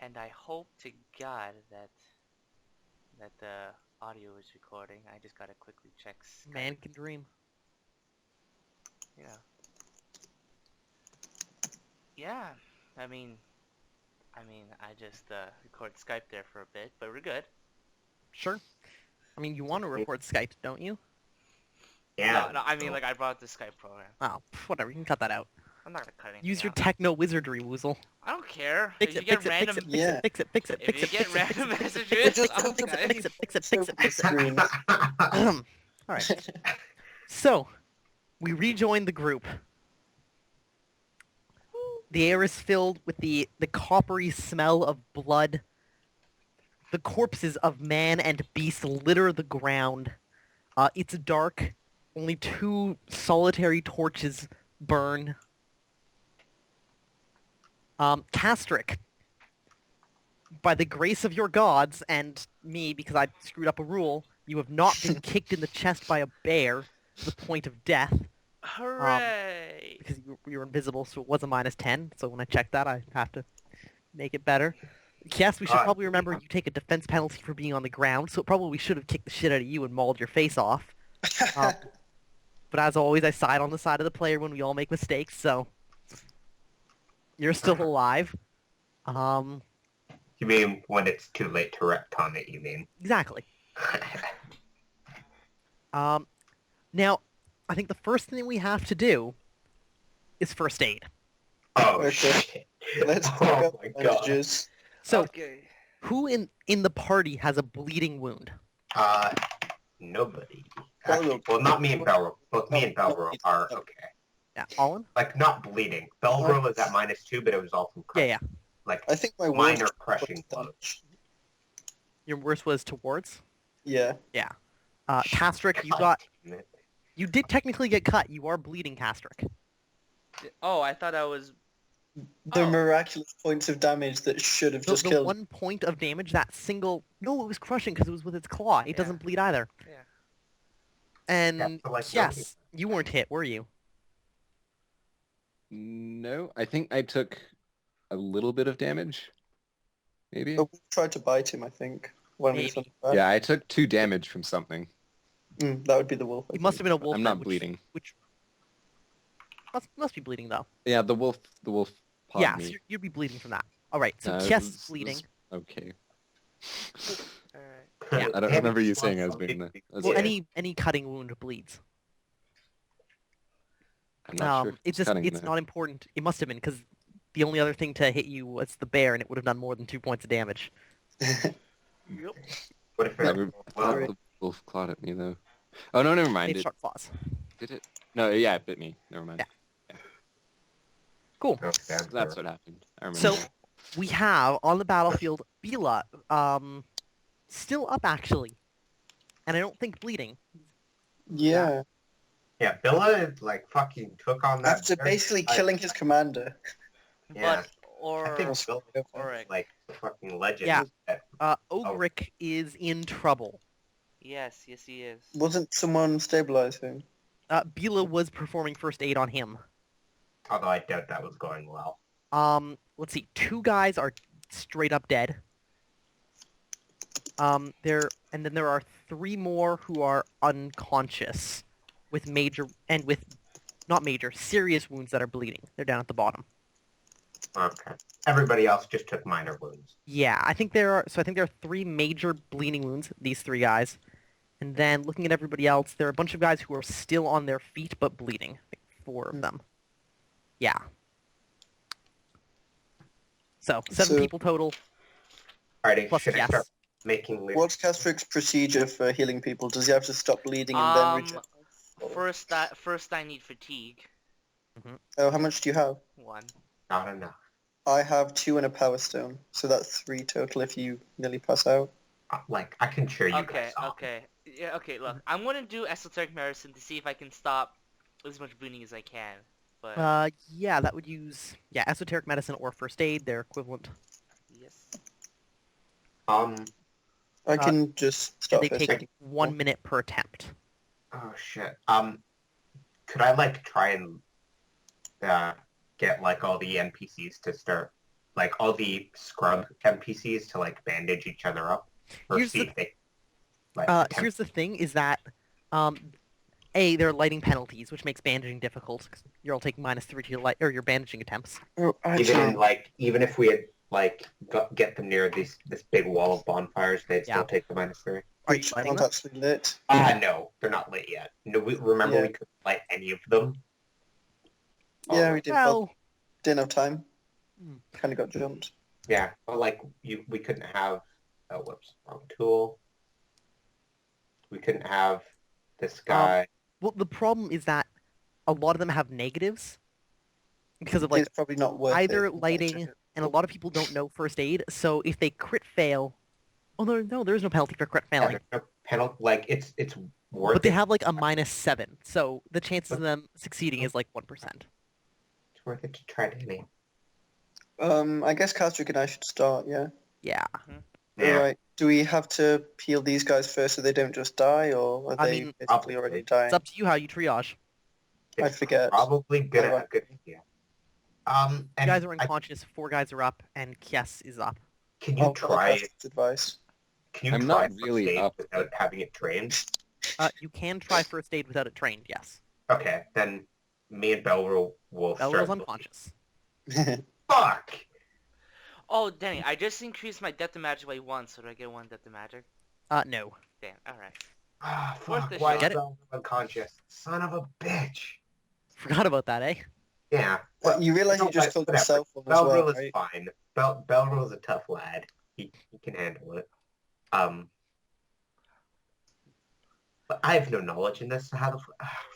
And I hope to God that the audio is recording. I just gotta quickly check Skype. Man can dream. Yeah. Yeah. I mean, I just recorded Skype there for a bit, but we're good. Sure. I mean, you want to record Skype, don't you? Yeah. No, I mean, like, I brought the Skype program. Oh, whatever. You can cut that out. I'm not gonna cut anything Use your out. techno wizardry, Woozle. I don't care. Fix If you it, get fix it, random, fix it, Yeah. fix it, fix it, if fix you it, get fix it, random fix it, messages, fix it, I'm fix it, gonna- fix it, fix it, fix it, fix it. Screen. All right. So, we rejoin the group. The air is filled with the coppery smell of blood. The corpses of man and beast litter the ground. It's dark. Only 2 solitary torches burn. Castric, by the grace of your gods, and me, because I screwed up a rule, you have not been kicked in the chest by a bear to the point of death, Hooray! because you were invisible, so it was a -10, so when I check that, I have to make it better. Yes, we should probably remember you take a defense penalty for being on the ground, so it probably should have kicked the shit out of you and mauled your face off. But as always, I side on the side of the player when we all make mistakes, so you're still alive. You mean when it's too late to retcon it, you mean? Exactly. Now, I think the first thing we have to do is first aid. Oh, Okay. shit. Let's pick Oh up my god. bandages. So, Okay. who in the party has a bleeding wound? Nobody. Belro. Actually, well, not me and Belro. Both me and Belro are okay. Yeah, Olin? Like, not bleeding. Belro is at -2, but it was all from crushing. Yeah. Like, I think my minor worst crushing was blows. Your worst was towards? Yeah. Castric, God damn it. you did technically get cut. You are bleeding, Castric. Oh, I thought I was. The Oh. miraculous points of damage that should have just The killed. 1 point of damage, that single... No, it was crushing because it was with its claw. It Yeah. doesn't bleed either. Yeah. And Yeah, so, like, yes, you weren't hit, were you? No, I think I took a little bit of damage. Maybe? But we tried to bite him, I think. When we Maybe. sent him back. Yeah, I took 2 damage from something. That would be the wolf. I It must have think. been a wolf. I'm then, not bleeding. Which must be bleeding, though. Yeah, the wolf pawed Yeah, me. so you'd be bleeding from that. Alright, so No, it chest was- bleeding. Okay. Alright. Yeah. I don't remember you saying I was bleeding. Well, Yeah. any cutting wound bleeds. I'm not sure. It's just cutting it's the- not important. It must have been because the only other thing to hit you was the bear, and it would have done more than 2 points of damage. Yep. What if I it... thought Well, the wolf clawed at me though. Oh no, never mind. It's It, sharp claws. did it? No, yeah, it bit me. Never mind. Yeah. Cool. okay, That's what happened. I remember. So we have on the battlefield Bila, still up actually, and I don't think bleeding. Yeah. Yeah, Billa is like fucking took on that. After very- basically I- killing his commander. Yeah. But or I think Billa is Ulrich. like the fucking legend. Yeah. that- Ogric is in trouble. yes, he is. Wasn't someone stabilizing? Bila was performing first aid on him. although I doubt that was going well. Let's see. 2 guys are straight up dead. And then there are 3 more who are unconscious with serious wounds that are bleeding. They're down at the bottom. Okay. Everybody else just took minor wounds. Yeah, I think there are 3 major bleeding wounds, these 3 guys. And then looking at everybody else, there are a bunch of guys who are still on their feet but bleeding. I think 4 of them. Yeah. So, 7 So- people total. Alrighty, Plus should I yes. start making lists? What's Castric's procedure for healing people? Does he have to stop bleeding and then regenerate? First I need fatigue. Oh, how much do you have? 1. Not enough. I have 2 and a power stone, so that's 3 total if you nearly pass out. Like, I can cheer you Okay, guys off. okay. Yeah, okay, look. I'm gonna do esoteric medicine to see if I can stop as much bleeding as I can. But Yeah, that would use esoteric medicine or first aid. They're equivalent. yes. I can just And start they first. take 1 minute per attempt. Oh shit. Could I like try and get like all the NPCs to start like all the scrub NPCs to like bandage each other up or Here's see the- if they like attempt. Here's the thing: is that there are lighting penalties, which makes bandaging difficult. 'Cause you're all taking -3 to your light or your bandaging attempts. Oh, Even if we had like get them near this big wall of bonfires, they'd Yeah. still take the -3. Are you each lighting one's them? actually lit. No, they're not lit yet. No, remember we couldn't light any of them. Yeah, Oh, we did. But Well, didn't have time. Hmm. Kind of got jumped. yeah, but like we couldn't have. Oh, whoops, wrong tool. We couldn't have this guy. well, the problem is that a lot of them have negatives because of like It's probably not worth either it. lighting, and a lot of people don't know first aid. So if they crit fail, oh no, there is no penalty for crit Yeah, failing. there's no penalty. Like it's worth But they it. have like a -7, so the chances of them succeeding is like 1%. It's worth it to try it anyway. I guess Kastrick and I should start, yeah? Yeah. Yeah. Alright. Do we have to heal these guys first so they don't just die, or are I they mean, basically already probably. dying? It's up to you how you triage. I It's forget. Probably good. Alright. A good idea. You And guys are unconscious, 4 guys are up, and Kies is up. can you I'll follow try? Kastrick's advice. Can you I'm try not first really aid up. without having it trained? You can try first aid without it trained, yes. Okay, then me and Belro will Belro's start. unconscious. Fuck! Oh, dang, I just increased my death to magic by 1, so do I get 1 death to magic? No. Damn, alright. Ah, Worth fuck, the why shot. is Belro unconscious? Son of a bitch! Forgot about that, eh? Yeah. You realize you just killed yourself one as well, Belro is right? fine. Belro's a tough lad. He can handle it. But I have no knowledge in this, so how the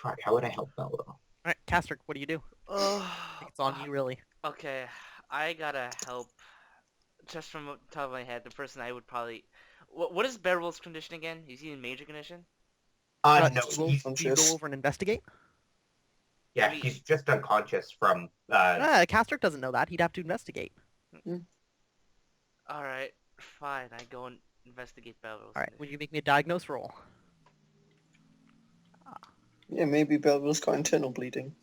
fuck, how would I help Belro? Alright, Kastrick, what do you do? Oh, It's on you, really. okay, I gotta help. Just from the top of my head, the person I would probably... What is Bearwolf's condition again? Is he in major condition? No, just he's, Do you go over and investigate? yeah, he's just unconscious from, Kastrick doesn't know that. He'd have to investigate. Alright, fine, I go and investigate Bearwolf's Alright, will condition. you make me a diagnose roll? Yeah, maybe Belville's got internal bleeding.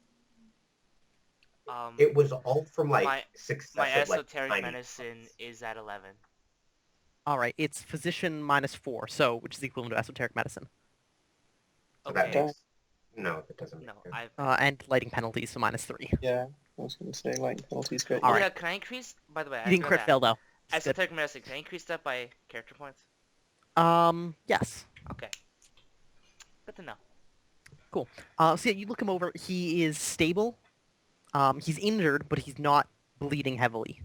it was all from, like, My successive, esoteric tiny medicine shots. is at 11. Alright, it's physician -4, so which is equivalent to esoteric medicine. So that Okay. makes... No, that doesn't make No, sense. And lighting penalties, so -3. Yeah, I was going to say, like, penalty's great. Oh Alright. yeah, can I increase... By the way, You didn't crit fail, though. It's good. Esoteric medicine, can I increase that by character points? Yes. Okay. Good to know. So yeah, you look him over. He is stable. He's injured, but he's not bleeding heavily.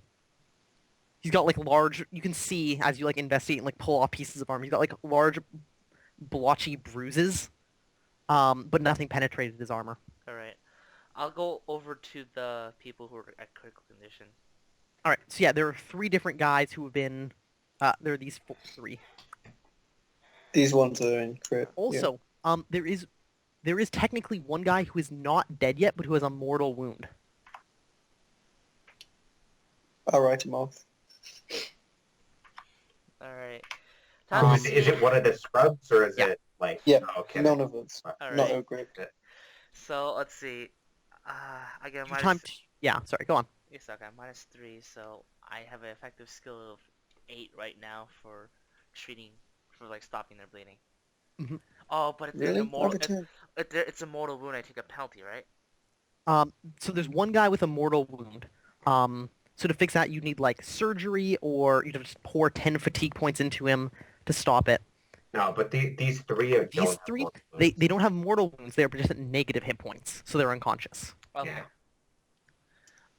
He's got like large. You can see as you like investigate and like pull off pieces of armor. He's got like large, blotchy bruises, but nothing penetrated his armor. Alright. I'll go over to the people who are at critical condition. All right. So yeah, there are 3 different guys who have been. There are these 3. These ones are in crit. Also, there is technically one guy who is not dead yet, but who has a mortal wound. I'll write him off. Alright. Is it one of the scrubs, or is Yeah. it, like... Yeah, Oh, okay. none of us. Alright. Not a great. So, let's see. I get Your minus... time. Yeah. Sorry. Go on. Yes, okay, -3, so I have an effective skill of 8 right now for treating, for like stopping their bleeding. Mhm. Oh, but if there's Really? a mortal, Over 10. if it's a mortal wound, I take a penalty, right? So there's one guy with a mortal wound. So to fix that, you need like surgery, or you just pour 10 fatigue points into him to stop it. No, but these 3 don't These have 3, mortal they wounds. don't have mortal wounds. They're just at negative hit points, so they're unconscious. Okay.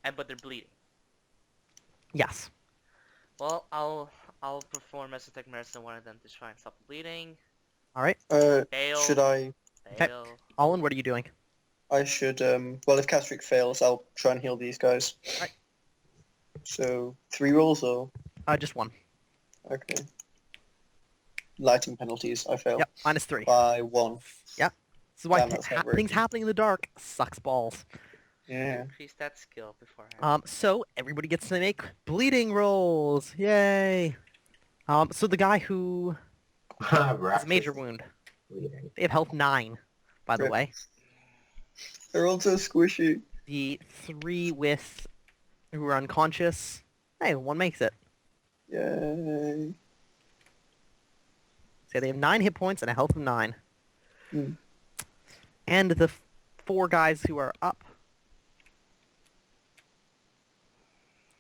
Yeah. But they're bleeding. Yes. Well, I'll perform esoteric medicine on one of them to try and stop the bleeding. All right. Fail. Should I? Fail. Olin, what are you doing? I should. Well, if Kastrick fails, I'll try and heal these guys. Right. So 3 rolls, or Just 1. okay. Lighting penalties. I fail Yep. -3. by 1. This is why Damn, that's heartbreaking. things happening in the dark sucks balls. Yeah. Increase that skill beforehand. So everybody gets to make bleeding rolls. Yay. So the guy who has a major wound, Bleeding. they have health 9, by the Rip. way. They're all so squishy. The 3 who are unconscious, Hey, one makes it. Yay. So they have 9 hit points and a health of 9. Hmm. And the 4 guys who are up.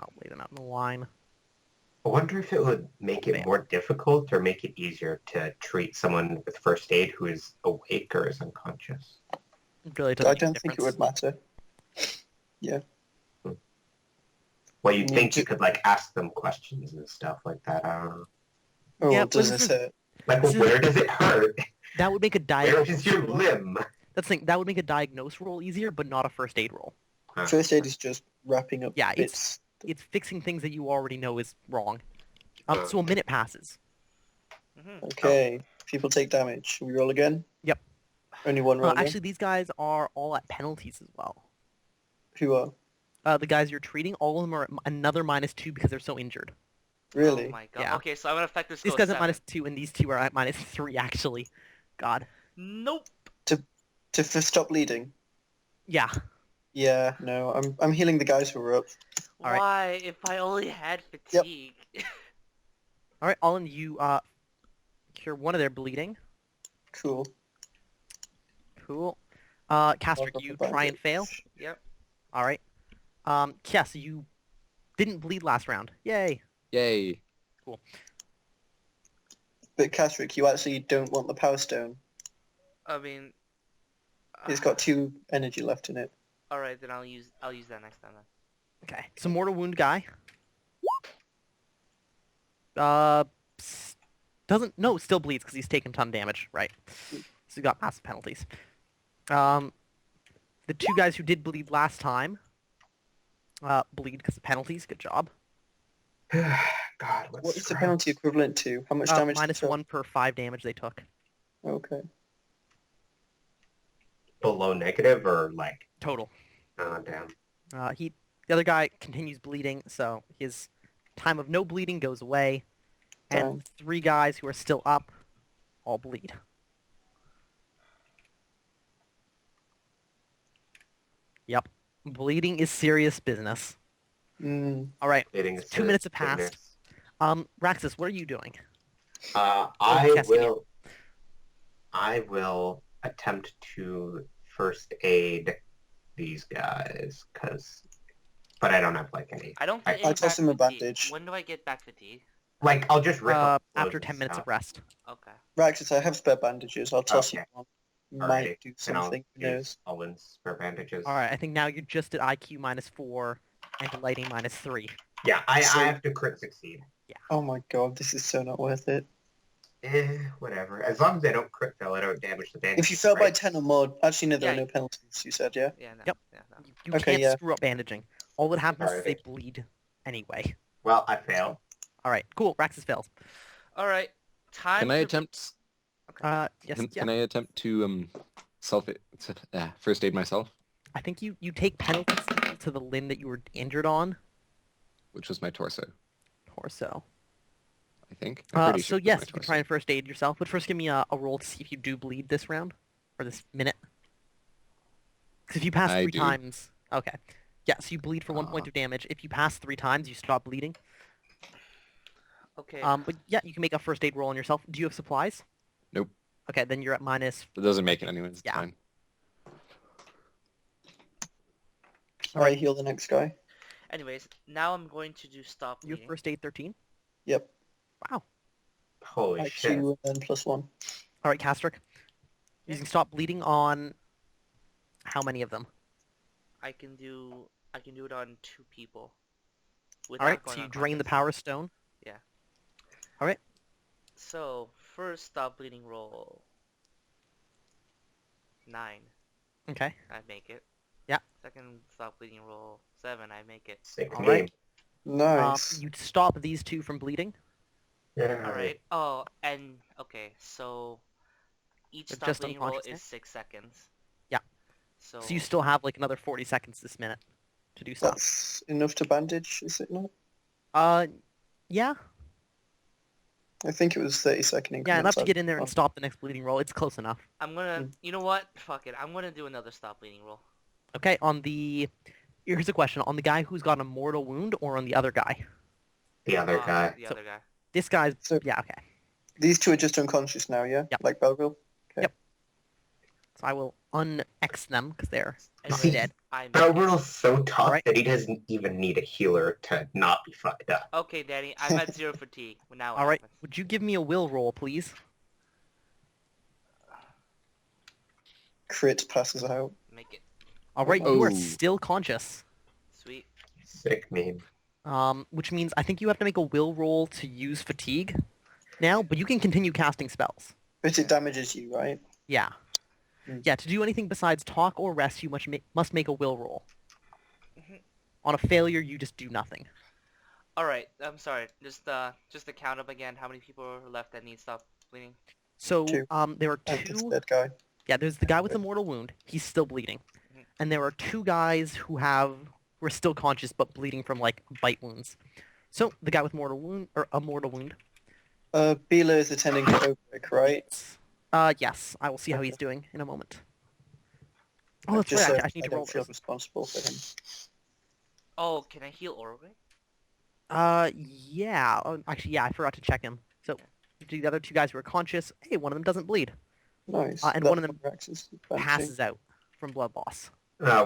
I'll lay them out in a line. I wonder if it would make it Bam. more difficult or make it easier to treat someone with first aid who is awake or is unconscious. It really doesn't I make a don't think it would difference. matter. Well, you'd You think you ju- could like ask them questions and stuff like that. I don't know. Oh, Yeah, well, but does this this is- hurt? Like, This is- where does it hurt? That would make a Where diagnose is your roll. limb? That's the thing. That would make a diagnose roll easier, but not a first aid roll. First aid is just wrapping up Yeah, bits. It's fixing things that you already know is wrong. So a Okay. minute passes. Mm-hmm. Okay, people take damage. Should we roll again? Yep. Only one roll again? Actually, these guys are all at penalties as well. Who are? The guys you're treating, all of them are at another -2 because they're so injured. Really? Oh my god. Yeah. Okay, so I'm gonna affect this. This Go guy's at 7. -2, and these 2 are at -3. Actually, God. Nope. To stop bleeding? Yeah. Yeah, no, I'm healing the guys who are up. All right. Why? If I only had fatigue. All right, Olin, you cure one of their bleeding. Cool. Cool. Castrick, Mark you up the try and fail. bandage. Yep. All right. Yes, you didn't bleed last round. Yay. Yay. But Castrick, you actually don't want the power stone. I mean. It's got 2 energy left in it. All right, then I'll use that next time then. Okay. So mortal wound guy. Still bleeds because he's taken a ton of damage. Right. So he got massive penalties. The 2 guys who did bleed last time, bleed because of penalties. Good job. God, What is the penalty equivalent to? How much damage? did you -1 per 5 damage they took. take? Okay. below negative or like? Total. Oh, damn. The other guy continues bleeding, so his time of no bleeding goes away, and Damn. 3 guys who are still up all bleed. Yep, bleeding is serious business. All right, Bleeding is 2 minutes have sickness. passed. Raxus, what are you doing? I Cascading. will attempt to first aid these guys, but I don't have like any. I don't get I'll any toss back him a fatigue. bandage. When do I get back fatigue? Like I'll just rip up clothes After and 10 minutes stuff. of rest. Okay. Raxus, I have spare bandages. I'll toss Okay. them on. Alrighty. Might do And I'll something. Who use knows? Owen's spare bandages. All right, I think now you're just at IQ -4 and lighting -3. Yeah, I So- have to crit succeed. Oh my god, this is so not worth it. Whatever. As long as I don't crit fail, I don't damage the bandage. If you fail by 10 or more, actually no, there are Yeah. no penalties, you said, yeah? Yeah. No. Yep. Yeah. No. You Okay, can't yeah. screw up bandaging. All that happens is they Alrighty. bleed anyway. Well, I fail. All right, cool. Raxus fails. All right. Time. Can I to- attempt? Yes, Can, yeah. can I attempt to first aid myself, I think you take penalties to the limb that you were injured on, which was my torso? or so. I think. I'm pretty So sure it was yes, my you can torso. try and first aid yourself, but first give me a roll to see if you do bleed this round, or this minute. Because if you pass I 3 do. times, okay. Yeah, so you bleed for 1 point of damage. If you pass 3 times, you stop bleeding. Okay. But yeah, you can make a first aid roll on yourself. Do you have supplies? Nope. Okay, then you're at minus. It doesn't make it anyways. It's Yeah. fine. I heal the next guy. Anyways, now I'm going to do stop You have bleeding. first aid 13. Yep. Wow. Holy shit. IQ and then +1. All right, Castrick. Yeah. Using stop bleeding on how many of them? I can do it on 2 people. All right, without going so you on drain the contest. power stone. So first stop bleeding roll. 9. Okay. I make it. Yeah. Second stop bleeding roll. 7. I make it. Sick All name. right. Nice. You stop these 2 from bleeding. Yeah. All right. Oh, and okay. So each They're stop just bleeding roll unconscious now? is 6 seconds. Yeah. So, So you still have like another 40 seconds this minute to do stuff. That's enough to bandage, is it not? Yeah. I think it was 30-second increments. Yeah, enough to I've- get in there and stop the next bleeding roll. It's close enough. I'm gonna. You know what? Fuck it. I'm gonna do another stop bleeding roll. Okay, here's a question. On the guy who's got a mortal wound or on the other guy? The other guy. The So- other guy. This guy's... So- Yeah, okay. These two are just unconscious now, yeah? Yep. Like Belville? So I will un-X them, because they're not See, dead. I make it. Belville's so tough Alright. that he doesn't even need a healer to not be fucked up. Okay, Daddy, I'm at 0 fatigue. Now what Alright, happens? would you give me a will roll, please? Crit passes out. Make it. Alright, you are Oh. still conscious. Sweet. Sick meme. Which means I think you have to make a will roll to use fatigue now, but you can continue casting spells. But it damages you, right? Yeah. Mm. Yeah, to do anything besides talk or rest, you must make a will roll. Mhm. On a failure, you just do nothing. Alright, I'm sorry. Just to count up again, how many people are left that need to stop bleeding? So, Two. there are And it's two... that guy. Yeah, there's the guy with the mortal wound. He's still bleeding. Mhm. And there are two guys who are still conscious but bleeding from, like, bite wounds. So, the guy with mortal wound, or a mortal wound. Bila is attending to Obrik, right? Yes. I will see how he's doing in a moment. Oh, I that's just right. said I need I to roll don't feel this. responsible for him. Oh, can I heal Orway? Yeah. Oh, actually, yeah, I forgot to check him. So, the other two guys who are conscious, hey, one of them doesn't bleed. Nice. And That's one of them what Rex is fancy. Passes out from blood loss.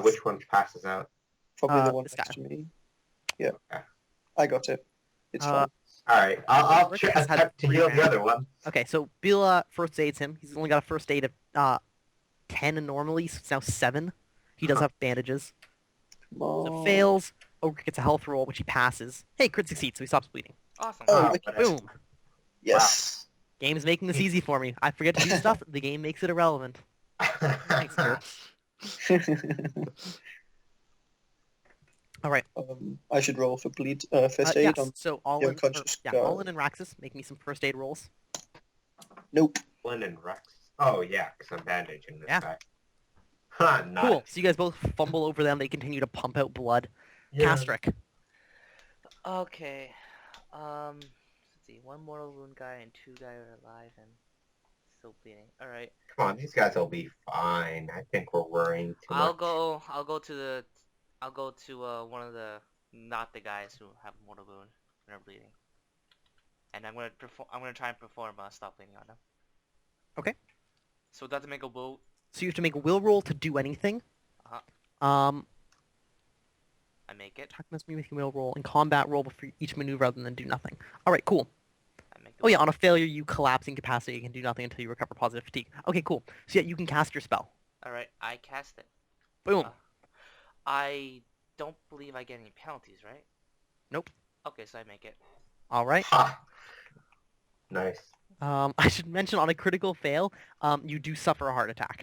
Which one passes out? Probably the one this next guy. to me. Yeah. Okay. I got it. It's Uh, fine. Alright, I'll Rick try has had attempt to 3 heal the rounds. other one. Okay, so Bila first aids him. He's only got a first aid of 10 normally, so it's now 7. He does Uh-huh. have bandages. Come So on. fails. Ogre gets a health roll, which he passes. Hey, crit succeeds, so he stops bleeding. Awesome. Oh, Oh, wicked. but it's- Boom. Yes. Game's making this easy for me. I forget to do stuff, the game makes it irrelevant. Thanks, Gurps. Alright, I should roll for first aid yes, on... so the Alin, unconscious guy. Alin and Raxus, make me some first aid rolls. Nope. Lynn and Rex. Oh yeah, because I'm bandaging this Yeah. guy. Ha, nice. Cool, so you guys both fumble over them, they continue to pump out blood. Yeah. Castrick. Okay. Let's see. 1 mortal wound guy and 2 guys are alive and still bleeding. Alright. Come on, these guys will be fine. I think we're worrying too I'll much. go to one of the not the guys who have mortal wound and are bleeding. And I'm gonna try and perform stop bleeding on them. Okay. So that's make a will. So you have to make a will roll to do anything. Uh-huh. I make it. Attack must be making a will roll, and combat roll for each maneuver other than do nothing. Alright, cool. I make the Oh yeah, on a failure you collapse incapacity, you can do nothing until you recover positive fatigue. Okay, cool. So yeah, you can cast your spell. Alright, I cast it. Boom. I don't believe I get any penalties, right? Nope. Okay, so I make it. Alright. Ha! Nice. I should mention on a critical fail, you do suffer a heart attack.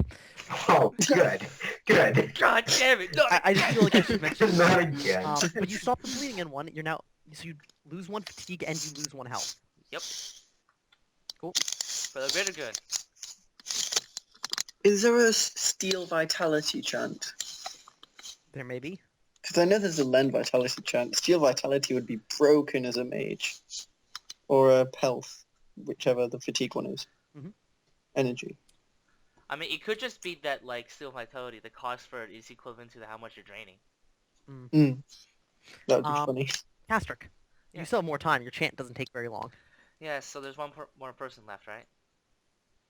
Oh, good. Good. God damn it! No, I just feel like I should mention Not again. but you stop the bleeding in one, you're now... So you lose 1 fatigue and you lose 1 health. Yep. Cool. For the greater good. Is there a steel vitality chant? There may be. Because I know there's a Len vitality chant. Steel vitality would be broken as a mage. Or a health, whichever the fatigue one is. Mhm. Energy. I mean, it could just be that, like, steel vitality, the cost for it is equivalent to how much you're draining. That would be Um, funny. Castrick. Yeah. You still have more time, your chant doesn't take very long. Yeah, so there's one more person left, right?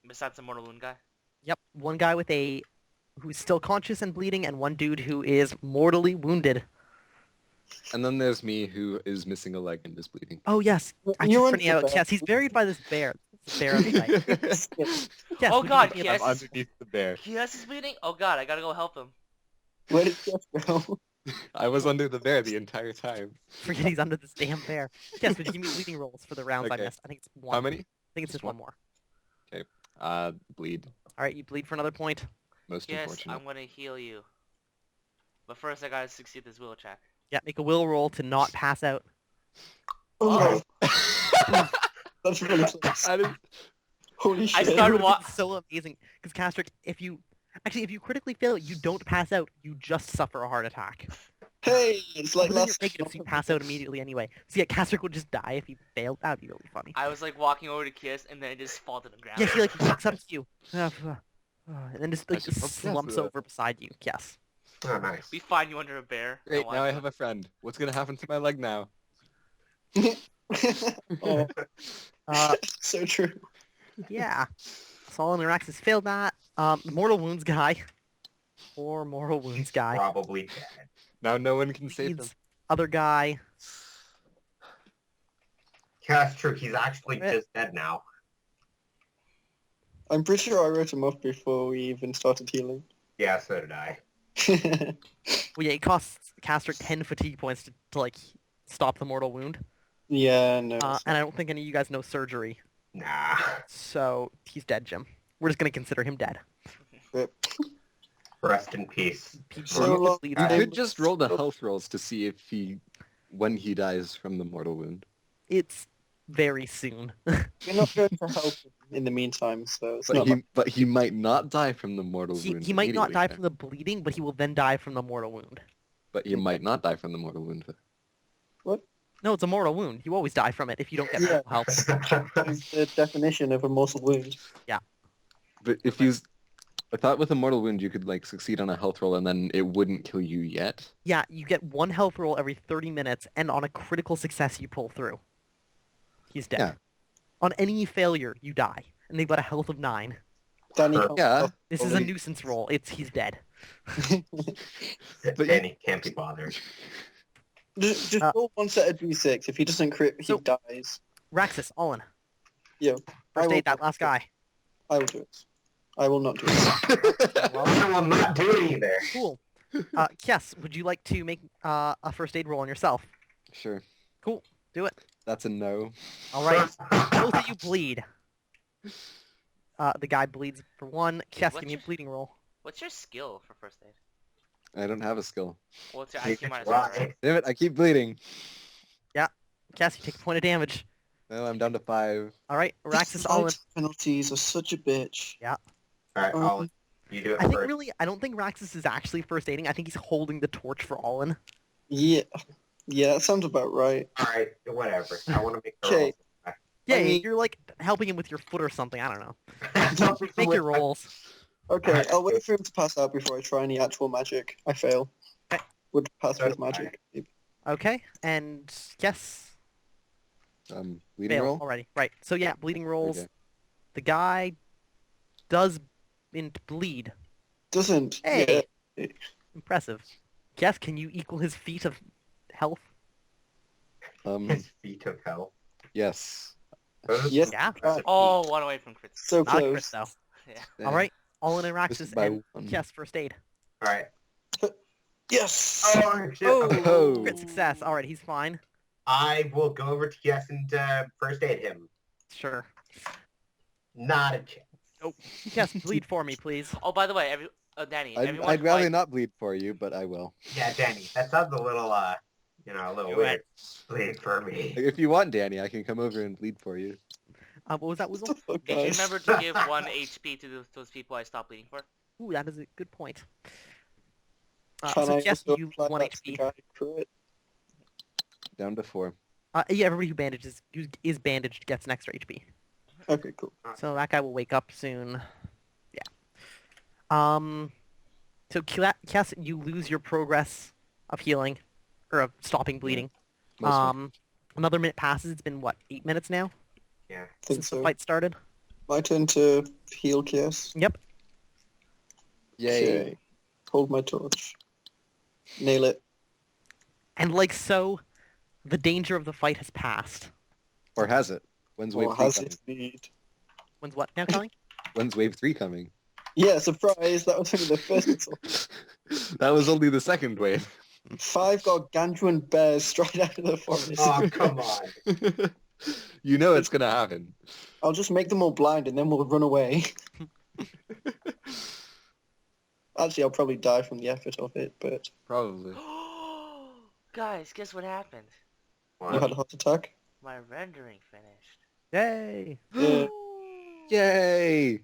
Besides the mortal wound guy? Yep, one guy who's still conscious and bleeding, and one dude who is mortally wounded. And then there's me who is missing a leg and is bleeding. Oh yes, I You're keep on printing the out. bear. Yes, he's buried by this bear. This bear on the site. Yes, Oh would you God, give me a- yes. I'm underneath the bear. Yes, is bleeding? Oh God, I gotta go help him. Where did Jeff go? I was under the bear the entire time. Forget he's under this damn bear. Yes, would you give me bleeding rolls for the rounds I Okay. missed? I think it's 1. How many? I think it's just Just one one? more. Bleed. Alright, you bleed for another point. Most Yes, unfortunate. I'm gonna heal you. But first I gotta succeed this will check. Yeah, make a will roll to not pass out. Oh, that's really close. I didn't- Holy I shit. It started would've wa- been so amazing. Because Castrick, if you critically fail, you don't pass out. You just suffer a heart attack. Hey, it's like But then you're last... negative, so you pass out immediately anyway. So yeah, Castrick would just die if he failed. That'd be really funny. I was like walking over to Kiss and then I just fall to the ground. Yeah, he like walks up to you, and then just I like should probably slumps answer that. over beside you. Yes. Oh, nice. We find you under a bear. Great, Now now I watch have a friend. What's gonna happen to my leg now? Oh, Uh, so true. yeah. Solon and Araxis failed that. The mortal wounds guy. Poor mortal wounds guy. Probably dead. Now no one can save him. Bleeds. Other guy. Yeah, that's true. He's actually Eh. just dead now. I'm pretty sure I wrote him off before we even started healing. Yeah, so did I. Well, yeah, it costs the caster 10 fatigue points to like stop the mortal wound. Yeah, no. And I don't think any of you guys know surgery, Nah. so he's dead, Jim. We're just gonna consider him dead. Rip. Rest in peace. So long. Bleeds You out. could just roll the health rolls to see if when he dies from the mortal wound. It's very soon. We're not going to help him in the meantime, so it's not But he might not die from the mortal wound. He might not immediately, die then. from the bleeding, but he will then die from the mortal wound. But he might not die from the mortal wound. No, it's a mortal wound. You always die from it if you don't get Yeah. full health. it's the definition of a mortal wound. But if I thought with a mortal wound you could like succeed on a health roll and then it wouldn't kill you yet. Yeah, you get one health roll every 30 minutes, and on a critical success you pull through. He's dead. Yeah. On any failure, you die. And they've got a health of 9. Danny Sure. can't Yeah. stop This is a bullying. nuisance roll. He's dead. But Danny can't be bothered. Just roll one set of d6. If he doesn't crit, he So- dies. Raxus, Olin. Yo, I First will aid that last guy. I will do it. I will not do it. I will not do it either. Cool. Kies, would you like to make a first aid roll on yourself? Sure. Cool. Do it. That's a no. All right. Both of you bleed. The guy bleeds for 1. Kies, give me a bleeding roll. What's your skill for first aid? I don't have a skill. What's your You IQ can minus try. 1? Damn it, I keep bleeding. Kies, you take a point of damage. No, I'm down to 5. All right. Raxus, Olin. Penalties are such a bitch. Alright, Um, you do it I think first. I don't think Raxus is actually first aiding. I think he's holding the torch for Olin. Yeah, that sounds about right. Alright, whatever. I want to make the Okay. rolls. Yeah, mean- you're like helping him with your foot or something. I don't know. Make your rolls. Okay, I'll wait for him to pass out before I try any actual magic. I fail. Okay. Would pass That's with magic. Okay, and yes, Bleeding fail roll? already. Right. So yeah, bleeding rolls. Okay. The guy does bleed. Doesn't. Hey. Yeah. Impressive. Yes, can you equal his feat of health? His feet of hell. Yes. Yes. Yeah. Oh, 1 away from crits. So Not close. crit though. Yeah. All right. Olin and This is Raxus by and 1. yes, first aid. Alright. Yes. Oh, shit. Oh, Oh. crit success. All right, he's fine. I will go over to Yes and first aid him. Sure. Not a chance. Yes, bleed for me, please. Oh, by the way, Danny, everyone I'd rather fight- not bleed for you, but I will. Yeah, Danny, that sounds a little, a little Do weird. it. Bleed for me. If you want, Danny, I can come over and bleed for you. What was that, What Woozle? the fuck, Did you guys? remember to give 1 HP to those people I stopped bleeding for? Ooh, that is a good point. Can So I yes, also you apply 1 that to the HP. guy who crit? Down to 4. Yeah, everybody who is bandaged gets an extra HP. Okay, cool. So that guy will wake up soon. Yeah. So Kies, you lose your progress of healing, or of stopping bleeding. Mostly. Another minute passes. It's been what, 8 minutes now Yeah. Think since so. the fight started. My turn to heal Kies. Yep. Yay. Okay. Hold my torch. Nail it. And like so, the danger of the fight has passed. Or has it? When's wave Or 3 has coming? it indeed? When's what now, Kelly? When's wave 3 coming? Yeah, surprise! That was only the first insult. That was only the second wave. 5 gargantuan bears straight out of the forest. Oh, come on. You know it's gonna happen. I'll just make them all blind and then we'll run away. Actually, I'll probably die from the effort of it, but Probably. Guys, guess what happened? you had a heart attack. My rendering finished. Yay! Yeah. Yay!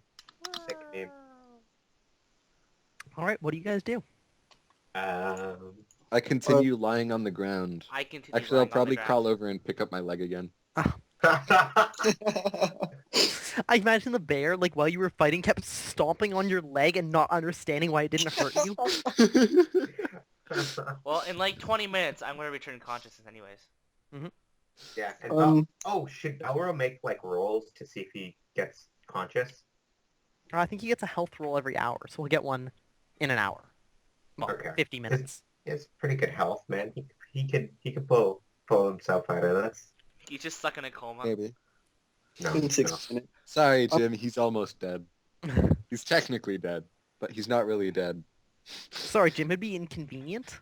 Sick name. All right, what do you guys do? I continue lying on the ground. I continue. Actually, I'll lying on the probably ground. crawl over and pick up my leg again. I imagine the bear, like while you were fighting, kept stomping on your leg and not understanding why it didn't hurt you. Well, in like 20 minutes, I'm gonna return consciousness anyways. Yeah. And, should Belro make like rolls to see if he gets conscious? I think he gets a health roll every hour, so we'll get one in an hour. Well, Okay. 50 minutes. He has pretty good health, man. He could pull himself out of this. He's just stuck in a coma. Maybe. No. In 6 minutes. Sorry, Jim. He's almost dead. He's technically dead, but he's not really dead. Sorry, Jim, it'd be inconvenient.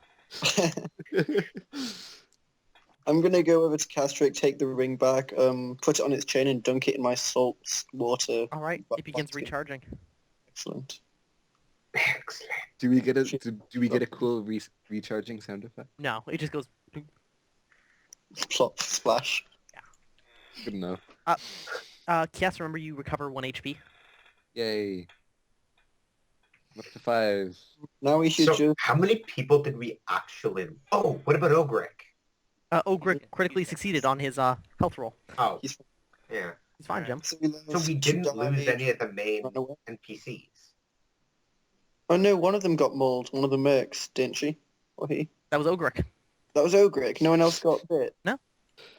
I'm gonna go over to Castrick, take the ring back, put it on its chain, and dunk it in my salt water. All right, it begins bucket. recharging. Excellent. Excellent. Do we get a cool recharging sound effect? No, it just goes. Plop, splash. Good enough. Kias, remember you recover 1 HP? Yay. I'm up to 5. Now we should So, just... how many people did we actually... Oh, what about Ogric? Ogric critically succeeded on his health roll. Oh, He's, yeah. He's fine, Jim. so we, So we didn't lose damage, any of the main run away. NPCs. Oh no, one of them got mauled. One of the mercs, didn't she? Or he? That was Ogric. That was Ogric. No one else got bit. No.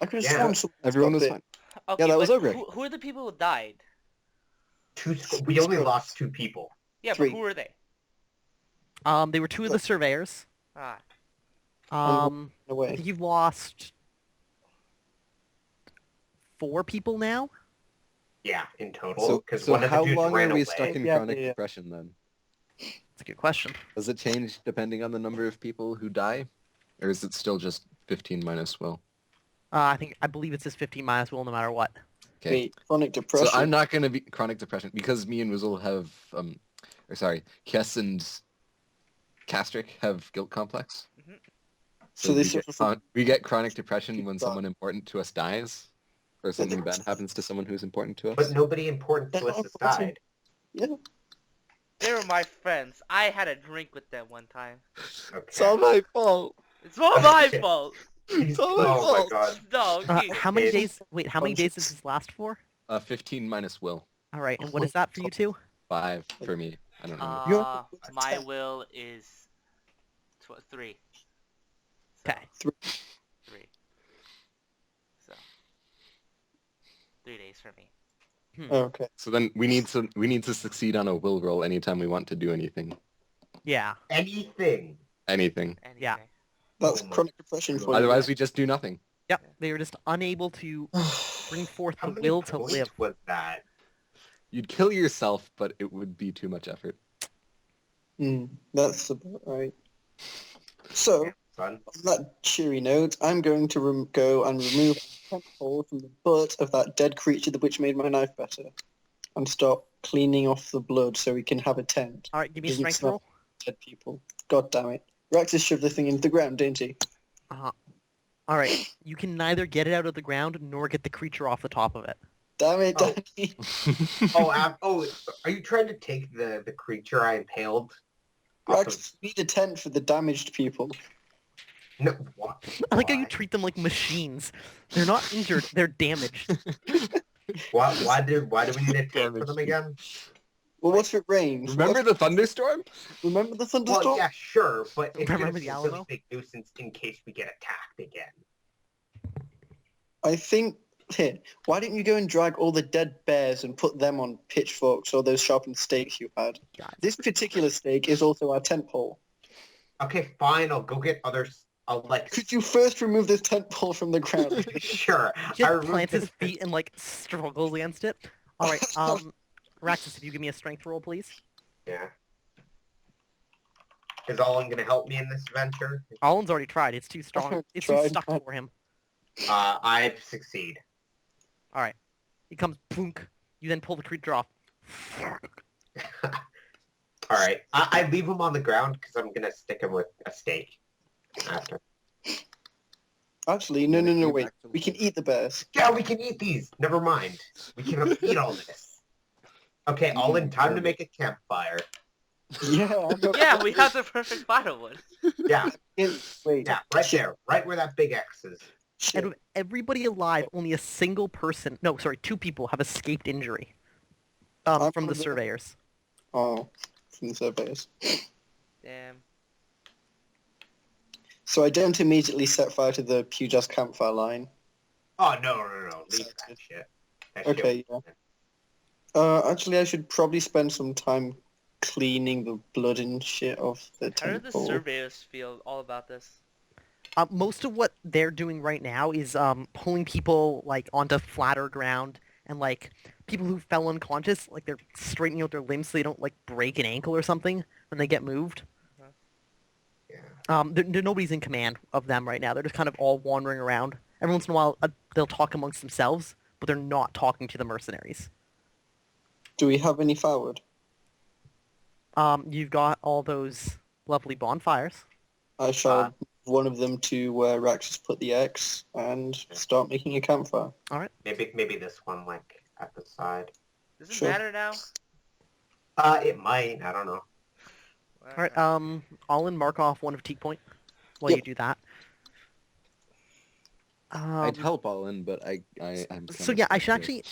I could have Yeah. sworn someone else Everyone got was bit. fine. Okay, that was but Ogre. who are the people who died? We only lost 2 people. Yeah, 3. but who are they? They were 2 of the surveyors. Ah, I Away. think you've lost 4 people now. Yeah, in total. So, Because so one of the how dudes long ran are we away. stuck in Yeah, chronic yeah. depression then? That's a good question. Does it change depending on the number of people who die? Or is it still just 15 minus will? I believe it's just 15 minus will no matter what. Okay. Wait, chronic depression. So I'm not going to be chronic depression because me and Wizzle have, Kess and Castrick have guilt complex. So we they get, suffer from... we get chronic depression when Die. someone important to us dies, or something bad happens to someone who's important to us. But nobody important to They're us not has important. died. Yeah. they were my friends. I had a drink with them one time. Okay. It's all my fault. It's all my Okay. fault. It's all my Oh my fault. god. No, How many It's- days? Wait, how many days does this last for? 15 minus will. All right, and what is that for you two? 5 for me. I don't know. You're- my will is 3. So, Okay. 3. So 3 days for me. Okay. So then we need to succeed on a will roll anytime we want to do anything. Yeah. Anything. Anything. Anything. Yeah. That's Oh my chronic depression for you. Otherwise we just do nothing. Yep. They were just unable to bring forth How the many will to points live. was that? You'd kill yourself, but it would be too much effort. That's about right. So, Yeah, son. on that cheery note, I'm going to go and remove a tent pole from the butt of that dead creature which made my knife better, and start cleaning off the blood so we can have a tent. All right, give me a Doesn't strength smell- roll. Dead people. God damn it. Raxus shoved the thing into the ground, didn't he? All right, you can neither get it out of the ground nor get the creature off the top of it. Damn it, Oh. Danny. Are you trying to take the creature I impaled? off of- Raxus, we need a tent for the damaged people. No, what? I like how you Why? treat them like machines. They're not injured, they're damaged. Why do we need a tent for Damaged. them again? Well, what's your range? Remember the thunderstorm? Remember the thunderstorm? Well, yeah, sure, but it's Remember gonna the be a Alamo? really big nuisance in case we get attacked again. I think... Here, why didn't you go and drag all the dead bears and put them on pitchforks or those sharpened stakes you had? God. This particular stake is also our tent pole. Okay, fine. I'll go get others. I'll like. Could you first remove this tent pole from the ground? Sure. He I just removed plants his it. feet and like struggles against it. All right, Raxus, if you give me a strength roll, please. Yeah. Is Olin gonna help me in this venture? Olin's already tried. It's too strong. It's too Tried. stuck for him. I succeed. All right, he comes plunk. You then pull the creature off. All right. I leave him on the ground because I'm gonna stick him with a stake after. Actually, no, wait. We can eat the bears. Yeah, we can eat these. Never mind. We can eat all this. Okay, Olin, time to make a campfire. Yeah. Yeah, we have the perfect firewood. Yeah, Wait. yeah, right there, right where that big X is. Shit. Out of everybody alive, only a single person, no, sorry, 2 people have escaped injury. I'm From the from the- surveyors. Oh, from the surveyors. Damn. So I don't immediately set fire to the Pujas campfire line. Oh, no. Leave that shit. That shit Okay, was- Actually, I should probably spend some time cleaning the blood and shit off the How did the temple. surveyors feel all about this? Most of what they're doing right now is pulling people like onto flatter ground, and like people who fell unconscious, like they're straightening out their limbs so they don't like break an ankle or something when they get moved. Yeah. Nobody's in command of them right now. They're just kind of all wandering around. Every once in a while, they'll talk amongst themselves, but they're not talking to the mercenaries. Do we have any firewood? You've got all those lovely bonfires. I shall move one of them to where Rax has put the X and start making a campfire. Maybe this one, like, at the side. Does it Sure. matter now? It might. I don't know. All right. I'll mark off one fatigue point while Yep. you do that. I'd help all in, but I'm. So yeah, I should actually,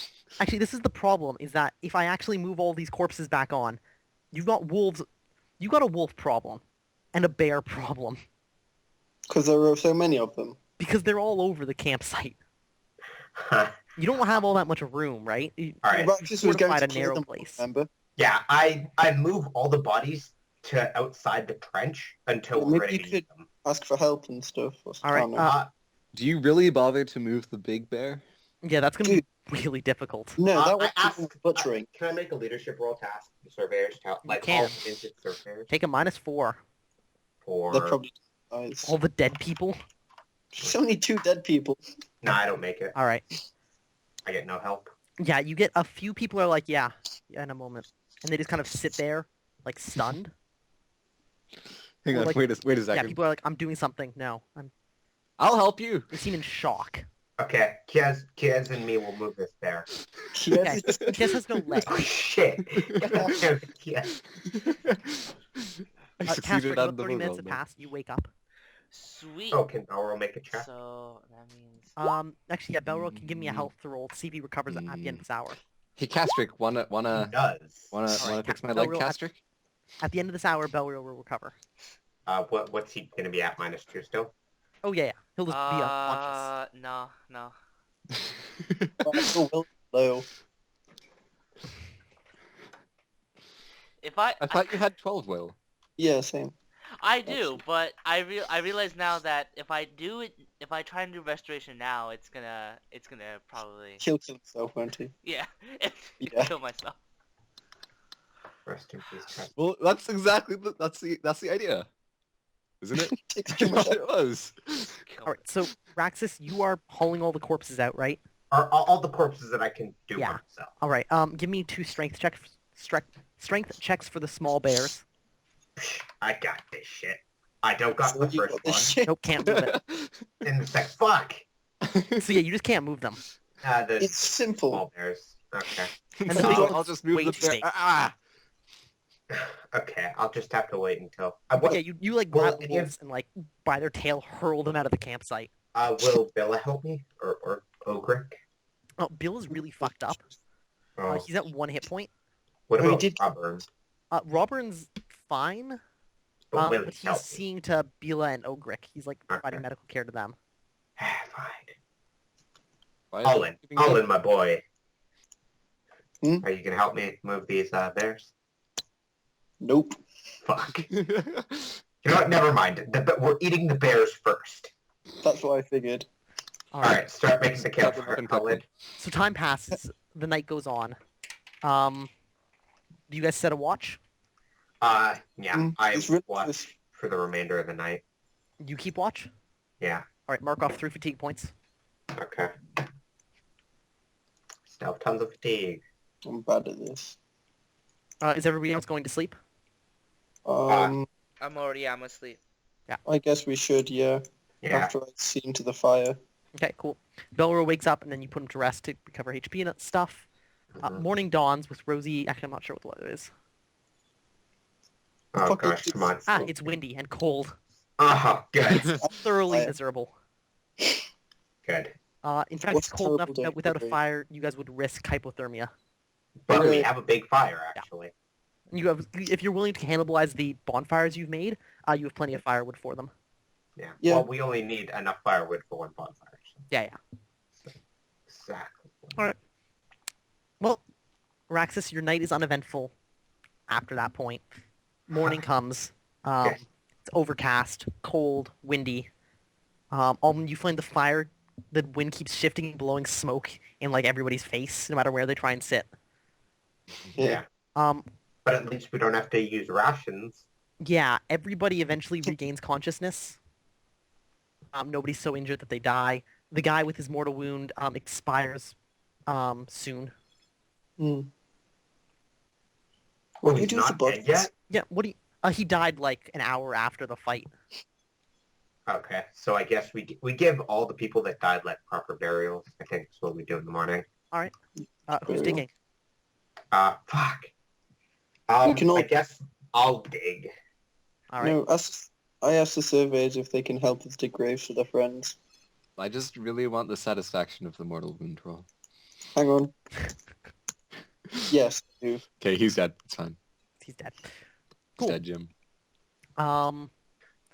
this is the problem, is that if I actually move all these corpses back on, you've got wolves, you got a wolf problem, and a bear problem, Because there are so many of them. because they're all over the campsite. You don't have all that much room, right? Alright. Raxus was going Fortified to a clear narrow them, place. remember? Yeah, I move all the bodies to outside the trench until Well, we're maybe ready you to use could- them. Ask for help and stuff. Or All right, I don't know. Do you really bother to move the big bear? Yeah, that's gonna be really difficult. No, that was I asked, butchering. Can I make a leadership role to ask the surveyors to help, You like can. all vintage surveyors Take a -4. for? They're probably guys. All the dead people. There's only 2 dead people. No, I don't make it. All right. I get no help. Yeah, you get a few people are like, yeah, in a moment, and they just kind of sit there, like stunned. Hang Or on, like- wait a Yeah, second. people are like, I'm doing something. No, I'll help you. they seem in shock. Okay, Kiaz and me will move this bear. Okay, Kiaz has no legs. Oh shit! Kiaz. I Casper, succeeded about on the 30 minutes roll, have though. passed. You wake up. Sweet. Oh, can Belro make a check? So that means Actually, yeah, Belro can give me a health roll to see if he recovers at the end of this hour. Hey, Castrick, He wanna does. Alright, fix my Bell leg, roll- Castrick? At the end of this hour, Belro will recover. What's he gonna be at -2 still? Oh yeah, he'll just be unconscious. no. Radical will low. If I thought you had 12 will. Yeah, same. I do, but I realize now that if I try and do restoration now, it's gonna probably He'll kill himself, won't he? yeah, Yeah. kill myself. Rest in peace, Cat. Well, that's exactly that's the idea, isn't it? Takes too much It was. Kill All right, so Raxus, you are hauling all the corpses out, right? Are all the corpses that I can do Yeah. myself. All right. Give me 2 strength checks. Strength checks for the small bears. I got this shit. I don't got the You first got this one. shit. Nope, can't move it. And the second, fuck! So yeah, you just can't move them. The It's simple. small bears. Okay. And the So big I'll one's just move way the too bear. big. Okay, I'll just have to wait until... But yeah, you like Well, grab the any of- wolves and like by their tail hurl them out of the campsite. will Bella help me? Or Ogric? Oh, Bill is really fucked up. Oh, He's at 1 hit point. what Oh, he about did- Robert? Robin's fine, But will but he help he's seeing to Bila and Ogric. He's like providing Okay. medical care to them. me? Fine. Why is All it in. giving All me- in, my boy. Hmm? Are you gonna help me move these bears? Nope. Fuck. You know what? Never mind. We're eating the bears first. That's what I figured. All right. Alright, start making the Cut them up campfire. and cut I'll them. in. So time passes. The night goes on. Do you guys set a watch? Yeah, Mm, I it's really- watch for the remainder of the night. You keep watch. Yeah, All right. Mark off 3 fatigue points. okay. Still have tons of fatigue. I'm bad at this. Is everybody else going to sleep? Um, I'm asleep. I guess we should, yeah. Yeah. After I've seen to the fire. Okay, cool. Belro wakes up and then you put him to rest to recover HP and stuff. Mhm. Morning dawns with Rosie. Actually, I'm not sure what the weather is. Oh Fuck, gosh, come on. It's windy and cold. Oh, good. Thoroughly Fire. miserable. Good. In fact, What's it's cold enough terrible that day without a today? fire, you guys would risk hypothermia. But we Really? have a big fire, actually. You have, if you're willing to cannibalize the bonfires you've made, you have plenty of firewood for them. Yeah. Yeah. Well, we only need enough firewood for one bonfire. So. Yeah, yeah. exactly. Well, Raxus, your night is uneventful after that point. Morning comes. Okay. It's overcast, cold, windy. You find the fire, the wind keeps shifting and blowing smoke in like everybody's face, no matter where they try and sit. Yeah. Um, But at least we don't have to use rations. yeah, everybody eventually regains consciousness. Nobody's so injured that they die. The guy with his mortal wound expires soon. Hmm. Oh, What do we he's do with the not dead bodies? yet? Yeah, what do you... he died like an hour after the fight. Okay, so I guess we give all the people that died like proper burials. I think that's what we do in the morning. Alright. Who's Burial. digging? Fuck. We can all- I guess I'll dig. Alright. No, I asked the surveyors if they can help us dig graves for their friends. I just really want the satisfaction of the mortal wound roll. Hang on. Yes, I do. Okay, he's dead. It's fine. He's dead. He's Cool. dead, Jim.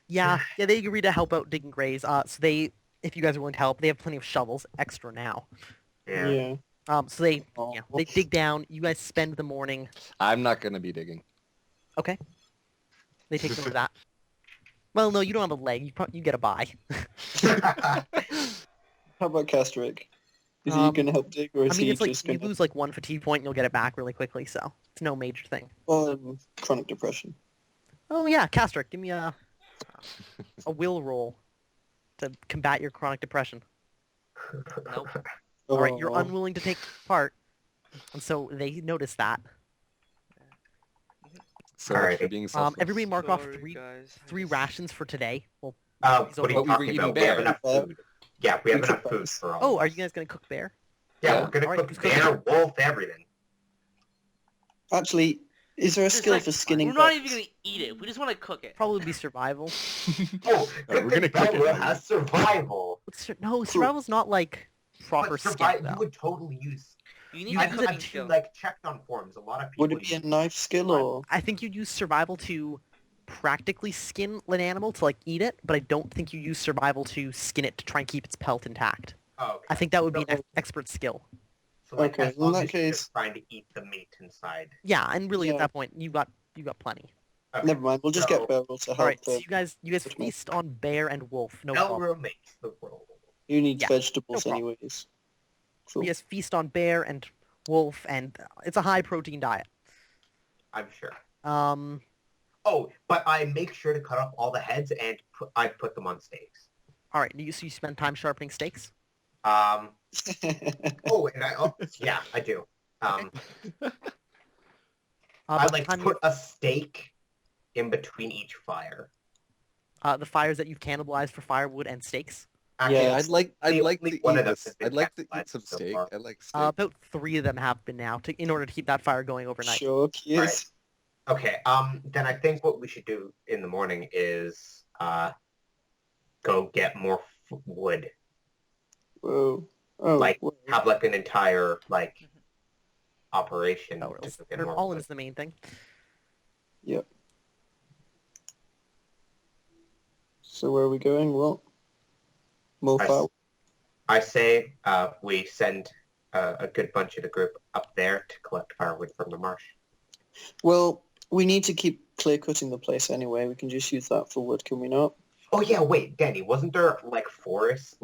Yeah, they agree to help out digging graves. So they, if you guys are willing to help, they have plenty of shovels extra now. Yeah. So they Oh. they dig down. You guys spend the morning. I'm not gonna be digging. Okay. They take note of that. Well, no, you don't have a leg. You get a buy. How about Castrick? Is he going to help dig, or is he it's like just you going to... lose like one fatigue point and you'll get it back really quickly, so it's no major thing. Chronic depression. Oh yeah, Castrick, give me a will roll to combat your chronic depression. Nope. All right, you're Oh. unwilling to take part, and so they notice that. So Alright. much for being selfless. Everybody mark off Sorry, three guys. I three just- rations for today. Well, What are you But we were talking eating about? We have bear. enough food. Yeah, we have We enough cook food those. for all oh, of are us. you guys gonna cook bear? Yeah, Yeah. we're gonna Alright, cook who's cooking? bear, wolf, everything. Actually, is there a Just skill like- for skinning We're not bears? even gonna eat it. We just want to cook it. Probably be survival. Oh, we're gonna cook it Bella now. has survival. No, survival's not like proper But skin you though. would totally use. You need You to use use it a I've skill. like checked on forums. A lot of people. Would it be a use knife skill, survival. or... I think you'd use survival to practically skin an animal to like eat it, but I don't think you use survival to skin it to try and keep its pelt intact. Oh, okay. I think that would be an So- expert skill. So like, Okay, as well, in long that as you're case- just trying to eat the meat inside. Yeah, and really at Yeah. that point you got plenty. Okay. Never mind, we'll just So, get Beryl to help. All right, so you guys Which one? feast on bear and wolf. No problem. Elro makes the roll. You need Yeah, vegetables no problem. anyways. Cool. You guys feast on bear and wolf, and it's a high protein diet. I'm sure. Um, Oh, but I make sure to cut off all the heads and I put them on steaks. all right. So you spend time sharpening steaks. Oh, and yeah, I do. I By the like to time put a steak in between each fire. the fires that you've cannibalized for firewood and steaks. Actually, Yeah. I'd like The to only one eat of them this. has been I'd like to cannibalized eat some so steak. far. I like steak. About 3 of them have been now in order to keep that fire going overnight. Sure, yes. Okay, then I think what we should do in the morning is go get more wood. Whoa. Oh, Like, whoa. have like an entire operation Oh, to go get or more all wood. is the main thing. So where are we going? Well, more I fire. I say we send a good bunch of the group up there to collect firewood from the marsh. Well, we need to keep clear cutting the place anyway. We can just use that for wood, can we not? Oh yeah, wait, Danny, wasn't there like forests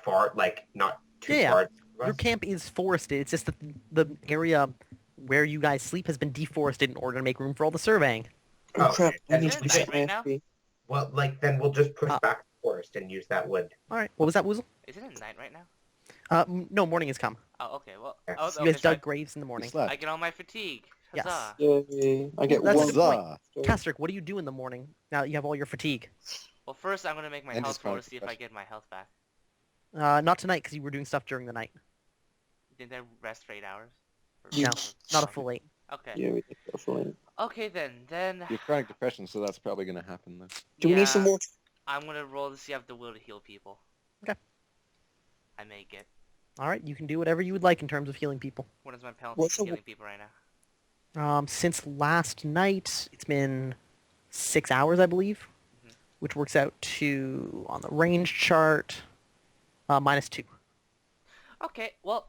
far not too Yeah. far? Your camp is forested. It's just that the area where you guys sleep has been deforested in order to make room for all the surveying. Oh, Okay, crap. I and need is to it be night set right my now? FP. Well, then we'll just push Uh, back the forest and use that wood. All right. What was that, Woozle? Isn't it night right now? No, morning has come. Oh, okay. Well, Yes. oh, You okay, guys so dug graves in the You morning. slept. I get all my fatigue. Yes. Huzzah. Yay. I get That's a one. good point. Huzzah. Castrick, what do you do in the morning now that you have all your fatigue? Well, first I'm gonna make my And health just roll to chronic see if I get my health back. Not tonight because you were doing stuff during the night. Didn't I rest for 8 hours? Or No, something? not a full 8. Okay. Yeah, we did go for it. Okay then. You have chronic depression, so that's probably gonna happen then. Do we need some yeah, more? I'm gonna roll to see if I have the will to heal people. Okay. I make it. All right, you can do whatever you would like in terms of healing people. What is my penalty What's for the- healing people right now? Since last night, it's been 6 hours, I believe, Mhm. which works out to, on the range chart, -2. Okay, well,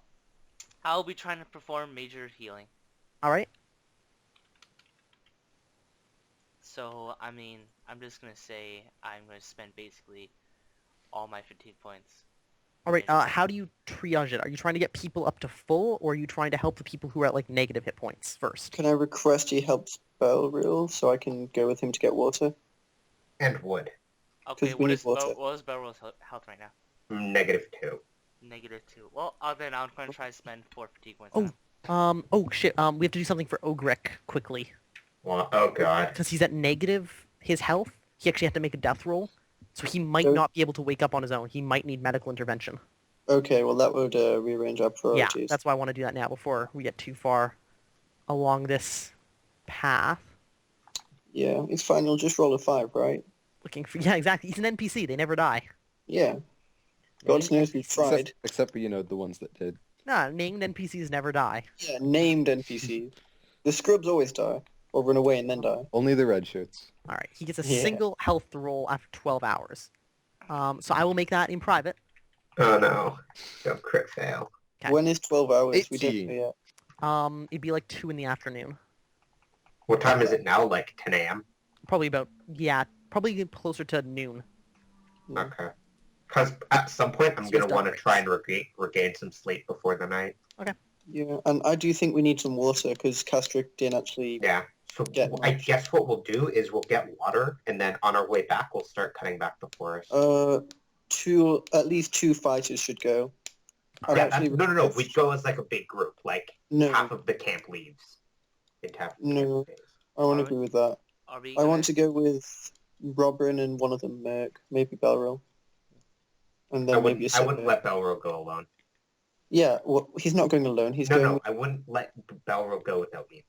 I'll be trying to perform major healing. All right. So, I mean, I'm just gonna say I'm gonna spend basically all my fatigue points. All right. Major healing. How do you triage it? Are you trying to get people up to full, or are you trying to help the people who are at like negative hit points first? Can I request he helps Belril so I can go with him to get water? And wood. Okay, 'Cause we need water. what is Belrose health right now? -2. -2. Well, then I'm gonna try to spend 4 fatigue points Oh, on him. Oh shit. We have to do something for Ogric quickly Well, oh god. because he's at negative his health. He actually had to make a death roll, so he might So- not be able to wake up on his own. He might need medical intervention. Okay, well that would rearrange our Yeah, priorities. that's why I want to do that now before we get too far along this path. Yeah, it's fine. You'll just roll a 5, right? Looking for exactly. He's an NPC. They never die. Yeah. God knows we've tried. Except for, the ones that did. Nah, named NPCs never die. Yeah, named NPCs. The scrubs always die, or run away and then die. Only the red shirts. All right, he gets a Yeah. single health roll after 12 hours. So I will make that in private. Oh no. Don't crit fail. Okay. When is 12 hours? We don't 18. know yet. It'd be like 2 in the afternoon. What time is it now? Like 10 a.m.? Probably probably closer to noon. Yeah. Okay. Because at some point I'm So going it's to want to done. try and regain some sleep before the night. Yeah, and I do think we need some water because Castric didn't actually. Yeah. So Get I much. guess what we'll do is we'll get water, and then on our way back we'll start cutting back the forest. At least 2 fighters should go. I'd yeah, actually no. We go as like a big group. Like No, half of the camp leaves. Into half of the No. camp stays. I want to Alright. agree with that. Are we I gonna... want to go with Robin and one of them Merc, maybe Belril. And I then maybe a wouldn't second. let Belro go alone. Yeah, well, he's not going alone. He's going. No, I wouldn't let Belro go without me.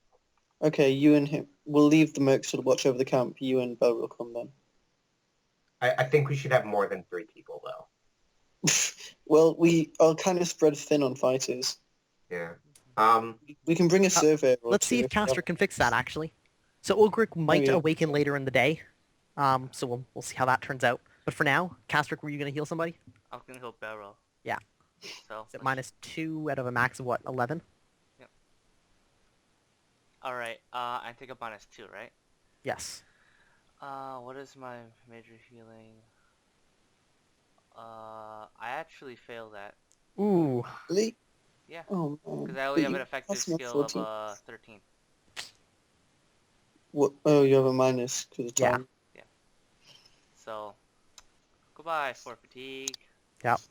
Okay, you and him. We'll leave the Mercs to watch over the camp. You and Belril come then. I think we should have more than 3 people though. Well, we are kind of spread thin on fighters. Yeah. We can bring a surveyor. Or Let's see two if Caster can fix that, actually. So Ogric might yeah. awaken later in the day. So we'll see how that turns out. But for now, Castric, were you going to heal somebody? I'm gonna go barrel. Yeah. So, Is it -2 out of a max of what, 11? alright, I take a -2, right? Yes. What is my major healing? I actually failed that. Ooh. Really? Yeah. Oh man. Because I only But have you- an effective that's not skill 14. of 13. What? Oh, you have a minus because of Yeah. time. So, goodbye for fatigue. Yep.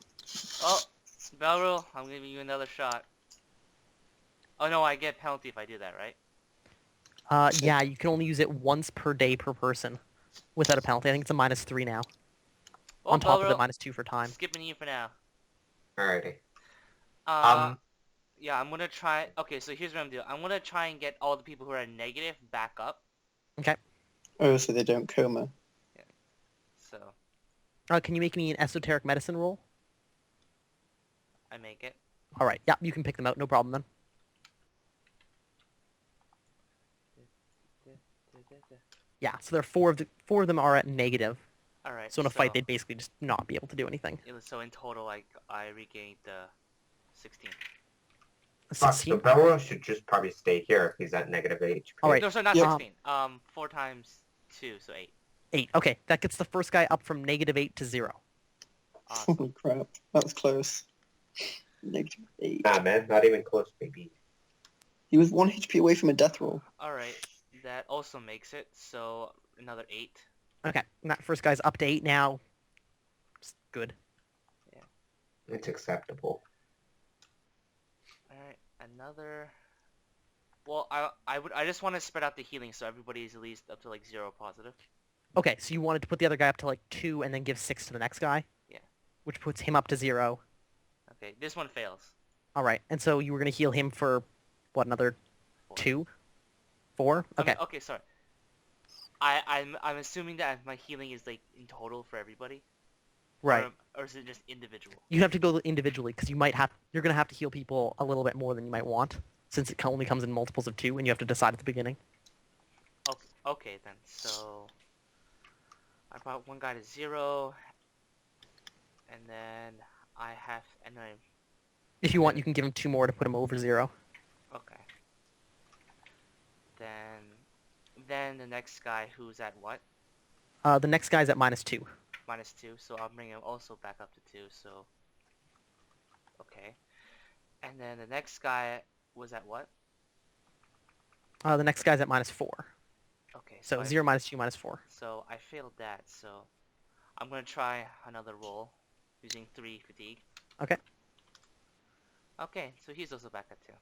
Oh, Belril, I'm giving you another shot. Oh no, I get penalty if I do that, right? Yeah, you can only use it once per day per person without a penalty. I think it's a -3 now. Well, On top of the Belril, -2 for time. skipping you for now. Alrighty. Yeah, I'm gonna try. Okay, so here's what I'm doing. I'm gonna try and get all the people who are negative back up. Oh, so they don't coma. So Can you make me an esoteric medicine roll? I make it. All right. Yeah, you can pick them out. No problem then. Yeah. So there are four of them are at negative. All right. So in a fight, they'd basically just not be able to do anything. So in total, I regained 16. A Fuck, so 16. Belro should just probably stay here if he's at negative HP. Alright. No, sorry, not Yeah. 16. 4 times 2, so 8. 8. Okay, that gets the first guy up from -8 to 0. Awesome. Holy crap, that was close. -8. Nah, man, not even close, baby. He was 1 HP away from a death roll. All right, that also makes it. So another 8. Okay, and that first guy's up to 8 now. Just good. It's acceptable. All right, another. Well, I just want to spread out the healing so everybody's at least up to like 0 positive. Okay, so you wanted to put the other guy up to like 2 and then give 6 to the next guy? Yeah. Which puts him up to 0. Okay, this one fails. Alright, and so you were going to heal him for, what, another 4. 2? 4? Okay. Okay, sorry. I'm assuming that my healing is like in total for everybody. Right. Or is it just individual? You have to go individually, because you're going to have to heal people a little bit more than you might want, since it only comes in multiples of 2, and you have to decide at the beginning. Okay then. So I brought one guy to 0, and then If you want, you can give him 2 more to put him over 0. Okay. Then the next guy who's at what? The next guy's at -2. -2. So I'll bring him also back up to 2. So okay. And then the next guy was at what? The next guy's at -4. Okay. So I 0, -2, -4. So I failed that. So I'm gonna try another roll using 3 fatigue. Okay. Okay. So he's also back at 2.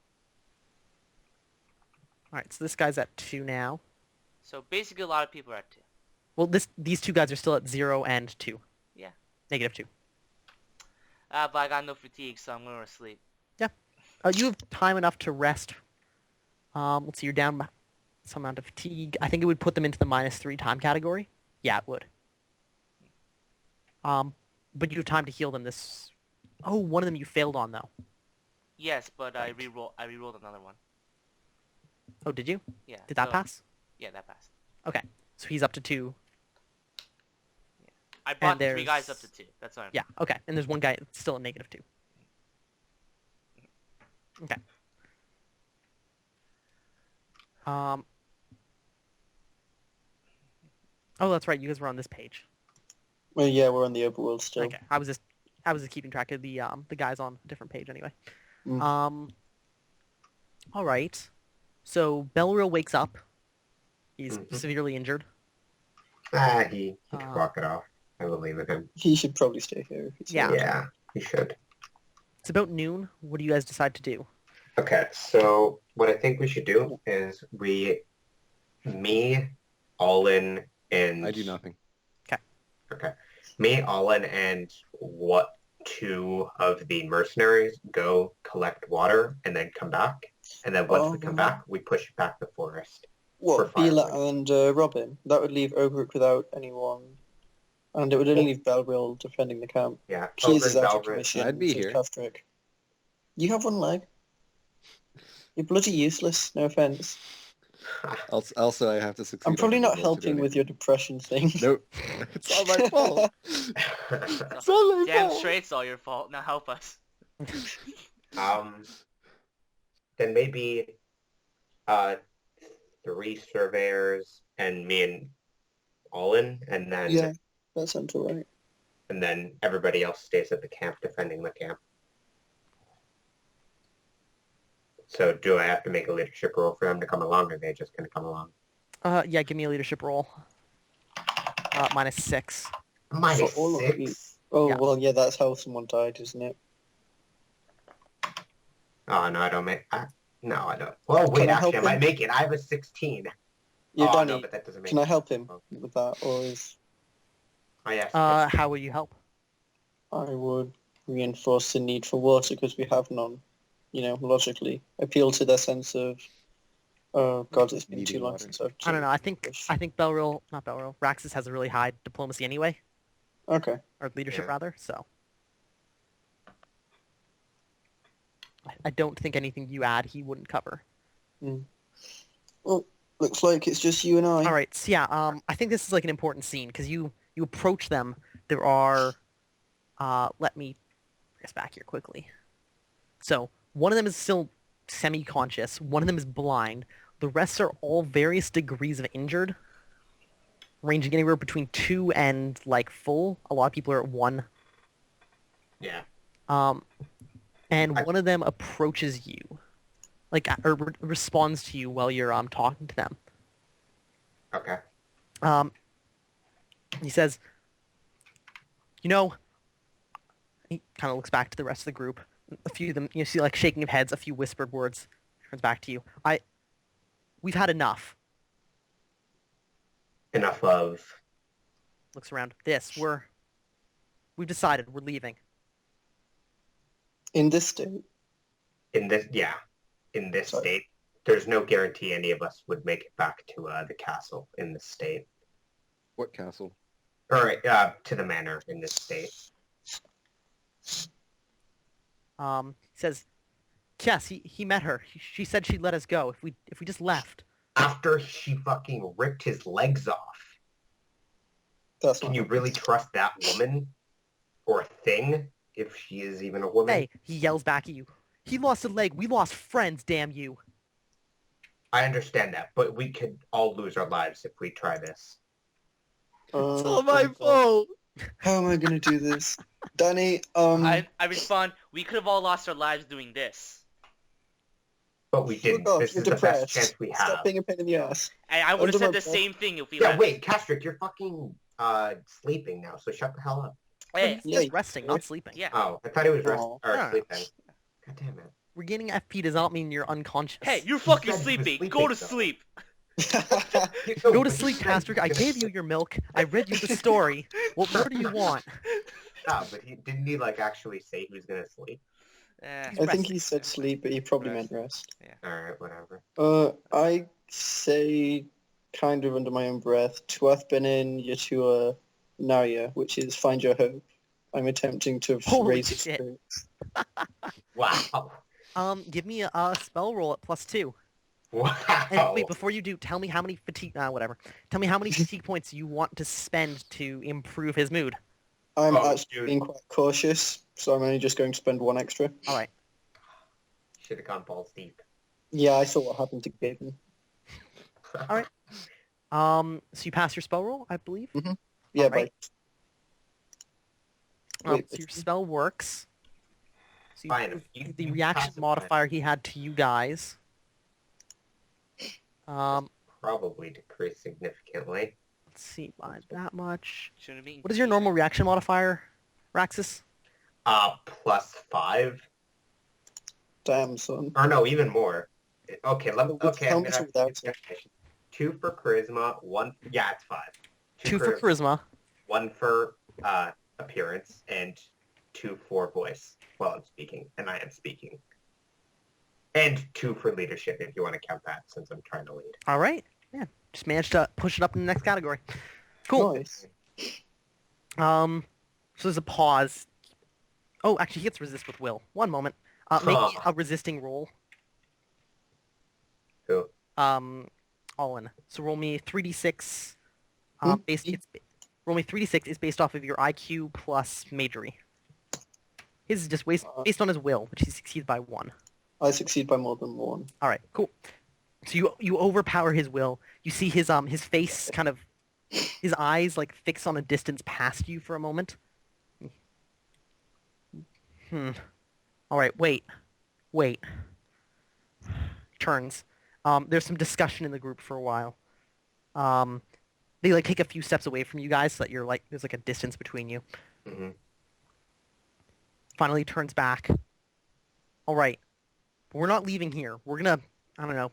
Alright, so this guy's at 2 now. So basically a lot of people are at 2. Well, these 2 guys are still at 0 and 2. Yeah. -2. But I got no fatigue, so I'm gonna sleep. Yeah. You have time enough to rest. Let's see, you're down some amount of fatigue. I think it would put them into the -3 time category. Yeah, it would. But you have time to heal them this... Oh, one of them you failed on, though. Yes, but Right. I re-rolled another one. Oh, did you? Yeah. Did that so- pass? Yeah, that passed. Okay. So he's up to 2. I brought the 3 there's- guys up to 2. That's what I'm. Yeah, okay. And there's one guy still at -2. Okay. Oh, that's right. You guys were on this page. Well, yeah, we're on the overworld still. Okay. I was just keeping track of the guys on a different page anyway. Mm. All right. So Belreal wakes up. He's Mhm. severely injured. He could Uh, walk it off. I believe in him. He should probably stay here. If he's Yeah. Yeah, he should. It's about noon. What do you guys decide to do? Okay, so what I think we should do is me, Olin, and... I do nothing. Okay. Me, Olin, and 2 of the mercenaries go collect water and then come back. And then once we come back, we push back the forest. What, for Bela firewood. and Robin? That would leave Ogric without anyone. And it would only leave Belreal defending the camp. Yeah. Keys is Ogren, out of Balrin- commission. I'd be so is here. Castrick. You have 1 leg. You're bloody useless, no offense. Also, I have to succeed. I'm probably on the not roll to helping go with your depression thing. Nope. It's not my fault. It's not my Damn fault. straight, it's all your fault. Now help us. Then maybe 3 surveyors and me and Olin, and then Yeah, that sounds alright. and then everybody else stays at the camp defending the camp. So do I have to make a leadership role for them to come along, or are they just going to come along? Yeah, give me a leadership roll. -6. Minus For all of you. 6? Oh, Yeah. well, yeah, that's how someone died, isn't it? Oh, no, I don't make... no, I don't. Well, wait, Can I help actually, I might him? make it. I have a 16. Yeah, oh, Danny, no, but that doesn't make can I it. help him Oh, with that, or is... yes. How will you help? I would reinforce the need for water because we have none. You know, logically. Appeal to their sense of, oh god, it's been Needing too long water. since I've... I don't know. I think English. not Belreal. Raxus has a really high diplomacy anyway, Okay. or leadership Yeah. rather. So I don't think anything you add he wouldn't cover. Well, looks like it's just you and I. All right. So yeah, I think this is like an important scene because you approach them. There are, let me bring us back here quickly. So one of them is still semi-conscious. One of them is blind. The rest are all various degrees of injured, ranging anywhere between 2 and like full. A lot of people are at 1. Yeah. And I- one of them approaches you, like or responds to you while you're talking to them. Okay. He says, "You know," he kind of looks back to the rest of the group. A few of them, you see, like shaking of heads, a few whispered words. Turns back to you. We've had enough. Enough of... Looks around. We've decided we're leaving. In this state. In this Sorry. state, there's no guarantee any of us would make it back to the castle in this state. What castle? Or to the manor in this state. He says, "Yes, he met her. She said she'd let us go if we just left." After she fucking ripped his legs off. That's Can not... you really trust that woman or thing if she is even a woman. Hey, he yells back at you. He lost a leg. We lost friends, damn you. I understand that, but we could all lose our lives if we try this. It's all my God. fault. How am I gonna do this? Danny, I respond, we could have all lost our lives doing this. But we didn't. Fuck off, This you're is the best depressed. chance we Stop have. being a pain in the ass. And I would have Under said my the breath. same thing if we Yeah, left. wait, Castrick, you're fucking sleeping now, so shut the hell up. Hey, He's Yeah, just resting, not sleeping. yeah. Oh, I thought he was Aw. Yeah. sleeping. God damn it. Regaining FP does not mean you're unconscious. Hey, you're fucking said he was sleeping. sleeping, Go to though. sleep. Go to sleep, Castrick. I gave you your milk. I read you the story. What more do you want? No, but didn't he like actually say he was gonna sleep? Eh, He's I think resting. he said sleep, but he probably Rest. meant rest. Alright, whatever. I say, kind of under my own breath, Tuath Benin Yatua Naya, which is find your hope. I'm attempting to Holy raise his shit. spirits. Wow. Give me a spell roll at +2. Wow. And wait, before you do, tell me how many fatigue, whatever. Tell me how many fatigue points you want to spend to improve his mood. I'm Oh, actually dude. being quite cautious, so I'm only just going to spend one extra. All right. Should have gone balls deep. Yeah, I saw what happened to Gaben. Alright. So you pass your spell roll, I believe. Yeah, Alright. Wait, So your spell works. So Fine, the you reaction pass it, modifier he had to you guys. Probably decrease significantly. Let's see, by that much. shouldn't be. What is your normal reaction modifier, Raxus? +5. damn, son. Or no, even more. Okay, okay, Tell I'm me gonna without have to use 2 for charisma, 1 yeah, it's 5. 2 for charisma. 1 for appearance, and 2 for voice while I'm speaking, and I am speaking. And 2 for leadership if you want to count that since I'm trying to lead. All right. Yeah. Just managed to push it up in the next category. Cool. Nice. So there's a pause. Oh, actually, he gets resist with will. One moment. Make me a resisting roll. Who? All in. So roll me 3d6. Roll me 3d6 is based off of your IQ plus majory. His is just based on his will, which he succeeds by 1. I succeed by more than 1. All right, cool. So you overpower his will. You see his face kind of, his eyes like fix on a distance past you for a moment. All right, wait. Turns. There's some discussion in the group for a while. They like take a few steps away from you guys so that you're like there's like a distance between you. Mm-hmm. Finally turns back. All right, but we're not leaving here. We're gonna, I don't know,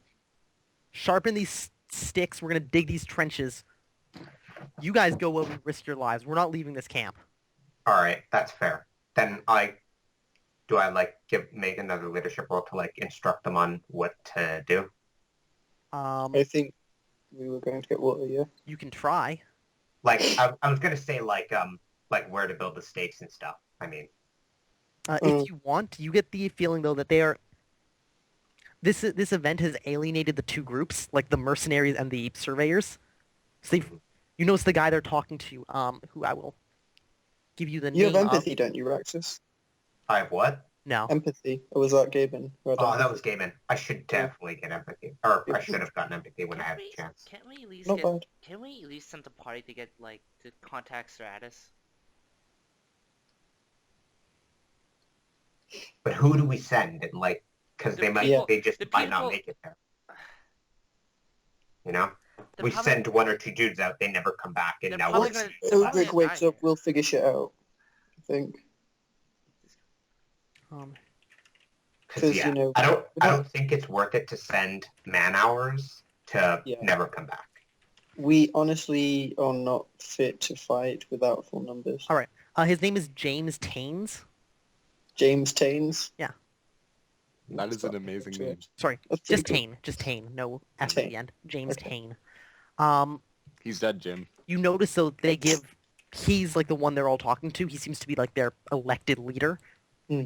sharpen these sticks. We're gonna dig these trenches. You guys go over and risk your lives. We're not leaving this camp. Alright, that's fair. Then do I like make another leadership roll to like instruct them on what to do? I think we were going to get water, yeah? You can try. Like I was gonna say like where to build the stakes and stuff. I mean, If you want, you get the feeling though that they are. This event has alienated the two groups, like the mercenaries and the surveyors. So you notice the guy they're talking to, who I will give you the You name have empathy, of. don't you, Raxus? I have what? No. Empathy. Or was that Gaben? Oh, that was Gaiman. I should definitely get empathy. Or I should have gotten empathy when I had the chance. Can't we at least Not bad. Can we at least send a party to get like to contact Stratus? But who do we send? And like, because they just might not make it there. You know? We send 1 or 2 dudes out, they never come back, and now we're... Rick wakes up, we'll figure shit out. I think. Because you know, I don't think it's worth it to send man hours to never come back. We honestly are not fit to fight without full numbers. All right. His name is James Taines. James Taines. Yeah. That is an amazing name. Sorry, That's pretty just good. Taine. Just Taine. No F at Taine. the end. James Okay. Taine. He's dead, Jim. You notice though they give. He's like the one they're all talking to. He seems to be like their elected leader. Hmm.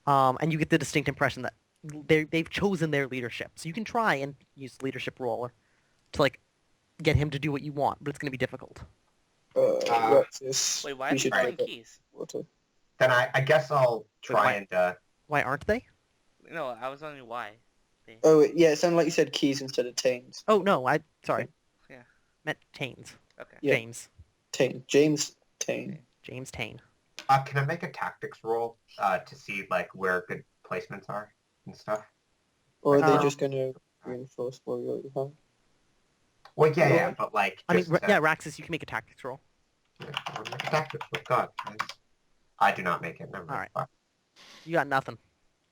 And you get the distinct impression that they've chosen their leadership. So you can try and use leadership roller to like get him to do what you want, but it's going to be difficult. Raxus. Wait, why we are should we playing get keys? water. Then I guess I'll try and Why aren't they? No, I was wondering why. Oh, yeah, it sounded like you said keys instead of tains. Oh, no, sorry. Yeah. Meant Taines. Okay. Yeah. James. Tain. James Tain. James Tane. can I make a tactics roll to see like where good placements are and stuff? Or are they Um, just going to reinforce what you already have? Well, yeah, but like I mean, just yeah, Raxus, you can make a tactics roll. I'll make a tactics roll. God, guys. I do not make it. Never mind. Alright. Fuck. You got nothing.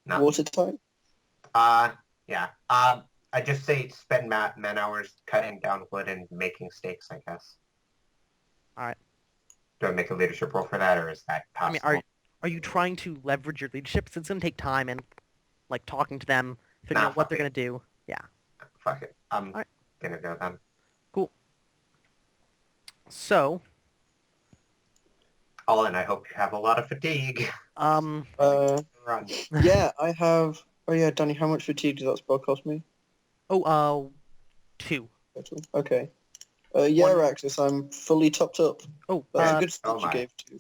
No. Water type? Yeah. I just say spend man hours cutting down wood and making steaks, I guess. Alright. Do I make a leadership roll for that, or is that I possible? mean, are you trying to leverage your leadership? Since it's going to take time and, like, talking to them, figuring out what they're going to do. Yeah. Fuck it. I'm Alright. gonna go then. Cool. So, Olin, I hope you have a lot of fatigue. um, Run. Yeah, I have... Oh yeah, Danny, how much fatigue does that spell cost me? 2. Total? Okay. Yeah, One- Raxus, I'm fully topped up. Oh, That's a good oh speech you my. gave to.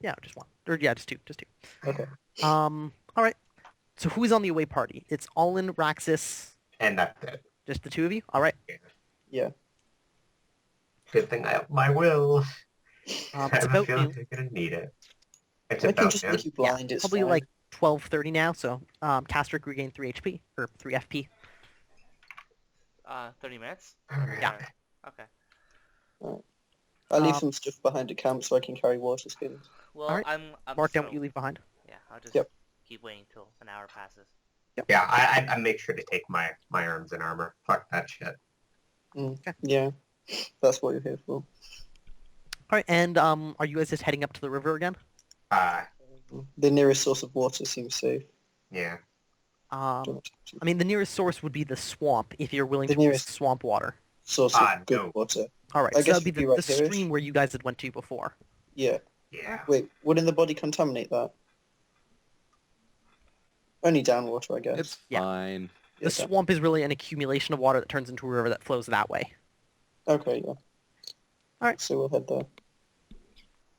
yeah, just 1. Or, yeah, just 2, Okay. Alright. So who's on the away party? It's Allin, Raxus, And that's it. just the 2 of you? Alright. Yeah. Good thing I have my will. I It's have a about feeling noon. you're gonna need it. It's I can about just noon. make you blind, it's Probably fine. like 12:30 now, so Castrick regained 3 HP, or 3 FP. 30 minutes? Alright. Yeah. Okay. I leave um, some stuff behind at camp so I can carry water skins. Well, Alright. I'm Mark just down gonna- what you leave behind. Yeah, I'll just Yep. keep waiting till an hour passes. Yeah, I make sure to take my arms and armor. Fuck that shit. Yeah. That's what you're here for. Alright, and are you guys just heading up to the river again? The nearest source of water seems safe. Yeah. I mean, the nearest source would be the swamp, if you're willing The to risk nearest- swamp water. Source of good no. water. Alright, I so guess that would be we'd be the right here-ish. stream where you guys had went to before. Yeah. Yeah. Wait, wouldn't the body contaminate that? Only downwater, I guess. It's Yeah. fine. The Yeah, swamp is really an accumulation of water that turns into a river that flows that way. Okay, yeah. Alright. So we'll head there.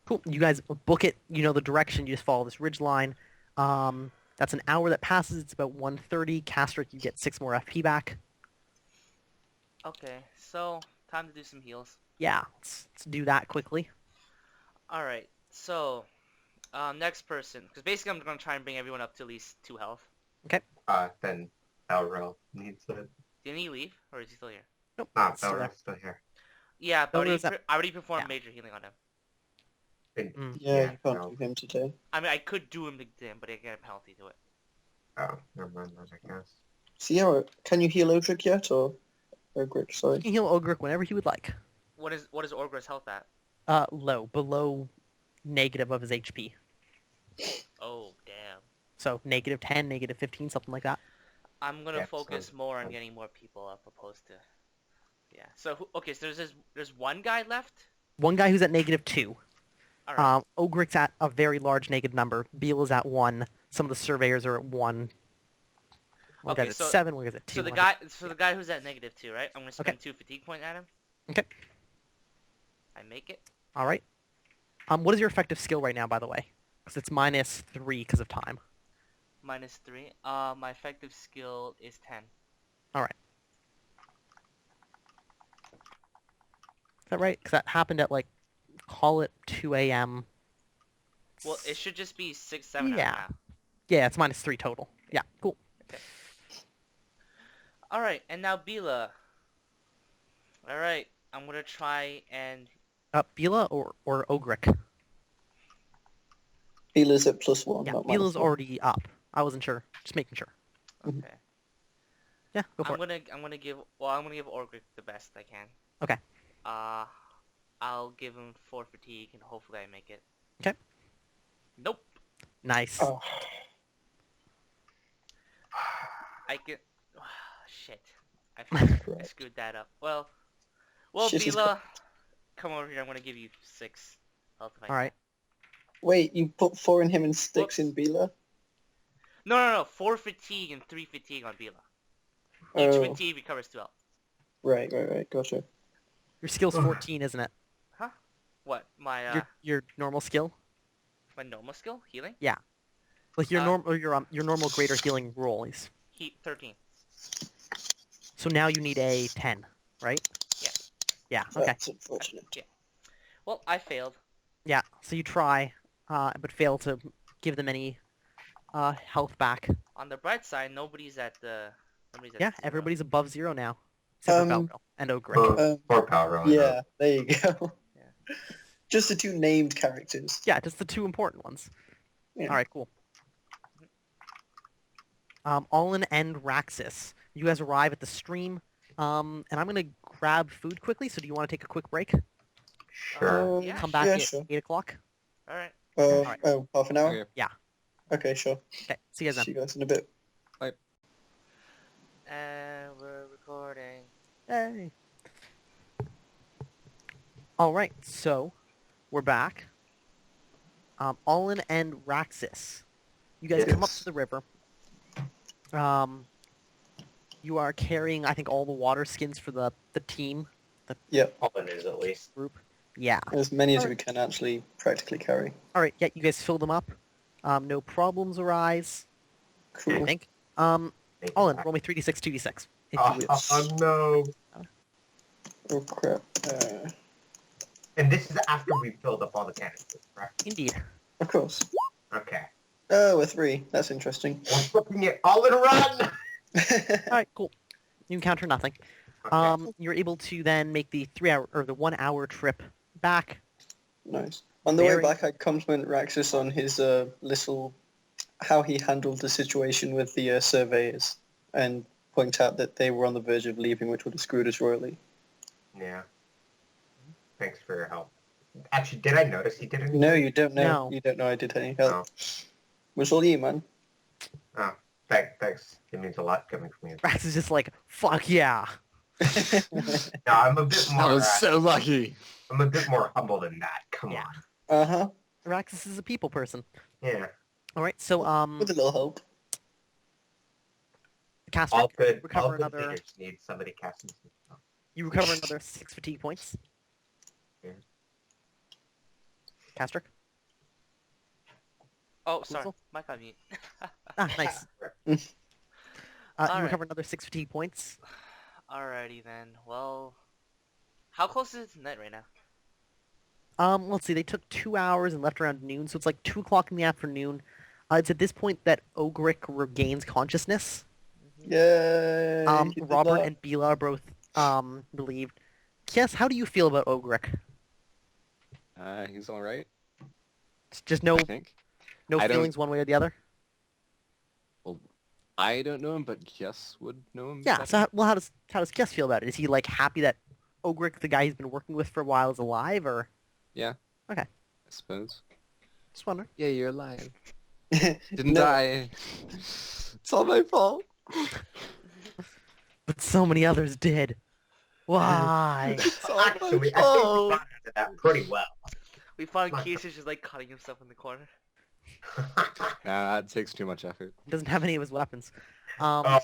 Cool. You guys book it. You know the direction. You just follow this ridge line. That's an hour that passes. It's about 1:30. Castrick, you get 6 more FP back. Okay, so time to do some heals. Yeah, let's do that quickly. Alright, so next person, because basically I'm going to try and bring everyone up to at least 2 health. Then Elrel needs it. Didn't he leave, or is he still here? Nope. Ah, it's still there. Elrel's still here. Yeah, but Elrel's I already performed yeah. major healing on him. Yeah, you can't no. do him today. I mean, I could do him again, but I get a penalty to it. Oh, never mind that, I guess. Sierra, can you heal Odric yet, or... Ogric, You sorry. can heal Ogric whenever he would like. What is Orgra's health at? Low, below negative of his HP. Oh, damn. So negative 10, negative 15, something like that. I'm gonna Yeah, focus sounds more on fun. getting more people up, opposed to... Yeah, so, okay, so there's one guy left? One guy who's at negative 2. Alright, Ogric's at a very large negative number. Beal is at 1. Some of the surveyors are at 1. One Okay, guy's at so- 7, one guy's at 2. so the one guy, guy's- the guy who's at -2, right? I'm gonna spend 2 fatigue point at him. Okay. I make it. Alright. What is your effective skill right now, by the way? Because it's -3 because of time. -3. My effective skill is 10. Is that right? Because that happened at, like, call it 2 a.m. Well, it should just be 6, 7 and a Yeah. half. Yeah, it's -3 total. Yeah, cool. Alright, and now Bila. Alright, I'm gonna try and... Bila or Ogric? Healer's at +1, Yeah, not Bila's -1. already up. I wasn't sure. Just making sure. Okay. Yeah, go for I'm it. gonna give Orgric the best I can. Okay. I'll give him 4 fatigue and hopefully I make it. Okay. Nope. Nice. Oh, I get... shit. I Right. screwed that up. Well, Shit is Bila, come over here. I'm gonna give you 6 health if I can. Alright. wait, you put 4 in him and 6 Whoops. in Bila? No. 4 fatigue and 3 fatigue on Bila. Each Oh, fatigue recovers 2 health. right, gotcha. Your skill's 14, isn't it? What? My Your normal skill? My normal skill, healing. Like your normal greater healing roll is. Heat 13. So now you need a 10, right? Yeah. Yeah. Okay. That's unfortunate. Well, I failed. Yeah. So you try, but fail to give them any health back. On the bright side, nobody's at the. Nobody's at Yeah. 0. Everybody's above 0 now, except for Um, Belville and Ogric. Or power. Yeah, there you go. Yeah. Just the 2 named characters. Yeah, just the 2 important ones. Yeah. All right. Cool. Allin and Raxus, you guys arrive at the stream. And I'm gonna grab food quickly. So do you want to take a quick break? Sure. Yeah, Come back yeah, at sure. 8 o'clock. All right. Alright. Oh, half an hour? Okay. Yeah. Okay, sure. Okay. See you guys then. See you guys in a bit. And we're recording. Hey. All right, so we're back. Allin and Raxus, you guys come up Yes. to the river. You are carrying, I think, all the water skins for the team All it is at least. group. Yeah. As many as we can actually practically carry. All right. Yeah, you guys fill them up. No problems arise. I Cool. think. Allin, roll me 3d6, 2d6. If you will. Oh no. Oh crap. And this is after we filled up all the canisters, correct? Indeed. Of course. Okay. Oh, a 3. That's interesting. We're flipping it all in a run! All right. Cool. You encounter nothing. Okay. You're able to then make the 3-hour or the 1-hour trip back. Nice. On the way Very- back, I compliment Raxus on his little... how he handled the situation with the surveyors and point out that they were on the verge of leaving, which would have screwed us royally. Yeah. Thanks for your help. Actually, did I notice he didn't? No, you don't know. No. You don't know I did any help. Was all you, man. Thanks. It means a lot coming from you. Rax is just like, fuck yeah. No, I'm a bit I more. was so lucky. I'm a bit more humble than that. Come Yeah. on. Uh-huh. Raxus is a people person. Yeah. All right, so With a little help. Castric, All good. recover All good another- leaders need somebody casting some stuff. you recover another 6 fatigue points. Yeah. Castric. Oh, sorry. Cool. Mic on mute. Ah, nice. You Alright. recover another 6 fatigue points. Alrighty then. Well, how close is it to night right now? Let's see, they took 2 hours and left around noon, so it's like 2 o'clock in the afternoon. It's at this point that Ogric regains consciousness. Yay! he did Robert that. and Bila are both relieved. Kies, how do you feel about Ogric? He's all right. Just no I think. no I don't- feelings one way or the other? I don't know him, but Kies would know him. Yeah, better. so how does Kies feel about it? Is he like happy that Ogric, the guy he's been working with for a while, is alive, or I suppose. just wondering? Yeah, you're alive. Didn't No. die. It's all my fault. But so many others did. Why? It's all my Actually, I think we fault. got into that pretty well. We found Keisha just like cutting himself in the corner. Nah, that takes too much effort. Doesn't have any of his weapons. I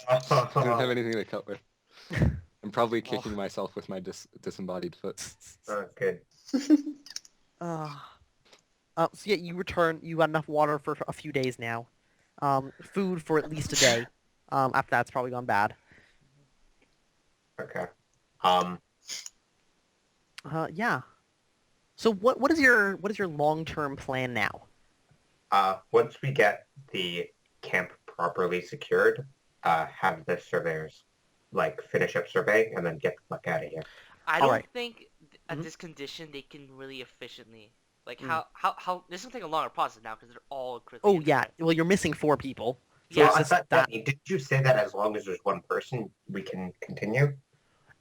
don't have anything to cut with. I'm probably kicking Oh. myself with my disembodied foot. Oh, good. So yeah, you return. You got enough water for a few days now. Food for at least a day. After that's probably gone bad. Okay. Yeah. So what is your long-term plan now? Once we get the camp properly secured, have the surveyors finish up surveying and then get the fuck out of here. I don't Alright. think at Mhm. this condition they can really efficiently Mm. how this will take a longer process now because they're all critically Oh injured, yeah. right? Well, you're missing 4 people. So Yeah, it's I just thought, that. Danny, did you say that as long as there's one person, we can continue?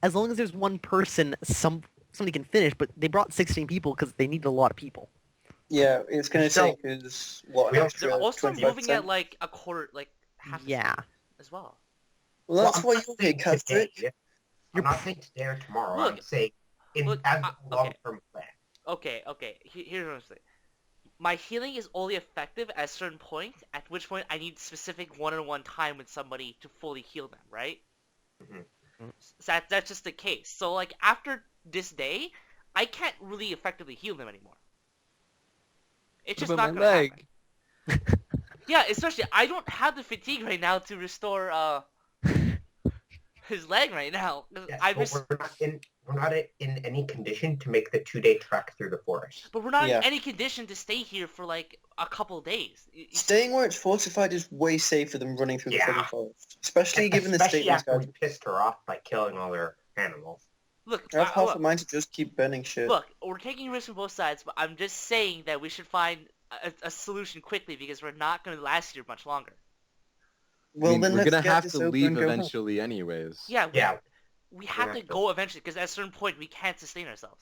As long as there's one person, somebody can finish. But they brought 16 people because they needed a lot of people. Yeah, it's going to So- take us, what, We an don't- extra They're also 25%? moving at like a quarter, like half the Yeah. speed as well. Well, that's I'm why not you're here, saying Castric. today. You're I'm not saying today or tomorrow. Look, I'm saying look, as a okay. long-term plan. Okay. Here's what I'm saying. My healing is only effective at a certain point, at which point I need specific one-on-one time with somebody to fully heal them, right? Mhm. So that's just the case. So like after this day, I can't really effectively heal them anymore. It's What just about not my gonna leg? happen. Yeah, especially I don't have the fatigue right now to restore his leg right now. Yes, I but ris- we're not in any condition to make the 2-day trek through the forest. but we're not in Yeah. any condition to stay here for like a couple days. Staying where it's fortified is way safer than running through the Yeah. fucking forest. Especially given the Especially state these after guys. we pissed her off by killing all her animals. Look, I have half look, a mind to just keep burning shit. look, we're taking risks on both sides, but I'm just saying that we should find a solution quickly because we're not going to last here much longer. Well, I mean, then we're let's gonna get have this to over leave and go home. eventually anyways. Yeah, Yeah. we have to have to. go eventually because at a certain point we can't sustain ourselves.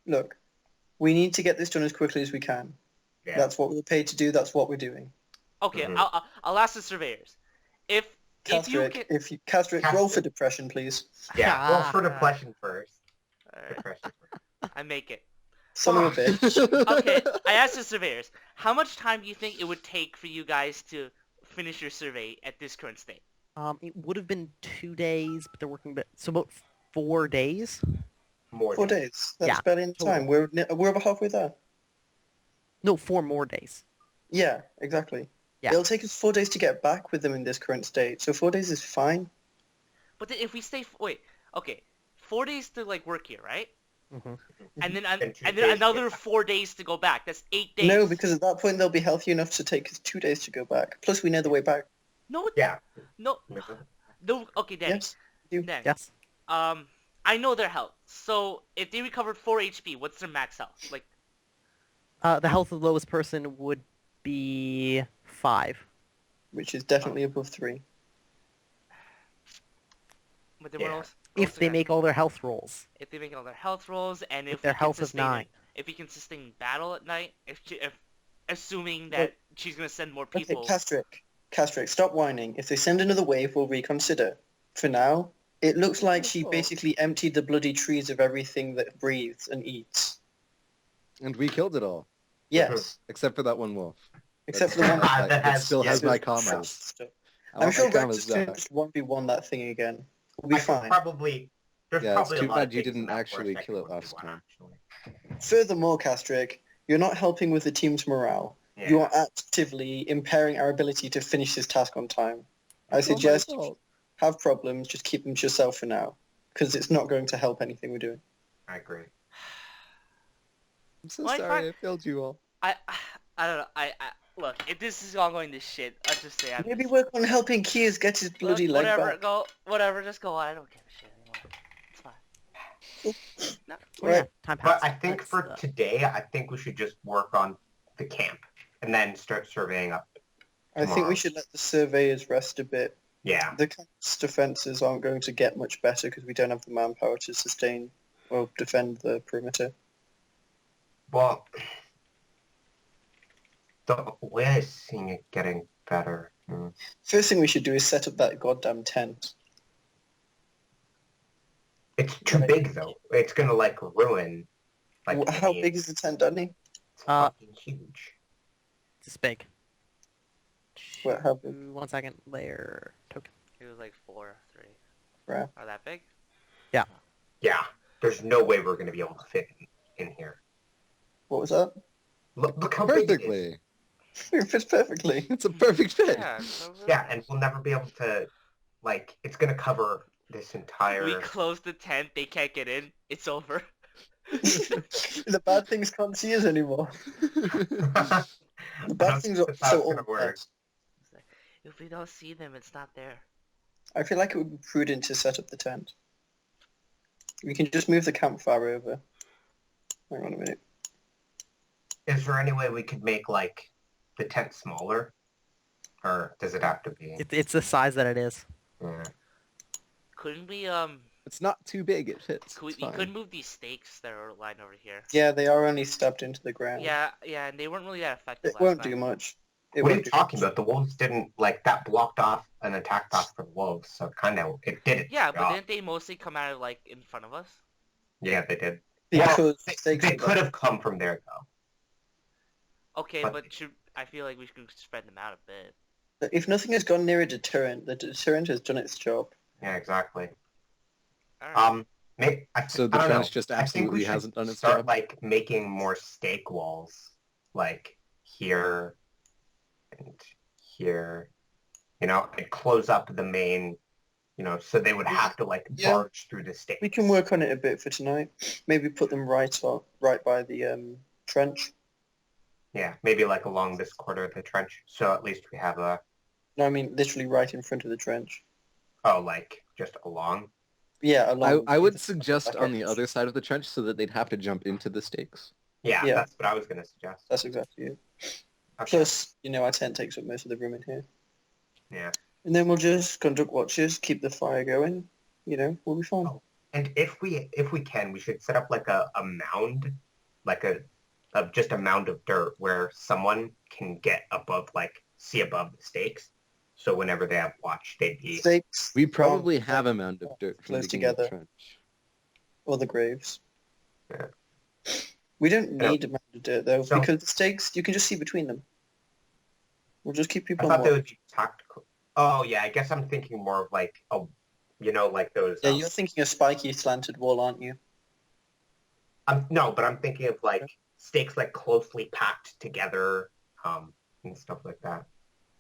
Look, we need to get this done as quickly as we can. Yeah. That's what we're paid to do. That's what we're doing. Okay, Mhm. I'll ask the surveyors. If you can, Castrick, roll for depression, please. Yeah, roll for depression first. Alright, Depression first. I make it. Son of a bitch. Okay, I asked the surveyors, how much time do you think it would take for you guys to finish your survey at this current state? It would have been 2 days, but they're working so about 4 days. More 4 days. days. That's Yeah, barely in time. We're about halfway there. No, 4 more days. Yeah, exactly. Yeah. It'll take us 4 days to get back with them in this current state. So 4 days is fine. But then if we stay, wait, okay, 4 days to like work here, right? Hmm And then And 2 and days then to another get back. 4 days to go back. That's 8 days. No, because at that point they'll be healthy enough to take us 2 days to go back. Plus we know the way back. No, Yeah. no, no. Okay, Danny. Yes. You. Danny. Yes. I know their health. So if they recovered 4 HP, what's their max health? Like, The health of the lowest person would be 5. Which is definitely above 3. but then Yeah. what else? If they make all their health rolls. If they make all their health rolls, and if With their we can health of sustain 9. if we can sustain battle at night, if assuming that she's gonna send more Okay, people. Castrick, stop whining. If they send another wave, we'll reconsider. For now, it looks like she basically emptied the bloody trees of everything that breathes and eats. And we killed it all, Yes, except for that one wolf. except for the one that that has- still has yeah, my Trash commas. stuff. I I'm want sure my Rex commas is going to back. just 1v1 that thing again. We'll be I could fine. there's Yeah, it's probably too a lot bad of you things in didn't that actually forest I kill could it last 1v1, time. actually. Furthermore, Castrick, you're not helping with the team's morale. Yeah. You are actively impairing our ability to finish this task on time. I It's all my suggest fault. have problems, just keep them to yourself for now, because it's not going to help anything we're doing. I agree. I'm so Well, I sorry find- I failed you all. I don't know. I look. If this is all going to shit, I'll just say I'm. Maybe work on helping Kiers get his bloody leg whatever. back. Go. Whatever. Just go on. I don't give a shit anymore. It's fine. No. Oh, yeah, Right. time But passed. I think That's, for today, I think we should just work on the camp and then start surveying up. I think tomorrow. we should let the surveyors rest a bit. Yeah. The camp's defenses aren't going to get much better because we don't have the manpower to sustain or defend the perimeter. Well, the way I'm seeing it getting better. First thing we should do is set up that goddamn tent. It's too big though. It's gonna like ruin. Like How any- big is the tent, Danny? It's fucking huge. It's big. What, how big? 1 second. Layer token. It was like 4, 3. Right. Are that big? Yeah. There's no way we're gonna be able to fit in here. What was that? Look how big it is. Perfectly. It fits perfectly. It's a perfect fit. Yeah. So Yeah, and we'll never be able to. Like, it's gonna cover this entire. we close the tent. They can't get in. It's over. The bad things can't see us anymore. The bad things are That's how so it's gonna old. work. If we don't see them, it's not there. I feel like it would be prudent to set up the tent. We can just move the campfire over. Hang on a minute. Is there any way we could make like the tent smaller, or does it have to be? It's the size that it is. Yeah. Couldn't we It's not too big. It fits. Could we, It's you fine. could move these stakes that are lined over here. Yeah, they are only stabbed into the ground. Yeah, and they weren't really that effective It last won't night. do much. It What are won't you do talking much. about? The wolves didn't like that blocked off an attack path for the wolves, so kind of it did it. Yeah, but didn't they mostly come out of like in front of us? Yeah, they did. Because Well, stakes they are could have come from there though. Okay, But- but I feel like we should spread them out a bit. there. If nothing has gone near a deterrent, the deterrent has done its job. Yeah, exactly. Alright. Maybe, So I the don't know. fence just I think we absolutely should hasn't done its start job. like making more stake walls like here and here, and close up the main, so they would have to like Yeah. barge through the stakes. We can work on it a bit for tonight. Maybe put them right by the trench. Yeah, maybe like along this quarter of the trench, so at least we have No, I mean literally right in front of the trench. like just along. Yeah, along. I would suggest on the other side of the trench so that they'd have to jump into the stakes. Yeah, Yeah. that's what I was gonna suggest. That's exactly it. Okay. Plus, our tent takes up most of the room in here. Yeah. And then we'll just conduct watches, keep the fire going. We'll be fine. Oh, and if we can, we should set up like a mound, like just a mound of dirt where someone can get above, like see above the stakes. So whenever they have watch, they'd be. Stakes. We probably have a mound of dirt from the close beginning of the together. trench. Or the graves. Yeah. We don't need a mound of dirt though, So- because the stakes you can just see between them. We'll just keep I people thought on they watch. would be tactical. Oh yeah, I guess I'm thinking more of like like those. Yeah, you're thinking a spiky slanted wall, aren't you? No, but I'm thinking of like stakes like closely packed together, and stuff like that.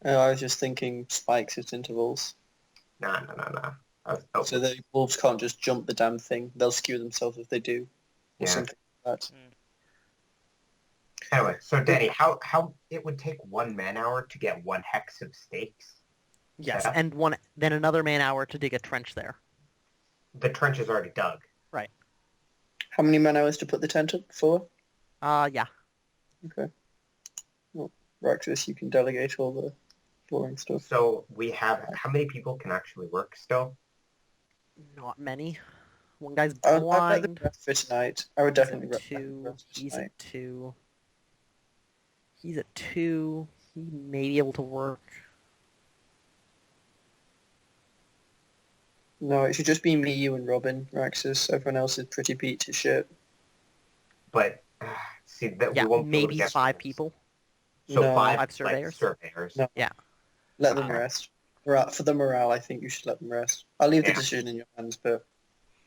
I was just thinking spikes at intervals. Nah. So the wolves can't just jump the damn thing. They'll skew themselves if they do. Or Yeah. something like that. Anyway, so Danny, how it would take 1 man-hour to get 1 hex of stakes? Yes, Yeah. and then another man-hour to dig a trench there. The trench is already dug. How many man hours to put the tent up for? Yeah. Okay. Well, Raxus, you can delegate all the boring stuff. So we have, how many people can actually work still? Not many. One guy's I'd let them blind. rest for tonight. I would He's definitely at let them 2. rest for He's tonight. at 2. He's at 2. He may be able to work. No, it should just be me, you, and Robin, Raxus. Everyone else is pretty beat to shit. But, see, that Yeah, we won't be able to maybe get 5 those. people. So No. 5 5 surveyors? Like, surveyors. No. Yeah. Let them Okay. rest. For the morale, I think you should let them rest. I'll leave the Yeah. decision in your hands, but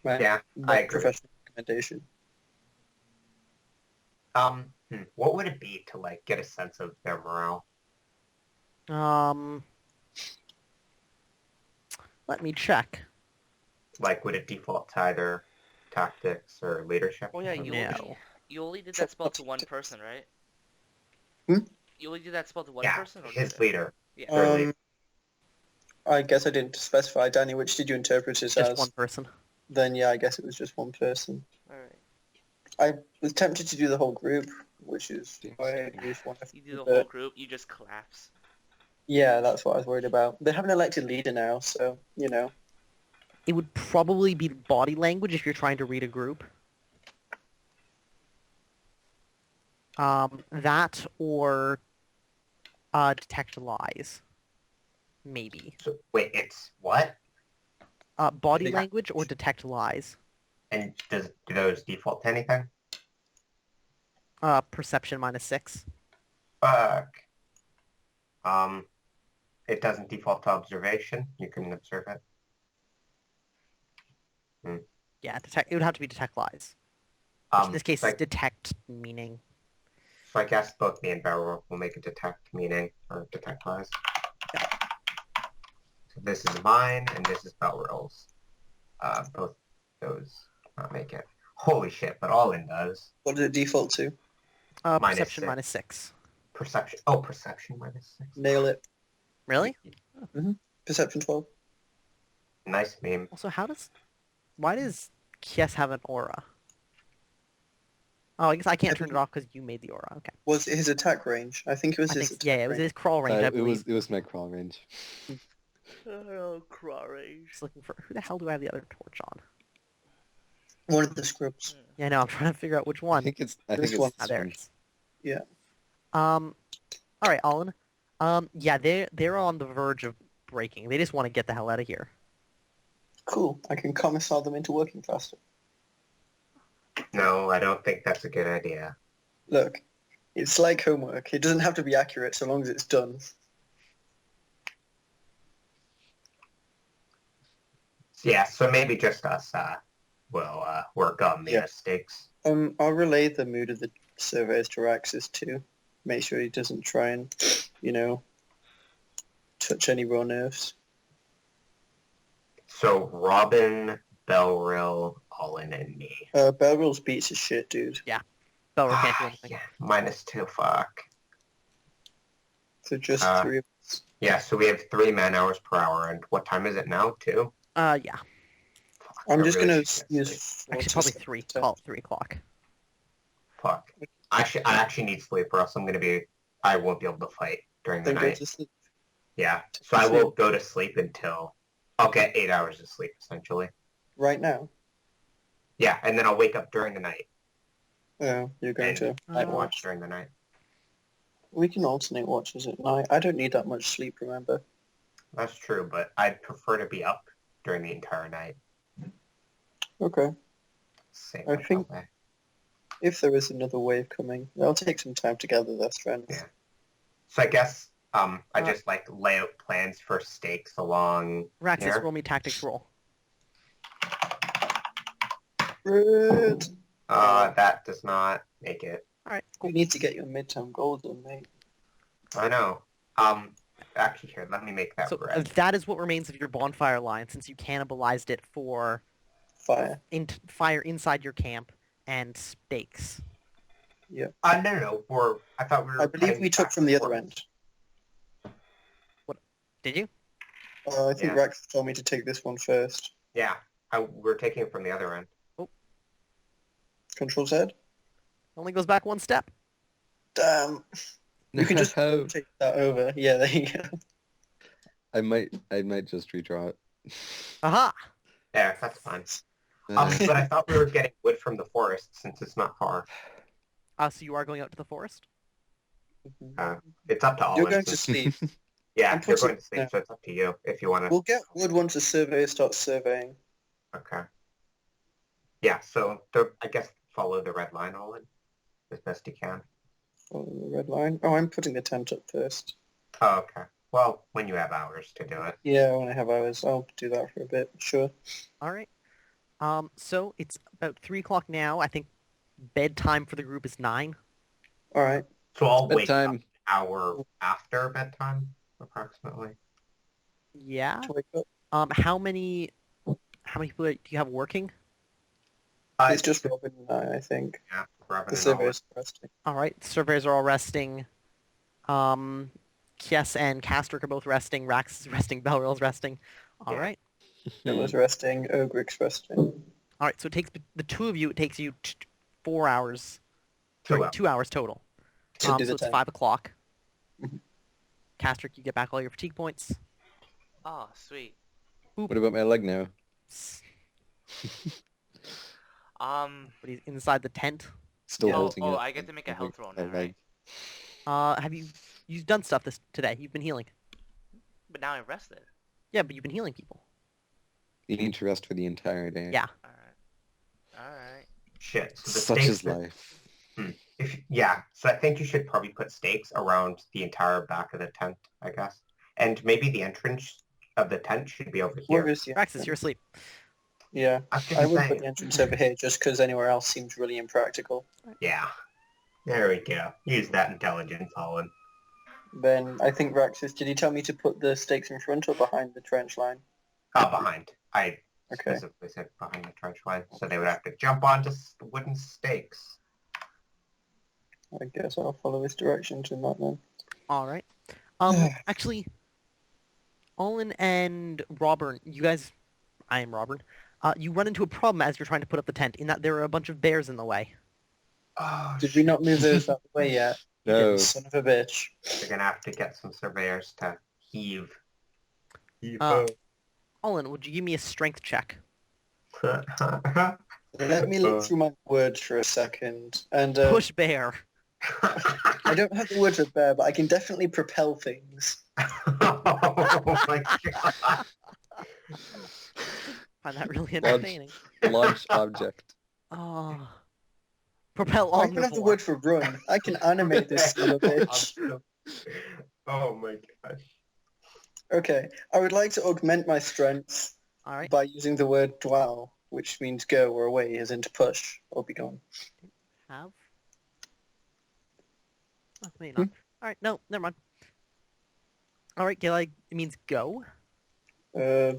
my Yeah, I agree. professional recommendation. What would it be to like get a sense of their morale? Let me check. Like, would it default to either tactics or leadership? Oh yeah, No. you only did that spell to one person, right? Hmm? You only did that spell to one Yeah, person, or his did it? leader. Yeah. Their leader. I guess I didn't specify. Danny, which did you interpret it Just as? one person. Then yeah, I guess it was just one person. All right. I was tempted to do the whole group, which is why I used one. You do the but whole group. You just collapse. yeah, that's what I was worried about. They have an elected leader now, so It would probably be body language if you're trying to read a group. That or detect lies. Maybe. So wait, it's what? Body Yeah. language or detect lies. And do those default to anything? Perception -6. Fuck. It doesn't default to observation. You can observe it. Yeah, detect. It would have to be detect lies. Which in this case so is detect meaning. So I guess both me and Barrel will make a detect meaning or detect lies. So this is mine and this is Barrel's. Both those not make it. Holy shit! But all in does what did it default to? Perception -6. -6. perception. Oh, perception -6. Nail it. Really? Perception 12. Nice meme. Also, why does Kies have an aura? Oh, I guess I can't turn it off because you made the aura. Okay. Was it his attack range? I think it was I his think, attack yeah, it was range. his crawl range, I It believe. was my crawl range. Oh, crawling. Just looking for who the hell do I have the other torch on? One of the scrubs. Yeah, I know. I'm trying to figure out which I one. think it's This one. Ah, there it is. Yeah. All right, Olin. Yeah, they're on the verge of breaking. They just want to get the hell out of here. Cool. I can commissar them into working faster. No, I don't think that's a good idea. Look, it's like homework. It doesn't have to be accurate so long as it's done. Yeah, so maybe just us will work on the Yeah. stakes. I'll relay the mood of the surveys to Raxus too. make sure he doesn't try and, touch any raw nerves. So Robin, Belrill, Olin, and me. Belrill's beats his shit, dude. Belro can't do anything. Yeah, -2, fuck. So just 3 of us. Yeah, so we have 3 man-hours per hour, and what time is it now, 2? Yeah. Fuck, I'm I just really gonna should get use sleep. Actually, probably 3. Call it 3 o'clock. Fuck. I actually need sleep, or else I won't be able to fight during the Then go night. to sleep. Yeah, so I will go to sleep until I'll get 8 hours of sleep, essentially. Right now. Yeah, and then I'll wake up during the night Oh, you're going and to night watch during the night. We can alternate watches at night. I don't need that much sleep, remember? That's true, but I'd prefer to be up during the entire night. Okay. Save I my think- way. If there is another wave coming, it'll take some time to gather their strength. Yeah. So I guess I just lay out plans for stakes along Raxus, here. roll me tactics roll. Good. That does not make it. Alright, We cool. need to get your midterm goals done, mate. I know. Actually, here, let me make that So red. that is what remains of your bonfire line, since you cannibalized it for Fire. fire inside your camp and stakes. No. I thought we were. I believe heading we took back from the other towards- end. Did you? I think Yeah. Rex told me to take this one first. Yeah, we're taking it from the other end. Control Z? Only goes back 1 step. Damn. You can just No. take that over. Yeah, there you go. I might just redraw it. Aha! Yeah, that's fine. Uh, But I thought we were getting wood from the forest since it's not far. So you are going out to the forest? It's up to all. You're going to sleep. Yeah, I'm you're putting- going to sleep, yeah. so it's up to you if you want to. We'll get wood once the surveyor starts surveying. Okay. Yeah, so I guess follow the red line, Olin, as best you can. Follow the red line. Oh, I'm putting the tent up first. Oh, okay. Well, when you have hours to do it. Yeah, when I have hours, I'll do that for a bit. Sure. Alright. So it's about 3 o'clock now. I think bedtime for the group is 9. All right. So I'll wake up bedtime. an hour after bedtime, approximately. Yeah. To wake up. How many people do you have working? It's just Robin and I think. Yeah, Robin The and Olin. surveyor's resting. Alright, surveyors are all resting. Kies and Castrick are both resting. Rax is resting. Belrill's resting. Alright. Noah's resting. Ogric's resting. Alright, so it takes the 2 of you, it takes you 4 hours. 2 Sorry, hours. 2 hours total. To So do the it's tent. 5 o'clock. Mhm. Castrick, you get back all your fatigue points. Oh, sweet. What about my leg now? But he's inside the tent. Still Oh, holding it. I get to make a Like, health roll my now, right? leg. Have you've done stuff today? You've been healing. But now I'm rested. Yeah, but you've been healing people. You need to rest for the entire day. Yeah. Alright. Shit. So the Such stakes is life. So I think you should probably put stakes around the entire back of the tent, I guess. And maybe the entrance of the tent should be over Where here. is the Raxus, entrance? you're asleep. Yeah. I was I just would saying. put the entrance over here just because anywhere else seems really impractical. Yeah. There we go. Use that intelligence, Olin. Then I think Raxus, did he tell me to put the stakes in front or behind the trench line? Behind. I Okay. specifically said behind the trench line, so they would have to jump onto wooden stakes. I guess I'll follow his directions in that then. Alright. Actually, Olin and Robert, you guys, I am Robert, you run into a problem as you're trying to put up the tent, in that there are a bunch of bears in the way. Oh, Did we not move those out of the way yet? No. You son of a bitch. You're gonna have to get some surveyors to heave. Olin, would you give me a strength check? Let me look through my words for a second. And Push bear. I don't have the word for bear, but I can definitely propel things. Oh my god. Find that really entertaining. Launch object. Oh. Propel I don't have the omnivore. word for run. I can animate this son of a bitch. Oh my gosh. Okay, I would like to augment my strength Alright. by using the word dwell, which means go or away, as in to push or be gone. Have. Oh, maybe not. All right, no, never mind. All right, Gilly, it means go. Uh,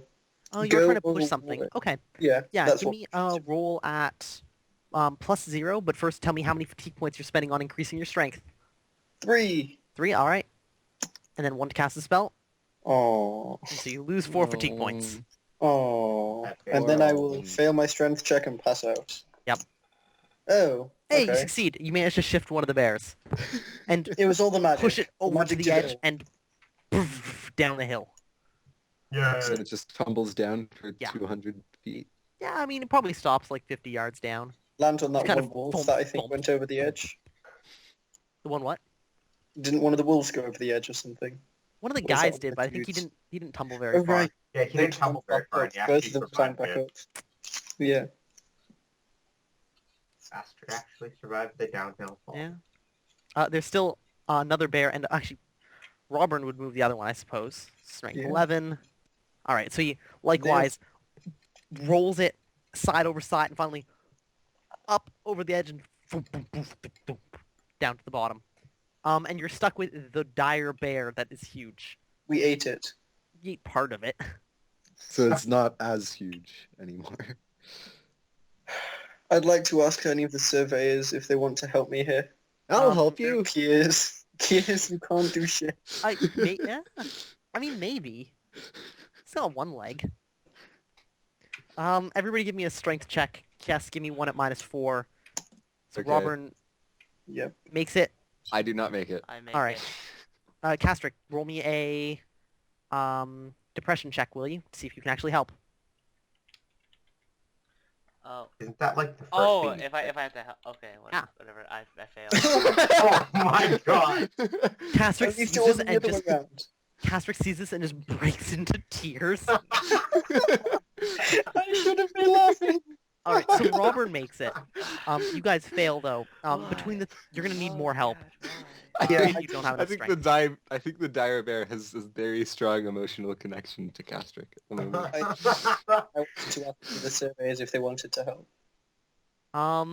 Oh, you were Go trying to push over something. wallet. Okay. yeah, Yeah, that's give what. me a roll at +0, but first tell me how many fatigue points you're spending on increasing your strength. 3. 3, all right. And then 1 to cast the spell. Oh. And so you lose 4 fatigue points. Oh. Okay. And then I will Wow. fail my strength check and pass out. Yep. Oh. Hey, you Okay. succeed. You managed to shift one of the bears. And It was all the magic. push it The over to magic the did it edge all. and down the hill. Yeah. So it just tumbles down for Yeah. 200 feet. Yeah, I mean, it probably stops like 50 yards down. Land on that It's kind one of wolf thump, that I think thump, went over the edge. The one what? Didn't one of the wolves go over the edge or something? One of the What was that guys one did, but I think confused? he didn't tumble very Oh, far. right. Yeah, he didn't tumble very far, and he Both actually of them climbed survived back it. up. Yeah. Bastard actually survived the downhill fall. Yeah. There's still another bear, and actually, Robin would move the other one, I suppose. Strength Yeah. 11. All right, so he likewise rolls it side over side, and finally up over the edge and down to the bottom. And you're stuck with the dire bear that is huge. We ate it. You ate part of it. So it's not as huge anymore. I'd like to ask any of the surveyors if they want to help me here. I'll help you. Kiers, you can't do shit. Yeah. I mean, maybe. Still one leg. Everybody give me a strength check. Yes, give me one at -4. So Okay. Robin Yep. makes it. I do not make it. I make All right. it. Castrick, roll me a depression check, will you? To see if you can actually help. Oh. Isn't that like the first Oh, thing you if I said? have to help. Okay, Yeah. whatever. I failed. Oh my god! Castrick At least sees it this wasn't the and other way just around. Castrick sees this and just breaks into tears. I shouldn't be laughing. All right, so Robin makes it. You guys fail though. Between the you're gonna need more help. Yeah, If you don't have I enough think strength. I think the dire bear has a very strong emotional connection to Castrick at the moment. I wanted to ask the surveyors if they wanted to help. Let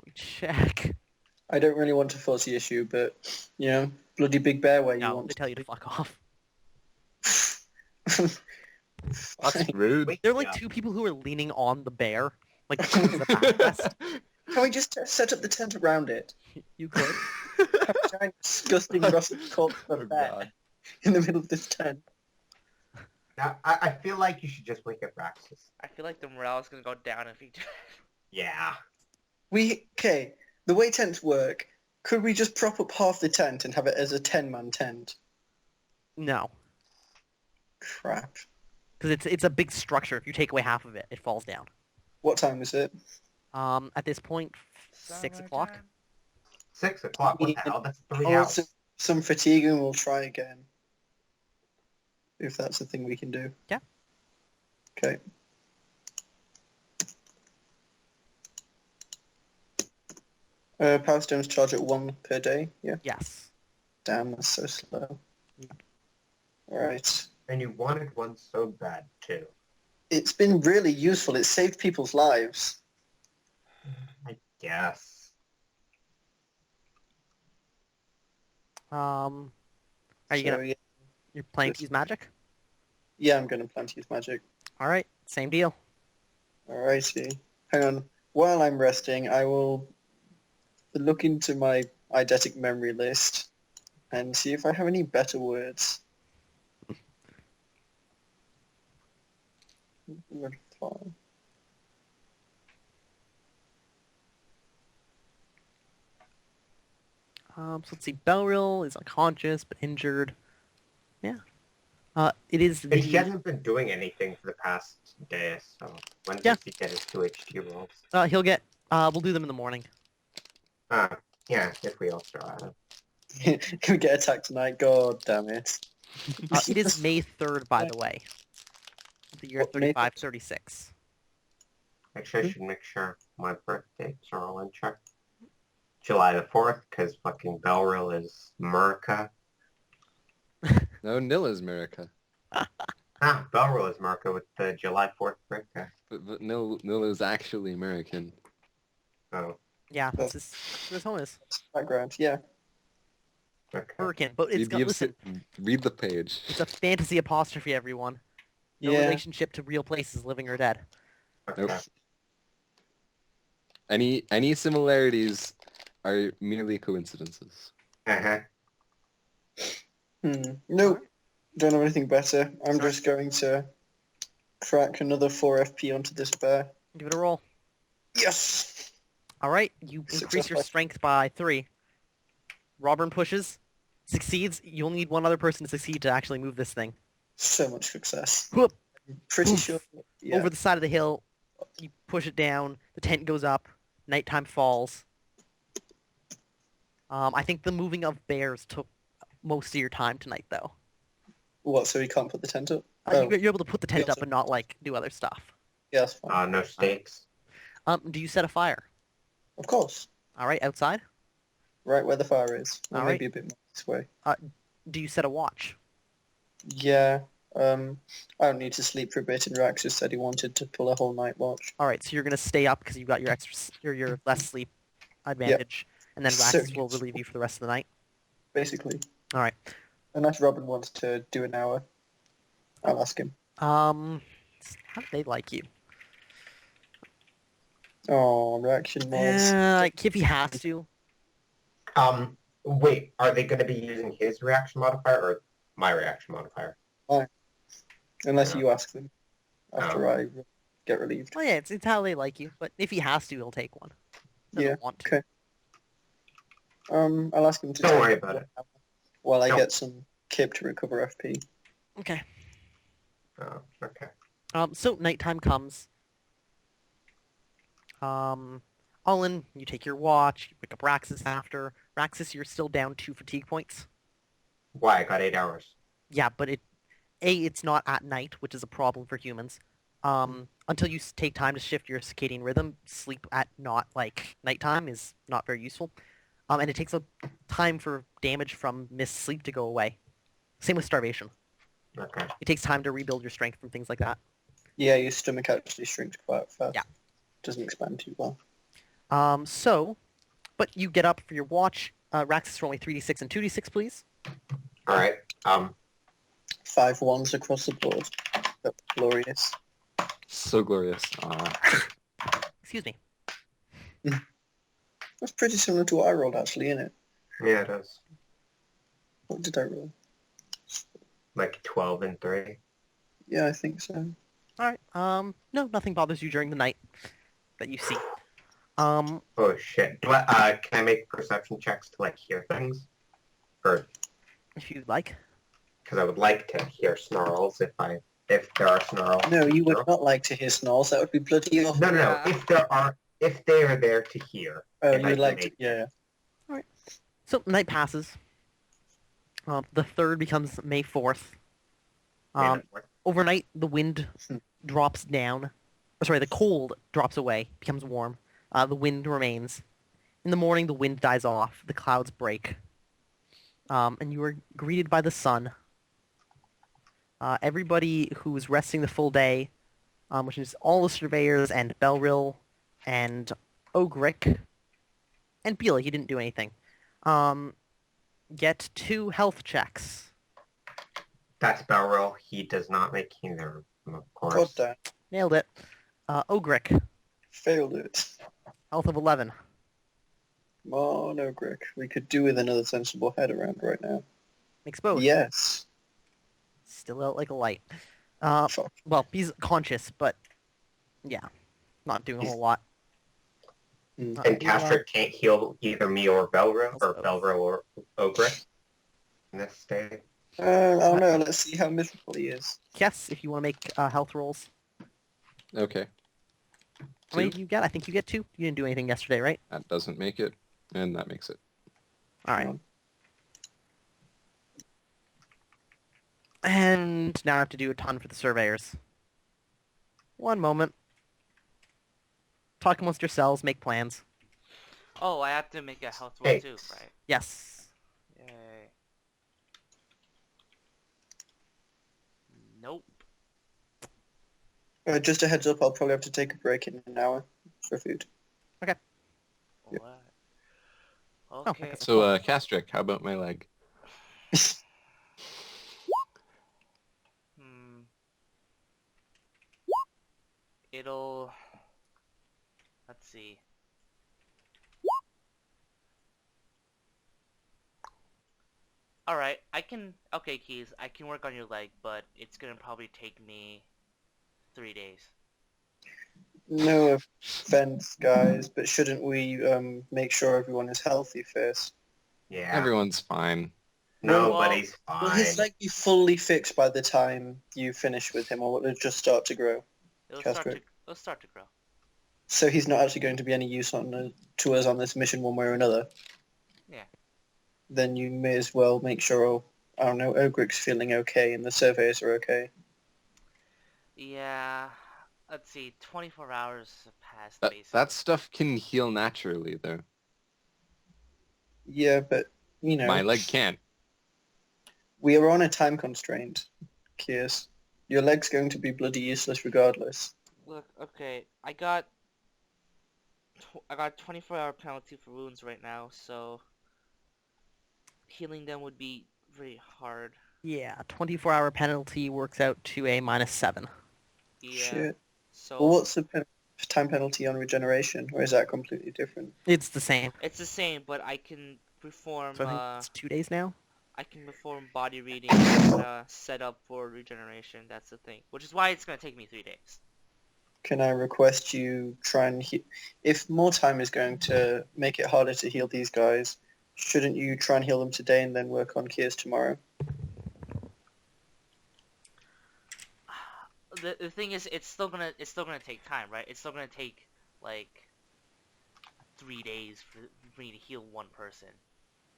me check. I don't really want to force the issue, but, you know, bloody big bear where you No, want they tell you to fuck off. That's rude. Wait, There are like yeah. 2 people who are leaning on the bear, like towards the backrest. Can we just set up the tent around it? You could. Have a giant, disgusting, rusted corpse of a Oh, bear God. in the middle of this tent. Now, I feel like you should just wake up Raxus. I feel like the morale is gonna go down if he do. Yeah. Okay, the way tents work, could we just prop up half the tent and have it as a 10-man tent? No, Crap. because it's a big structure. If you take away half of it, it falls down. What time is it? At this point, 6 o'clock. 6 o'clock? What the hell? That's 3 Oh, hours. some fatigue and we'll try again. If that's the thing we can do. Yeah. Okay. Power stones charge at 1 per day. Yeah. Yes. Damn, that's so slow. Alright. And you wanted one so bad, too. It's been really useful. It saved people's lives. I guess. Are you So, gonna? You're planning to use magic? Yeah, I'm going to plan to use magic. All right, same deal. Alrighty. Hang on. While I'm resting, I will look into my eidetic memory list and see if I have any better words. So let's see. Belril is unconscious but injured. Yeah. It is And he the. hasn't been doing anything for the past day, so when Yeah. does he get his 2 HT rolls? He'll get. We'll do them in the morning. Yeah, if we all still at it. Can we get attacked tonight? God damn it. It is May 3rd, by the way. The year What, May 3536. Actually, I should make sure my birth dates are all in check. July the 4th, because fucking Belril is Murica. No, Nil is America. Belril is Murica with the July 4th birthday. But Nil is actually American. Oh. Yeah, that's his home is. Background, yeah. Okay. Hurricane, but it's Read got, the listen, read the page. it's a fantasy apostrophe, everyone. No Yeah. relationship to real places, living or dead. Okay. Nope. Any similarities are merely coincidences. Uh-huh. Nope. Don't have anything better. I'm Sorry. just going to crack another 4 FP onto this bear. Give it a roll. Yes! All right, you increase your Successful. strength by 3. Robin pushes, succeeds. You'll need one other person to succeed to actually move this thing. So much success. Whoop. Pretty Oof. sure. Yeah. Over the side of the hill, you push it down. The tent goes up. Nighttime falls. I think the moving of bears took most of your time tonight, though. What, so he can't put the tent up? You're able to put the tent Yeah, up and not like do other stuff. Yeah, that's fine. No stakes. Do you set a fire? Of course. All right, outside. Right where the fire is. Or All maybe a bit more this way. Do you set a watch? Yeah. I don't need to sleep for a bit, and Rax just said he wanted to pull a whole night watch. All right, so you're gonna stay up because you've got your your less sleep advantage, and then So Raxus will useful. relieve you for the rest of the night. Basically. All right. Unless Robin wants to do an hour. I'll ask him. How do they like you? Oh, reaction mods. Like if he has to. Wait, are they going to be using his reaction modifier or my reaction modifier? Unless Yeah. you ask them after Oh. I get relieved. Well, yeah, it's how they like you. But if he has to, he'll take one. Doesn't Yeah, want to. okay. I'll ask him to Don't take worry about one it. hour while I No. get some kip to recover FP. Okay. Oh, okay. So nighttime comes. Olin, you take your watch. You pick up Raxus after. Raxus, you're still down 2 fatigue points. Why? I got 8 hours. Yeah, but it's not at night, which is a problem for humans. Until you take time to shift your circadian rhythm, sleep at not like nighttime is not very useful. And it takes a time for damage from missed sleep to go away. Same with starvation. Okay. It takes time to rebuild your strength from things like that. Yeah, your stomach actually shrinks quite fast. Yeah. Doesn't expand too well. But you get up for your watch. Raxus, roll me 3d6 and 2d6, please. All right. 5 ones across the board. That's glorious. So glorious. Excuse me. That's pretty similar to what I rolled, actually, isn't it? Yeah, it is. What did I roll? Like 12 and 3. Yeah, I think so. All right. No, nothing bothers you during the night that you see. Oh shit. Can I make perception checks to like hear things? Or If you'd like. because I would like to hear snarls if there are snarls. No, you would not like to hear snarls. That would be bloody awful. No. If they are there to hear. Oh, and you I would can like to... make- Yeah. So night passes. The 3rd becomes May 4th. Overnight, the wind drops down. Or sorry, the cold drops away, becomes warm. The wind remains. In the morning, the wind dies off. The clouds break. And you are greeted by the sun. Everybody who's resting the full day, which is all the surveyors and Belrill and Ogric and Bela, he didn't do anything, get 2 health checks. That's Belro. He does not make either, of God course. damn. Nailed it. Ogric, Failed it. health of 11. Come on, Ogric. We could do with another sensible head around right now. Makes both. Yes. Still out like a light. Fuck. Well, he's conscious, but yeah, not doing a whole lot. Mm. And Castric can't heal either me or Belro, or Also- Belro or Ogre in this state. I don't know. Let's see how miserable he is. Yes, if you want to make health rolls. Okay. How many 2. do you get? I think you get 2. You didn't do anything yesterday, right? That doesn't make it, and that makes it. All right. Um, And now I have to do a ton for the surveyors. One moment. Talk amongst yourselves, make plans. Oh, I have to make a health roll Hey. too, right? Yes. Yay. Nope. just a heads up, I'll probably have to take a break in an hour for food. Yep. What? Okay. that's- So, Castric, how about my leg? Hmm. It'll... Let's see. Alright, I can... Okay, Keys, I can work on your leg, but it's gonna probably take me 3 days. No offense, guys, but shouldn't we make sure everyone is healthy first? Yeah. Everyone's fine. Nobody's Will his fine. leg be fully fixed by the time you finish with him, or will it just start to grow? Castric. It'll start to grow. So he's not actually going to be any use to us on this mission one way or another? Yeah. Then you may as well make sure, I don't know, Ogric's feeling okay and the surveyors are okay. Yeah. Let's see, 24 hours have passed, That basically. stuff can heal naturally, though. Yeah, but, you know... My leg can't. We are on a time constraint, Kiers. Your leg's going to be bloody useless regardless. Look, okay, I got 24-hour penalty for wounds right now, so healing them would be very hard. Yeah, 24-hour penalty works out to a -7. Yeah. Shit. So Well, what's the time penalty on regeneration, or is that completely different? It's the same. it's the same, but I can perform So I think it's 2 days now. I can perform body reading and set up for regeneration. That's the thing, which is why it's gonna take me 3 days. Can I request you try and if more time is going to make it harder to heal these guys, shouldn't you try and heal them today and then work on Kiers tomorrow? The thing is, it's still gonna take time, right? It's still gonna take like 3 days for me to heal one person.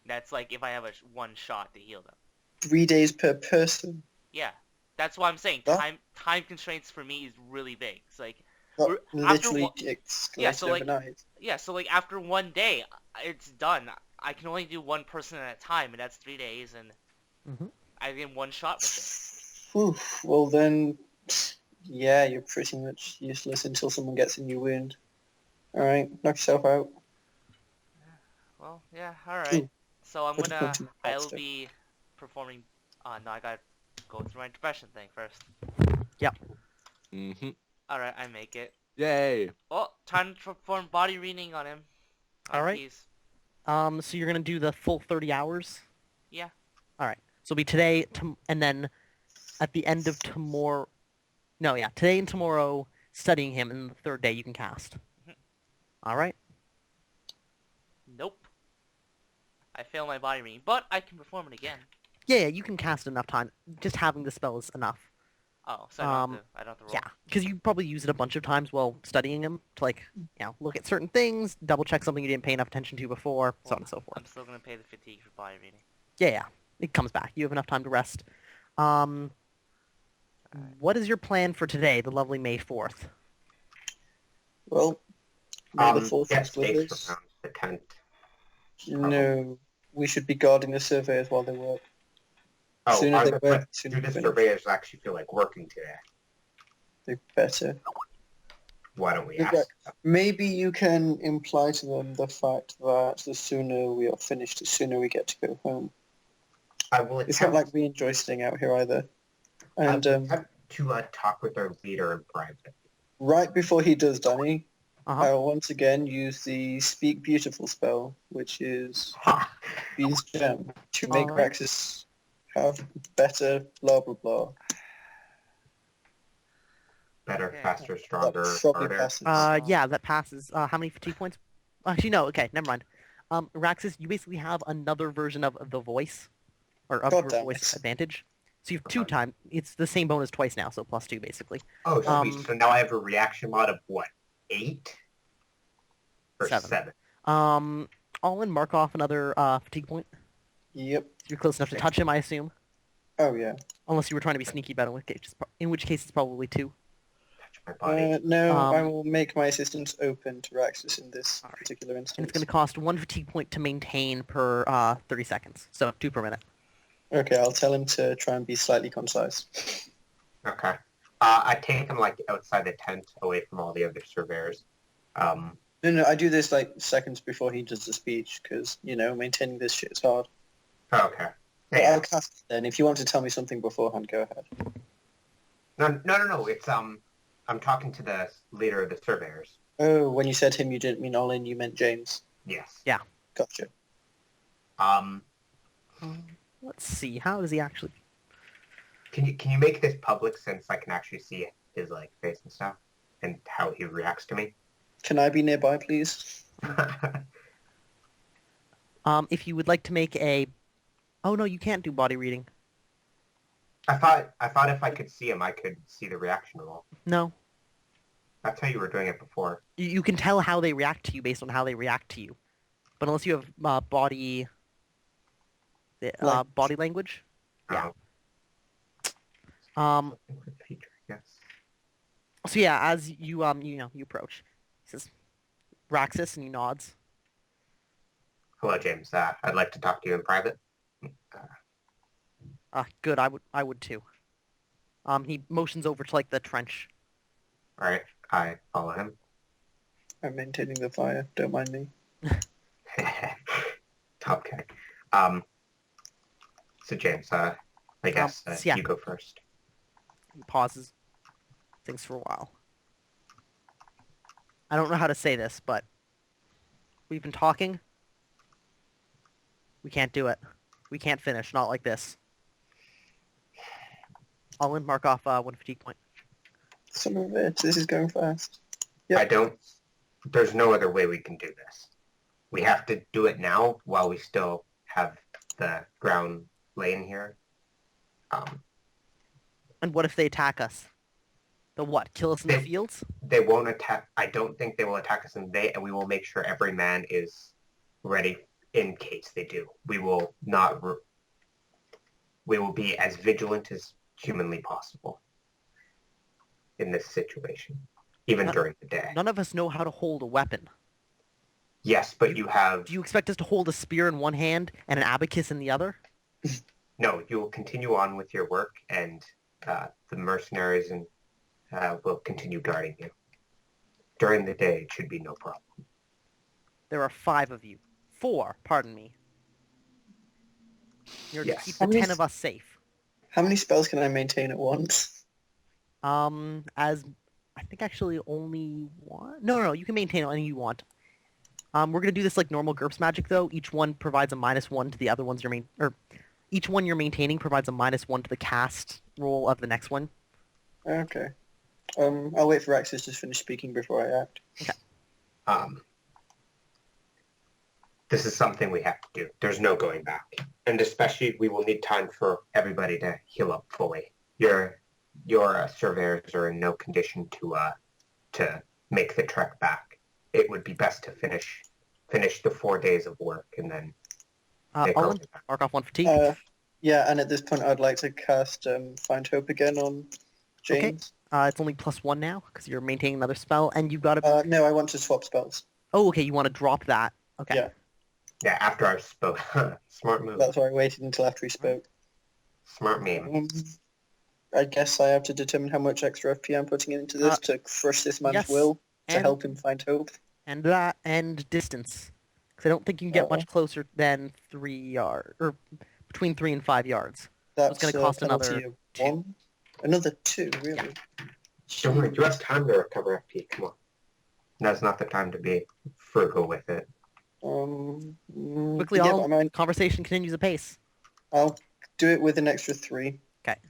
That's like if I have one shot to heal them. 3 days per person? Yeah, that's why I'm saying That- time constraints for me is really big. It's like That After literally one- escalated yeah, so, like- overnight. so like after one day, it's done. I can only do one person at a time, and that's 3 days, and Mhm. I get one shot with it. Whew, well then, yeah, you're pretty much useless until someone gets a new wound. Alright, knock yourself out. Well, yeah, all right. Ooh. So What's the point in that I'll stuff? be performing. No, I gotta go through my depression thing first. Mm-hmm. All right, I make it. Yay! Oh, time to perform body reading on him. All right. Keys. So you're gonna do the full 30 hours? Yeah. All right. So it'll be today, and then at the end of tomorrow. No, yeah, today and tomorrow studying him, and the third day you can cast. Mhm. All right. Nope. I fail my body reading, but I can perform it again. Yeah, you can cast enough time. Just having the spell is enough. Oh, so I don't have to roll. Yeah, because you probably use it a bunch of times while studying him to look at certain things, double check something you didn't pay enough attention to before, so on and so I'm forth. still gonna pay the fatigue for body reading. Yeah, it comes back. You have enough time to rest. What is your plan for today, the lovely May 4th? Well, May the 4th get is with stakes us. around the tent. No, we should be guarding the surveyors while they work. Oh, Sooner they do work, sooner the we finish. surveyors actually feel like working today? They better. Why don't we They've ask got- them? Maybe you can imply to them the fact that the sooner we are finished, the sooner we get to go home. I will It's not attempt, like we enjoy staying out here either. I And will attempt to talk with our leader in private. right before he does, Danny, Uh-huh. I will once again use the Speak Beautiful spell, which is Ha! Bee's Gem, to make Alright. Raxus have better blah blah blah. Better, Okay. faster, stronger, probably harder. passes. Yeah, that passes. How many fatigue points? Actually, no. Okay, never mind. Raxus, you basically have another version of the voice, or of God your damn voice it. advantage. So you have 2 times. It's the same bonus twice now, so +2 basically. Oh, sweet. um, So now I have a reaction mod of what? 8? Or 7. 7? All in, mark off another fatigue point. Yep. You're close enough to touch him, I assume. Oh yeah. Unless you were trying to be sneaky about it, in which case it's probably 2. Touch my body. No, I Um, will make my assistance open to Raxus in this Alright. particular instance. And it's going to cost 1 fatigue point to maintain per 30 seconds. So 2 per minute. Okay, I'll tell him to try and be slightly concise. Okay. I take him like outside the tent, away from all the other surveyors. But No, I do this like seconds before he does the speech because, maintaining this shit is hard. Oh, okay. But Yeah. I'll cast it then. If you want to tell me something beforehand, go ahead. No. It's I'm talking to the leader of the surveyors. Oh, when you said him, you didn't mean Olin, you meant James. Yes. Yeah. Gotcha. Let's see. How does he actually? Can you make this public since I can actually see his like face and stuff and how he reacts to me? Can I be nearby, please? If you would like to make a, oh no, you can't do body reading. I thought if I could see him, I could see the reaction of all. No, That's how you were doing it before. you can tell how they react to you based on how they react to you, but unless you have body language. Yeah. Feature, yes. So yeah, as you you approach, he says, "Raxus," and he nods. Hello, James. I'd like to talk to you in private. Good. I would too. He motions over to like the trench. All right, I follow him. I'm maintaining the fire. Don't mind me. Top guy. So James, I guess yeah. you go first. He pauses, thinks for a while. I don't know how to say this, but we've been talking. We can't do it. We can't finish. Not like this. I'll mark off 1 fatigue point. Son of a bitch, this is going fast. Yep. There's no other way we can do this. We have to do it now while we still have the ground laying here. And what if they attack us? They'll what? Kill us in the fields? They won't attack. I don't think they will attack us, and we will make sure every man is ready in case they do. We will not. We will be as vigilant as humanly possible in this situation, even during the day. None of us know how to hold a weapon. Yes, but you have... Do you expect us to hold a spear in one hand and an abacus in the other? No, you will continue on with your work, and the mercenaries will continue guarding you. During the day, it should be no problem. There are 5 of you. 4, pardon me. You're to Yes. keep the 10 of us safe. How many spells can I maintain at once? As I think actually only one. No, you can maintain any you want. We're gonna do this like normal GURPS magic though. Each one provides a -1 to the other ones each one you're maintaining provides a -1 to the cast roll of the next one. Okay. I'll wait for Axis to finish speaking before I act. Okay. This is something we have to do. There's no going back. And especially, we will need time for everybody to heal up fully. Your surveyors are in no condition to make the trek back. It would be best to finish the 4 days of work and then take Owen, over. mark off 1 fatigue. Yeah, and at this point I'd like to cast Find Hope again on James. Okay. It's only +1 now because you're maintaining another spell, and you've got to. No, I want to swap spells. Oh, okay. You want to drop that? Okay. Yeah. Yeah, after I spoke. Smart move. That's why I waited until after he spoke. Smart meme. I guess I have to determine how much extra FP I'm putting into this to crush this man's yes, will to and- help him find hope. And distance, because I don't think you can get much closer than 3 yards, or between 3 and 5 yards. That's gonna cost penalty another of 2. 1. Another 2, really? Don't worry, you have time to recover FP. Come on. Now's not the time to be frugal with it. Quickly, yeah, all conversation continues apace. I'll do it with an extra 3. Okay.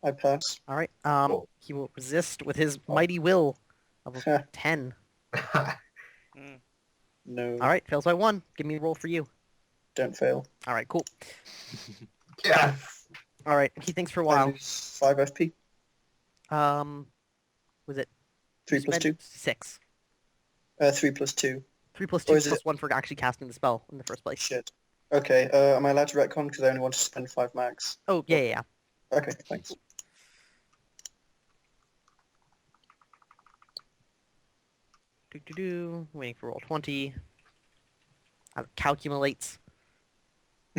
I pass. All right. Cool. He will resist with his mighty will of a 10. No, All right, fails by 1. Give me a roll for you. don't fail. All right, cool. Yes! All right, he thinks for a I while. lose 5 FP. Was it 3 plus 2. 6? 3 plus 2. 3 plus Or 2 is plus it- 1 for actually casting the spell in the first place. Shit. Okay, am I allowed to retcon because I only want to spend 5 max? Oh, yeah. Okay, thanks. Waiting for roll 20. Calculates.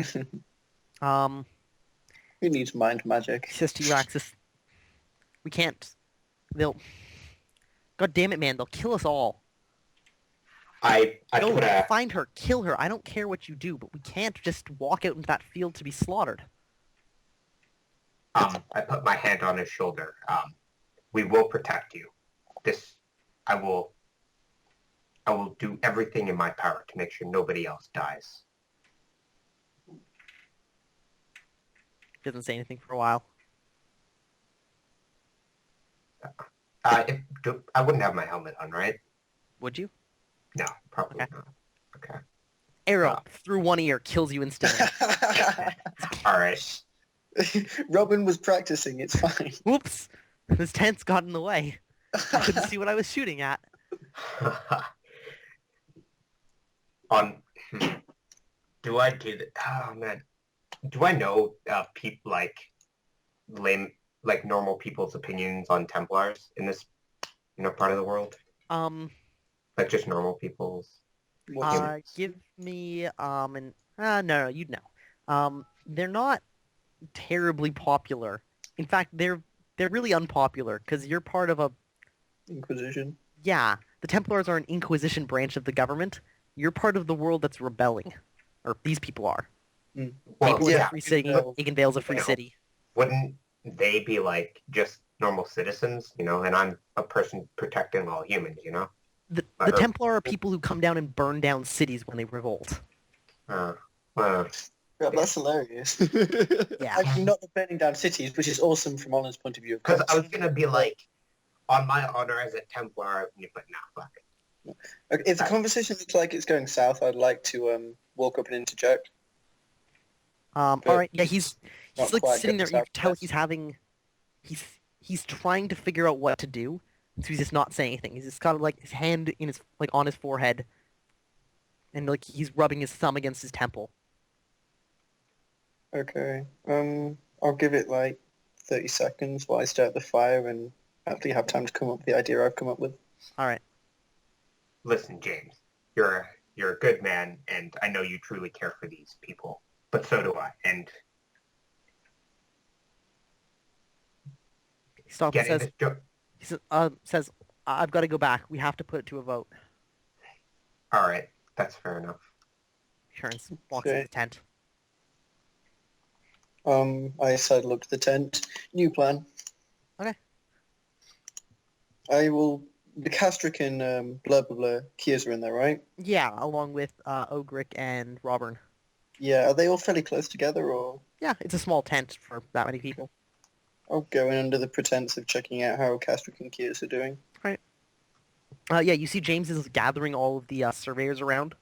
Who needs mind magic? Says to you, Axis, we can't. God damn it, man! They'll kill us all. I Go put a find her, kill her. I don't care what you do, but we can't just walk out into that field to be slaughtered. I put my hand on his shoulder. We will protect you. This I will do everything in my power to make sure nobody else dies. Doesn't say anything for a while. I wouldn't have my helmet on, right? Would you? No, probably Okay. not. Okay. Arrow through one ear kills you instantly. All right. Robin was practicing. It's fine. Whoops! This tent's got in the way. I couldn't see what I was shooting at. Do I do that? Oh man, do I know people like lame, like normal people's opinions on Templars in this, part of the world? Like just normal people's. Give me no, you'd know. They're not terribly popular. In fact, they're really unpopular because you're part of a Inquisition. yeah. The Templars are an Inquisition branch of the government. You're part of the world that's rebelling, or these people are. Well, Maplewood's yeah. a free city. Aikenvale's a free city. Wouldn't they be like just normal citizens? And I'm a person protecting all humans. The Or- Templar are people who come down and burn down cities when they revolt. Well, Yeah, that's hilarious. Yeah. Actually, not the burning down cities, which is awesome from Olin's point of view. Of because I course. was gonna be like, on my honor as a Templar, but nah, fuck. Okay, if the conversation looks like it's going south, I'd like to walk up and interject. All right. Yeah, he's Not like quite sitting there. good You can tell southwest. he's having, he's trying to figure out what to do. So he's just not saying anything. He's just got like his hand in his on his forehead, and like he's rubbing his thumb against his temple. Okay. I'll give it like 30 seconds while I stare at the fire and actually have time to come up with the idea I've come up with. All right. Listen, James, you're a good man, and I know you truly care for these people, but so do I. And He stops and getting says, this says, I've got to go back. We have to put it to a vote. all right, that's fair enough. Turns, walks Okay. into the tent. I side look to the tent. New plan. Okay. I will. The Castric and blah blah blah Kias are in there, right? Yeah, along with Ogric and Robin. Yeah. Are they all fairly close together, or Yeah, it's a small tent for that many people. I'll go in under the pretense of checking out how Castric and Kias are doing? Yeah, you see James is gathering all of the surveyors around.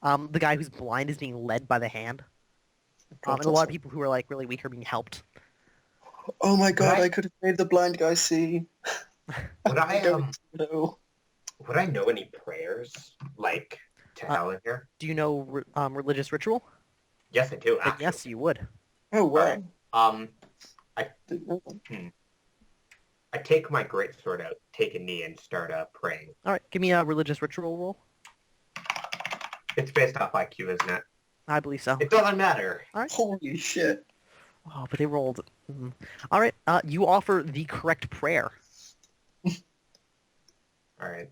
The guy who's blind is being led by the hand. And a lot of people who are like really weak are being helped. Oh my god! Right. I could have made the blind guy see. Would I don't know. would I know any prayers like to Helen here? Do you know religious ritual? Yes, I do. Then Actually. yes, you would. Oh wow! Alright. Didn't know that. I take my greatsword out, take a knee, and start praying. All right, give me a religious ritual roll. It's based off IQ, isn't it? I believe so. It doesn't matter. Holy shit! Oh, but they rolled. All right, you offer the correct prayer. All right,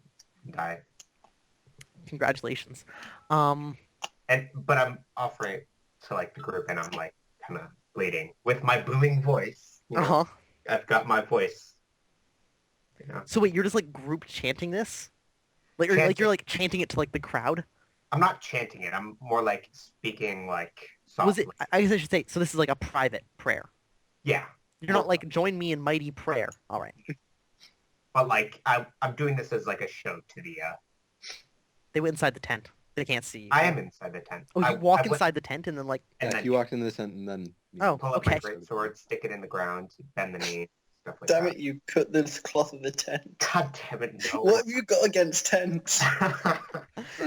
die. Congratulations. But I'm offering it to like the group, and I'm like kind of bleeding with my booming voice. Uh-huh. I've got my voice. So wait, you're just like group chanting this? Like, or, like you're like chanting it to like the crowd? I'm not chanting it. I'm more like speaking like Was softly. it? I guess I should say. So this is like a private prayer. Yeah, You're not like join me in mighty prayer. All right. but like I'm doing this as like a show to the. They went inside the tent. They can't see you. I am inside the tent. Oh, you I walk went- inside the tent and then like. and Yeah, then he walked into the tent and then. Oh, pull up okay. my great sword, stick it in the ground, bend the knee, stuff like Damn that. it! You cut the cloth of the tent. God damn it! No. What have you got against tents?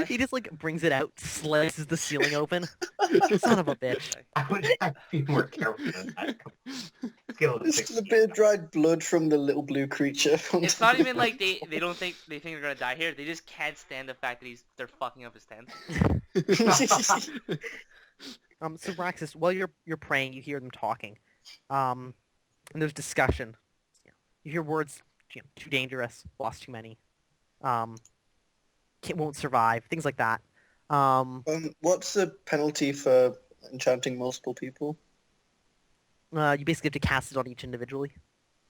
He just like brings it out, slices the ceiling open. Son of a bitch. I would have to be more careful than that. Skill of Just a 16. bit of dried blood from the little blue creature. It's not even like they don't think they're gonna die here. They just can't stand the fact that they're fucking up his tent. So Braxis, while you're praying, you hear them talking, and there's discussion. You hear words, too dangerous, lost too many. won't survive, things like that. Um, What's the penalty for enchanting multiple people? you basically have to cast it on each individually.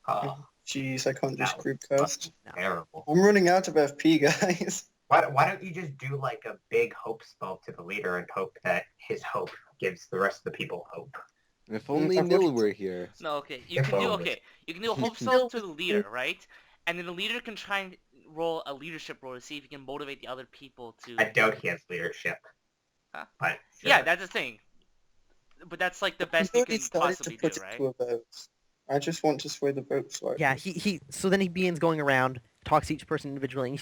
Oh, Jeez, I can't just that group was cast. No. terrible. I'm running out of FP, guys. Why don't you just do like a big hope spell to the leader and hope that his hope gives the rest of the people hope? If only I've Nil already- were here. No, okay. If only. You can do a hope spell to the leader, right? And then the leader can try and roll a leadership roll to see if he can motivate the other people to. I doubt he has leadership. Huh? But Yeah, sure. that's the thing. But that's like the best I've you already can started possibly to put do, it right? to a vote. I just want to sway the vote slightly. Yeah, so then he begins going around, talks to each person individually, and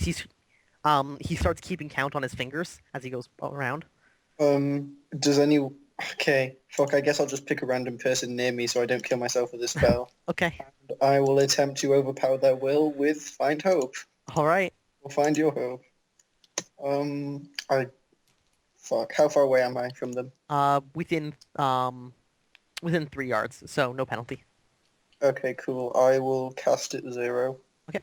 he starts keeping count on his fingers as he goes around. Does any... Okay, fuck, I guess I'll just pick a random person near me so I don't kill myself with a spell. Okay, I will attempt to overpower their will with Find Hope. all right. Or Find Your Hope. Fuck, how far away am I from them? Within 3 yards, so no penalty. Okay, cool. I will cast it 0. Okay.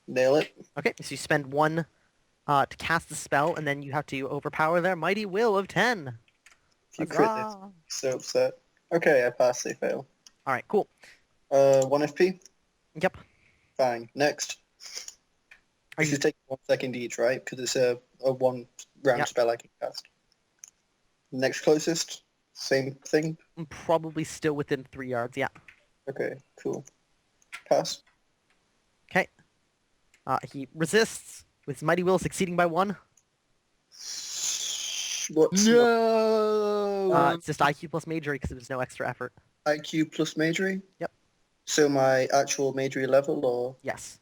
Nail it. Okay, so you spend 1 to cast the spell, and then you have to overpower their mighty will of 10. If you crit this, Huzzah! I'm so upset. Okay, I pass, they fail. All right, cool. 1 FP? Yep. Fine. Next. Are This you is taking 1 second each, right? Because it's a 1 round Yep. spell I can cast. Next closest, same thing. probably still within 3 yards? Yeah. Okay, cool. Pass. Okay. He resists with his mighty will succeeding by 1. What's No! It's just IQ plus majory because there's no extra effort. IQ plus majory? Yep. So my actual majory level, or... Yes.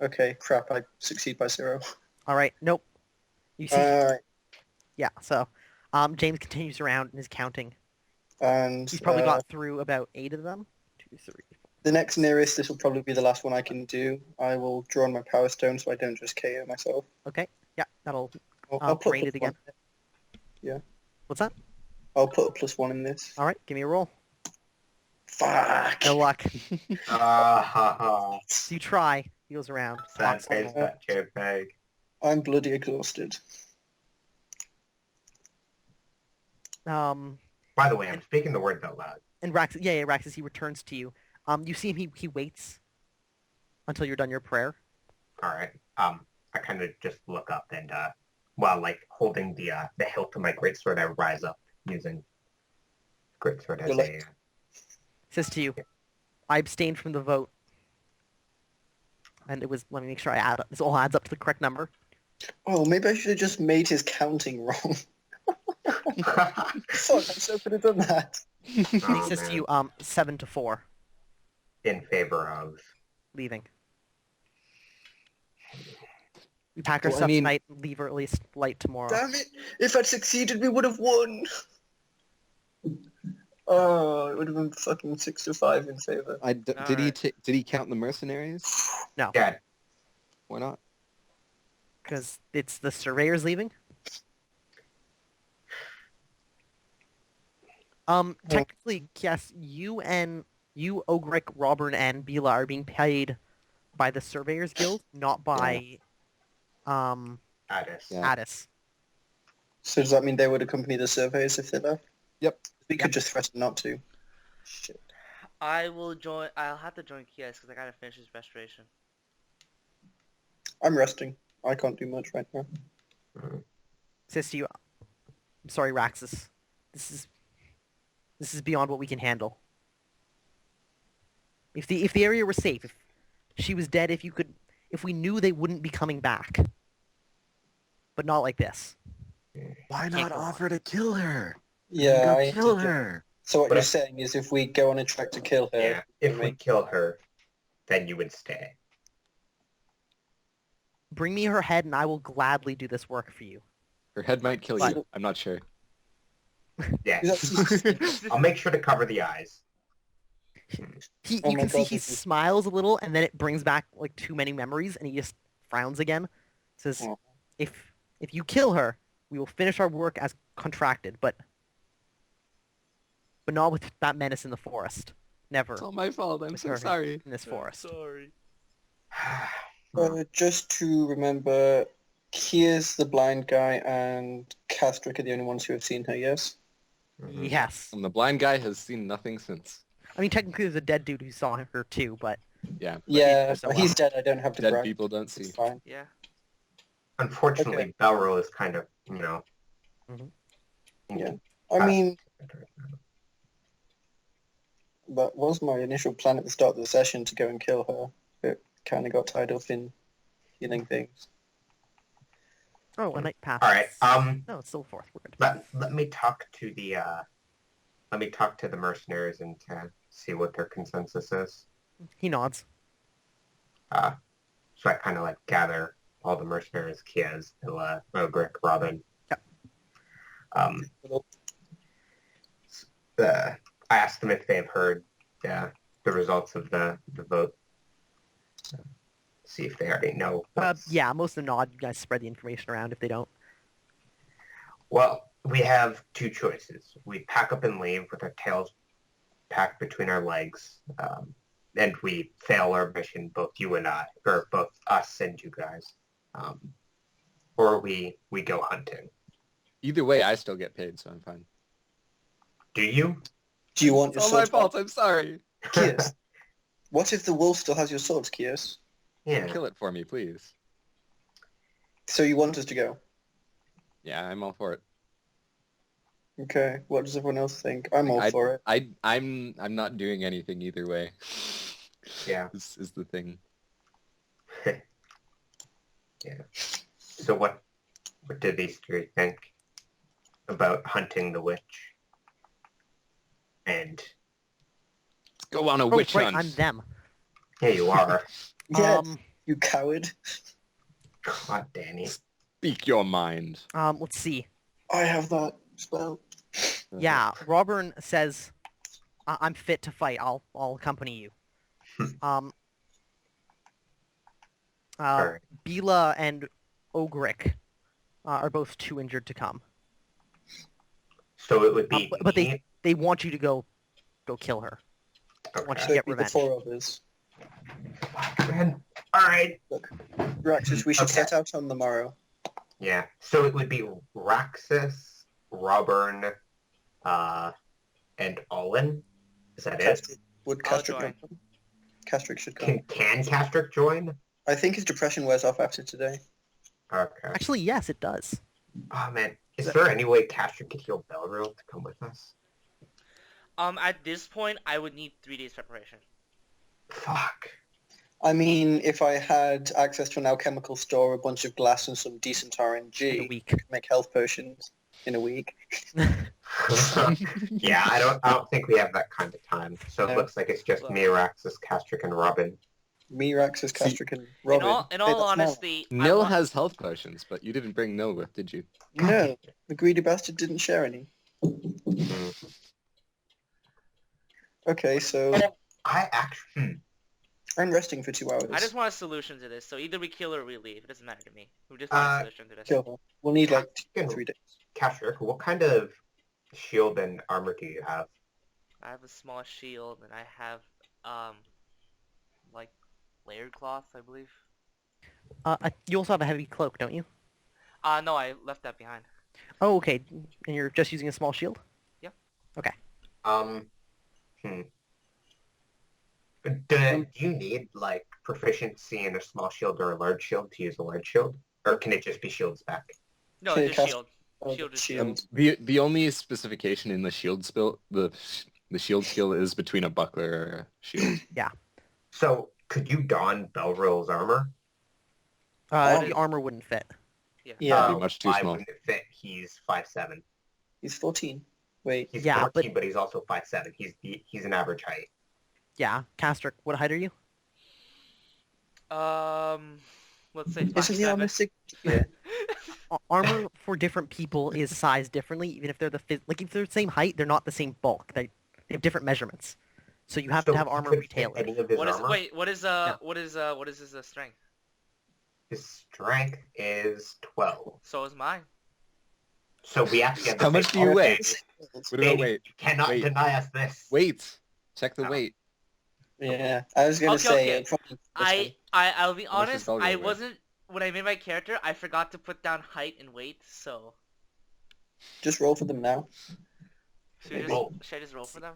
Okay, crap, I succeed by 0. All right. Nope. You see. Alright, Yeah. So, James continues around and is counting. and He's probably got through about 8 of them. 2, 3, 4. the next nearest, this will probably be the last one I can do. I will draw on my power stone so I don't just KO myself. Okay. Yeah. That'll I'll put rate it +1. again. What's that? I'll put a +1 in this. All right. Give me a roll. Fuck! No luck. Ah ha ha. So you try. He goes around. Sad walks on face the- that JPEG. I'm bloody exhausted. By the way, I'm speaking the words out loud. And Rax, yeah, Raxus, he returns to you. You see him. He waits until you're done your prayer. Alright. I kind of just look up and while like holding the hilt of my greatsword, I rise up using greatsword as You're like- Says to you, I abstained from the vote. And it was, let me make sure I add up. This all adds up to the correct number. Oh, maybe I should have just made his counting wrong. Fuck, I so could have done that. And he Oh, says to man. you, 7-4, In favor of. leaving. We pack our Well, I stuff mean- tonight and leave early light tomorrow. Damn it! If I'd succeeded, we would have won. Oh, it would have been fucking 6-5 in favor. Did he count the mercenaries? Yeah. Why not? Because it's the surveyors leaving. Technically, yes, you, Ogric, Robert, and Bila are being paid by the Surveyors Guild, not by, Addis. Yeah. Addis. So does that mean they would accompany the surveys if they left? Yep. We could just threaten not to. Shit. I will join. I'll have to join Kias because I gotta finish his restoration. I'm resting. I can't do much right now. Says to you, I'm sorry, Raxus. This is beyond what we can handle. If the area were safe, if she was dead, if we knew they wouldn't be coming back. But not like this. Why Can't not go on. offer to kill her? Yeah, Go I kill her. So what But you're if- saying is if we go on a track to kill her, Yeah. If we make- kill her, then you would stay. Bring me her head and I will gladly do this work for you. Her head might kill But- you. I'm not sure. Yeah. Is I'll make sure to cover the eyes. You Oh my can see God, he this is- smiles a little, and then it brings back like too many memories, and he just frowns again. Says, Oh. "If you kill her, we will finish our work as contracted, but not with that menace in the forest. Never It's all my fault. I'm With so her. sorry. in this forest." Sorry. Just to remember, Kia's the blind guy and Castrick are the only ones who have seen her, yes? Mhm. Yes. And the blind guy has seen nothing since. I mean, technically there's a dead dude who saw her too, but Yeah. Yeah, so he's dead. I don't have to Dead brag. people don't see. It's fine. Yeah. Unfortunately, Okay. Belro is kind of, you know. Mhm. Yeah. I mean, that was my initial plan at the start of the session to go and kill her. It kind of got tied up in healing things. oh, a night passes. All right. No, it's still fourth. We're good. Let me talk to the mercenaries and see what their consensus is. He nods. So I kind of like gather all the mercenaries, Kiaz, Illa, Ogric, Robin. Yep. I asked them if they've heard the results of the vote. See if they already know. Yeah, most of them nod. You guys spread the information around if they don't. Well, we have two choices. We pack up and leave with our tails packed between our legs, and we fail our mission, both you and I, or both us and you guys, or we go hunting. Either way, I still get paid, so I'm fine. Do you? Do you want It's your all my sword fault. back? I'm sorry. Kias. What if the wolf still has your swords, Kias? Yeah. Kill it for me, please. So you want us to go? Yeah, I'm all for it. Okay. What does everyone else think? I'm all for it. I'm not doing anything either way. Yeah. This is the thing. Yeah. So what did these three think about hunting the witch? And Let's go on a Oh, witch right, hunt. I'm them. yeah, you are. Yeah, Um, you coward. God, Danny. Speak your mind. let's see. I have that spell. Yeah, Robin says, "I'm fit to fight. I'll accompany you." Um, Alright. Bila and Ogric are both too injured to come. So it would be But me. they want you to go kill her. Want you So to Okay. get it'd be the revenge. four of us. Alright. Raxus, we should Okay. set out on the morrow. Yeah. So it would be Raxus, Robern, and Olin. Is that it? Castrick. Would I'll Castrick join. come? Castrick should come. Can Castrick join? I think his depression wears off after today. Okay. Actually, yes, it does. Oh man, is there any way Castrick could heal Belril to come with us? At this point, I would need 3 days preparation. Fuck. I mean, if I had access to an alchemical store, a bunch of glass, and some decent In a RNG, week. I could make health potions in a week. Yeah, I don't think we have that kind of time. So it No. looks like it's just me, Raxus, Castrick, and Robin. Me, Raxus, Castrick, and Robin. In Hey, all that's my- honesty, I Nil want- has health potions, but you didn't bring Nil with, did you? No, the greedy bastard didn't share any. Mm. Okay, so I actually... I'm resting for 2 hours. I just want a solution to this. So either we kill or we leave. It doesn't matter to me. We just want a solution to this. Kill her. We'll need like 2 or Castrick, 3 days. Castrick, what kind of shield and armor do you have? I have a small shield and I have like layered cloth, I believe. You also have a heavy cloak, don't you? No, I left that behind. Oh, okay. And you're just using a small shield? Do you need, like, proficiency in a small shield or a large shield to use a large shield? Or can it just be shields back? No, Okay, just cast- shield. Oh, Shield is shield. The only specification in the shield skill, the shield skill is between a buckler or a shield. So, could you don Belril's armor? The armor wouldn't fit. Yeah, That'd be much too Why small. wouldn't it fit? He's 5'7". he's 14. Wait, He's Yeah, 14, but he's also 5'7". He's an average height. Yeah, Castrick, what height are you? Let's say isn't the armor 5'7". 6? Yeah. Armor for different people is sized differently, even if they're if they're the same height, they're not the same bulk. They have different measurements. So you have to have he armor couldn't fit retailored. any of his What is armor? wait? What is Yeah. what is his strength? His strength is 12. So is mine. So we have to get the How same much do you armor. weigh? Danny, Wait, Danny, wait, you cannot wait. deny us this. Wait. Check the Oh. weight. Yeah, I was gonna Okay, say okay. it'd probably be this I'll be How much does honest. Valkyrie I weigh? wasn't when I made my character. I forgot to put down height and weight. So Just roll for them now. should Well, should I just roll for them?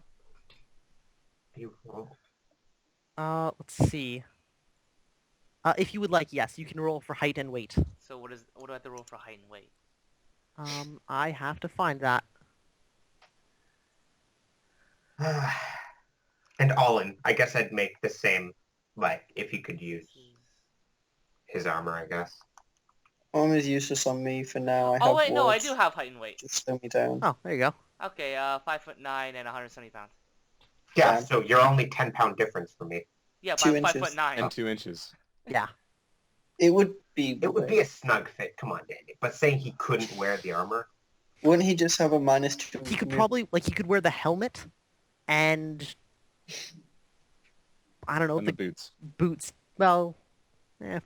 you roll. Let's see. If you would like, yes, you can roll for height and weight. So what do I have to roll for height and weight? I have to find that. And Olin, I guess I'd make the same, like, if you could use his armor, I guess. Armor's useless on me for now. I have Oh wait, no, I wards do have height and weight. to slow me down. Oh, there you go. Okay, 5'9" and 170 pounds. Yeah, Damn. so you're only 10-pound difference from me. Yeah, but 2 I'm inches. 5'9". And 2 inches. Yeah. It would be. It would be a snug fit. Come on, Danny. But saying he couldn't wear the armor? Wouldn't he just have a -2? He could probably, like, he could wear the helmet and... I don't know, And the the boots. boots. Well,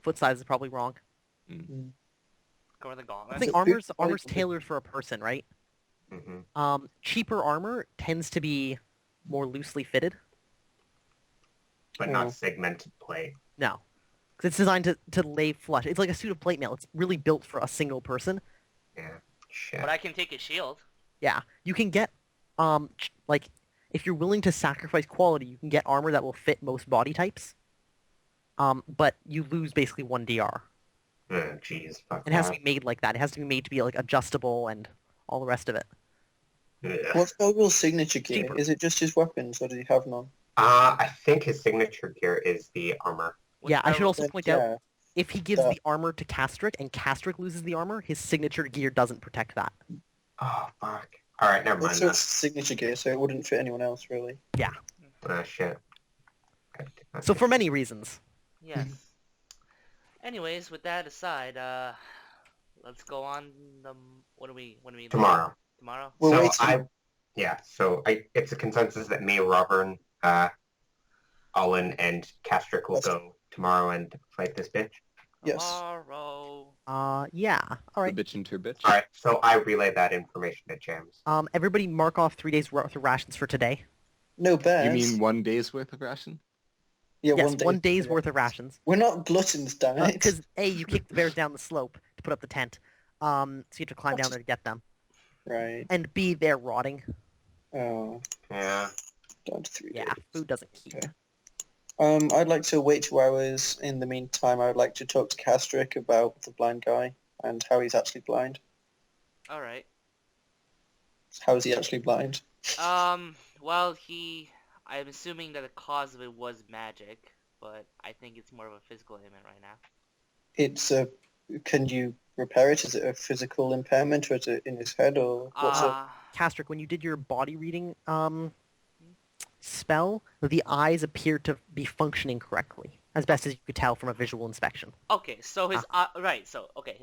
foot size is probably wrong. Go with the I gauntlet. think The boots armor's probably- tailored for a person, right? Mm-hmm. Cheaper armor tends to be more loosely fitted. But Oh. not segmented plate. No. Because it's designed to lay flush. It's like a suit of plate mail. It's really built for a single person. Yeah. Shit. But I can take his shield. Yeah. You can get, like, if you're willing to sacrifice quality, you can get armor that will fit most body types. But you lose basically 1 DR. Oh, jeez. Fuck It has to that. be made like that. It has to be made to be, like, adjustable and all the rest of it. Ugh. What's Ogre's signature gear? Cheaper. Is it just his weapons, or does he have none? I think his signature gear is the armor. Yeah, I should also Then, point out, yeah. if he gives that- the armor to Castrick and Castrick loses the armor, his signature gear doesn't protect that. Oh, fuck. Alright, never mind So that. it's signature gear, so it wouldn't fit anyone else, really. Ah, shit. So for many reasons. Yes. Anyways, with that aside, let's go on the what do we Tomorrow. Tomorrow? We're So waiting. it's a consensus that me, Robert, Olin, and Castrick will That's- go tomorrow and fight this bitch. Yes. Tomorrow. Yeah. All right. The bitch into her bitch. Alright, so I relay that information to James. Everybody mark off 3 days worth of rations for today. No bears. You mean 1 day's worth of ration? Yeah, Yes, 1 day. day's worth of rations. We're not gluttons, damn it. Because A, you kicked the bears down the slope to put up the tent. So you have to climb down there to get them. Right. And B, they're rotting. Oh, Yeah. down to 3 Yeah, days. food doesn't keep. Okay. I'd like to wait 2 hours. In the meantime, I'd like to talk to Castrick about the blind guy and how he's actually blind. All right. How is he actually blind? Well, I'm assuming that the cause of it was magic, but I think it's more of a physical ailment right now. It's a. Can you repair it? Is it a physical impairment, or is it in his head, or what's it? Castrick, when you did your body reading spell, the eyes appeared to be functioning correctly, as best as you could tell from a visual inspection. Okay, so his right, so okay,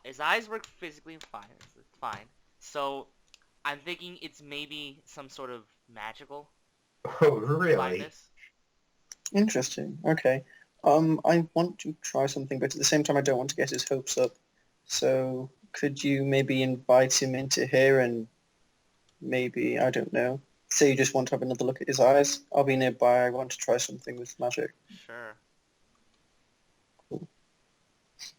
his eyes work physically fine. It's fine. So I'm thinking it's maybe some sort of magical Oh, really? blindness. Interesting. Okay. I want to try something, but at the same time, I don't want to get his hopes up. So, could you maybe invite him into here and maybe, I don't know, say you just want to have another look at his eyes? I'll be nearby. I want to try something with magic. Sure.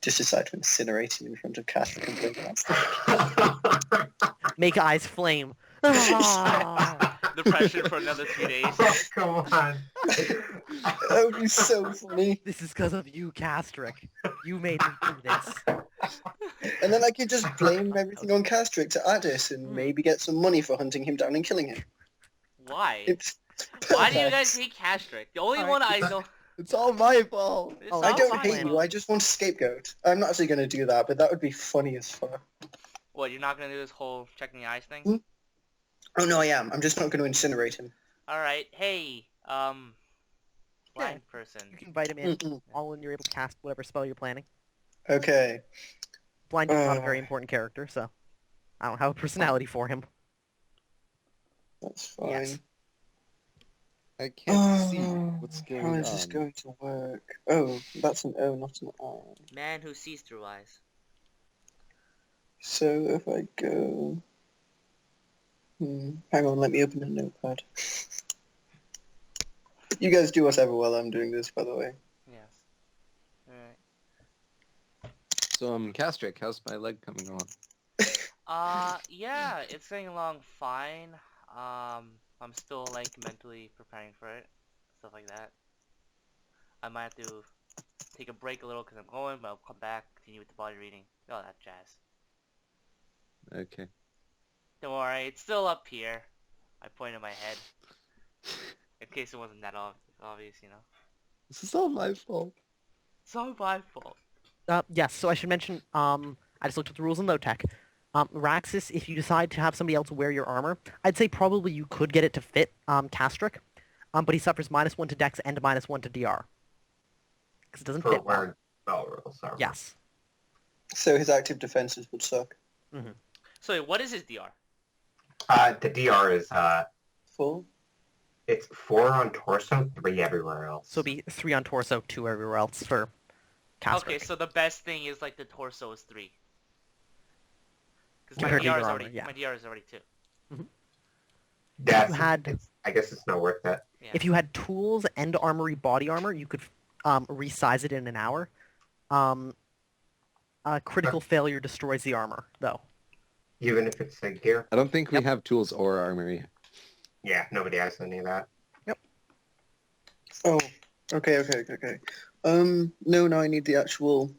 Just decide to incinerate him in front of Castrick and blame that. Make eyes flame. Ah! Depression for another 3 days. Come on. That would be so funny. This is because of you, Castrick. You made me do this. And then I could just blame everything on Castrick to Addis and maybe get some money for hunting him down and killing him. Why? It's Why do you perfect. guys hate Castrick? The only Alright, one I know. It's all my fault. It's Oh, I all don't my hate you. fault. I just want a scapegoat. I'm not actually going to do that, but that would be funny as fuck. What? You're not gonna do this whole checking the eyes thing? Hmm? Oh no, I am. I'm just not going to incinerate him. All right. Hey, blind person. You can invite him in. Mm-mm. All in, you're able to cast whatever spell you're planning. Okay. Blind is not a very important character, so I don't have a personality for him. That's fine. Yes. I can't see what's How going is this on. going to work? Oh, that's an O, not an I. Man who sees through eyes. So if I go... Hang on, let me open a notepad. You guys do whatever while I'm doing this, by the way. Yes. Alright. So, Castric, how's my leg coming along? Yeah, it's going along fine. I'm still like mentally preparing for it, stuff like that. I might have to take a break a little because I'm going, but I'll come back, continue with the body reading, all that jazz. Okay. Don't worry, it's still up here. I pointed my head, in case it wasn't that obvious, you know. This is all my fault. It's all my fault. Yes, so I should mention, I just looked at the rules in low tech. Raxus, if you decide to have somebody else wear your armor, I'd say probably you could get it to fit Castric, but he suffers -1 to Dex and -1 to DR. Because it doesn't For fit well. wearing spell rules. Sorry. Yes. So his active defenses would suck. So wait, what is his DR? The DR is Full? it's 4 on torso, 3 everywhere else. So it'd be 3 on torso, 2 everywhere else for Castric. Okay, so the best thing is like the torso is 3. Because my Compared to DR your is armor, already yeah. my DR is already 2. Yes, you had- I guess it's not worth it. Yeah. If you had tools and armory body armor, you could resize it in an hour. Critical failure destroys the armor, though. Even if it's Sig gear. I don't think we Yep. have tools or armory. Yeah, nobody has any of that. Oh, okay. No, I need the actual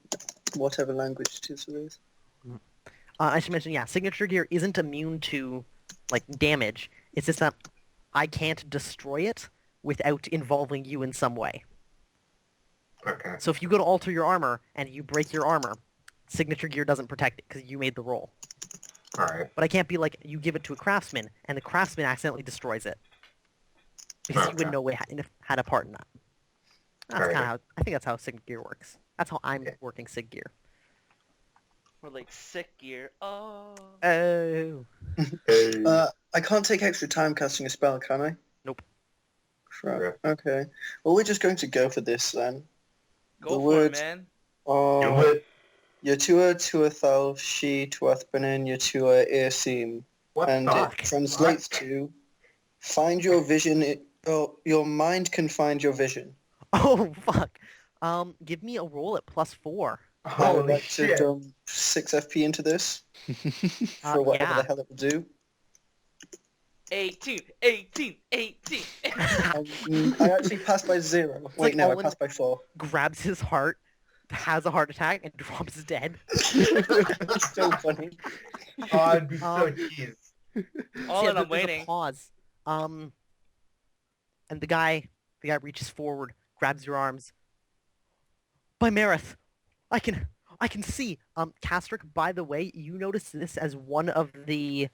whatever language it is. I should mention, yeah, signature gear isn't immune to, like, damage. It's just that I can't destroy it without involving you in some way. Okay. So if you go to alter your armor and you break your armor, signature gear doesn't protect it because you made the roll. Alright. But I can't be like, you give it to a craftsman, and the craftsman accidentally destroys it. Because you Okay. wouldn't know had a part in that. That's Very kind of how, I think that's how Sig Gear works. That's how I'm Okay. working Sig Gear. Or like sick gear. Oh. Oh. I can't take extra time casting a spell, can I? Nope. Crap. Yeah. Okay. Well, we're just going to go for this then. Go The for words- it, man. Do it. Yatua Tuathal She Tuathbanin Yatua Earseam. What And the it translates to find your vision, your mind can find your vision. Oh, fuck. Give me a roll at +4. I would Holy like shit. to dump 6 FP into this for whatever yeah. the hell it will do. 18. I actually passed by 0. Wait, like no, I Owen- passed by 4. Grabs his heart, has a heart attack, and drops dead. That's so funny. Oh, I'd be so Um, cheese. All Yeah, in, I'm there's a waiting. pause. And the guy reaches forward, grabs your arms. By Marith, I can see. Castric, by the way, you notice this as one of the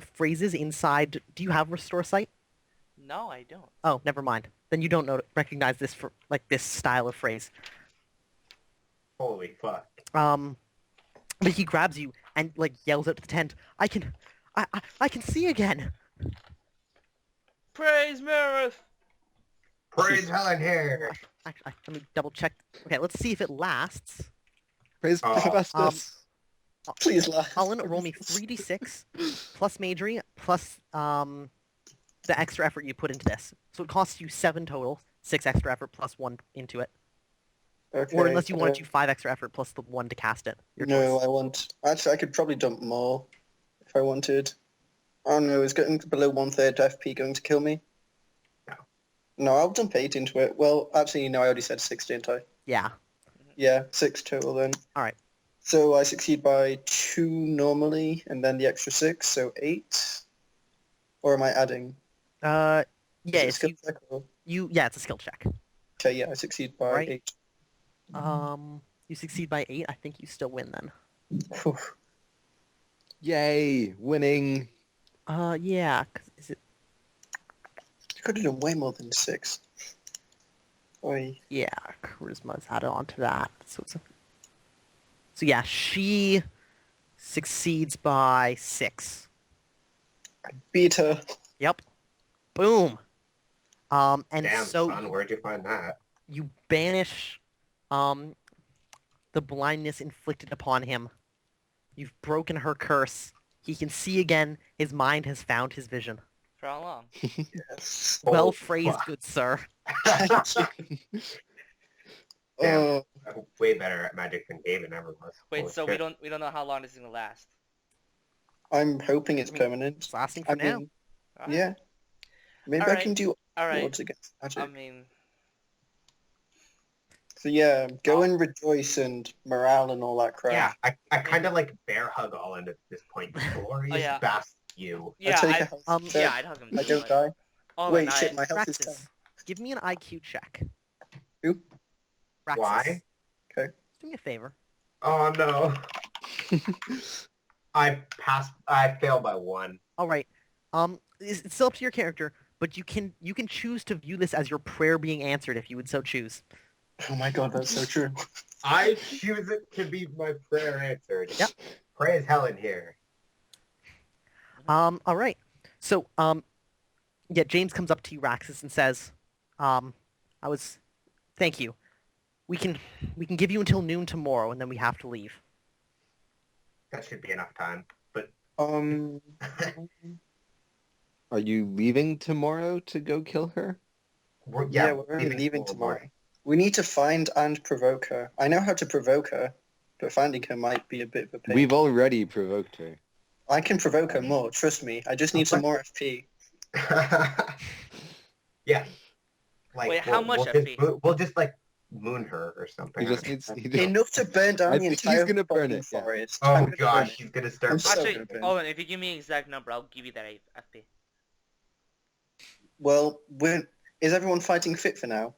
phrases inside. Do you have Restore Sight? No, I don't. Oh, never mind. Then you don't recognize this for like this style of phrase. Holy fuck. But he grabs you and like yells out to the tent. I can see again. Praise Marith! Praise Helen here. Actually, let me double check. Okay, let's see if it lasts. Praise Oh. Hephaestus. Please laugh. Colin, roll me 3d6 plus magery plus the extra effort you put into this. So it costs you 7 total, 6 extra effort plus 1 into it. Okay, Or unless you want to do 5 extra effort plus the 1 to cast it. Your No, choice. I want... Actually, I could probably dump more if I wanted. I don't know, is getting below 1/3 FP going to kill me? No. No, I'll dump 8 into it. Well, actually, no, I already said 6, didn't I? Yeah. Yeah, 6 total then. Alright. So I succeed by 2 normally, and then the extra 6, so 8? Or am I adding? Yeah, Is it a it's skill check or- yeah, it's a skill check. Okay, yeah, I succeed by Right. 8. You succeed by 8, I think you still win then. Whew. Yay, winning. Yeah, 'cause is it... I could have done way more than 6. Oi. Yeah, charisma's added on to that. So yeah, she succeeds by 6. I beat her. Yep. Boom. And Damn, so son, where'd you find that? you banish the blindness inflicted upon him. You've broken her curse. He can see again. His mind has found his vision. For how long? Yes. Well Oh, phrased, fuck. good sir. Damn. Oh, I'm way better at magic than David ever was. Wait, Holy so shit. we don't know how long this is gonna last. I'm hoping it's I mean, permanent. It's lasting for I now. mean, Alright. yeah. Maybe I Alright. can do Alright. odds against magic. I mean, So yeah, go and rejoice and morale and all that crap. Yeah, I kind of like bear hug Olin at this point. Glorious yeah. bastard you. yeah, I take a I, health check. yeah, I'd hug him I too, don't but die. all Wait, in shit, I, my health is 10. Praxis, give me an IQ check. Who? Praxis. Why? Okay. Do me a favor. Oh no. I failed by 1. All right. It's still up to your character, but you can choose to view this as your prayer being answered if you would so choose. Oh my god, that's so true. I choose it to be my prayer answered. Yep. Praise Helen here. All right. So, yeah, James comes up to you, Raxus, and says, thank you. We can give you until noon tomorrow, and then we have to leave. That should be enough time. But Are you leaving tomorrow to go kill her? yeah, we're only leaving tomorrow. We need to find and provoke her. I know how to provoke her, but finding her might be a bit of a pain. We've already provoked her. I can provoke her more, trust me. I just need some more FP. Yeah. Like, Wait, how much we'll FP? We'll just like moon her or something. He just needs. Enough to burn down I the think he's entire gonna burn fucking it, yeah. forest. Oh I'm gonna burn gosh, it. he's gonna I'm start. so actually, gonna burn. Owen, if you give me an exact number, I'll give you that FP. Well, is everyone fighting fit for now?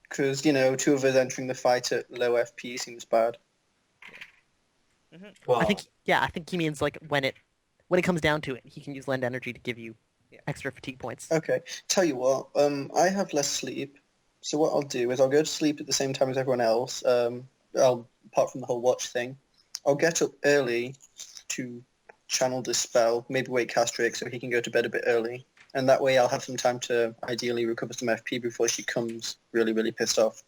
Because, you know, 2 of us entering the fight at low FP seems bad. Well, I think he means like when it comes down to it, he can use lend energy to give you extra fatigue points. Okay, tell you what, I have less sleep, so what I'll do is I'll go to sleep at the same time as everyone else, apart from the whole watch thing. I'll get up early to channel this spell, maybe wake Castrick so he can go to bed a bit early, and that way I'll have some time to ideally recover some FP before she comes really, really pissed off.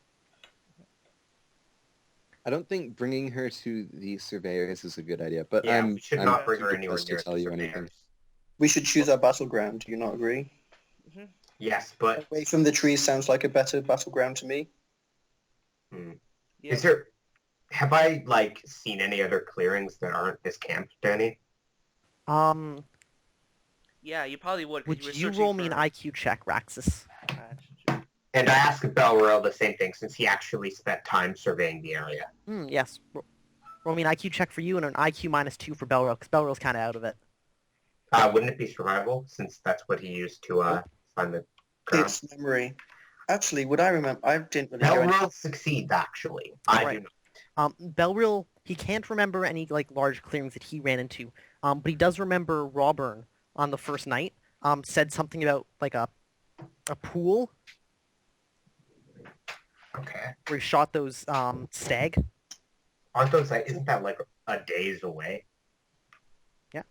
I don't think bringing her to the surveyors is a good idea, but yeah, I'm we should I'm not bring too her anywhere depressed near to tell the you anything. surveyors. We should choose our battleground, do you not agree? Yes, but Away from the trees sounds like a better battleground to me. is there? Have I like seen any other clearings that aren't this camp, Danny? Yeah, you probably would. 'cause Would you you were roll searching me an for- IQ check, Raxus? And I asked Belroyal the same thing since he actually spent time surveying the area. Yes. Roll me an IQ check for you and an IQ -2 for Belro, because Belro's kind of out of it. Wouldn't it be survival since that's what he used to find the ground? It's memory. Actually, would I remember? I didn't really go any... Belroyal succeeds actually. I Right. do not. Belril, he can't remember any like large clearings that he ran into, but he does remember Rawburn on the first night said something about like a pool Okay. where he shot those stag. Aren't those like? Isn't that like a days away? Yeah.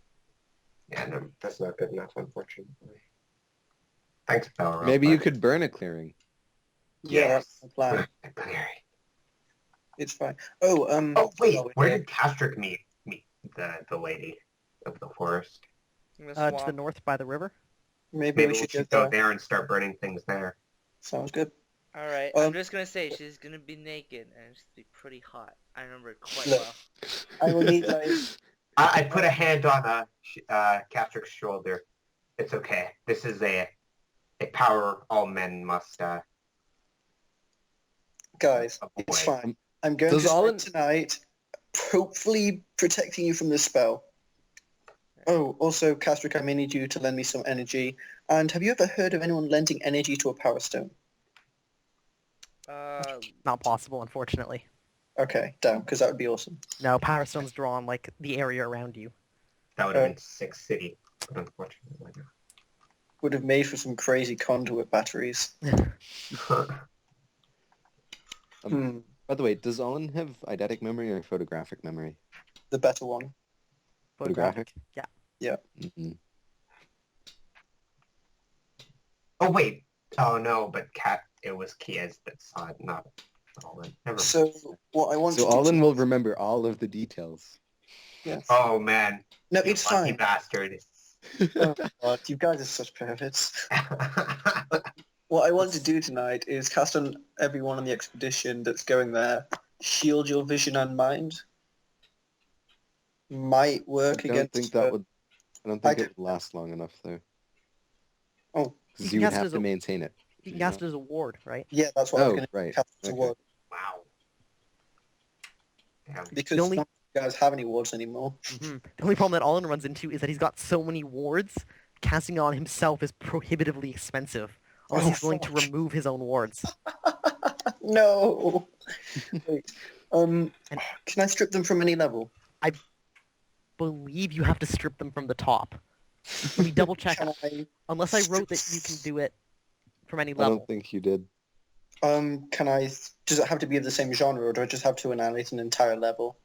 Yeah, no, that's not good enough, unfortunately. Thanks, Belroyal. Maybe you could burn a clearing. Yeah, that's the plan. Clearing. It's fine. Oh, Oh wait, oh, where yeah. did Castrick meet the lady of the forest? In the To the swamp. north by the river. Maybe Maybe we we should should go go there and start burning things there. Sounds good. All right, Um, I'm just gonna say she's gonna be naked and it's gonna be pretty hot. I remember it quite Look. well. I will need like... I put a hand on Castrick's shoulder. It's okay. This is a power all men must Guys, avoid. it's fine. I'm going Does to Olin- spend tonight hopefully protecting you from the spell. Oh, also, Castrick, I may need you to lend me some energy. And have you ever heard of anyone lending energy to a power stone? Not possible, unfortunately. Okay, damn, because that would be awesome. No, Power Stone's drawn like the area around you. That would have been 6 city, but unfortunately. Would have made for some crazy conduit batteries. Hmm, By the way, does Olin have eidetic memory or photographic memory? the better one. Photographic? Yeah. Mm-hmm. Oh wait. Oh no, but it was Kiez that saw it, not Olin. Never mind. So, what I want So to do... Olin will remember all of the details. Yes. Oh man. No, You it's lucky fine. bastard. Oh, God, you guys are such perverts. What I want to do tonight is cast on everyone on the expedition that's going there. Shield your vision and mind. Might work I don't against. think that would. I don't think I it would last long enough though. Oh, Because You you can would cast it have as to a- maintain it. You can you cast know? it as a ward, right? yeah, that's what I was Oh, going to right. cast as a Okay. ward. Wow. Damn. Because The only- none of you guys have any wards anymore. The only problem that Olin runs into is that he's got so many wards, casting it on himself is prohibitively expensive. Unless Oh, he's willing to fuck. remove his own wards. No. Wait. And- Can I strip them from any level? Believe you have to strip them from the top. Let me double check. Can I? Unless I wrote that you can do it from any I level. don't think you did. Can I? Does it have to be of the same genre, or do I just have to annihilate an entire level?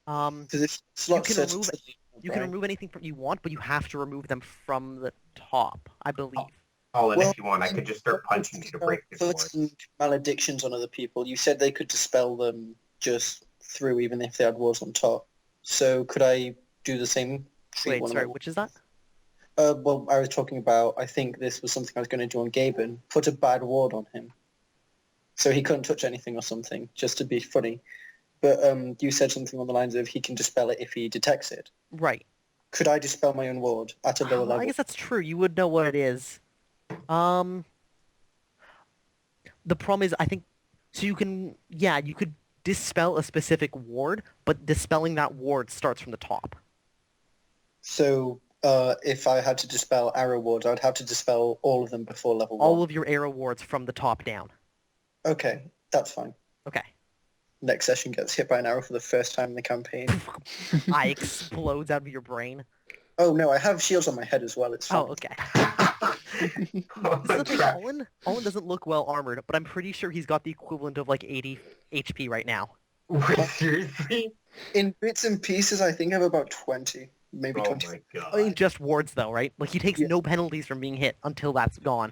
Because if slots can said remove it. You can remove anything from you want, but you have to remove them from the top, I believe. Olin, Well, if you want, I could just start punching you to break the Inflicting board. maledictions on other people. You said they could dispel them just through, even if they had wards on top. So could I do the same? Treat Wait, one sorry, of which is that? well, I was talking about. I think this was something I was going to do on Gaben. Put a bad ward on him, so he couldn't touch anything or something, just to be funny. But you said something on the lines of he can dispel it if he detects it. Right. Could I dispel my own ward at a lower level? I guess that's true. You would know what it is. The problem is, I think, so you can, yeah, you could dispel a specific ward, but dispelling that ward starts from the top. So if I had to dispel arrow wards, I'd have to dispel all of them before level All 1. of your arrow wards from the top down. Okay, that's fine. Okay. Next session gets hit by an arrow for the first time in the campaign. Eye explodes out of your brain. Oh no, I have shields on my head as well. It's fine. Oh, okay. Oh, This is the thing, crap. Olin doesn't look well armored, but I'm pretty sure he's got the equivalent of like 80 HP right now. Wait, seriously? In bits and pieces, I think I have about 20, maybe Oh 20. my I mean, god. just wards though, right? Like he takes Yeah. no penalties from being hit until that's gone.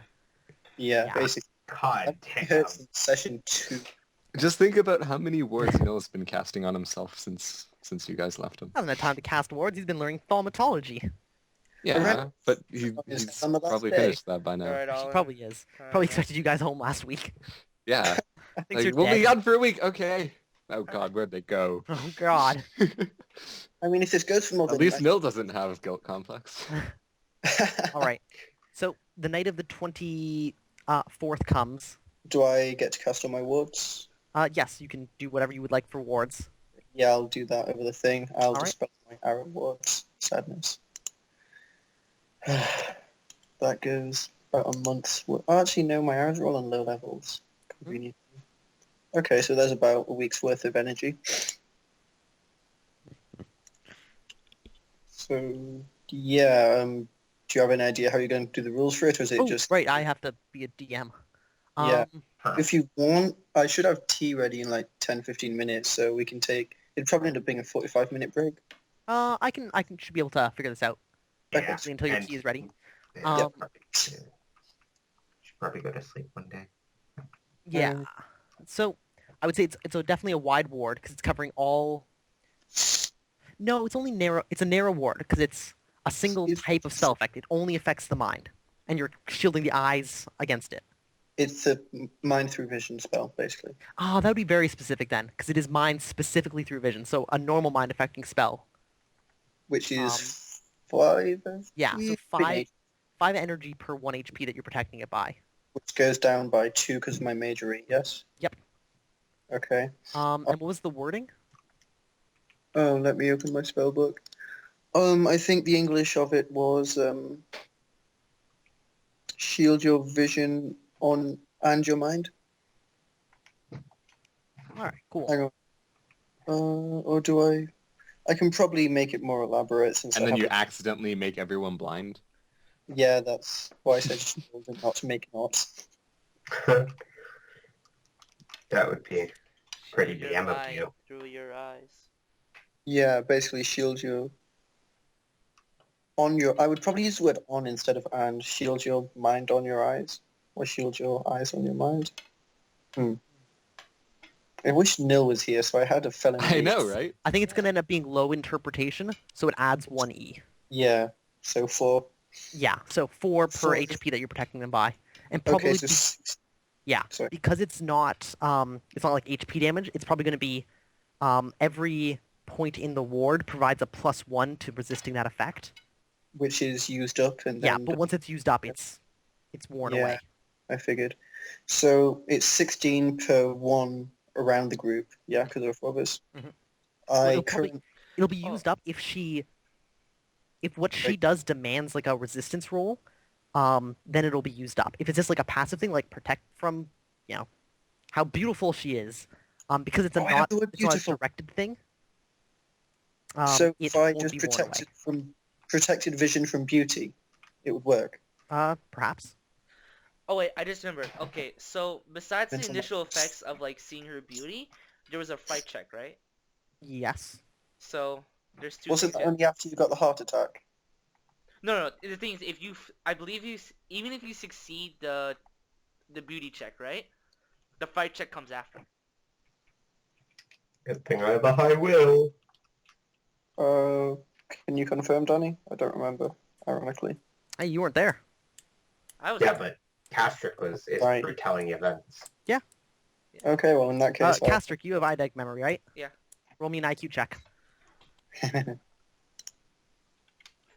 Yeah, Yeah. basically. God I damn. heard in session 2. Just think about how many wards Neil's been casting on himself since you guys left him. Hasn't had time to cast wards. He's been learning thaumatology. Yeah, but Is he's on the last probably day. finished that by now. Alright, He Olin. probably is. Alright, Probably man. expected you guys home last week. Yeah, Things like, are we'll be dead. gone for a week. Okay. Oh god, where'd they go? Oh god. I mean, if this goes for more At than... least Nil doesn't have guilt complex. Alright. So the night of the 24th comes. Do I get to cast all my wards? Yes, you can do whatever you would like for wards. Yeah, I'll do that over the thing. I'll Alright. dispel my arrow wards. Sadness. That goes about a month's worth. Oh, actually, no, my arrows are all on low levels. Convenient. Okay, so there's about a week's worth of energy. So, yeah, do you have an idea how you're going to do the rules for it, or is it Oh, just... right, I have to be a DM. Yeah. Huh. If you want, I should have tea ready in like 10-15 minutes, so we can take... It'd probably end up being a 45-minute break. I should be able to figure this out. Yeah, Hopefully until your and- tea is ready. Yeah, should probably go to sleep one day. Yeah. So I would say it's definitely a wide ward because it's covering all. No, it's only narrow. It's a narrow ward because it's a single type of spell effect. It only affects the mind, and you're shielding the eyes against it. It's a mind through vision spell, basically. Ah, that would be very specific then, because it is mind specifically through vision. So a normal mind affecting spell. Which is 5 Yeah, so HP, five energy per 1 HP that you're protecting it by. which goes down by 2 because of my major E, yes? Yep. Okay. And what was the wording? Oh, let me open my spell book. I think the English of it was shield your vision on and your mind. All right, cool. Hang on. Or do I? I can probably make it more elaborate since And I then have you it. accidentally make everyone blind. Yeah, that's why I said shield and not to make knots. That would be pretty Shield your DM of light you. through your eyes. Yeah, basically shield your on your. I would probably use the word on instead of and. Shield your mind on your eyes, or shield your eyes on your mind. I wish Nil was here, so I had a felony. I know, right? I think it's going to end up being low interpretation, so it adds 1 E. Yeah, so 4. Yeah, so 4 per Four. HP that you're protecting them by. And Okay, probably so yeah, sorry. because it's not like HP damage. It's probably going to be every point in the ward provides a +1 to resisting that effect. Which is used up and Yeah, then but once it's used up, it's worn Yeah. away. I figured. So it's 16 per one around the group. Yeah, because there are 4 of us. Mhm. I It'll be used up if what she Right. does demands like a resistance roll, then it'll be used up. If it's just like a passive thing, like protect from, how beautiful she is, because it's I have the word it's not a beautiful. directed thing. So It if I won't just be worn away. protected vision from beauty, it would work. Perhaps. Oh wait, I just remembered. Okay, so besides the Mental initial effects of like seeing her beauty, there was a fight check, right? Yes. So there's 2 Wasn't things. that only after you got the heart attack? No. The thing is, I believe even if you succeed the beauty check, right? The fight check comes after. Good thing I have a high will. Can you confirm, Danny? I don't remember, ironically. Hey, you weren't there. I was. Yeah, but Castric is Right. retelling events. Okay, well in that case, Castric, you have IDEG memory, right? Yeah. Roll me an IQ check.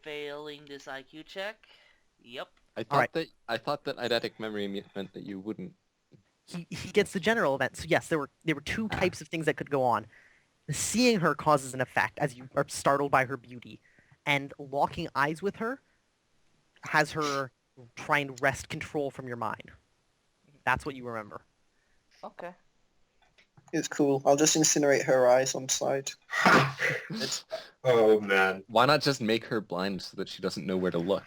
Failing this IQ check. Yep. I Alright. thought that eidetic memory meant that you wouldn't. He gets the general event. So yes, there were 2 types of things that could go on. Seeing her causes an effect as you are startled by her beauty, and locking eyes with her has her try and wrest control from your mind. That's what you remember. Okay. It's cool. I'll just incinerate her eyes on site. Oh man. Why not just make her blind so that she doesn't know where to look?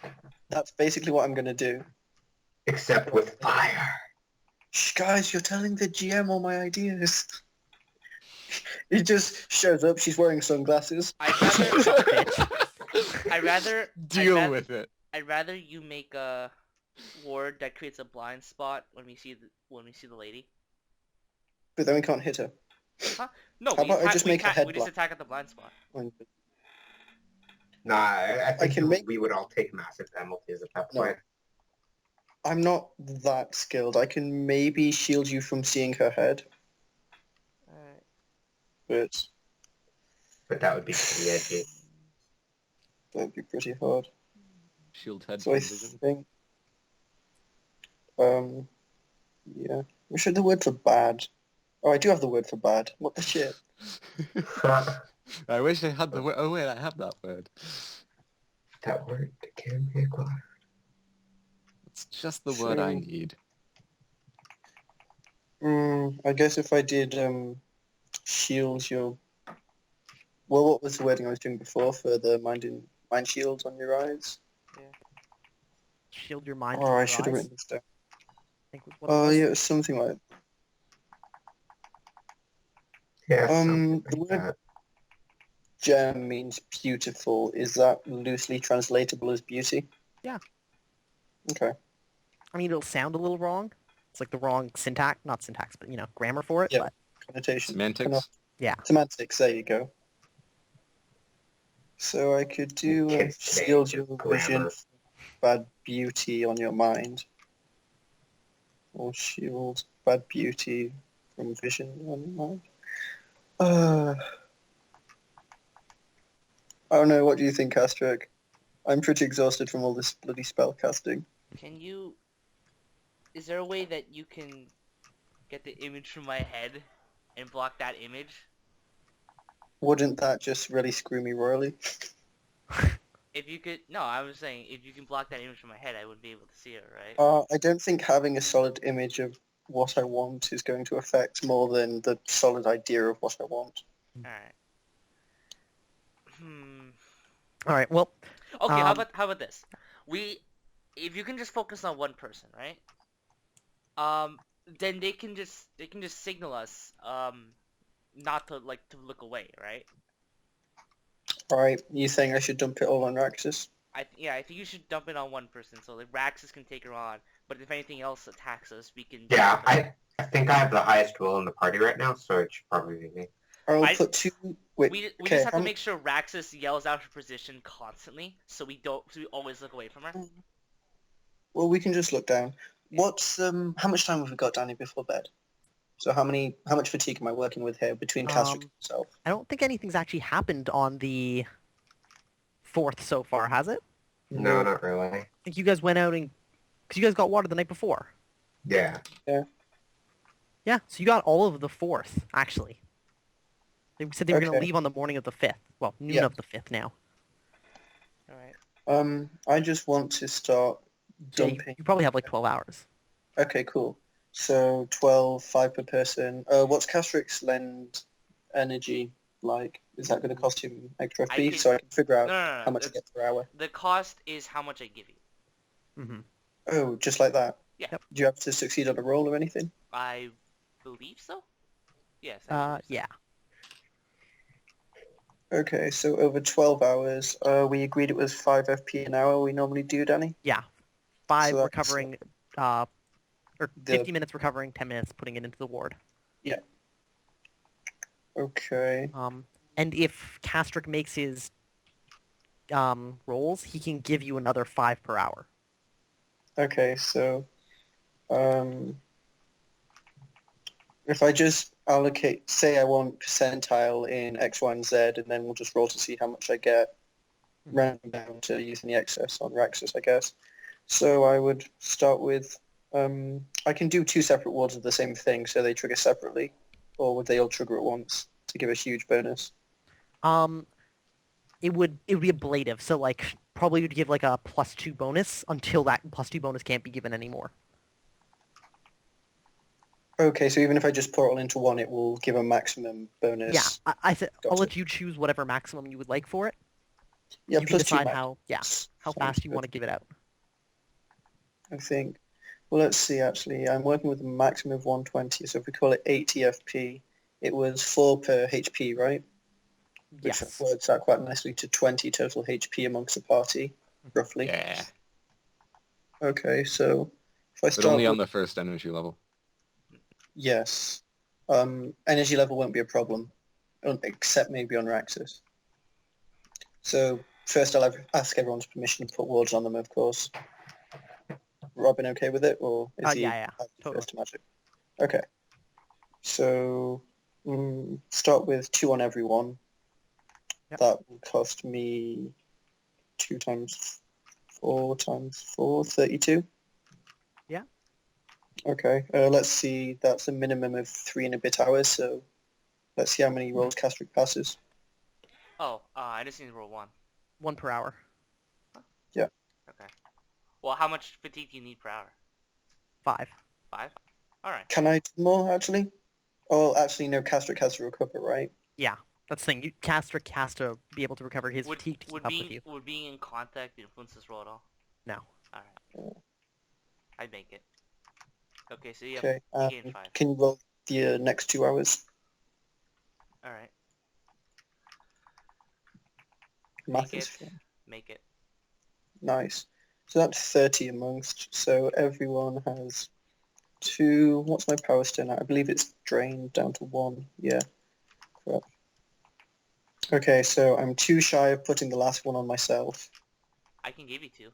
That's basically what I'm gonna do. Except with fire. Shh, guys, you're telling the GM all my ideas. He just shows up. She's wearing sunglasses. I'd rather Deal with it. I'd rather you make a ward that creates a blind spot when we see the lady. But then we can't hit her. Huh? No, How about I just make a head we just block? attack at the blind spot. Nah, I think can make- we would all take massive penalties at that No. point. I'm not that skilled. I can maybe shield you from seeing her head, Alright. but But that would be pretty edgy. that'd be pretty hard. Shield head So I vision. think, yeah. We should the word for bad. Oh, I do have the word for bad. What the shit? I wish I had the word. Oh wait, I have that word. That word can be acquired. It's just the word I So- need. I guess if I did shield your... Well, what was the wording I was doing before for the mind shields on your eyes? Shield your mind. Oh, from I your should have eyes, written this down. I think was what it Oh, was. yeah, it was something like... Yeah, something the like word that. gem means beautiful. Is that loosely translatable as beauty? Yeah. Okay. I mean, it'll sound a little wrong. It's like the wrong syntax, not syntax, but grammar for it. Yeah. But Connotation. Semantics. yeah, Semantics, there you go. So I could do Kids today shield with your grammar. vision from bad beauty on your mind. Or shield bad beauty from vision on your mind. I don't know, what do you think, Astric? I'm pretty exhausted from all this bloody spell casting. Is there a way that you can get the image from my head and block that image? Wouldn't that just really screw me royally? If you could, no, I was saying if you can block that image from my head, I wouldn't be able to see it, right? I don't think having a solid image of what I want is going to affect more than the solid idea of what I want. Alright. all right. Well, Okay, how Um, about this? If you can just focus on one person, right? Then they can just signal us, not to look away, right? Alright, you saying I should dump it all on Raxus? I think you should dump it on one person so like Raxus can take her on. But if anything else attacks us, we can. Yeah, I think I have the highest will in the party right now, so it should probably be me. I'll I- put two... Wait, We okay, just have to make sure Raxus yells out her position constantly, so we always look away from her. Well, we can just look down. What's how much time have we got, Danny, before bed? So how much fatigue am I working with here between Castric and myself? I don't think anything's actually happened on the 4th so far, has it? No, not really. I think you guys went out and... Because you guys got water the night before. Yeah. Yeah, so you got all of the 4th, actually. They said they were going to Okay. leave on the morning of the 5th. Well, noon Yeah. of the 5th now. Alright. I just want to start So dumping. you probably have like 12 hours. Okay, cool. So 12, 5 per person. What's Castric's lend energy like? Is that going to cost him extra I fee? can- So I can figure No, out no, no. how much I get per hour. The cost is how much I give you. Mm-hmm. Oh, just like that? Yeah. Yep. Do you have to succeed on a roll or anything? I believe so? Yes, I believe so. Yeah. Okay, so over 12 hours, we agreed it was 5 FP an hour we normally do, Danny? Yeah. 5 So that's, recovering, or the- 50 minutes recovering, 10 minutes putting it into the ward. Okay. And if Castric makes his rolls, he can give you another 5 per hour. Okay, so if I just allocate, say I want percentile in X, Y, and Z, and then we'll just roll to see how much I get, random down to using the excess on Raxus, I guess. So I would start with, I can do 2 separate wards of the same thing, so they trigger separately, or would they all trigger at once to give a huge bonus? It would be ablative, so like probably would give like a +2 bonus until that +2 bonus can't be given anymore. Okay, so even if I just pour it all into one, it will give a maximum bonus. Yeah, I said I'll Gotcha. let you choose whatever maximum you would like for it. Yeah, You can plus 2 decide max. how Sounds fast you good. want to give it out. I think. Well, let's see, actually. I'm working with a maximum of 120, so if we call it 80 FP, it was 4 per HP, right? Which Yes. works out quite nicely to 20 total HP amongst the party, roughly. Yeah. Okay, so if I But start only on with... the first energy level. Yes. Energy level won't be a problem, except maybe on Raxus. So first I'll ask everyone's permission to put wards on them, of course. Robin okay with it, or is he Yeah, totally. first to magic? Okay. So start with 2 on everyone. Yep. That will cost me 2 times 4 times 4, 32. Yeah. Okay. Let's see. That's a minimum of 3 and a bit hours. So let's see how many rolls Castric passes. Oh, I just need to roll 1. 1 per hour. Okay. Well, how much fatigue do you need per hour? 5. 5? Alright. Can I do more actually? Oh, actually no. Castric has to recover, right? Yeah, that's the thing. Castric has to be able to recover his fatigue to keep up with you. Would being in contact influence this roll at all? No. Alright. I'd make it. Okay, so you have Okay. you gain 5. Can you roll the next 2 hours? Alright. Math Make is it. fun. Make it. Nice. So that's 30 amongst. So everyone has 2. What's my power stone at? I believe it's drained down to 1. Yeah. Correct. Okay, so I'm 2 shy of putting the last one on myself I can give you 2.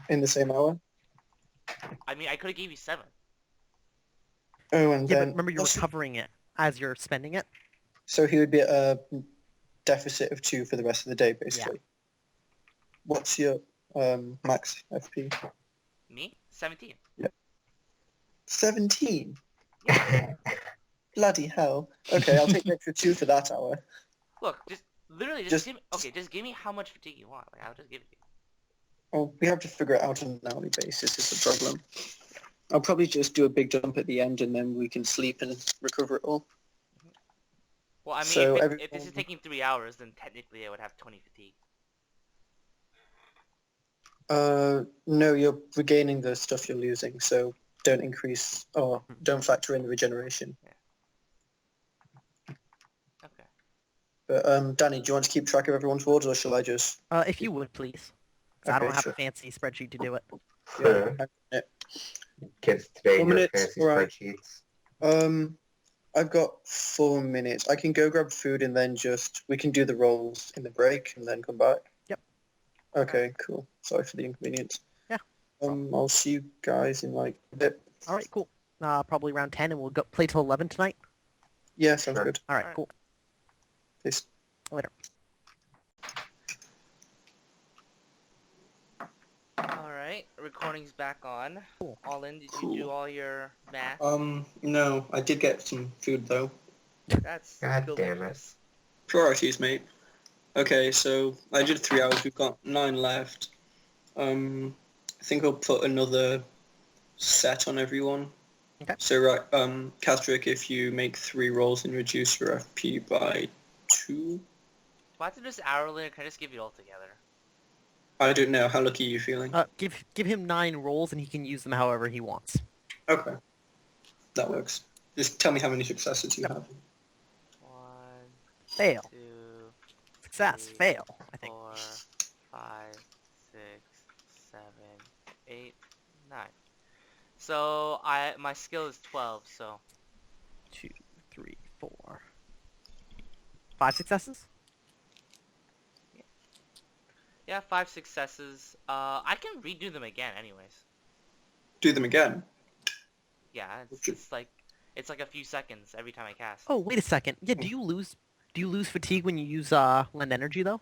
in the same hour. I mean, I could have gave you 7. Oh, and Yeah, then... but remember you're also- recovering it as you're spending it. So he would be at a deficit of 2 for the rest of the day, basically. What's your max FP? Me? 17. 17? Bloody hell. Okay, I'll take the extra 2 for that hour. Look, just literally Just- give me, okay, just give me how much fatigue you want. Like, I'll just give it to you. Oh, we have to figure it out on an hourly basis is the problem. I'll probably just do a big jump at the end and then we can sleep and recover it all. Well, I mean, So if this is everyone- taking 3 hours, then technically I would have 20 fatigue. No, you're regaining the stuff you're losing, so don't increase or don't factor in the regeneration. Okay. But Danny, do you want to keep track of everyone's wards or shall I just... If you would, please. 'Cause I Okay, don't have sure. a fancy spreadsheet to do it. Yeah. Kids today, 4 your minutes, fancy alright. spreadsheets. I've got 4 minutes. I can go grab food and then we can do the rolls in the break and then come back. Yep. Okay, cool. Sorry for the inconvenience. Yeah. I'll see you guys in like a bit. All right, cool. Probably around 10, and we'll go play till 11 tonight. Yeah, sounds Sure. good. All right, Alright. cool. Peace. Later. Alright, recording's back on. Cool. All in, did Cool. you do all your math? No, I did get some food though. That's God damn it. delicious. Priorities, mate. Okay, so I did 3 hours. We've got 9 left. I think I'll put another set on everyone. Okay. So right, Castrick, if you make 3 rolls and reduce your FP by 2, If I have to do this hourly, can I just give you all together? I don't know. How lucky are you feeling? Give him 9 rolls, and he can use them however he wants. Okay, that works. Just tell me how many successes you have. 1, Fail. 2, Success. 3, Fail. I think. 4, 5, 6, 7, 8, 9. So my skill is 12, so 2, 3, 4. 5 successes. yeah, 5 successes. I can redo them again anyways. Do them again. Yeah, Okay. it's like a few seconds every time I cast. Oh, wait a second. Yeah, do you lose fatigue when you use lend energy though?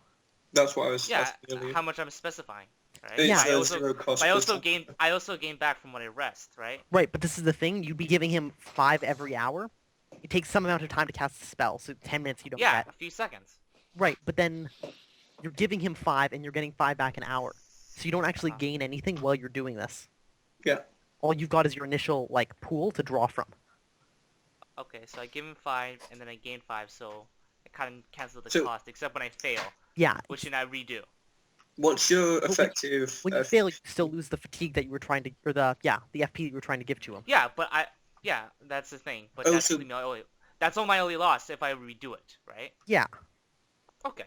That's what I was Yeah, asking earlier. how much I'm specifying, right? It's Yeah. a zero cost. But plus- I also gain back from when I rest, right? Right, but this is the thing. You'd be giving him 5 every hour. It takes some amount of time to cast a spell, so 10 minutes you don't Yeah, get. a few seconds. Right, but then you're giving him 5 and you're getting 5 back an hour. So you don't actually Uh-huh. gain anything while you're doing this. Yeah. All you've got is your initial pool to draw from. Okay, so I give him 5 and then I gain 5, so I kind of cancel the So- cost, except when I fail, Yeah. which then I redo. What's your when- effective? When you fail, you still lose the fatigue that you were trying to, or the FP that you were trying to give to him. Yeah, but that's the thing. But Oh, that's so- really that's all my only loss if I redo it, right? Yeah. Okay.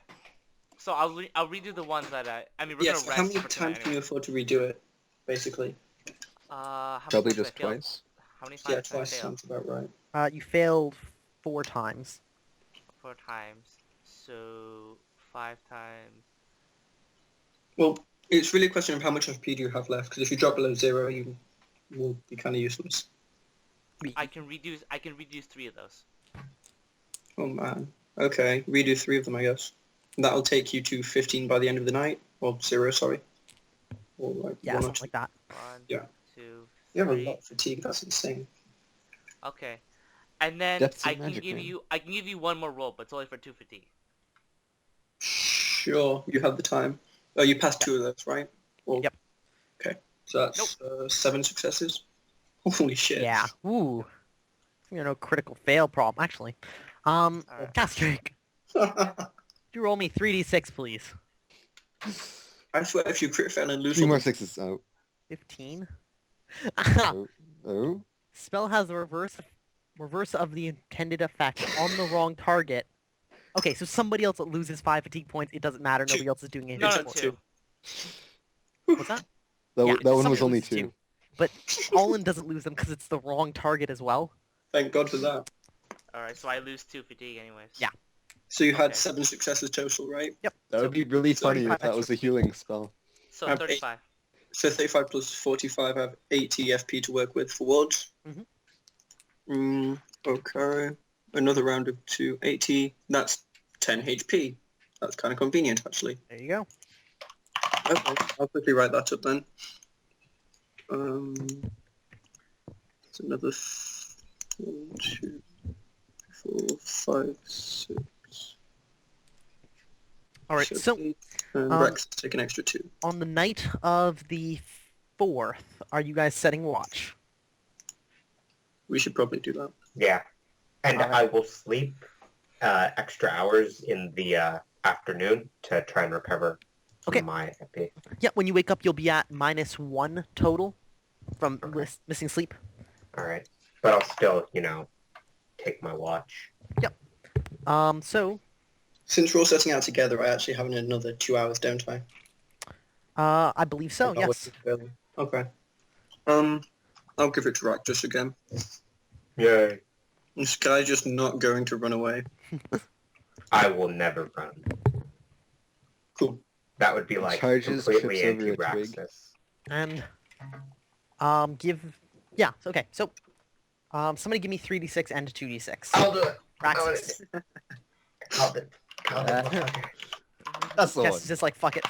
So I'll redo the ones that I mean we're Yes. gonna rest How many for tonight times can you anyway. afford to redo it? Basically. How many Probably times did just I fail? twice. How many Yeah, times did I twice fail? sounds about right. You failed 4 times. 4 times. So 5 times. Well, it's really a question of how much FP do you have left. Because if you drop below 0, you will be kind of useless. I can reduce 3 of those. Oh man. Okay, redo 3 of them, I guess. That'll take you to 15 by the end of the night. Or 0, sorry. Or like Yeah, 1 or something 2. like that. 1, Yeah. 2, You have a 3. lot of fatigue. That's insane. Okay. And then Depths of I can magic, give man. you 1 more roll, but it's only for 2 fatigue. Sure, you have the time. Oh, you passed 2 of those, right? Or, Yep. Okay, so that's 7 successes. Holy shit. Yeah. Ooh. No critical fail problem, actually. Alright. Castrick, you roll me 3d6, please. I swear if you crit fail and lose 3 all more the- 6s. Oh. 15. Oh. Oh. Spell has the reverse of the intended effect on the wrong target. Okay, so somebody else loses 5 fatigue points. It doesn't matter. Nobody else is doing anything. No, It's no, up 2. What's that? That, Yeah, that one somebody was only loses 2. 2. But Olin doesn't lose them because it's the wrong target as well. Thank God for that. Alright, so I lose 2 fatigue anyways. Yeah. So you had Okay. 7 successes total, right? That would be really so funny five if that was a extra healing spell. So Have 35. So 35 plus 45, I have 80 FP to work with for wards. Okay. Another round of 280. That's 10 HP. That's kind of convenient, actually. There you go. Okay, I'll quickly write that up then. It's another 1, 2, 4, 5, 6. All right, so 8, and um, Rex take an extra 2. on the night of the 4th, are you guys setting watch? We should probably do that. Yeah. And Alright. I will sleep extra hours in the afternoon to try and recover from Okay. my FP. Yeah, when you wake up, you'll be at -1 total from Okay. missing sleep. All right. But I'll still, take my watch. So, Since we're all setting out together, I actually have another 2 hours, don't I? I believe so, If I yes. wasn't early. Okay. I'll give it to Raktus again. Yay. This guy's just not going to run away. I will never run. Cool. That would be like Charges, completely trips over a twig. anti-Raxus. And Okay. So, somebody give me 3d6 and 2d6. I'll do it. Praxis. Called it. Uh, That's the Guess one. it's just like fuck it.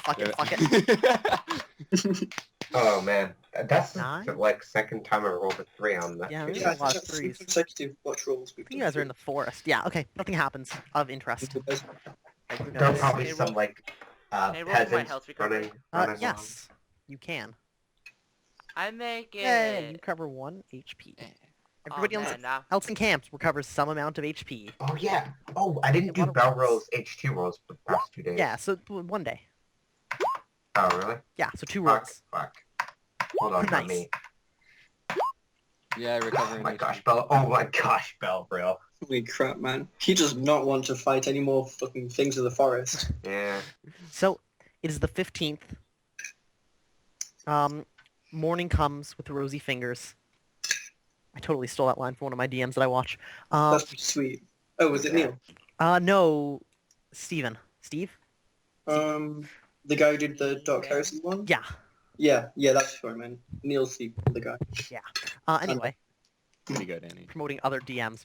Oh man, that's Nine? like second time I rolled a 3 on that. Yeah, video. there's a lot of that's threes. consecutive watch rolls. I think you guys are in the forest. Yeah. Okay. Nothing happens of interest. There are probably Okay, some roll- like Can I roll for my peasants health recovery? running Yes, you can. I make it. Yay! You cover 1 HP. Everybody oh, man, now. else in camp recovers some amount of HP. along. Oh yeah. Oh, I didn't It do water bell rolls. rolls, H2 rolls for the past 2 days. Yeah. So 1 day. Oh really? Yeah. So 2 Fuck. rolls. Fuck. Hold on, Nice. not me. Yeah, Oh recovering. my HP. gosh, Bell. Oh my gosh, Bell, bro. Holy crap, man. He does not want to fight any more fucking things of the forest. Yeah. So it is the 15th. Morning comes with rosy fingers. I totally stole that line from one of my DMs that I watch. That's pretty sweet. Oh, was it Neil? No, Steven. Steve? The guy who did the Dark Heresy one? Yeah. Yeah, that's who I meant. Neil Steve, the guy. Anyway, Pretty good, Annie. promoting other DMs.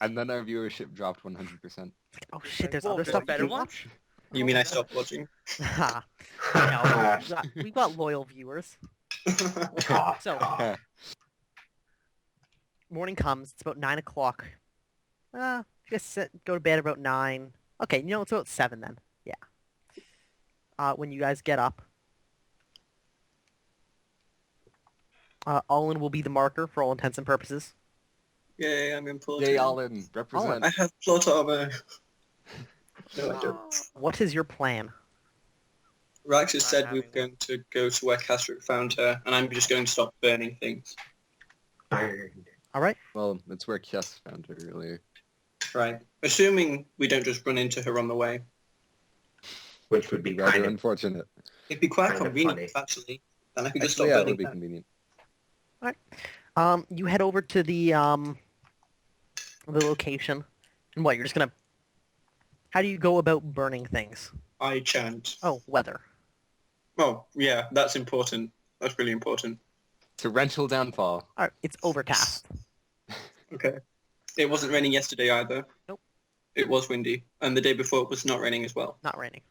And then our viewership dropped 100%. Oh shit, there's Whoa, other there's stuff better you can ones? watch? You mean I stopped watching? Ha. No, we've got loyal viewers. Cough, So- cough. Morning comes, it's about 9 o'clock. Just go to bed about 9. Okay, it's about 7 then. Yeah. When you guys get up, Olin will be the marker for all intents and purposes. Yay, I'm in plot Yay, armor. Allen, represent. I have plot armor. No, I don't. What is your plan? Rax has Not said we were having one. going to go to where Castrick found her, and I'm just going to stop burning things. Burned. Alright? Well, that's where Kies found her earlier. Right. Assuming we don't just run into her on the way. Which would be Rather kind of unfortunate. It'd be quite Kind of convenient, funny. actually. And I could just Actually, stop yeah, it burning would be that. convenient. You head over to the location. And what, you're just gonna... How do you go about burning things? I chant. Oh, weather. Oh, yeah, that's important. That's really important. Torrential downfall. Alright, it's overcast. Okay. It wasn't raining yesterday either. Nope. It was windy. And the day before it was not raining as well. Not raining.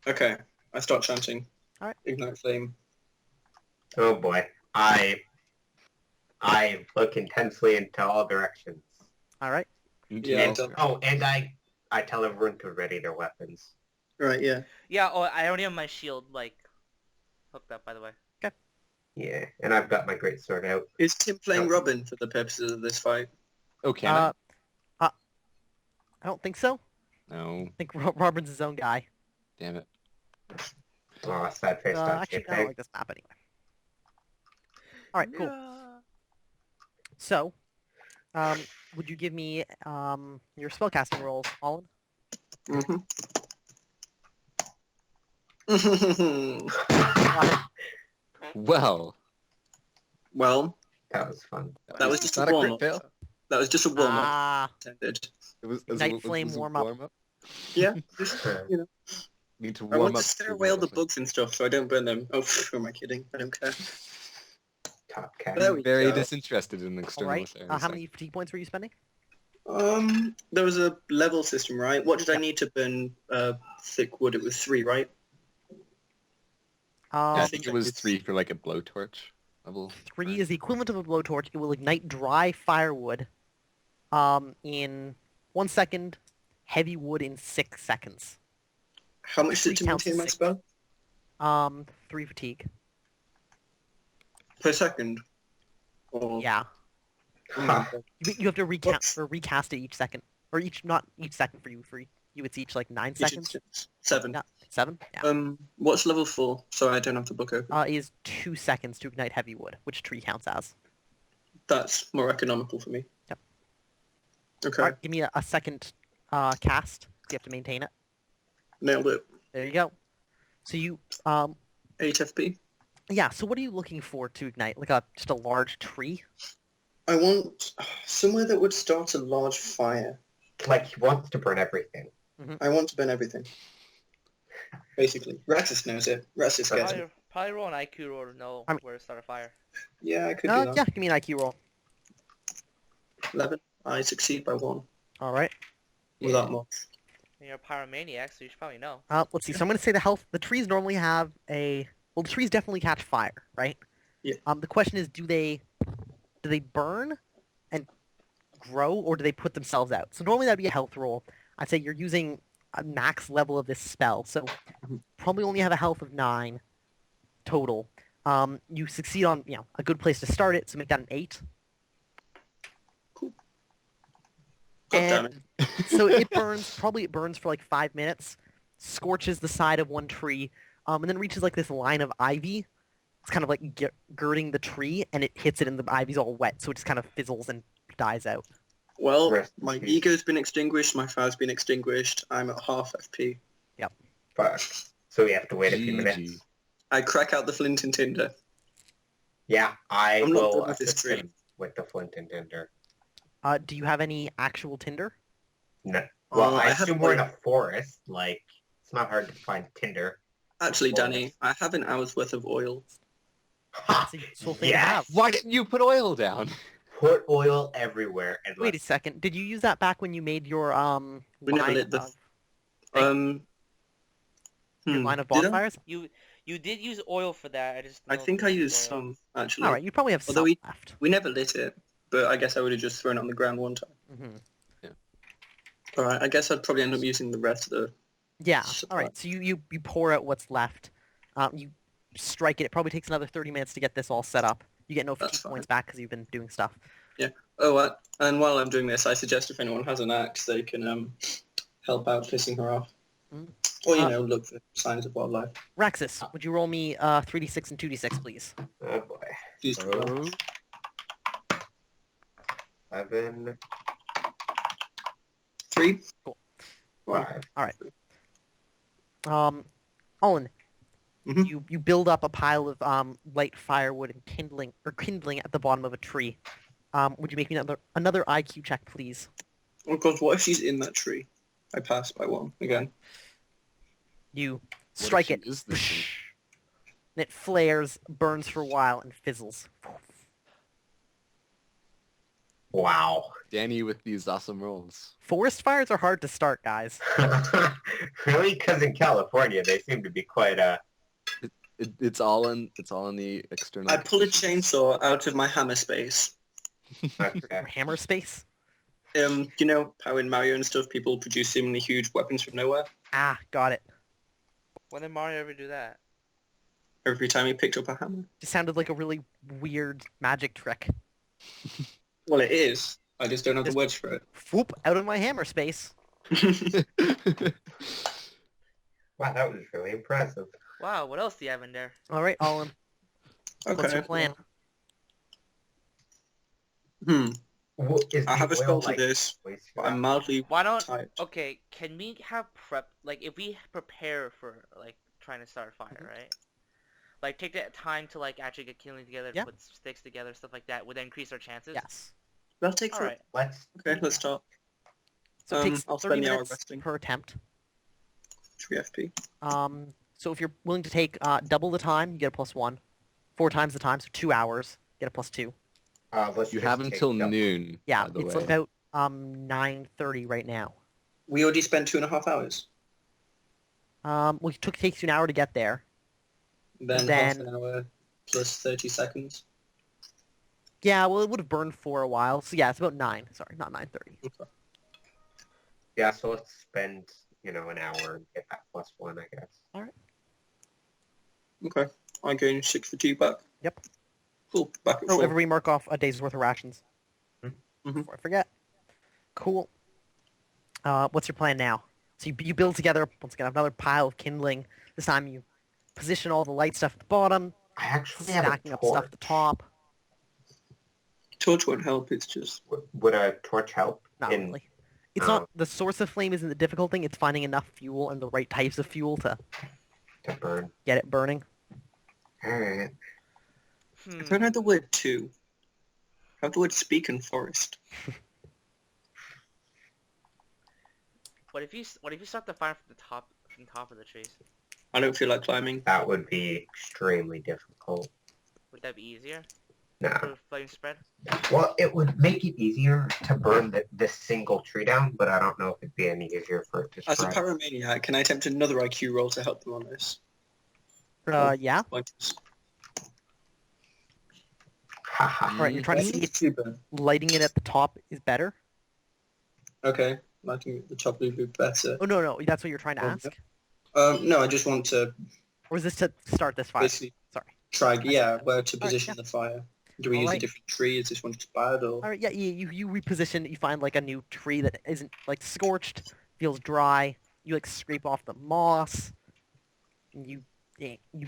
Okay. I start chanting. Alright. Ignite flame. Oh boy. I look intensely into all directions. Alright. Yeah, Until- And I tell everyone to ready their weapons. Right, yeah. Yeah, I already have my shield, hooked up, by the way. Yeah, and I've got my great sword out. Is Tim playing Robin for the purposes of this fight? Oh, can I don't think so. I? No. I think Robin's his own guy. Damn it. Oh, sad face. Actually, I don't like this map anyway. Alright, cool. So, would you give me your spellcasting rolls, Olin? Mm-hmm. Well, Well, That was fun. that was just not a a warm-up. crit fail. That was just a warm-up. Ah, Intended. It was Night flame a warm-up. Yeah, just, you know. Need to I warm want up. to scare away all the bugs and stuff so I don't burn them. Oh, who am I kidding? I don't care. Top cat. There we Very go. disinterested in external alright. affairs. How many fatigue points were you spending? There was a level system, right? What did I need to burn thick wood? It was 3, right? Yeah, I Um, think it was 3 for like a blowtorch level. 3 is the equivalent of a blowtorch. It will ignite dry firewood in 1 second, heavy wood in 6 seconds. How much did it 3 to counts maintain as my 6. spell? 3 fatigue. Per second? Or... Yeah. Ha. You have to recount Whoops. or recast it each second, or not each second for you. For you, it's each like 9 Each seconds. instance. 7. No, 7. Yeah. What's level 4? Sorry, I don't have the book open. Is 2 seconds to ignite heavy wood, which tree counts as. That's more economical for me. Yep. Okay, Alright, give me a second cast. You have to maintain it. nailed it. There you go. So you 8 FP. yeah. So what are you looking for to ignite? Like just a large tree? I want somewhere that would start a large fire. Like he wants to burn everything. I want to burn everything. Basically. Raxus knows it. Raxus gets it. Probably roll an IQ roll to know I mean- where to start a fire. Yeah, I could do that. Yeah, give me an IQ roll. 11. I succeed by 1. All right. Without much. And you're a pyromaniac, so you should probably know. Let's see. So I'm going to say the trees normally have a... Well, the trees definitely catch fire, right? Yeah. The question is, do they burn and grow, or do they put themselves out? So normally that'd be a health roll. I'd say you're using a max level of this spell, so probably only have a health of 9 total. You succeed on, a good place to start it, so make that an 8. God damn And it. so it burns for like 5 minutes, scorches the side of one tree, and then reaches like this line of ivy. It's kind of like girding the tree, and it hits it, and the ivy's all wet, so it just kind of fizzles and dies out. Well, Rest in my peace. ego's been extinguished, my fire's been extinguished, I'm at half FP. Fuck. So we have to wait a few GG. minutes. I crack out the flint and tinder. Yeah, I I'm not will done with this assist tree. him with the flint and tinder. Do you have any actual tinder? No. Well, I I have assume we're in one. a forest. Like, it's not hard to find tinder. Actually, Forest. Danny, I have an hour's worth of oil. That's a useful thing to Yes! have. Why didn't you put oil down? Put oil everywhere and Wait a second. Did you use that back when you made your We never line lit the- of, Hmm. line of Did I? bonfires? You did use oil for that. I just. I know think if I you used oil. some, actually. All right, you probably have Although some left. We never lit it, but I guess I would have just thrown it on the ground one time. Hmm. Alright, I guess I'd probably end up using the rest of the... Yeah. So- All right. So you pour out what's left. You strike it. It probably takes another 30 minutes to get this all set up. You get no That's fatigue points back because you've been doing stuff. Oh, and while I'm doing this, I suggest if anyone has an axe, they can help out pissing her off. Mm. Or, look for signs of wildlife. Raxus, would you roll me 3d6 and 2d6, please? Oh boy. Use the roll. 11, 3. Cool. 5. Olin, Mhm. you build up a pile of light firewood and kindling at the bottom of a tree. Would you make me another IQ check, please? Oh god, what if she's in that tree? I passed by 1, again. You What if strike she it, is this thing? and it flares, burns for a while, and fizzles. Wow. Danny with these awesome rolls. Forest fires are hard to start, guys. Really? Because in California, they seem to be quite It's all in the external. I pull a conditions. chainsaw out of my hammer space. okay. Or hammer space. You know how in Mario and stuff people produce seemingly huge weapons from nowhere? Ah, got it. When did Mario ever do that? Every time he picked up a hammer. Just sounded like a really weird magic trick. Well, it is. I just don't have the Just- words for it. Whoop, out of my hammer space. Wow, that was really impressive. Wow, what else do you have in there? All right, Olin, what's your Okay. plan? Is I the have a oil, spell for like, this, waste but I'm mildly Why don't? tired. Okay, can we have prep? Like, if we prepare for like trying to start a fire, right? Like, take that time to like actually get kindling together, Yeah. put sticks together, stuff like that, would that increase our chances? Yes. That'll take All for right. Let's Okay, let's start. So it takes I'll 30 spend the hour minutes resting. per attempt. 3 FP. So if you're willing to take double the time, you get a +1. 4 times the time, so 2 hours, get a +2. let's You just have take until double. noon. Yeah, by the it's way. about 9:30 right now. We already spent 2.5 hours. Well, it takes you an hour to get there. Then, Then- half an hour plus 30 seconds. Yeah, well, it would have burned for a while, so yeah, it's about 9. Sorry, not 9:30. Yeah, so let's spend, an hour and get that +1, I guess. Okay. I gain 6 fatigue back. Yep. Cool. Back at Oh, 4. everybody mark off a day's worth of rations. Mhm. Before I forget. Cool. What's your plan now? So you build together, once again, another pile of kindling. This time you position all the light stuff at the bottom, I actually have a stacking up stuff at the torch. top. Torch won't help, it's just... Would a torch help? Not in... really. It's not the source of flame isn't the difficult thing. It's finding enough fuel and the right types of fuel to To burn. get it burning. Alright. I don't know the word to. I have the word speak in forest. What if you start the fire from the top of the trees? I don't feel like climbing. That would be extremely difficult. Would that be easier No. for flame spread? Well, it would make it easier to burn this single tree down, but I don't know if it'd be any easier for it to As a spread. pyromaniac, can I attempt another IQ roll to help them on this? Yeah. Points. Alright, you're trying to see if Super. lighting it at the top is better. Okay, lighting at the top would be better. Oh, no, that's what you're trying to Oh, ask? No, I just want to Or is this to start this fire? basically Sorry. try, where to Alright, position the fire. Do we use a Alright. different tree? Is this one just bad, or? Alright, yeah, you reposition, you find like a new tree that isn't like scorched, feels dry, you like scrape off the moss, and you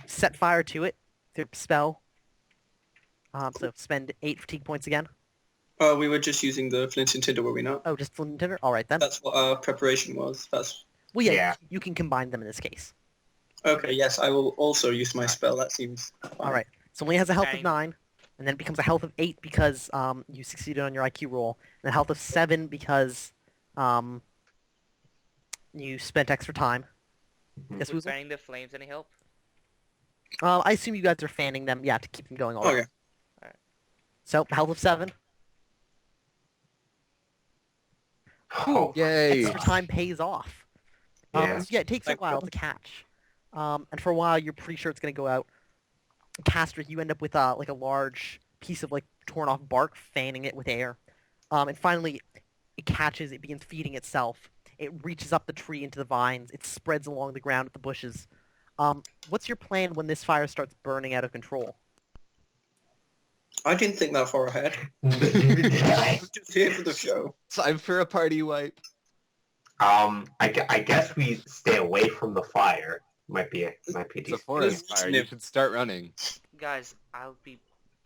set fire to it, through spell. So spend 8 fatigue points again. We were just using the flint and tinder, were we not? Oh, just flint and tinder? Alright then. That's what our preparation was. That's Well, yeah, Yeah. you can combine them in this case. okay. Yes, I will also use my spell. That seems fine. Alright, so only has a health of Dang. 9, and then it becomes a health of 8 because you succeeded on your IQ roll, and a health of 7 because you spent extra time. Yes, Would Woozle? fanning the flames any help? I assume you guys are fanning them, yeah, to keep them going all right. Okay. So, health of 7. Oh, Yay! Extra time pays off. Yeah. Yeah, it takes a Thank while God. to catch. And for a while, you're pretty sure it's going to go out. Castric, you end up with like a large piece of like torn off bark, fanning it with air. And finally, it catches, it begins feeding itself. It reaches up the tree into the vines. It spreads along the ground with the bushes. What's your plan when this fire starts burning out of control? I didn't think that far ahead. I'm just here for the show. Time for a party wipe. I guess we stay away from the fire. Might be It's a decent. forest fire. You snip. should start running. Guys, I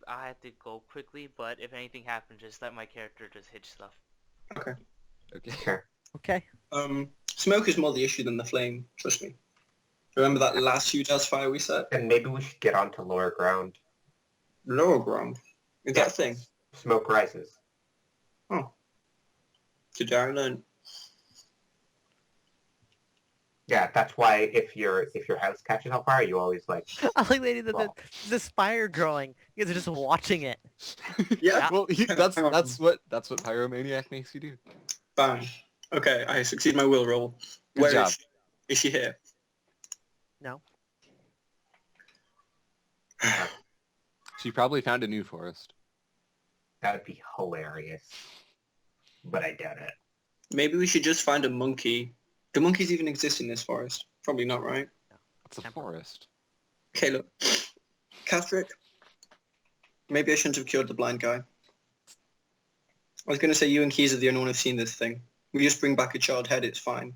have to go quickly, but if anything happens, just let my character just hit stuff. Okay. Sure. Okay. Smoke is more the issue than the flame. Trust me. Remember that last huge ass fire we set? And maybe we should get onto lower ground. Lower ground. Is that a thing? Smoke rises. Today I learned. Yeah, that's why if your house catches on fire, you always like. I like that Well. this fire growing. You guys are just watching it. Yeah. Well, that's what pyromaniac makes you do. Bang. Okay, I succeed my will roll. Good Where job. is she? Is she here? No. She probably found a new forest. That would be hilarious. But I doubt it. Maybe we should just find a monkey. Do monkeys even exist in this forest? Probably not, right? It's a forest. Okay, look. Catherick, maybe I shouldn't have cured the blind guy. I was going to say you and Keys are the only one who've seen this thing. We just bring back a charred head, it's fine.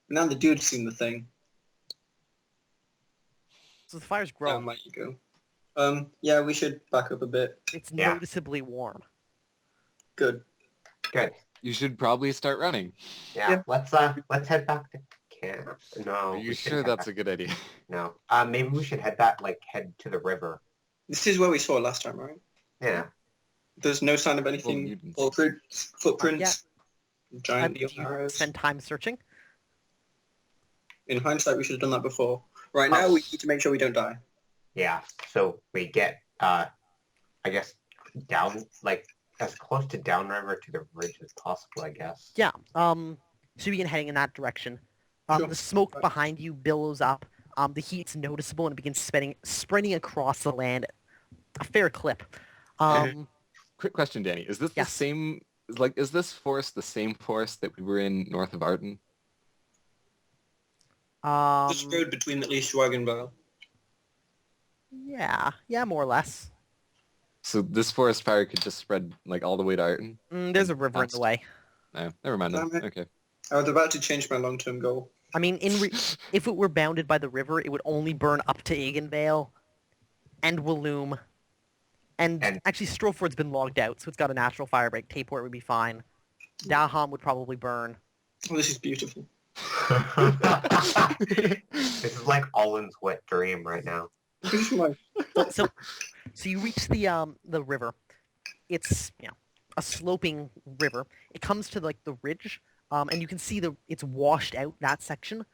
But now the dude's seen the thing. So the fire's Oh, growing. there you go. Yeah, we should back up a bit. It's Yeah. noticeably warm. Good. Good. You should probably start running. Yeah. Let's head back to camp. No. Are you we should sure head that's back- a good idea? No. Maybe we should head to the river. This is where we saw it last time, right? Yeah. There's no sign of anything. mutants. Footprints. Giant Do neon you arrows. spend time searching? In hindsight, we should have done that before. Right now, we need to make sure we don't die. Yeah. So we get I guess down as close to downriver to the ridge as possible, I guess. Yeah. So you begin heading in that direction. Sure. The smoke behind you billows up. The heat's noticeable and it begins spreading across the land at a fair clip. Quick question, Danny. Is this the Yes. same? Is this forest the same forest that we were in north of Arden? This road between at least Wagonvale. Yeah, more or less. So this forest fire could just spread all the way to Arden? There's a river in the way. No, never mind then. Damn it. Okay. I was about to change my long-term goal. I mean, if it were bounded by the river, it would only burn up to Eganvale and Walloom. And actually, Stroford's been logged out, so it's got a natural fire break. Taport would be fine. Daham would probably burn. Oh, this is beautiful. This is like Olin's wet dream right now. This is my... So you reach the river. It's a sloping river. It comes to the ridge, and you can see it's washed out that section.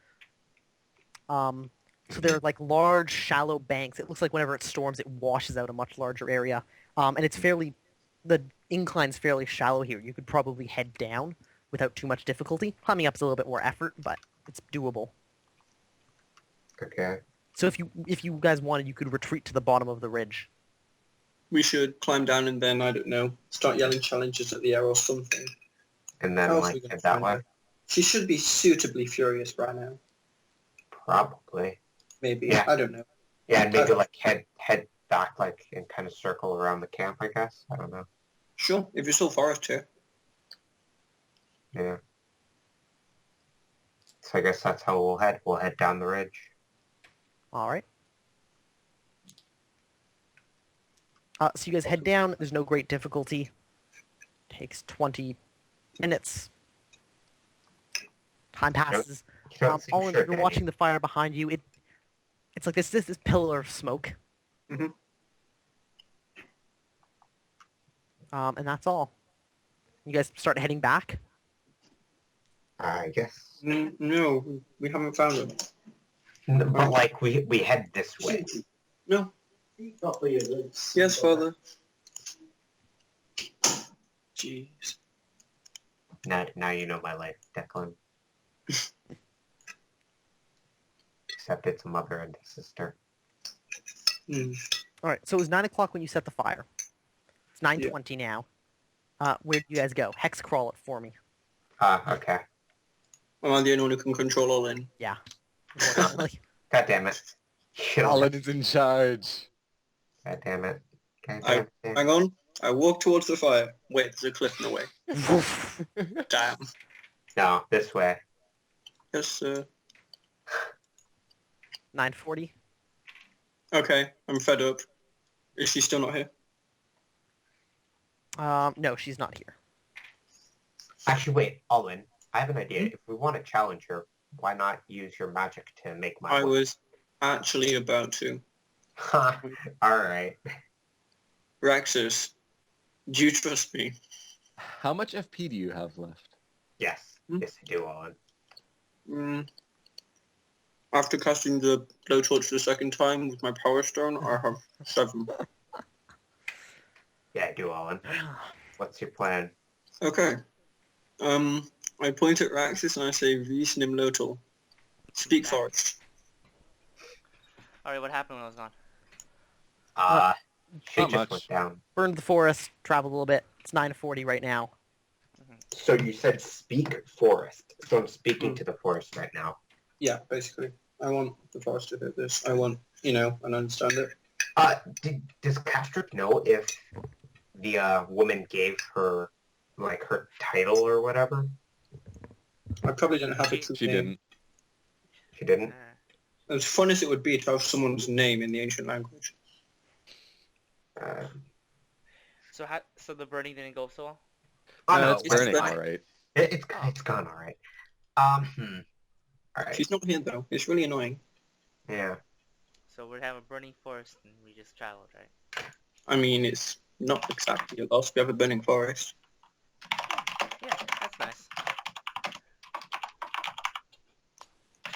So they're like large, shallow banks. It looks like whenever it storms, it washes out a much larger area. And it's the incline's fairly shallow here. You could probably head down without too much difficulty. Climbing up's a little bit more effort, but it's doable. Okay. So if you guys wanted, you could retreat to the bottom of the ridge. We should climb down and then, I don't know, start yelling challenges at the air or something. And then How else are like we gonna head that find way? her? She should be suitably furious by now. Probably. Maybe. Yeah. I don't know. Yeah, and maybe like head back like and kind of circle around the camp, I guess. I don't know. Sure, if you're still forest here. Yeah. So I guess that's how we'll head. We'll head down the ridge. All right. So you guys head down. There's no great difficulty. Takes 20 minutes. Time passes. You don't seem Olin, sure, you're Danny. watching the fire behind you. It's like this pillar of smoke. Mhm. And that's all. You guys start heading back. I guess. No, we haven't found her. But like we head this way. No. Yes, Father. Jeez. Now you know my life, Declan. Except it's a mother and a sister. Hmm. All right. So it was 9 o'clock when you set the fire. It's 9:20 now. Where do you guys go? Hex crawl it for me. Okay. Am I the only one who can control all in? Yeah. Unfortunately. God damn it. Alan is in charge. God damn it. God I- damn it. Hang on. I walk towards the fire. Wait, there's a cliff in the way. Damn. No, this way. Yes, sir. 9:40. Okay, I'm fed up. Is she still not here? No, she's not here. Actually, wait, Olin, I have an idea. If we want to challenge her, why not use your magic to make my I way? was actually about to. Alright. Raxus, do you trust me? How much FP do you have left? Yes. Hmm? Yes, I do, Olin. After casting the blowtorch the second time with my power stone, I have 7. Yeah, I do, Olin. What's your plan? Okay. I point at Raxus and I say, Vis nim lotal. Speak forest. Alright, what happened when I was gone? She not just much. went down. Burned the forest. Traveled a little bit. It's 9:40 right now. So you said speak forest. So I'm speaking to the forest right now. Yeah, basically. I want the forest to hear this. I want, and understand it. Does Castrick know if the woman gave her, like, her title or whatever? I probably didn't have a true She name. didn't. She didn't? As fun as it would be to have someone's name in the ancient language. So the burning didn't go so well? Oh, no, It's it's burning fine. alright. It's gone alright. Alright. She's not here though. It's really annoying. Yeah. So we'd have a burning forest and we just traveled, right? I mean, it's not exactly a loss. We have a burning forest. Yeah, that's nice.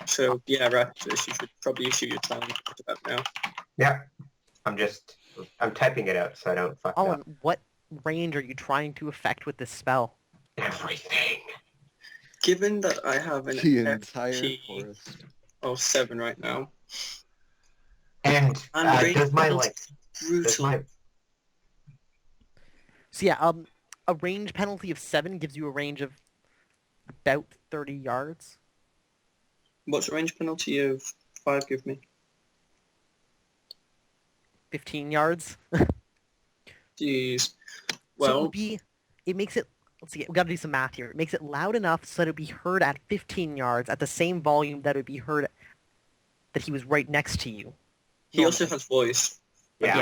So, yeah, Raxus, you should probably issue your challenge about now. Yeah. I'm typing it out so I don't fuck it Olin, up. what range are you trying to affect with this spell? Everything. Given that I have an The entire FP forest. of 7 right now, And And does my, rate like, brutal. does my, So yeah, a range penalty of 7 gives you a range of about 30 yards. What's the range penalty of 5 give me? 15 yards. Jeez. So it Well, would be, it makes it, let's see, we gotta do some math here. It makes it loud enough so that it would be heard at 15 yards at the same volume that it would be heard that he was right next to you. he also has voice. yeah.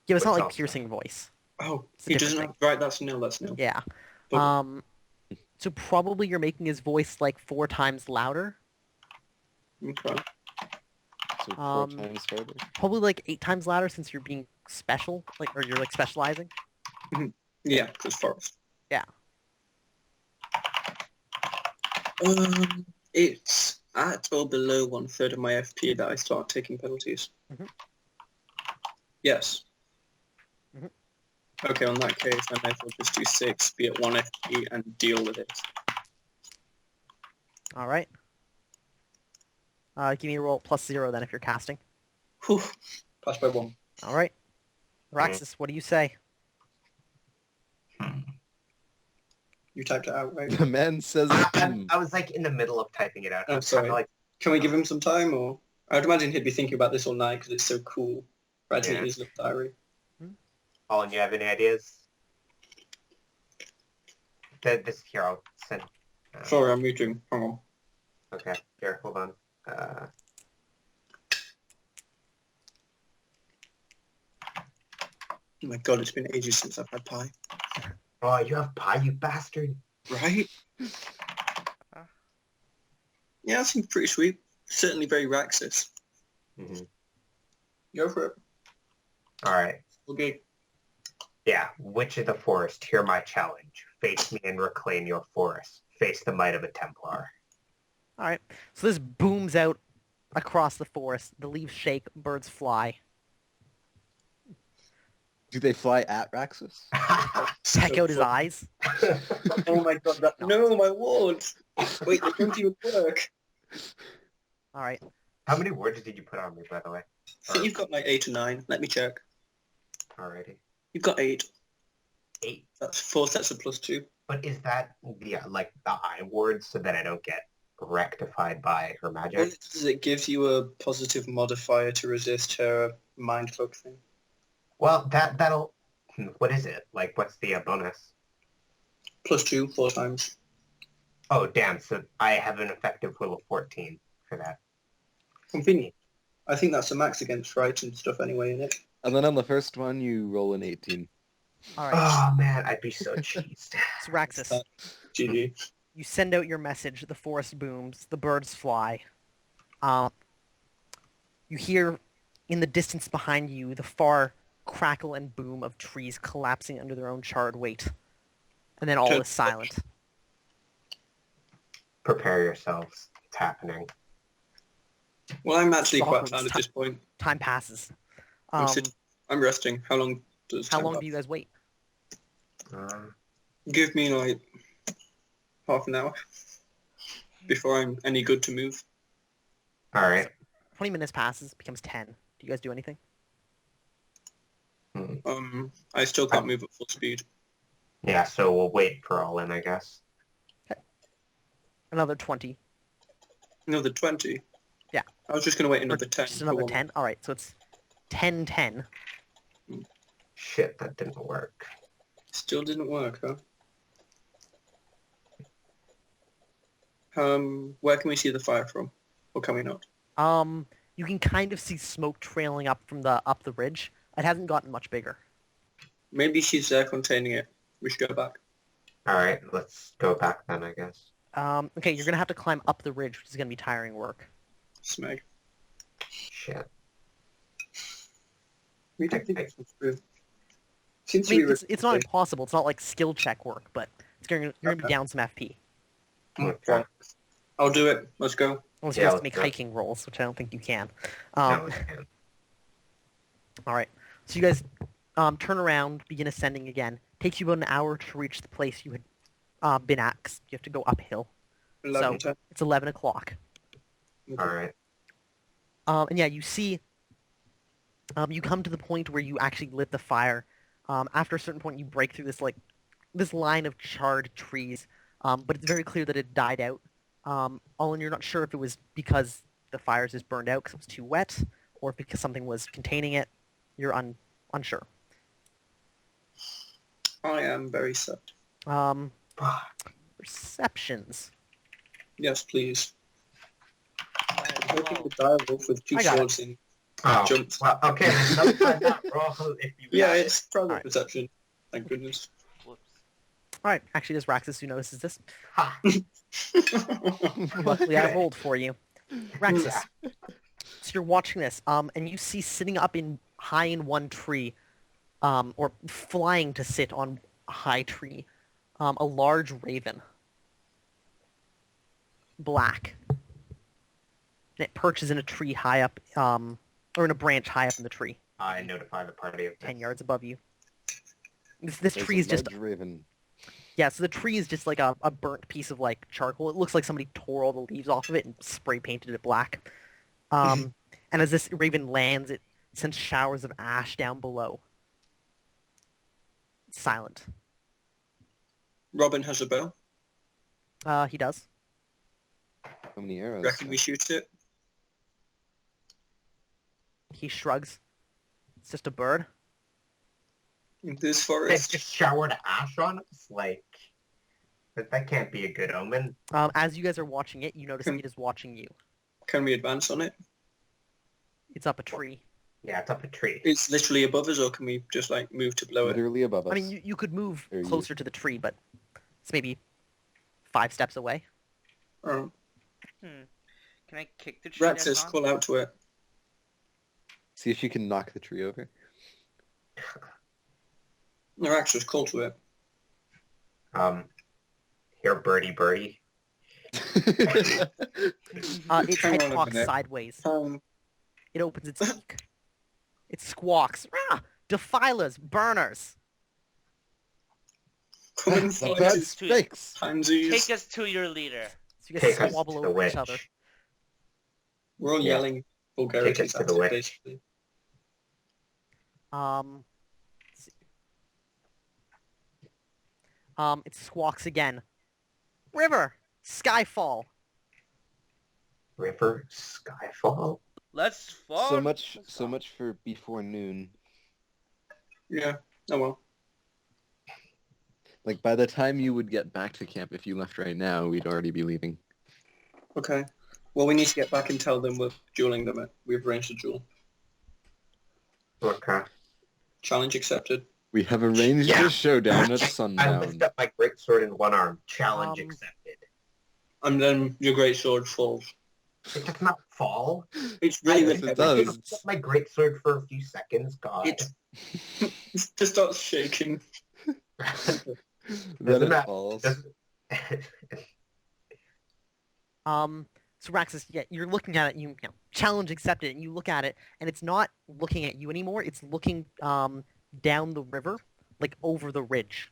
Yeah, it's not What's like also- piercing voice. Oh, It's a he different doesn't thing. have... Right, that's nil, that's nil. Yeah. But- So probably you're making his voice like 4 times louder. Okay. So 4 Um, times further. Probably like 8 times louder since you're being special, or you're like specializing. Yeah, because forest. Yeah. It's at or below 1/3 of my FP that I start taking penalties? Mhm. Yes. Mhm. Okay, on that case, I may as well just do 6, be at 1 FP, and deal with it. All right. Give me a roll +0 then if you're casting. Whew. Pass by 1. All right. Raxus, what do you say? You typed it out, right? The man says, I was like in the middle of typing it out. Oh, I'm sorry. kinda like, Can we give him some time, or? I'd imagine he'd be thinking about this all night because it's so cool. Writing it in his little diary. Colin, you have any ideas? This here, I'll send. Sorry, I'm muting. Hang on. Okay, here, hold on. Oh my god, it's been ages since I've had pie. Oh, you have pie, you bastard. Right? Yeah, that seems pretty sweet. Certainly very Raxus. Mm-hmm. Go for it. All right. Okay. Yeah, Witch of the Forest, hear my challenge. Face me and reclaim your forest. Face the might of a Templar. All right. So this booms out across the forest. The leaves shake, birds fly. do they fly at Raxus? Check out his fun. eyes. Oh my god, that... No, my wards! Wait, they don't even work. All right. How many words did you put on me, by the way? I think you've got like 8 or 9. Let me check. Alrighty. You've got 8. 8. That's 4 sets of +2. But is that the like the I word so that I don't get rectified by her All magic? it does is it gives you a positive modifier to resist her mindfuck thing. Well, that'll. What is it? Like, what's the bonus? +2, 4 times. Oh, damn! So I have an effective will of 14 for that. Convenient. I think that's the max against fright and stuff anyway, in it? And then on the first one, you roll an 18. All right. Oh man, I'd be so cheesed. So Raxus, GG. you send out your message. The forest booms. The birds fly. You hear in the distance behind you the far crackle and boom of trees collapsing under their own charred weight. And then all is silent. Prepare yourselves. It's happening. Well, I'm actually quite Awkward. glad at this point. Time passes. I'm resting. How long does How time long pass? do you guys wait? Give me like half an hour before I'm any good to move. All right. 20 minutes passes, becomes 10. Do you guys do anything? I still can't move at full speed. Yeah, so we'll wait for all in, I guess. Another 20. Another 20? Yeah. I was just going to wait another 10. Just for another one. 10? Alright, so it's 10-10. Shit, that didn't work. Still didn't work, huh? Where can we see the fire from? Or can we not? You can kind of see smoke trailing up from up the ridge. It hasn't gotten much bigger. Maybe she's there containing it. We should go back. All right, let's go back then, I guess. Okay, you're gonna have to climb up the ridge, which is gonna be tiring work. Smeg. Shit. We don't think this was true. Seems I mean, to be it's not impossible. It's not like skill check work, but you're gonna be Okay. down some FP. Okay. I'll do it. Let's go. Unless you Yeah, have to let's make go. hiking rolls, which I don't think you can. No, we can't. Alright. So you guys turn around, begin ascending again. Takes you about an hour to reach the place you had been at, 'cause you have to go uphill. 11, So it's 11 o'clock. 10. All right. And yeah, you see, you come to the point where you actually lit the fire. After a certain point, you break through this line of charred trees, but it's very clear that it died out. Olin, you're not sure if it was because the fires just burned out because it was too wet, or if because something was containing it. You're unsure. I am very sad. Perceptions. Yes, please. I'm hoping to die a wolf with 2 I got it. swords in. Oh, Jumped. well, okay. Sometimes not roll if you Yeah, got it. it's probably Alright. perception. Thank goodness. Whoops. Alright, actually there's Raxus who notices this. Ha. Luckily I rolled for you. Raxus. Yeah. So you're watching this, and you see sitting up high in one tree, or flying to sit on a high tree, a large raven. Black. And it perches in a tree high up, or in a branch high up in the tree, I notify the party of this. 10 yards above you. This There's tree a is just large raven. yeah. So the tree is just like a burnt piece of like charcoal. It looks like somebody tore all the leaves off of it and spray painted it black. And as this raven lands, it sends showers of ash down below. It's silent. Robin has a bow. He does. How many arrows? Reckon we shoot it? He shrugs. It's just a bird. In this They forest? just showered ash on us? Like, that can't be a good omen. As you guys are watching it, you notice Hmm. it is watching you. Can we advance on it? It's up a tree. Yeah, it's up a tree. It's literally above us, or can we just like move to below it? Literally above us. I mean, you could move Or you. closer to the tree, but it's maybe 5 steps away. Oh. Can I kick the tree? Raxus, that's on? call out to it. See if you can knock the tree over. Raxus, call to it. Here, birdie, birdie. Its Hang head on a cocks minute. sideways. Um, It opens its beak. It squawks. Rah! Defilers, burners. come and Hey, fight guys. us, Snakes! pansies. Take us to your leader. So you Take guys us squabble to the over witch. each other. We're all Yeah. yelling vulgarities Take us to at the it, witch. basically. Let's see. It squawks again. River, Skyfall. River, Skyfall. Let's fall. So much for before noon. Yeah. Oh well. Like, by the time you would get back to camp, if you left right now, we'd already be leaving. Okay. Well, we need to get back and tell them we're dueling them. We've arranged a duel. Okay. Challenge accepted. We have arranged Yeah. a showdown at I lift sundown. up my greatsword in one arm. Challenge Um, accepted. And then your great sword falls. It does not fall. It's really, I really Yes, it heavy. does. lift up my greatsword for a few seconds. God. It just starts shaking. Then Doesn't it matter. falls. So Raxus, yeah, you're looking at it, you know, challenge accepted, and you look at it, and it's not looking at you anymore, it's looking, down the river, like over the ridge.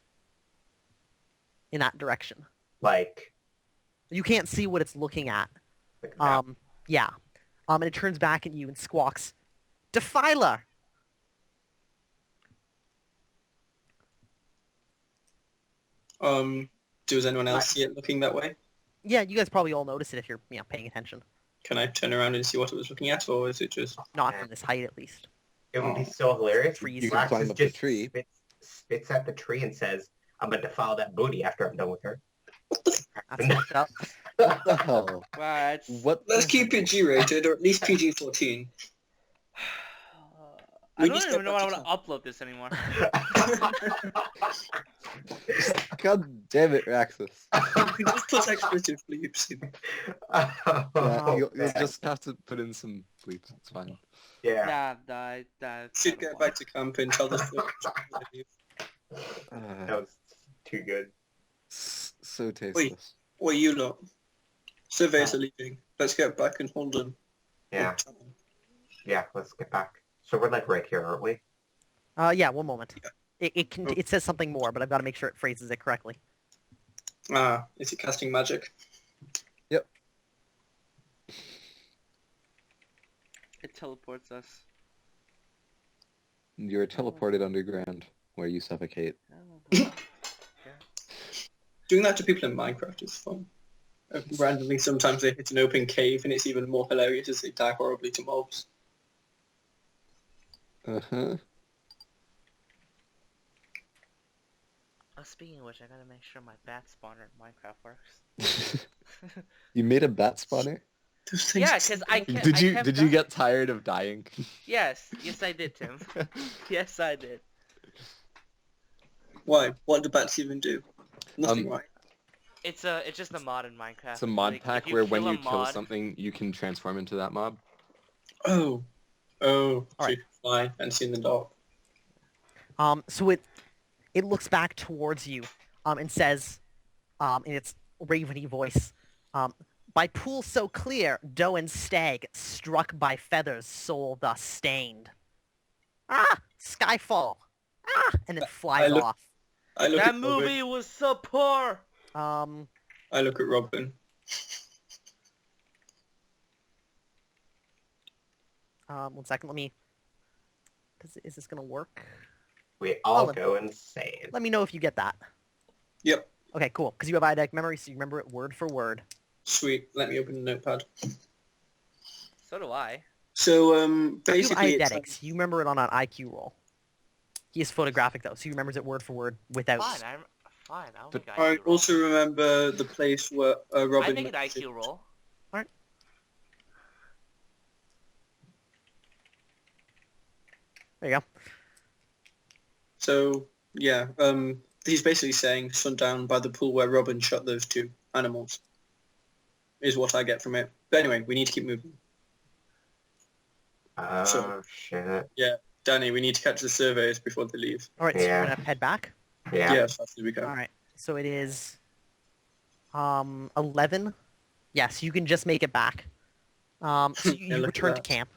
In that direction. like, You can't see what it's looking at. that. Yeah. And it turns back at you and squawks, Defiler! Does anyone else see it looking that way? Yeah, you guys probably all notice it if you're, you know, paying attention. Can I turn around and see what it was looking at, or is it just... Not from this height, at least. It would be so hilarious. Trees. You can Raxus climb up the just tree. spits at the tree and says, I'm going to defile that booty after I'm done with her. That's fucked up. What the hell? Wow, What? Let's keep it G-rated, or at least PG-14. I We don't just even got know I back want to to upload this anymore. God damn it, Raxus. Just put expletive bleeps in. Yeah, you'll man. just have to put in some bleeps. It's fine. Yeah. Should get back to camp and tell the story. That was too good. So tasteless. Wait, you lot. Surveys are leaving. Let's get back and hold them. Yeah. Yeah, let's get back. So we're like right here, aren't we? Yeah, one moment. It says something more, but I've got to make sure it phrases it correctly. Is it casting magic? Yep. It teleports us. You're teleported underground, where you suffocate. Doing that to people in Minecraft is fun. Randomly, sometimes they hit an open cave, and it's even more hilarious as they die horribly to mobs. Uh-huh. Speaking of which, I gotta make sure my bat spawner in Minecraft works. You made a bat spawner? Those things Yeah, are because so I good. kept. Did I you kept did you dying. get tired of dying? Yes, I did, Tim. Yes, I did. Why? What do bats even do? Nothing, right? It's just a mod in Minecraft. It's a mod Like, if pack where when kill a you kill mod- something, you can transform into that mob. Oh. All So right. you can fly and see in the dark. So it looks back towards you, and says, in its raveny voice, By pool so clear, doe and stag, struck by feathers, soul thus stained. Ah! Skyfall! Ah! And it flies look- off. I look That at Robin. movie was so poor. I look at Robin. One second, let me... Is this gonna work? We all Colin. go insane. Let me know if you get that. Yep. Okay, cool. Because you have eidetic memory, so you remember it word for word. Sweet. Let me open the notepad. So do I. So You have basically, it's eidetics. You remember it on an IQ roll. He is photographic, though, so he remembers it word for word without... Fine. I don't But make I IQ roll. also remember the place where Robin. I make an IQ roll. There you go. So yeah, he's basically saying sundown by the pool where Robin shot those two animals. Is what I get from it. But anyway, we need to keep moving. Oh, So- shit. Danny, we need to catch the surveyors before they leave. Alright, so Yeah. we're gonna head back? Yeah. Yeah, as fast as we can. Alright, so it is... 11? Yes, you can just make it back. So Yeah, you look at return to that. camp.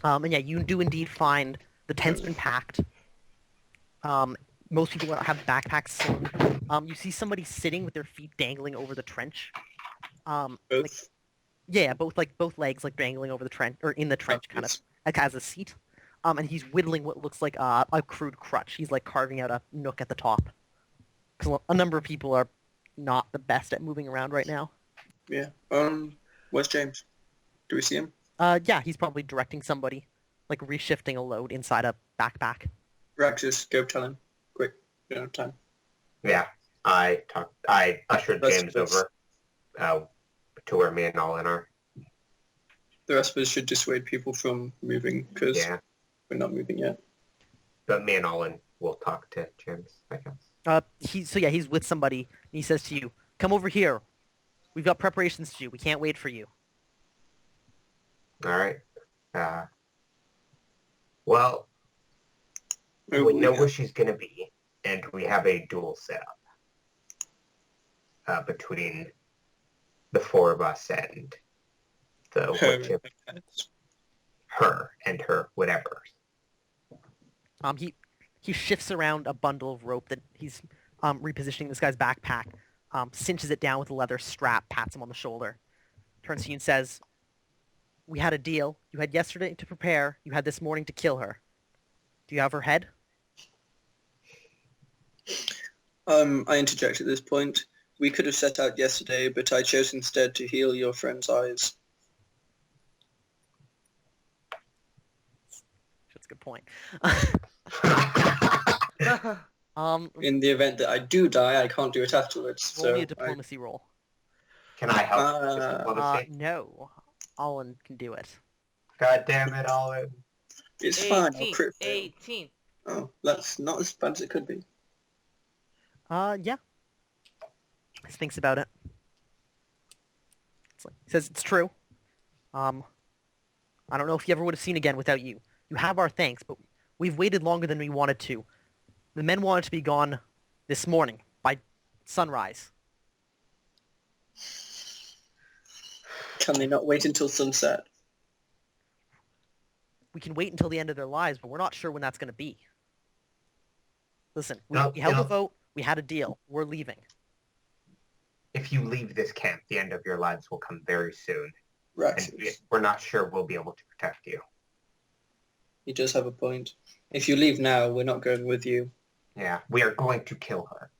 And yeah, you do indeed find the tent's been packed. Most people have backpacks slung. You see somebody sitting with their feet dangling over the trench. Both. Like, yeah, both legs like dangling over the trench, or in the trench, kind of, Backwards. like as a seat. And he's whittling what looks like a crude crutch. He's like carving out a nook at the top. Because a number of people are not the best at moving around right now. Yeah. Where's James? Do we see him? Yeah, he's probably directing somebody, like reshifting a load inside a backpack. Raxus, go tell him. Quick. We don't have time. Yeah. I ushered Let's James do this. over to where me and Nolan are. The rest of us should dissuade people from moving because Yeah. we're not moving yet. But me and Nolan will talk to James, I guess. He's with somebody, and he says to you, "Come over here. We've got preparations to do. We can't wait for you." All right. Well, Oh, we know yeah. where she's going to be, and we have a duel set up between the four of us and the Her- her and her whatever. He shifts around a bundle of rope that he's repositioning this guy's backpack, cinches it down with a leather strap, pats him on the shoulder, turns to you and says, "We had a deal. You had yesterday to prepare. You had this morning to kill her. Do you have her head?" I interject at this point. We could have set out yesterday, but I chose instead to heal your friend's eyes. That's a good point. Oh, In the event that I do die, I can't do it afterwards. Roll me a So diplomacy roll. Can I help with Uh, diplomacy? No. Olin can do it. God damn it, Olin. it's fine. I'll 18. crit fail. 18. Oh, that's not as bad as it could be. Yeah. He thinks about it. He says it's true. I don't know if you ever would have seen again without you. You have our thanks, but we've waited longer than we wanted to. The men wanted to be gone this morning, by sunrise. Can they not wait until sunset? We can wait until the end of their lives, but we're not sure when that's going to be. Listen, we No, held a no. vote, we had a deal, we're leaving. If you leave this camp, the end of your lives will come very soon. And Raxus. we're not sure we'll be able to protect you. He does have a point. If you leave now, we're not going with you. Yeah, we are going to kill her.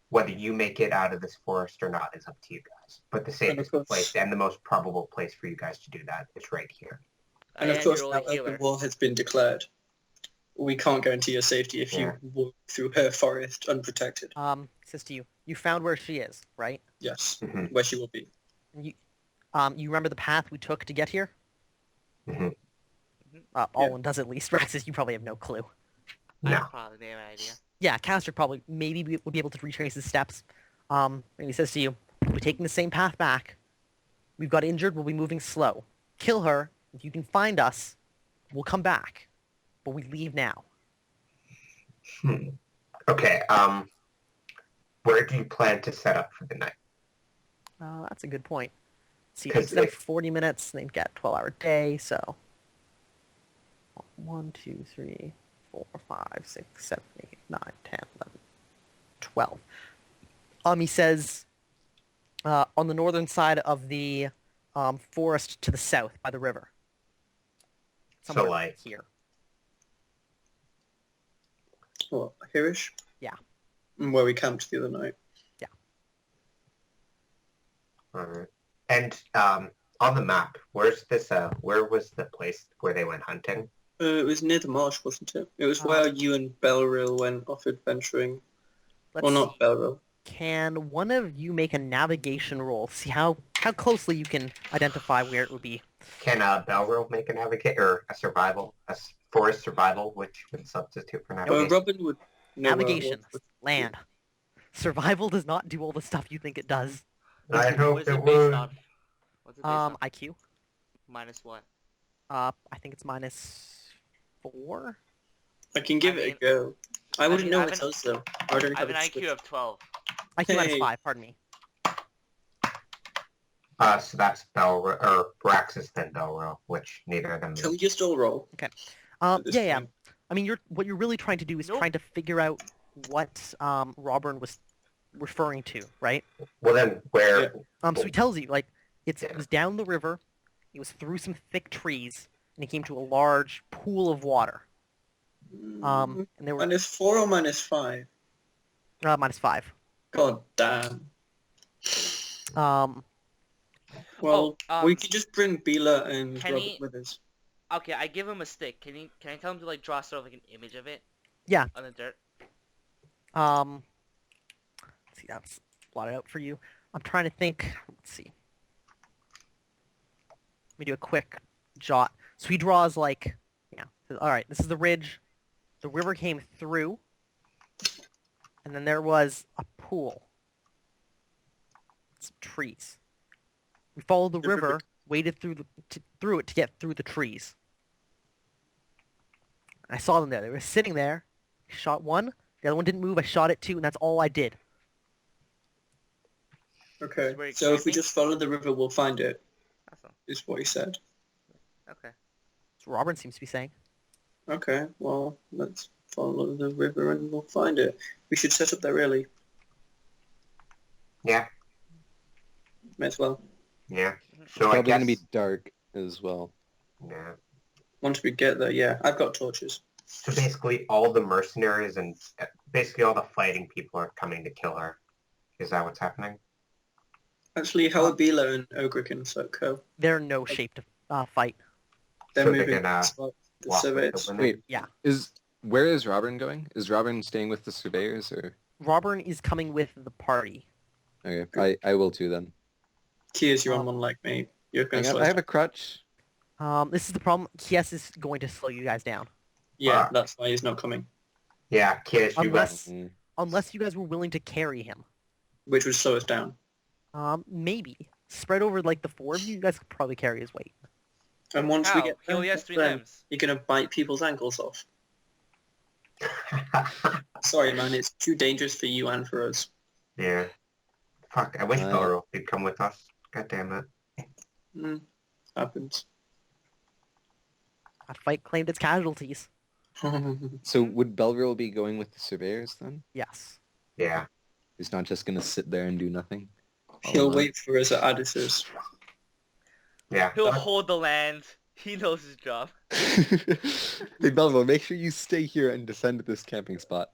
Whether you make it out of this forest or not is up to you guys. But the safest course- place and the most probable place for you guys to do that is right here. And of And course, you're now only healer. open war has been declared. We can't guarantee your safety if Yeah. you walk through her forest unprotected. He says to you, you found where she is, right? Yes, Mhm. where she will be. And you remember the path we took to get here? Mhm. Olin does at least. Raxus, you probably have no clue. I No. have probably damn idea. Yeah, Castor probably would be able to retrace his steps. And he says to you, we're taking the same path back. We've got injured, we'll be moving slow. Kill her. If you can find us, we'll come back. But we leave now. Okay, where do you plan to set up for the night? That's a good point. See, it 'Cause takes them if- 40 minutes, and they've got a 12-hour day, so 1, 2, 3, 4, 5, 6, 7, 8, 9, 10, 11, 12. He says on the northern side of the forest to the south by the river. Somewhere like- here. What, hereish? Yeah. Where we camped the other night. Alright. And on the map, where's this? Where was the place where they went hunting? It was near the marsh, wasn't it? It was where you and Belril went off adventuring. Let's Or not see. Belril. Can one of you make a navigation roll? See how closely you can identify where it would be. Can Belro make a navigate or a survival, forest survival, which would substitute for navigation? Robin would know where it Navigation. was. Land. Survival does not do all the stuff you think it does. I What hope is it it based would. on? What's it based on? IQ. Minus what? I think it's -4. I can give I it mean- a go. I wouldn't mean, know I what have it does though. I don't I have have an a IQ of 12. IQ Hey. -5. Pardon me. So that's Belro or Braxis then Belro, which neither of them Can we knew. just all roll? At this Yeah. point? I mean, what you're really trying to do is Nope. trying to figure out what Robin was referring to, right? Well then, where? Yeah. So he tells you, like, it was down the river, it was through some thick trees, and he came to a large pool of water. And there were -4 or -5? -5. God damn. Um, Well, Oh, we could just bring Bila and can Robin he- with us. Okay, I give him a stick. Can I tell him to like draw sort of like an image of it? Yeah. On the dirt. let's see, that's blotted out for you. I'm trying to think. Let's see. Let me do a quick jot. So he draws like, yeah. All right, this is the ridge. The river came through, and then there was a pool. Some trees. We followed the The river- river, waded through through it to get through the trees. I saw them there. They were sitting there. I shot one. The other one didn't move. I shot it too, and that's all I did. Okay. Very So if we creepy. just follow the river, we'll find it, Awesome. is what he said. Okay. That's what Robin seems to be saying. Okay, well, let's follow the river and we'll find it. We should set up there early. Yeah, May as well. yeah. It's So I probably guess. gonna be dark as well. Yeah. Once we get there, yeah. I've got torches. So basically, all the mercenaries and basically all the fighting people are coming to kill her. Is that what's happening? Actually, how are Bila and Ogric and Soko? They're in no shape to fight. They're So they're moving gonna to spot the Walk with the surveys. women? Wait, where is Robin going? Is Robin staying with the surveyors or? Robin is coming with the party. Okay, I will too then. Kiers, you're on one like me. You're going Hang to on, I have a crutch. This is the problem. Kies is going to slow you guys down. Yeah, that's why he's not coming. Yeah, Kish, you Unless- Mm. Unless you guys were willing to carry him. Which would slow us down. Maybe. Spread over like the 4 of you, you guys could probably carry his weight. And once we How? get He only has 3 then limbs. you're going to bite people's ankles off. got. Sorry, man. It's too dangerous for you and for us. Yeah. Fuck, I wish Uh, Belro could come with us. God damn it. Happens. That fight claimed its casualties. So would Belril be going with the surveyors then? Yes. Yeah. He's not just gonna sit there and do nothing. He'll wait for us at Addis's. Yeah. He'll hold the land. He knows his job. Hey Belril, make sure you stay here and defend this camping spot.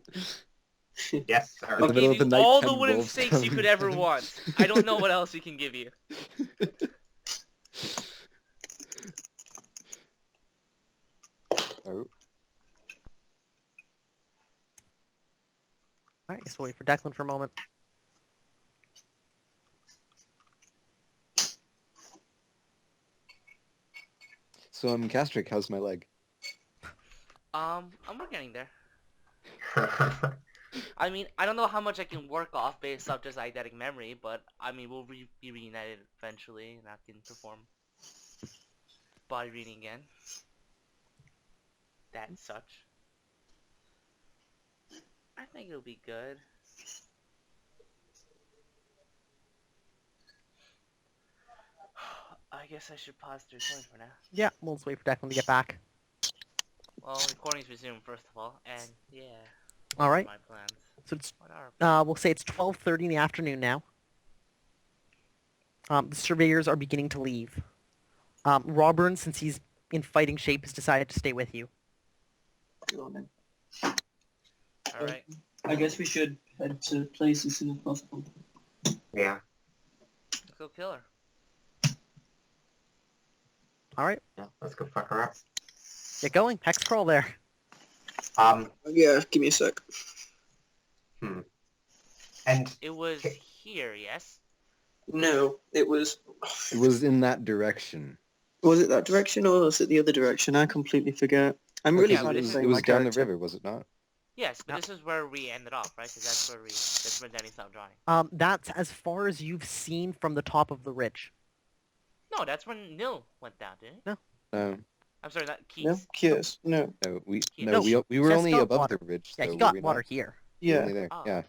Yes, sir. In the I'll middle give of the you night, all the 10 wooden wolves stakes you come. could ever want. I don't know what else we can give you. Oh, Alright, guess we'll wait for Declan for a moment. so Castric, how's my leg? I'm getting there. I mean, I don't know how much I can work off based off just eidetic memory, but I mean, we'll be reunited eventually, and I can perform body reading again. That and such. I think it'll be good. I guess I should pause the recording for now. Yeah, we'll just wait for Declan to get back. Well, recording's resumed first of all, and yeah. All right. My plans. So it's What are we'll say it's 12:30 in the afternoon now. The surveyors are beginning to leave. Robin, since he's in fighting shape, has decided to stay with you. Go on then. all right? I guess we should head to place as soon as possible. Yeah. Let's go kill her. All right, Yeah. Let's go fuck her up. get going. Hex crawl there. Yeah, give me a sec. And It was here, yes. No, it was... It was in that direction. Was it that direction or was it the other direction? I completely forget. I'm really Okay, bad but at it saying It was my down the character. river, was it not? Yes, but Yeah. this is where we ended off, right? Because that's where Danny stopped drawing. That's as far as you've seen from the top of the ridge. No, that's when Nil went down, didn't he? No, I'm sorry, not Keith. No? Kiers? No. no, we No, we were Jess only got above water. the ridge. Yeah, though, he were got we water not? here. We were Yeah. only there. Oh. Yeah.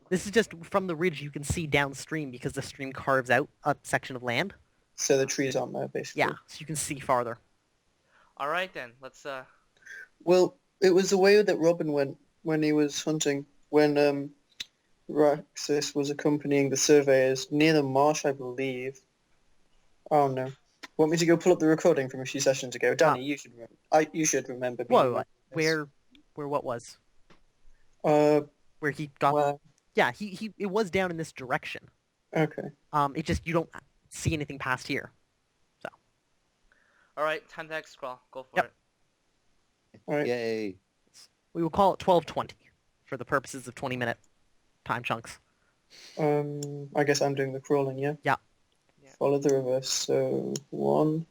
This is just from the ridge you can see downstream because the stream carves out a section of land. So the trees aren't there, basically. Yeah, so you can see farther. All right then, let's Well, it was the way that Robin went when he was hunting, when Raxus was accompanying the surveyors near the marsh, I believe. Oh no. Want me to go pull up the recording from a few sessions ago? Danny, you should remember. You should remember. being Whoa, like this. where what was? Uh, Where he got? well, Yeah, it was down in this direction. okay. It just you don't see anything past here. all right, time to X scroll. Go for Yep. it. All right. Yay! We will call it 12:20 for the purposes of 20-minute time chunks. I guess I'm doing the crawling, yeah? Yeah. Yeah. Follow the river. So 1,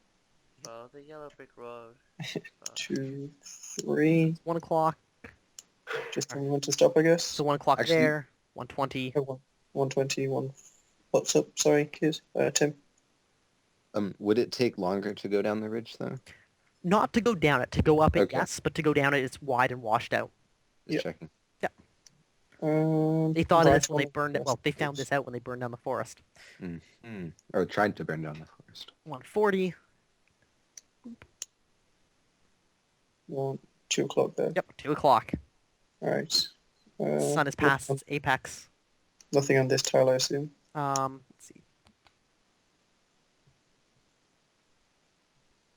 Follow the yellow brick road. 2, 3. 1 o'clock. Just tell me when to stop, I guess. So 1 o'clock Actually- there. 1:20. 120, What's up? Sorry, kids. Tim. Would it take longer to go down the ridge though? Not to go down it, to go up it, Okay. yes, but to go down it, it's wide and washed out. Just Yeah. checking. They thought of right this when they on burned it. the Well, they found forest. this out when they burned down the forest. Or tried to burn down the forest. 1:40. 2 o'clock there. Yep, 2 o'clock. All right. Sun is past its apex. Nothing on this tile, I assume. Let's see.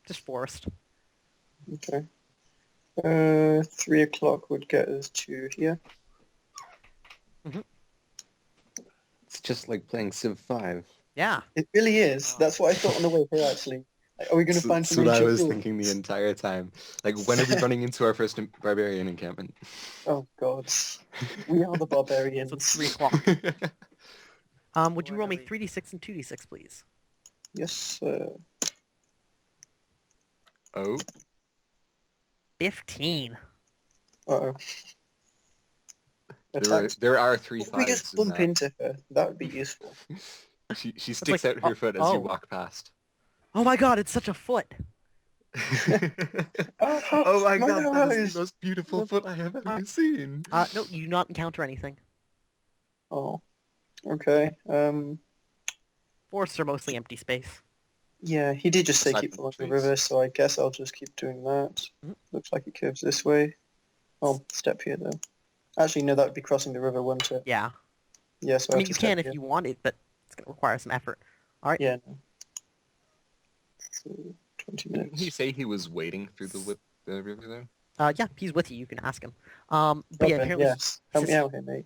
Just forest. Okay. 3 o'clock would get us to here. It's just like playing Civ 5. Yeah. It really is. Oh. That's what I thought on the way here, actually. Like, are we going to find That's some what I ancient was ruins? thinking the entire time. Like, when are we running into our first barbarian encampment? Oh, God. We are the barbarians. So it's 3 o'clock. Would you roll me Finally. 3d6 and 2d6, please? Yes, sir. Oh, 15. Uh-oh. there are 3 If we fives just in bump that. into her, that would be useful. She sticks like, out her foot as oh. you walk past. Oh my god, it's such a foot. Oh my my god, that is eyes. the most beautiful foot I have ever seen. No, you do not encounter anything. Oh, okay. Forests are mostly empty space. Yeah, he did just say Aside keep from following the trees. river, so I guess I'll just keep doing that. Mhm. Looks like it curves this way. Oh, step here though. Actually, no, that would be crossing the river, wouldn't it? Yeah. Yeah, so I I mean, have you to can step if here. you wanted, but it's going to require some effort. Alright. Yeah, no. So, 20 Didn't he minutes. say he was wading through the river there? Yeah, he's with you. You can ask him. But yeah, Robin, apparently yes. Help me out here, mate.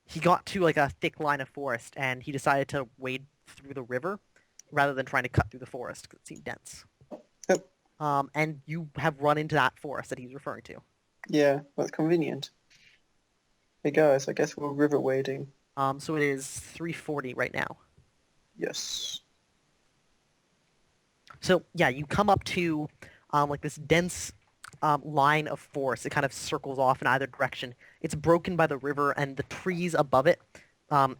he got to like a thick line of forest, and he decided to wade through the river rather than trying to cut through the forest because it seemed dense. Yep. And you have run into that forest that he's referring to. Yeah, that's convenient. Hey guys, I guess we're river wading. So it is 3:40 right now. Yes. So yeah, you come up to like this dense line of forest. It kind of circles off in either direction. It's broken by the river, and the trees above it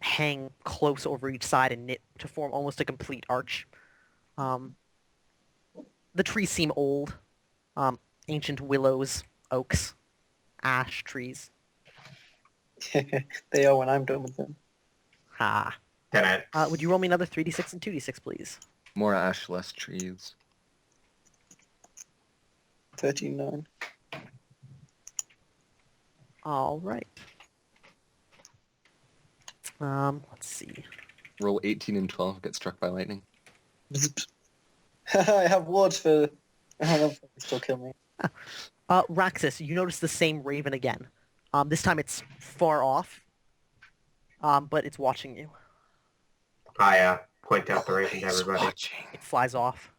hang close over each side and knit to form almost a complete arch. The trees seem old. Ancient willows, oaks, ash trees. They are when I'm done with them. Ha. Can I? Would you roll me another 3d6 and 2d6, please? More ash, less trees. 13.9. All right. Let's see. Roll 18 and 12, get struck by lightning. I have wards for... They'll still kill me. Raxus, you notice the same raven again. This time it's far off, but it's watching you. I point out the raven to Always everybody. watching. It flies off.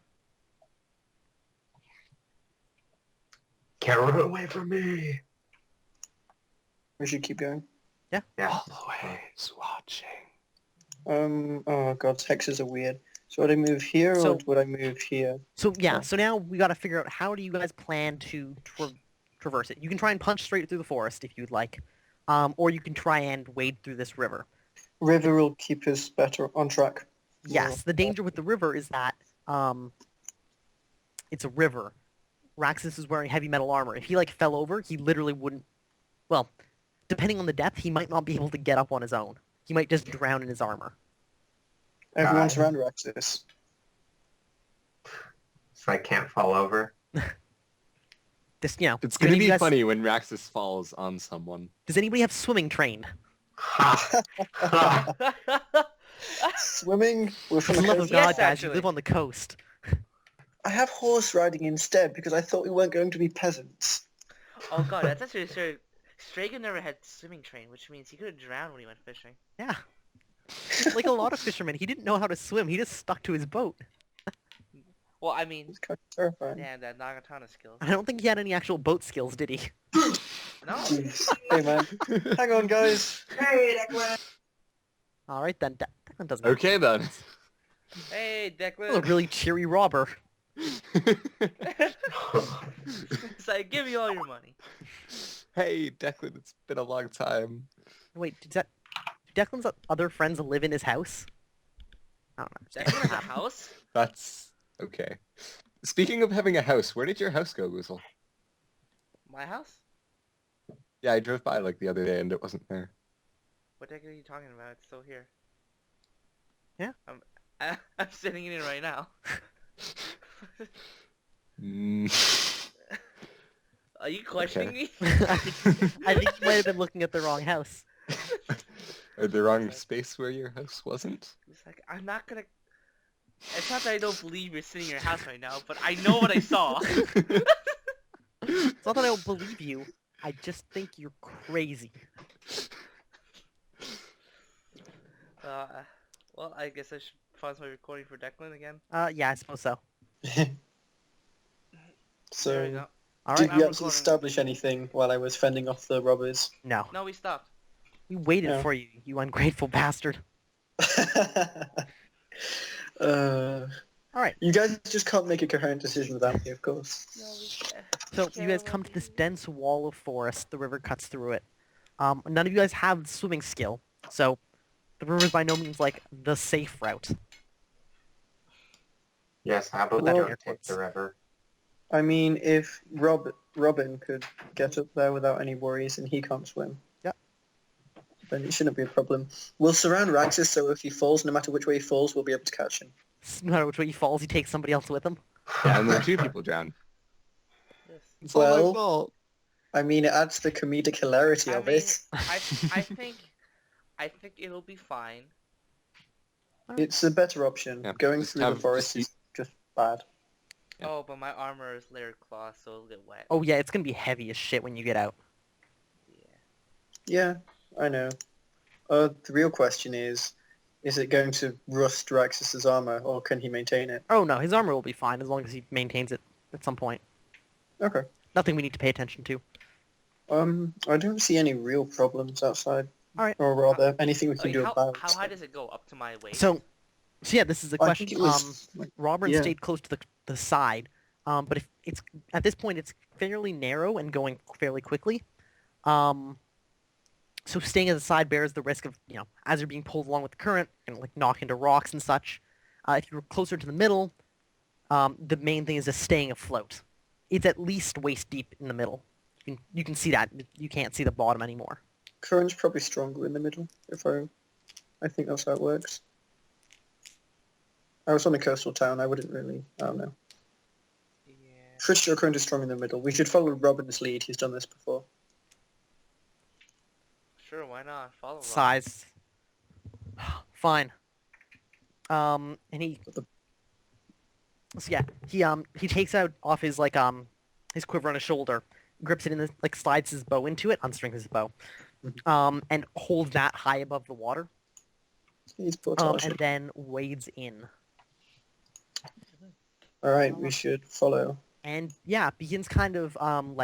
Can't run away from me. We should keep going. Yeah. Always watching. Oh god, hexes are weird. So would I move here or So- would I move here? So yeah, Yeah. so now we gotta figure out how do you guys plan to traverse it. You can try and punch straight through the forest if you'd like, or you can try and wade through this river. River will keep us better on track. Yes, the danger with the river is that it's a river. Raxus is wearing heavy metal armor. If he like fell over, he literally wouldn't. Well, depending on the depth, he might not be able to get up on his own. He might just drown in his armor. Everyone's around Raxus. So I can't fall over. This, It's do gonna any of be you guys- funny when Raxus falls on someone. Does anybody have swimming trained? Ha! Ha! Swimming with For the love of Yes, God, guys, you actually. live on the coast. I have horse riding instead because I thought we weren't going to be peasants. Oh god, that's actually true. Stragan never had swimming train, which means he could have drowned when he went fishing. Yeah. Like a lot of fishermen, he didn't know how to swim. He just stuck to his boat. Well, I mean, It's kind of terrifying. yeah, that Nagatana skills. I don't think he had any actual boat skills, did he? No. Jeez. Hey man, hang on guys. Hey, Declan. All right then, Declan doesn't. Okay then. Hey, He's a Declan. really cheery robber. It's like, give me all your money. Hey, Declan, it's been a long time. Wait, do Declan's other friends live in his house? I don't know. Declan has a house? That's okay. Speaking of having a house, where did your house go, Goozle? My house? Yeah, I drove by like the other day and it wasn't there. What deck are you talking about? It's still here. Yeah. I'm sitting in it right now. Mm. Are you questioning me? I think you might have been looking at the wrong house. Or the wrong space where your house wasn't? It's like, I'm not gonna... It's not that I don't believe you're sitting in your house right now, but I know what I saw. It's not that I don't believe you. I just think you're crazy. Well, I guess I should pause my recording for Declan again. Yeah, I suppose so. There we So, go. All did right. we I'm actually recording. establish anything while I was fending off the robbers? No, No, we stopped. we waited Yeah. for you, you ungrateful bastard. All right. You guys just can't make a coherent decision without me, of course. No, So you guys come to this dense wall of forest. The river cuts through it. None of you guys have swimming skill, so the river is by no means like the safe route. Yes, how about Put we that in don't air take quotes. the river? I mean, if Robin could get up there without any worries and he can't swim, Yep. then it shouldn't be a problem. We'll surround Raxus so if he falls, no matter which way he falls, we'll be able to catch him. No matter which way he falls, he takes somebody else with him. Yeah, and then 2 people drown. Yes. It's all my Well- fault. I mean, it adds to the comedic hilarity I of mean, it. I think it'll be fine. It's a better option. Yeah, Going just through the have- forest just is just bad. Yeah. Oh, but my armor is layered cloth, so it'll get wet. Oh yeah, it's gonna be heavy as shit when you get out. Yeah. Yeah, I know. The real question is it going to rust Raxus's armor, or can he maintain it? Oh no, his armor will be fine as long as he maintains it at some point. Okay. Nothing we need to pay attention to. I don't see any real problems outside. Alright. Or rather, anything we can Like, do how about it. high does it go? Up to my waist? So yeah, this is the I question. think it was like, Robin yeah. stayed close to the side, but if it's at this point it's fairly narrow and going fairly quickly. So staying at the side bears the risk of, as you're being pulled along with the current and like knock into rocks and such. If you're closer to the middle, the main thing is just staying afloat. It's at least waist deep in the middle. You can see that. You can't see the bottom anymore. current's probably stronger in the middle. I think that's how it works. I was on a coastal town. I wouldn't really. I don't know. Yeah. Pretty sure current is strong in the middle. We should follow Robin's lead. He's done this before. Sure, why not? Follow Rob. Size. Fine. And so yeah, he takes out off his his quiver on his shoulder, grips it in the slides his bow into it, unstrings his bow, and holds that high above the water, He's portage. and then wades in. All right, we should follow. And yeah, begins kind of so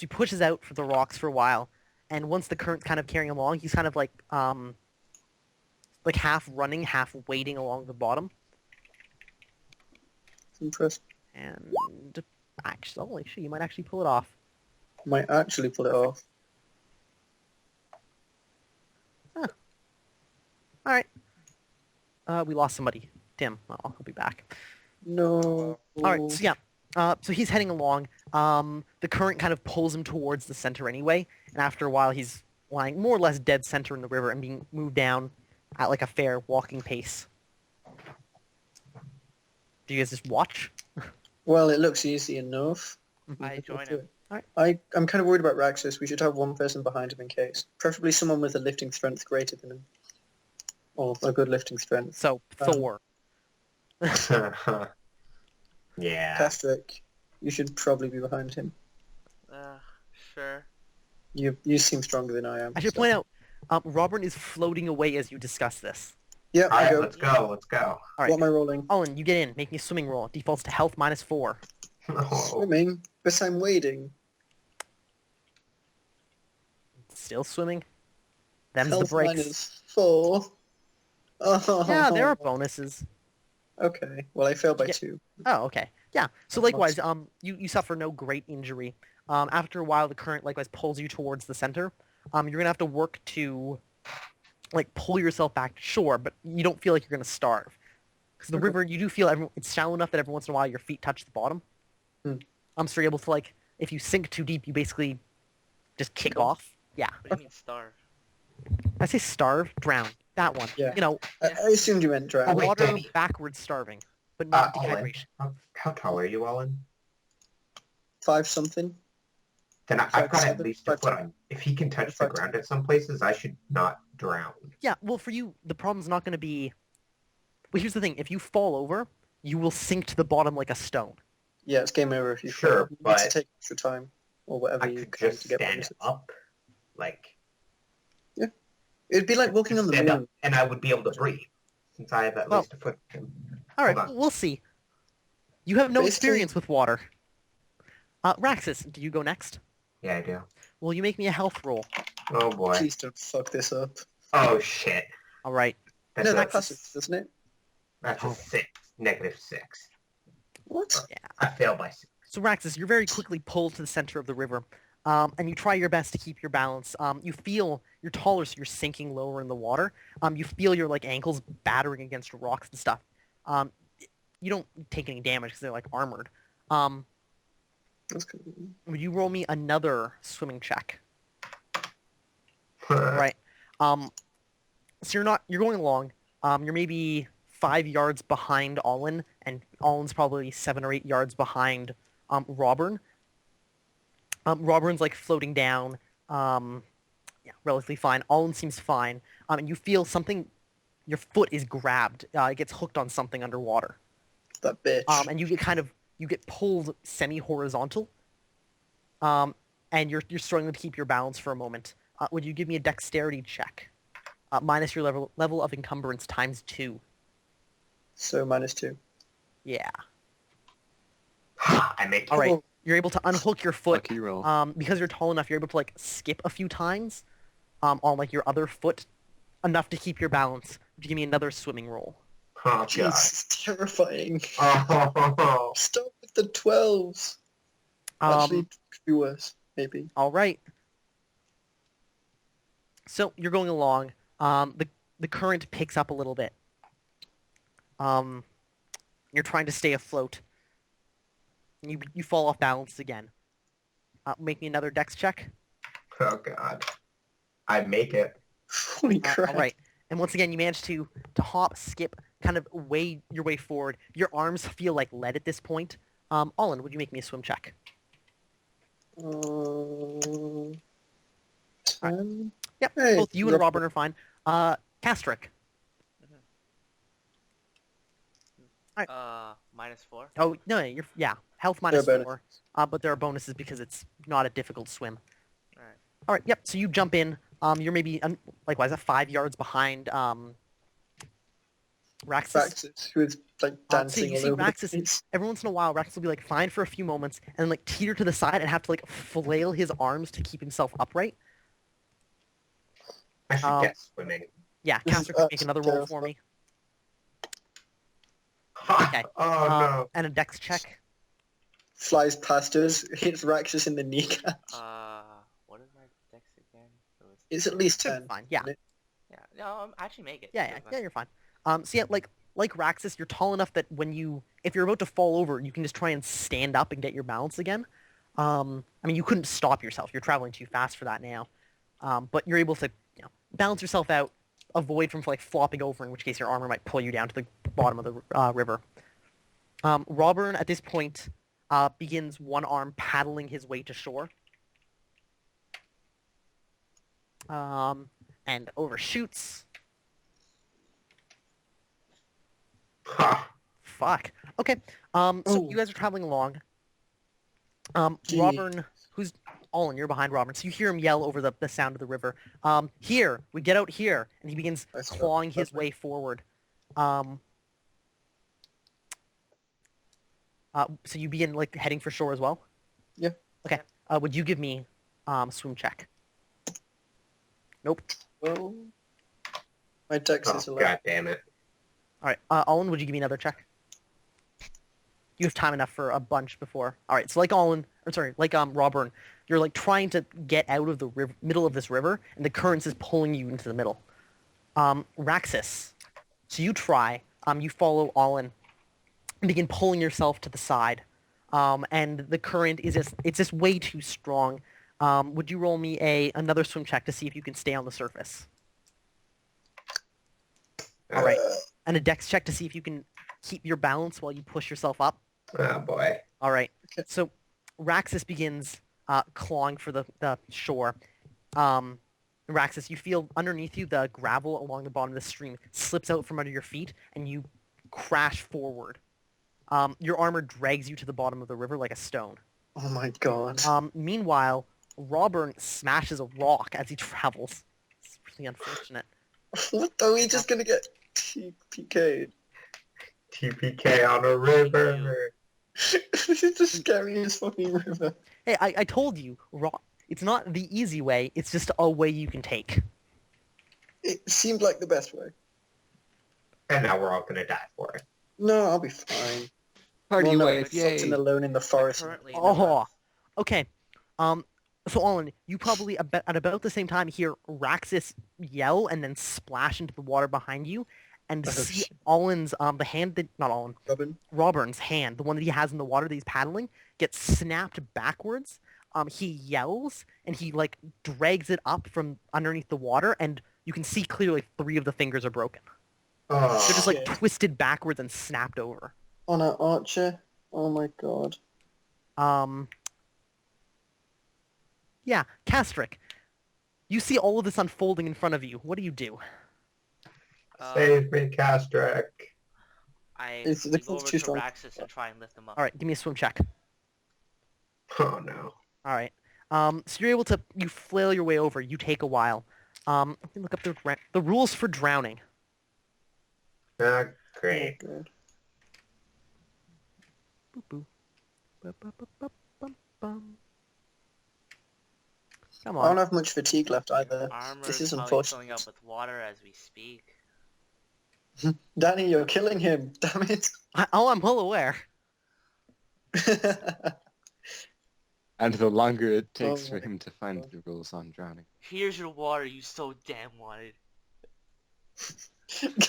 he pushes out for the rocks for a while, and once the current's kind of carrying him along, he's kind of like half running, half wading along the bottom. Impressed. And actually, you might actually pull it off. Might actually pull it off. All right. We lost somebody. Tim. I'll be back. No. All right. So yeah. So he's heading along. The current kind of pulls him towards the center anyway, and after a while, he's lying more or less dead center in the river and being moved down at like a fair walking pace. Do you guys just watch? Well, it looks easy enough. I join him. I'm kind of worried about Raxus. We should have one person behind him in case. Preferably someone with a lifting strength greater than him. Or a good lifting strength. So Thor. Yeah. Castric, you should probably be behind him. Sure. You seem stronger than I am. I should point out, Robert is floating away as you discuss this. Yeah, I Alright, go. let's go. Let's go. All right. What am I rolling? Olin, you get in. Make me a swimming roll. Defaults to health -4. Oh. Swimming, but I'm wading. Still swimming. Them's Health the breaks. -4. Oh. Yeah, there are bonuses. Okay. Well, I failed by Yeah. 2. Oh, okay. Yeah. So likewise, you suffer no great injury. After a while, the current likewise pulls you towards the center. You're gonna have to work to, pull yourself back to shore, but you don't feel like you're gonna starve, because the Okay. river, you do feel it's shallow enough that every once in a while your feet touch the bottom. Hmm. So you're able to if you sink too deep, you basically just kick off. Yeah. What do you mean starve? I say starve, drown. That one. Yeah. You know, I assumed you meant drown. Oh, wait, water Danny. backwards starving, but not Olin, dehydration. how tall are you, Olin? 5 something. Then I've got at 5'7", least a foot 5'10". on. If he can touch the 5'10". ground at some places, I should not drown. Yeah, well, for you, the problem's not going to be... Well, here's the thing. If you fall over, you will sink to the bottom like a stone. Yeah, it's game over if you Sure, fail. You need to but take extra time or whatever I you could can just to get stand bonuses. up, It'd be like walking on the stand moon. up, and I would be able to breathe, since I have at Well, least a foot. All right, Hold on. we'll see. You have no Basically- experience with water. Raxus, do you go next? Yeah, I do. Will you make me a health roll? Oh boy. Please don't fuck this up. Oh shit. All right. That's No, a, that passes, doesn't it? that's a 6. -6. What? I failed by 6. So, Raxus, you're very quickly pulled to the center of the river, and you try your best to keep your balance. You feel you're taller, so you're sinking lower in the water. You feel your ankles battering against rocks and stuff. You don't take any damage because they're armored. That's cool. Would you roll me another swimming check? Right. So you're going along. You're maybe 5 yards behind Olin, and Olin's probably 7 or 8 yards behind Robern. Robern's floating down. Yeah, relatively fine. Olin seems fine. And you feel something. Your foot is grabbed. It gets hooked on something underwater. That bitch. And you get pulled semi-horizontal. And you're struggling to keep your balance for a moment. Would you give me a dexterity check? Minus your level of encumbrance times 2. So -2. Yeah. I make it. All right. Oh. You're able to unhook your foot. Lucky roll. Because you're tall enough, you're able to skip a few times on your other foot, enough to keep your balance. Would you give me another swimming roll? Oh god. Jeez, it's terrifying. Oh. Stop with the 12s. Actually, Um, it could be worse, maybe. all right. So you're going along. The current picks up a little bit. You're trying to stay afloat. You fall off balance again. Make me another dex check. Oh god. I make it. Holy All crap. right. And once again, you manage to hop, skip, kind of weigh your way forward. Your arms feel like lead at this point. Olin, would you make me a swim check? 10. Yep, Hey, both you and rough- Robin are fine. Castrick. -4. Oh, no, health There are -4. bonuses. But there are bonuses because it's not a difficult swim. Alright. All right, yep, so you jump in. You're maybe, likewise, 5 yards behind Raxus. Praxis, who is like So dancing you all see over Raxus, the place. every once in a while, Raxus will be like fine for a few moments and then like teeter to the side and have to like flail his arms to keep himself upright. I should get swimming. Yeah, This is Caster, make another roll for me. Ha! Okay. Oh no. And a dex check. Flies past us, hits Raxus in the kneecap. What is my dex again? It's at least Should be 10. fine, yeah. isn't it? Yeah, no, I actually make it. Yeah, you're fine. So yeah, like Raxus, you're tall enough that if you're about to fall over, you can just try and stand up and get your balance again. I mean, you couldn't stop yourself. You're traveling too fast for that now. But you're able to, balance yourself out, avoid from like flopping over, in which case your armor might pull you down to the bottom of the river. Robin at this point begins one arm paddling his way to shore. And overshoots. Ha! Fuck. Okay. So Oh. you guys are traveling along. Gee. Robin, who's Olin, you're behind Robin, so you hear him yell over the sound of the river. Here, we get out here, and he begins I start- clawing his okay. way forward. So you begin like heading for shore as well? Yeah. Okay. Would you give me swim check? Nope. Well, my dex is Oh, 11. God damn it. All right. Olin, would you give me another check? You have time enough for a bunch before. All right. So like Robin, you're like trying to get out of the middle of this river, and the currents is pulling you into the middle. Raxus. So you try. You follow Olin and begin pulling yourself to the side. And the current is just way too strong. Would you roll me another swim check to see if you can stay on the surface? All right. And a dex check to see if you can keep your balance while you push yourself up. Oh boy. All right. Okay. So Raxus begins clawing for the shore. Raxus, you feel underneath you the gravel along the bottom of the stream slips out from under your feet, and you crash forward. Your armor drags you to the bottom of the river like a stone. Oh my god. Meanwhile, Robin smashes a rock as he travels. It's really unfortunate. What? Are we just gonna get TPK'd? TPK on a river. This is the scariest fucking river. Hey, I told you, it's not the easy way, it's just a way you can take. It seemed like the best way. And now we're all gonna die for it. No, I'll be fine. Party Well, no, wife, floating yay. alone in the forest. Currently, Oh, okay. So Olin, you probably at about the same time hear Raxus yell and then splash into the water behind you, and Oh, see shit. Olin's the hand that not Olin, Robin. Robin's hand, the one that he has in the water that he's paddling, gets snapped backwards. He yells and he like drags it up from underneath the water, and you can see clearly 3 of the fingers are broken. Oh, They're just like shit. twisted backwards and snapped over. On an archer. Oh my god. Yeah, Castrick, you see all of this unfolding in front of you. What do you do? save me, Castrick. I It's- the go over clock's to too strong. Raxus and try and lift him up. All right, give me a swim check. Oh no. All right. So you're able to you flail your way over. You take a while. Let me look up the rules for drowning. Great. Oh god. Boop, boop. Ba, ba, ba, ba, bum, bum. Come I don't on. have much fatigue left either. Armor This is is probably unfortunate. filling up with water as we speak. Danny, you're killing him. Damn it. I'm well aware. And the longer it takes Oh for my him to find God. the rules on drowning. Here's your water you so damn wanted.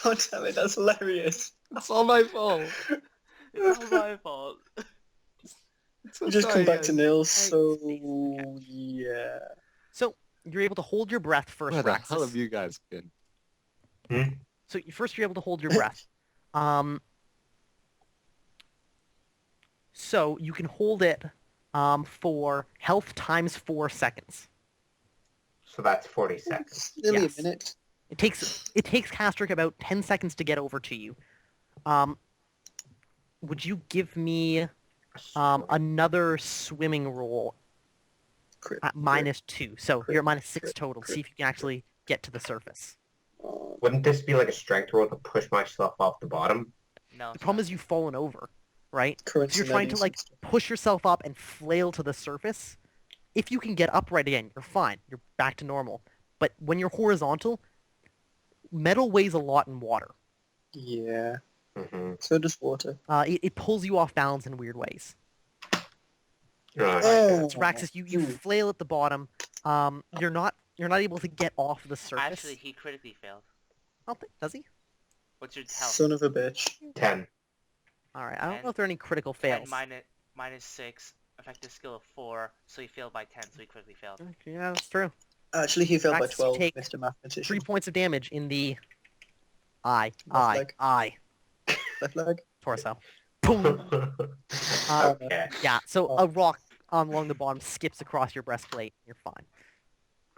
God damn it, that's hilarious. It's all my fault. It's all my fault. You just come back to Nils, so Okay. yeah. So you're able to hold your breath first, Where the Raxus. hell have you guys been? So first you're able to hold your breath. So you can hold it for health times 4 seconds. So that's 40 seconds. It's nearly Yes. a minute. It takes Castric about 10 seconds to get over to you. Would you give me another swimming roll Crit, at -2? So crit, you're at -6 crit, total. crit. See if you can actually get to the surface. Wouldn't this be like a strength roll to push myself off the bottom? No. The problem is you've fallen over, right? Current So you're trying to scenarios like and stuff. push yourself up and flail to the surface. If you can get upright again, you're fine. You're back to normal. But when you're horizontal, metal weighs a lot in water. Yeah. Mm-hmm. So does water. It pulls you off balance in weird ways. Oh, So Raxus, you flail at the bottom. You're not able to get off the surface. Actually, he critically failed. I don't think, does he? What's your health? son of a bitch. 10. All right. I don't know And if there are any critical 10 fails. minus 6. Effective skill of 4. So he failed by 10. So he critically failed. Yeah, that's true. Actually, he failed by Raxus, you 12, take Mr. Mathematician. 3 points of damage in the eye, Left leg. Left leg? torso. Boom. Okay. Yeah. So Oh. a rock along the bottom skips across your breastplate. You're fine.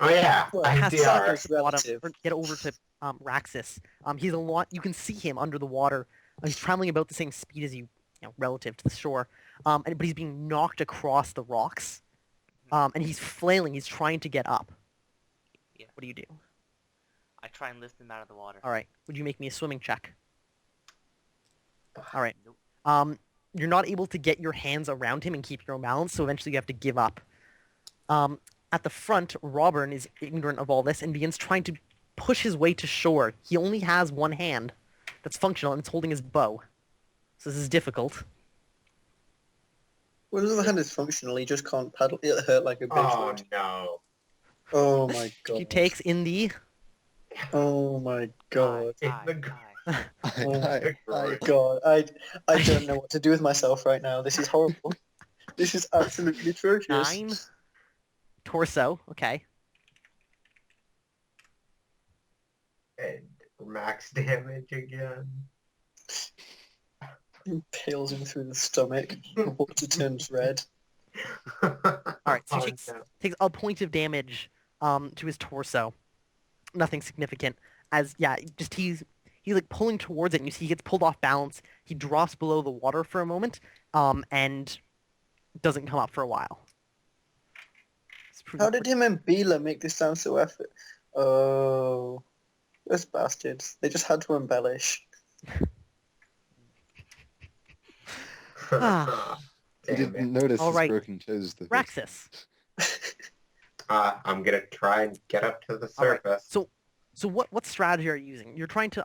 Oh yeah, Well, I'm Cast DR. Sucker at the bottom, relative. or get over to Raxus. He's a lot. You can see him under the water. He's traveling about the same speed as you, relative to the shore. But he's being knocked across the rocks. And he's flailing. He's trying to get up. Yeah. What do you do? I try and lift him out of the water. All right. Would you make me a swimming check? All right. Nope. You're not able to get your hands around him and keep your own balance, so eventually you have to give up. At the front, Robin is ignorant of all this and begins trying to push his way to shore. He only has one hand that's functional, and it's holding his bow. So this is difficult. Well, the other hand is functional. He just can't paddle. It hurt like a bitch. Oh would. no. Oh my god. He takes in the... Oh my god. In Aye, the aye. Oh the my groin. god. I don't know what to do with myself right now. This is horrible. This is absolutely atrocious. 9. Torso. Okay. And max damage again. Impales him through the stomach. The water turns red. All right. So Oh, he no. takes a point of damage to his torso. Nothing significant. As he's like pulling towards it, and you see he gets pulled off balance. He drops below the water for a moment, and doesn't come up for a while. How did him and Bila make this sound so effort? Oh, those bastards. They just had to embellish. You Damn didn't it. notice All his right. broken toes. The Raxus? I'm gonna try and get up to the All right. surface. So what strategy are you using? Are you trying to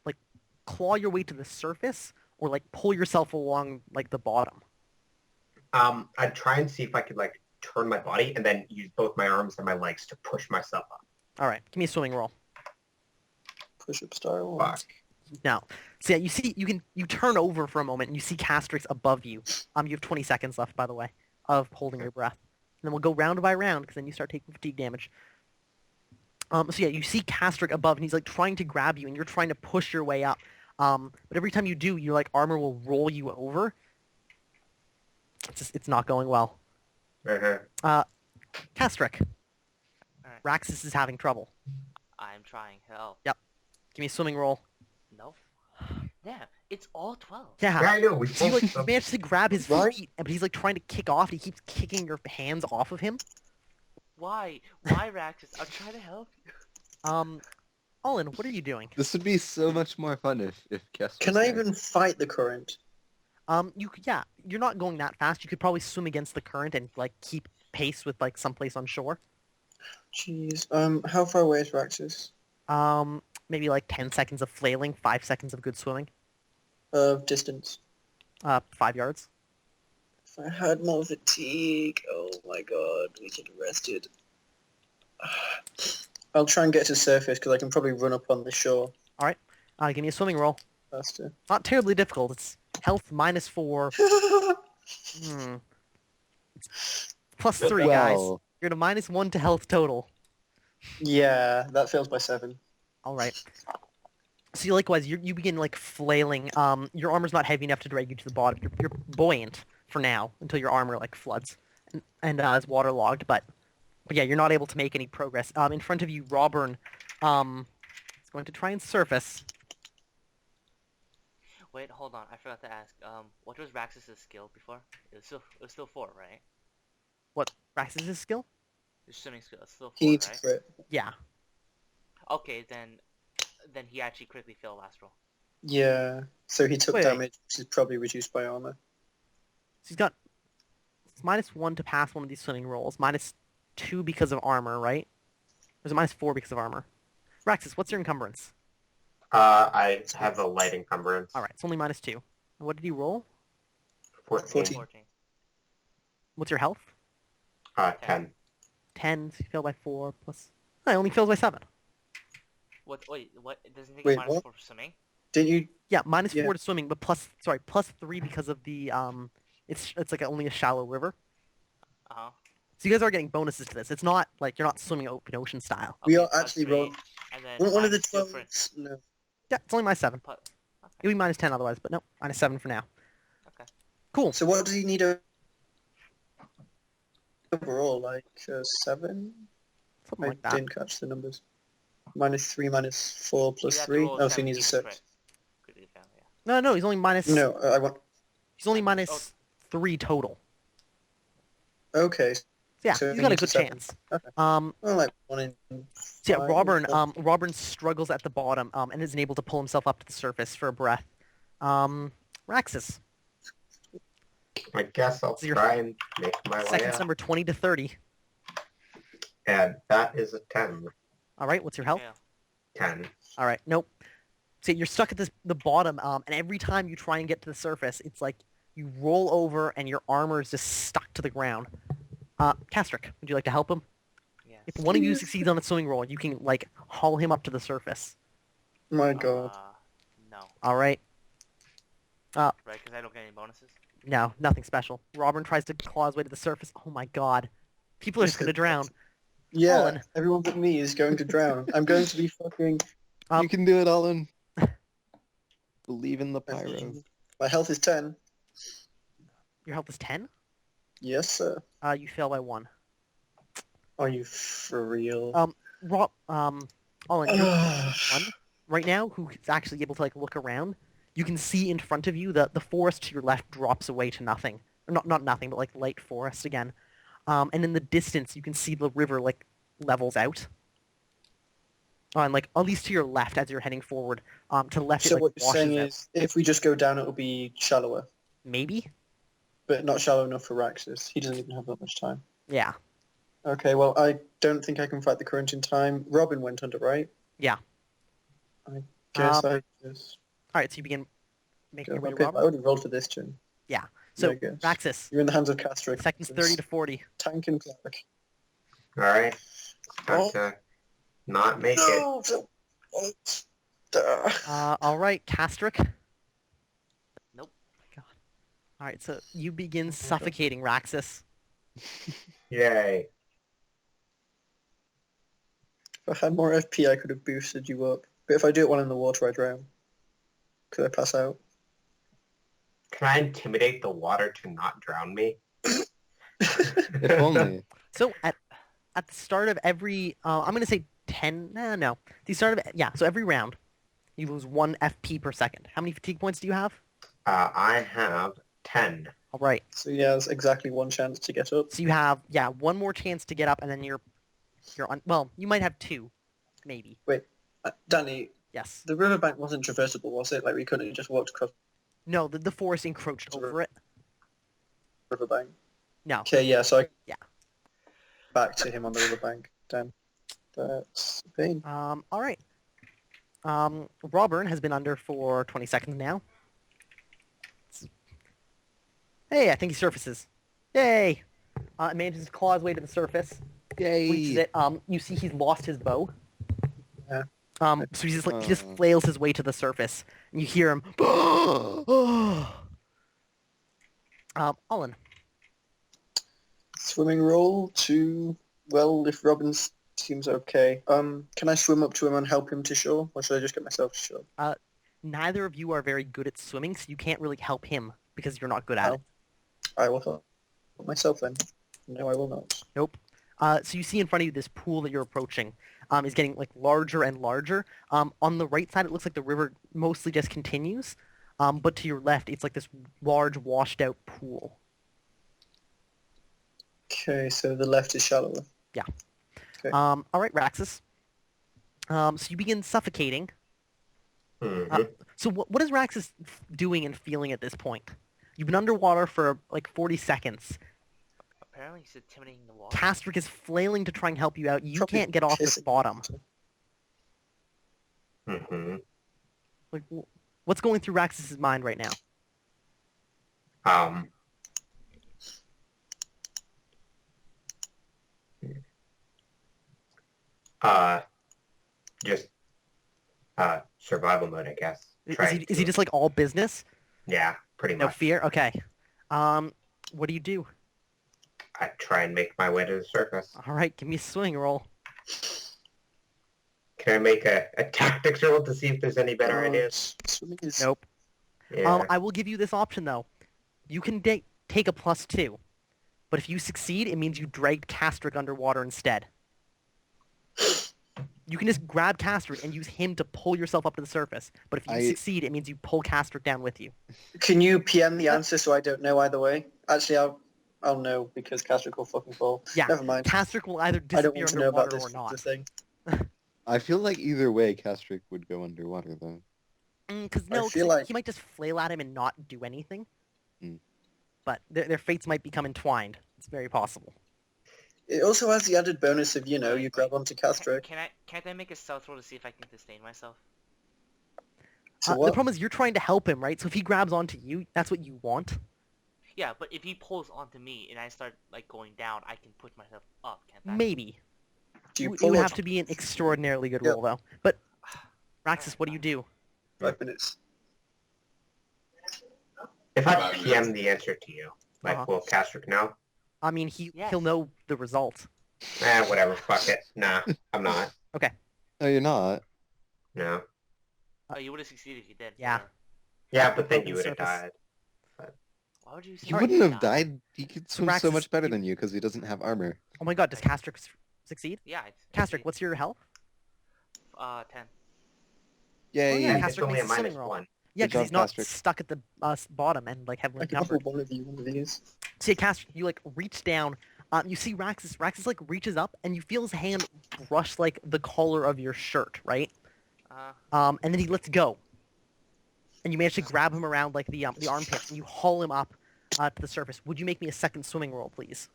like claw your way to the surface, or like pull yourself along like the bottom? I'd try and see if I could like turn my body and then use both my arms and my legs to push myself up. All right. Give me a swimming roll. Push-up style. Fuck. Now, so yeah, you turn over for a moment and you see Castrix above you. You have 20 seconds left, by the way, of holding your breath. And then we'll go round by round because then you start taking fatigue damage. So yeah, you see Castrix above and he's like trying to grab you and you're trying to push your way up. But every time you do, your like armor will roll you over. It's not going well. Uh-huh. Castrix, Alright. Raxus is having trouble. I'm trying. Help. Give me a swimming roll. No. Damn. It's all 12. Yeah. Yeah, I know. We So you both like managed to grab his Right. feet, but he's like trying to kick off. And he keeps kicking your hands off of him. Why? Why, Raxus? I'm trying to help you. Olin, what are you doing? This would be so much more fun if Kess was Can I there. even fight the current? You're not going that fast. You could probably swim against the current and like keep pace with like someplace on shore. Jeez. How far away is Raxus? Maybe like 10 seconds of flailing, 5 seconds of good swimming. Distance. 5 yards. If I had more fatigue, oh my god, we should have rested. I'll try and get to the surface because I can probably run up on the shore Give me a swimming roll. faster. Not terribly difficult. It's health -4. It's +3, guys. Well, You're at a -1 to health total. Yeah, that fails by 7. All right. So you likewise, you begin like flailing. Your armor's not heavy enough to drag you to the bottom. You're buoyant for now until your armor like floods and is waterlogged. But yeah, you're not able to make any progress. In front of you, Robern, is going to try and surface. Wait, hold on. I forgot to ask. What was Raxus's skill before? It was still 4, right? What Raxus' skill? His swimming skill. It's still He 4, needs a right? crit. Yeah. Okay, then he actually critically failed last roll. Yeah. So he took Wait. damage, which is probably reduced by armor. So he's got it's -1 to pass one of these swimming rolls, -2 because of armor, right? Or is it -4 because of armor? Raxus, what's your encumbrance? I have a light encumbrance. All right, it's only -2. And what did he roll? 14. 14. What's your health? 10. 10. So you fail by 4 plus. Oh, it only fails by 7. What? Wait, what? It doesn't take Wait, a minus what? 4 for swimming? Didn't you? Yeah, -4 Yeah. to swimming, but +3 because of the It's like only a shallow river. Uh-huh. So you guys are getting bonuses to this. It's not like you're not swimming open ocean style. We Okay, are plus actually 3, wrong. and then One of the -2 for... 12s? No. Yeah, it's only -7. Okay. It'll be -10 otherwise, but no, -7 for now. Okay. Cool. So what does he need overall? Like 7? Something I like that. didn't catch the numbers. -3, -4, plus You'd have to 3. roll Oh, so he needs a 17 6. critically fail, yeah. No, he's only minus. No, I want. He's only -3 total. Okay. So yeah, So he's he got a needs a good 7. chance. Okay. Well, Well, like 1 in 5. yeah, Robern struggles at the bottom, and isn't able to pull himself up to the surface for a breath. Raxus, I guess I'll So you're try and make my way seconds up. number 20 to 30. And that is a 10. All right, what's your health? Fail. 10. All right, nope. So you're stuck at the bottom, and every time you try and get to the surface, it's like you roll over and your armor is just stuck to the ground. Castrick, would you like to help him? Yes. If one of you succeeds on a swimming roll, you can like haul him up to the surface. My god. No. All right. Right, because I don't get any bonuses? No, nothing special. Robin tries to claw his way to the surface. Oh my god. People are just gonna drown. Yeah, Colin. everyone but me is going to drown. I'm going to be fucking... Um, You can do it, Alan. Believe in the pyro. My health is 10. Your health is 10? Yes, sir. You fail by 1. Are you for real? Olin, you're the one right now who's actually able to like look around. You can see in front of you the forest to your left drops away to nothing. Or not nothing, but like light forest again. And in the distance you can see the river like levels out. And like at least to your left as you're heading forward. To the left So it like what you're washes saying out. is, if we just go down, it'll be shallower. Maybe? But not shallow enough for Raxus. He doesn't even have that much time. Yeah. Okay, well, I don't think I can fight the current in time. Robin went under, right? Yeah. I guess I just Alright, so you begin making go your way up to it. I Robin. would have rolled for this turn. Yeah. So I guess. Raxus, You're in the hands of Castrick. seconds 30 to 40. Tank and Cleric. Alright. Time Oh. to not make it. No! Alright, Castrick. Nope. God. Alright, so you begin suffocating Raxus. Yay. If I had more FP, I could have boosted you up. But if I do it while in the water, I drown. Could I pass out? Can I intimidate the water to not drown me? If only. So at the start of every, I'm gonna say 10. No. The start of so every round, you lose 1 FP per second. How many fatigue points do you have? I have 10. All right. So yeah, there's exactly 1 chance to get up. So you have 1 more chance to get up, and then you're on. Well, you might have 2, maybe. Danny, Yes. the riverbank wasn't traversable, was it? Like we couldn't have just walked across No, the forest encroached Sort of. over it. the riverbank. No. Okay, yeah, so I Yeah. back to him on the riverbank. Damn. That's a pain. All right. Robern has been under for 20 seconds now. Hey, I think he surfaces. Yay! Manages to claw his way to the surface. Reaches Yay. it. You see he's lost his bow. Yeah. So he's just like he just flails his way to the surface, and you hear him. Olin. Swimming roll to, well, if Robin's Seems okay. Can I swim up to him and help him to shore, or should I just get myself to shore? Neither of you are very good at swimming, so you can't really help him because you're not good at it. I will help myself then. No, I will not. Nope. So you see in front of you this pool that you're approaching is getting like larger and larger. On the right side, it looks like the river mostly just continues, but to your left, it's like this large washed out pool. Okay, so the left is shallower. Yeah. Okay. All right, Raxus. So you begin suffocating. Mhm. So what is Raxus doing and feeling at this point? You've been underwater for like 40 seconds. Apparently he's intimidating the water. Castric is flailing to try and help you out. You Probably can't get off this pissing bottom. Mhm. Like, what's going through Raxus's mind right now? Um. Uh. Just survival mode, I guess. Is he just like all business? Yeah, pretty No much. fear? Okay. What do you do? I try and make my way to the surface. All right, give me a swing roll. Can I make a tactics roll to see if there's any better ideas? Swimming is Nope. Yeah. I will give you this option though. You can take a +2, but if you succeed, it means you dragged Castric underwater instead. You can just grab Castric and use him to pull yourself up to the surface. But if you succeed, it means you pull Castric down with you. Can you PM the answer so I don't know either way? Actually, I'll know because Castric will fucking fall. Yeah. Never mind. Castric will either I don't disappear want to know about underwater this or not. thing. I feel like either way, Castric would go underwater, though. Because I feel like- he might just flail at him and not do anything. Mm. But their fates might become entwined. It's very possible. It also has the added bonus of, you grab onto Castric. Can't I make a stealth roll to see if I can sustain myself? So The what? problem is you're trying to help him, right? So if he grabs onto you, that's what you want. Yeah, but if he pulls onto me and I start like going down, I can push myself up, can't I? Maybe. Do you It pull would or have to be an extraordinarily good Yeah. roll, though. But, Raxus, what do you do? 5 minutes? If I PM the answer to you, like, Uh-huh. will Castric know? I mean, Yes. he'll know the result. Whatever, fuck it. Nah, I'm not. No, you're not. No. Oh, you would have succeeded if you did. Yeah. or- Yeah, but then Broken you would have surface. died. Why would you? He Alright. wouldn't have died. He could swim so Raxus, much better you- than you because he doesn't have armor. Oh my god, does Castric succeed? Yeah. I Castric, succeed. what's your health? 10. Yay! Oh, yeah, And Castric it's only makes a a swimming minus roll. 1. Yeah, Good because he's job, not Castric. stuck at the bottom and like heavily I can offer encumbered. one of you one of these. So yeah, Castric, you like reach down. You see Raxus. Raxus like reaches up, and you feel his hand brush like the collar of your shirt, right? And then he lets go, and you manage to grab him around like the armpits, and you haul him up to the surface. Would you make me a second swimming roll, please?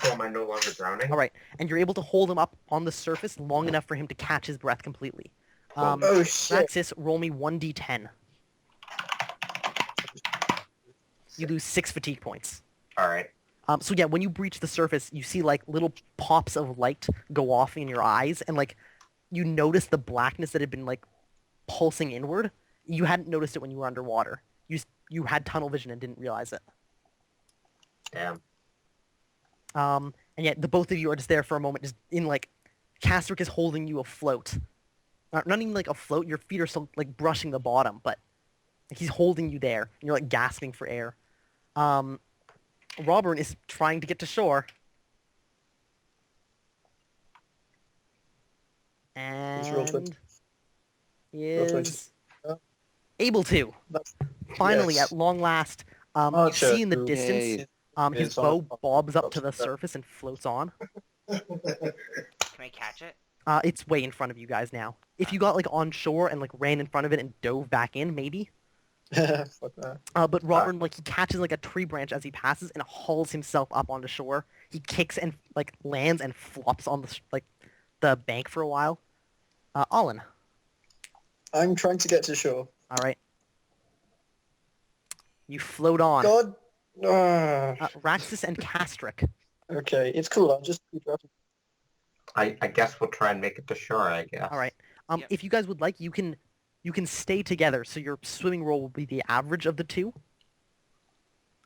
So am I no longer drowning? All right, and you're able to hold him up on the surface long enough for him to catch his breath completely. Oh shit! Raxus, roll me 1d10. You lose 6 fatigue points. Alright. So yeah, when you breach the surface, you see like little pops of light go off in your eyes, and like you notice the blackness that had been like pulsing inward. You hadn't noticed it when you were underwater. You had tunnel vision and didn't realize it. Damn. And yet the both of you are just there for a moment, just in like Castric is holding you afloat. Not even like afloat. Your feet are still like brushing the bottom, but he's holding you there. And you're like gasping for air. Robert is trying to get to shore. He's roll 20. And Roll 20. is able to. That's- Finally, yes. at long last, you Archer, see in the who- distance, Yay. his It's on- bow bobs up to the Yeah. surface and floats on. Can I catch it? It's way in front of you guys now. If you got like on shore and like ran in front of it and dove back in, maybe. Fuck that. But Robert, like he catches like a tree branch as he passes and hauls himself up onto shore. He kicks and like lands and flops on the bank for a while. Olin. I'm trying to get to shore. All right. You float on. God. Ah. Raxus and Castric. Okay, it's cool. I'll just keep driving. I guess we'll try and make it to shore, I guess. All right. Yep. If you guys would like, you can stay together. So your swimming roll will be the average of the two.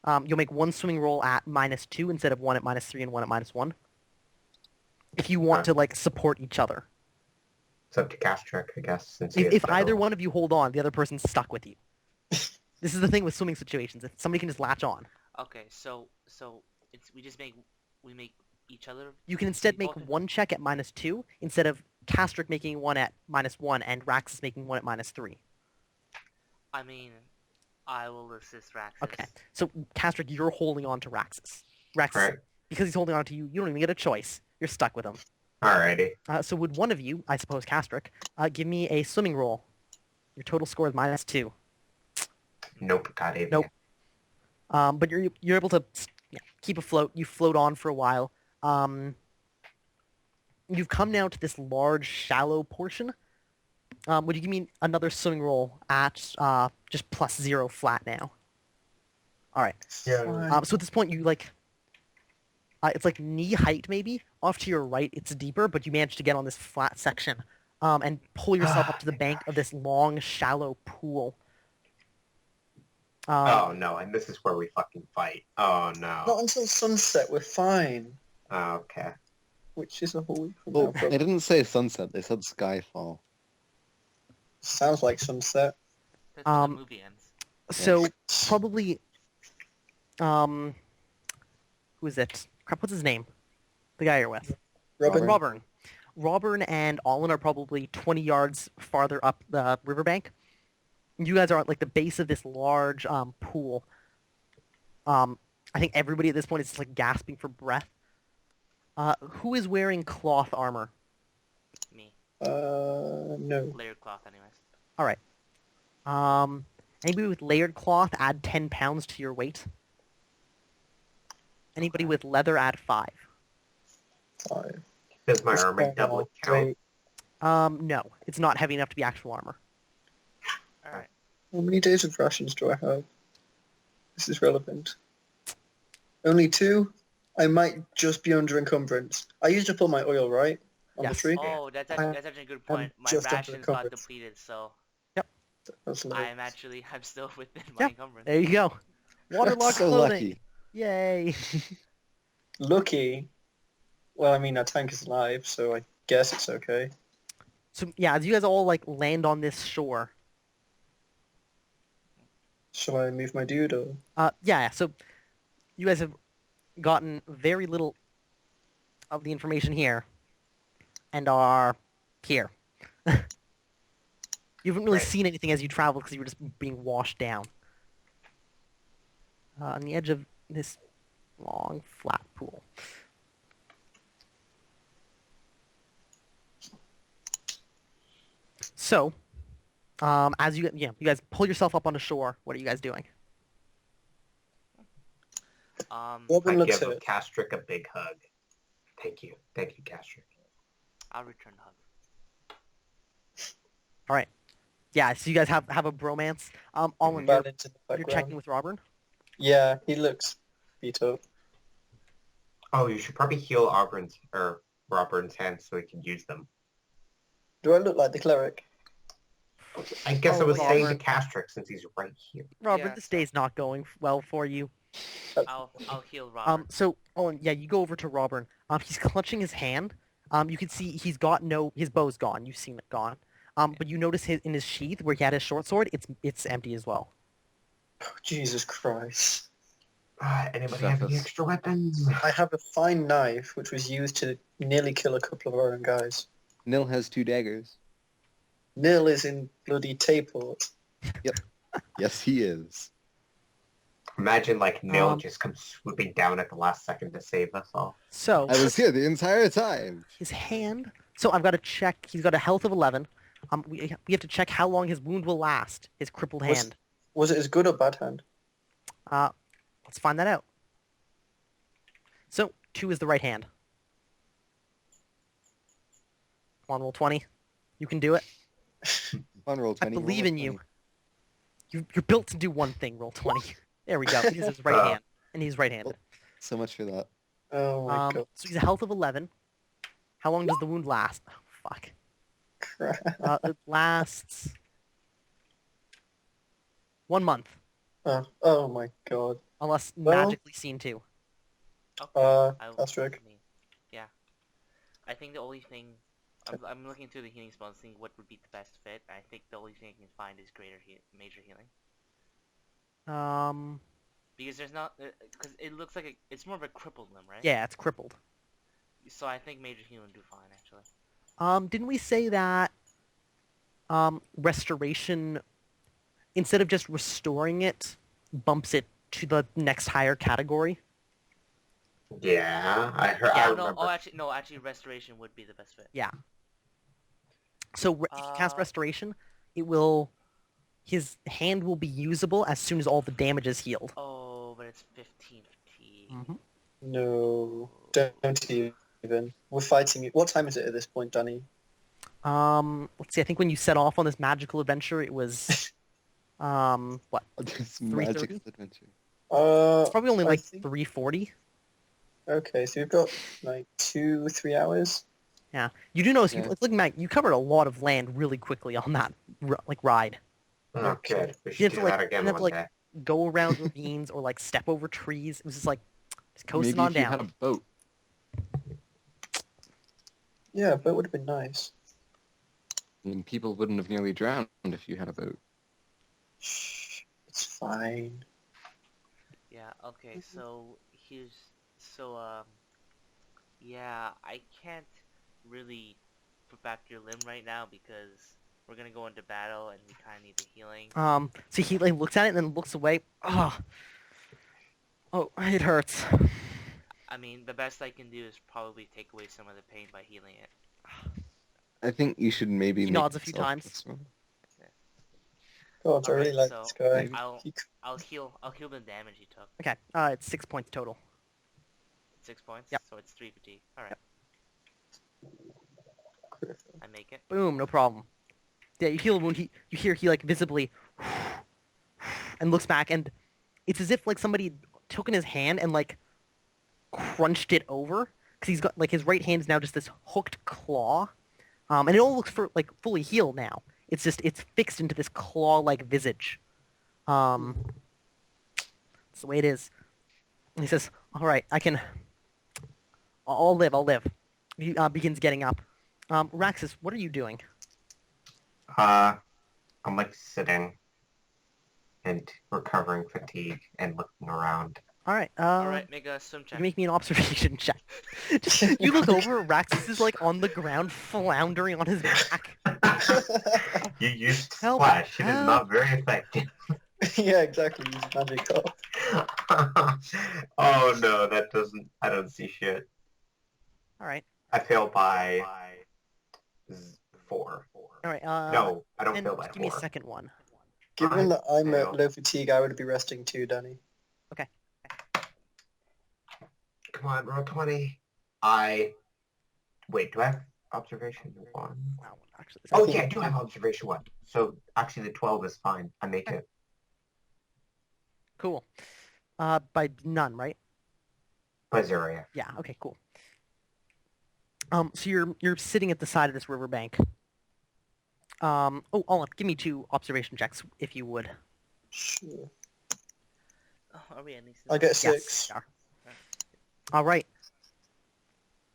You'll make one swimming roll at -2 instead of one at -3 and one at -1. if you want to like support each other. It's up to Castrick, I guess, since he has If better either roll. one of you hold on, the other person's stuck with you. This is the thing with swimming situations. If somebody can just latch on. Okay, so we make each other. You can instead we make both- one check at -2 instead of Castrick making one at -1 and Raxus making one at -3. I mean, I will assist Raxus. Okay, so Castrick, you're holding on to Raxus. Raxus, Right. because he's holding on to you, you don't even get a choice. You're stuck with him. Alrighty. So would one of you, I suppose Castrick, give me a swimming roll? Your total score is -2. Nope, got it. Nope. But you're able to keep afloat. You float on for a while. You've come now to this large, shallow portion. Would you give me another swimming roll at just +0 flat now? All right. Yeah. So at this point, you like, it's like knee height maybe. Off to your right, it's deeper, but you manage to get on this flat section and pull yourself up to the bank of this long, shallow pool. Oh no, and this is where we fucking fight. Oh Not no. until sunset, we're fine. Oh, okay. Which is a whole week from Well, now. they Probably. didn't say sunset. They said skyfall. Sounds like sunset. That's when the movie ends. So probably, who is it? Crap, what's his name? The guy you're with. Robin? Robin and Allen are probably 20 yards farther up the riverbank. You guys are at like the base of this large pool. I think everybody at this point is just, like gasping for breath. Who is wearing cloth armor? Me. No. Layered cloth, anyways. All right. Anybody with layered cloth, add 10 pounds to your weight. Anybody with leather, add 5. 5. Does my armor double count? Wait, No, it's not heavy enough to be actual armor. Alright. how many days of rations do I have? This is relevant. Only 2? I might just be under encumbrance. I used up all my oil, right? On Yes. the tree? Oh, that's actually a good point. My just under rations got encumbrance. depleted, so That's I'm still within my Yeah. encumbrance. There you go. Waterlogged So clothing. lucky. Yay. lucky. Well, I mean, our tank is alive, so I guess it's okay. So yeah, as you guys all like land on this shore. Shall I move my dude or? Yeah. So you guys have gotten very little of the information here, and are here. You haven't really Right. seen anything as you travel because you were just being washed down. On the edge of this long, flat pool. So, as you guys pull yourself up on the shore, what are you guys doing? Robin I looks give hurt. Castrick a big hug. Thank you, Castrick. I'll return the hug. All right. Yeah, so you guys have a bromance. Alwyn, Balance in the you're background. checking with Robin. Yeah, he looks beat up. Oh, you should probably heal Robert's hands so he can use them. Do I look like the cleric? I guess I Oh, was saying to Robert. Castrick since he's right here. Robin, Yeah, this so- day's not going well for you. I'll heal Robert. So Owen, yeah, you go over to Robin. He's clutching his hand. You can see he's got his bow's gone. You've seen it gone. But you notice in his sheath where he had his short sword, it's empty as well. Oh, Jesus Christ. Anybody have any Surface. extra weapons? I have a fine knife which was used to nearly kill a couple of our own guys. Nil has 2 daggers. Nil is in bloody Tayport. Yes, he is. Imagine like Nil Um, just comes swooping down at the last second to save us all. So I was here the entire time. his hand. So I've got to check. He's got a health of 11. We have to check how long his wound will last. His crippled Was- hand. Was it as good or bad hand? Let's find that out. So 2 is the right hand. Come on, roll 20. You can do it. On roll 20. roll believe in 20. you. You're built to do one thing. Roll 20. There we go. It is his right Oh. hand, and he's right-handed. So much for that. Oh my god. So he's a health of 11. How long does the wound last? Oh, fuck. Crap. It lasts 1 month, Oh my god. unless Well- magically seen to. Okay. Asterisk. Yeah. I think the only thing I'm looking through the healing spells, seeing what would be the best fit. I think the only thing I can find is major healing. Because there's not, because it looks like it's more of a crippled limb, right? Yeah, it's crippled. So I think major healing would do fine, actually. Didn't we say that restoration, instead of just restoring it, bumps it to the next higher category? Yeah, I heard. Yeah, I No, remember. oh, actually, restoration would be the best fit. Yeah. So if you cast restoration, it will, his hand will be usable as soon as all the damage is healed. Oh, but it's 15 fatigue. Mm-hmm. No, don't even. We're fighting it. What time is it at this point, Danny? Let's see. I think when you set off on this magical adventure, it was, what? This 3:30? magic adventure. It's probably only I like think- 3:40. Okay, so we've got like 2-3 hours. Yeah, you do notice. Yeah. It's looking back. You covered a lot of land really quickly on that ride. Oh, good. We You should have do to, like- that again you have to, one like, day. Go around ravines or like step over trees. It was just like just coasting Maybe on if you down. had a boat. Yeah, but it would have been nice. And people wouldn't have nearly drowned if you had a boat. Shh, it's fine. Yeah, okay, so yeah, I can't really put back your limb right now because we're gonna go into battle and we kinda need the healing. So he like looks at it and then looks away. Oh, it hurts. I mean, the best I can do is probably take away some of the pain by healing it. I think you should maybe He make nods a few yourself times. this one. God, I really Alright, like so this guy. I'll heal the damage he took. Okay, it's 6 points total. 6 points? Yep. So it's 3 fatigue. Alright, I make it. Boom, no problem. Yeah, you heal a wound. You hear he like visibly and looks back, and it's as if like somebody took in his hand and like crunched it over, because he's got like his right hand is now just this hooked claw, and it all looks like fully healed now. It's fixed into this claw-like visage. That's the way it is. And he says, "All right, I'll live." He begins getting up. Raxus, what are you doing? I'm like sitting and recovering fatigue and looking around. All right. Alright, make a swim You check. can make me an observation check. You look over, Raxus is like on the ground, floundering on his back. You used Help, splash. It is help. not very effective. Yeah, exactly. Use magic off. Oh no, that doesn't. I don't see shit. All right. I fail by 4. All right. No, I don't and fail by just give me a 4. second one. Given that I'm fail. at low fatigue, I would be resting too, Danny. Come on, roll 20. Wait, do I have observation 1? Wow, actually, Oh yeah, I do have observation 1. So actually the 12 is fine. I make it. Cool. By none, right? By 0, yeah. Yeah. Okay. Cool. So you're sitting at the side of this riverbank. Olin, give me 2 observation checks if you would. Sure. Oh, are we ending I get Yes. 6. you are. All right.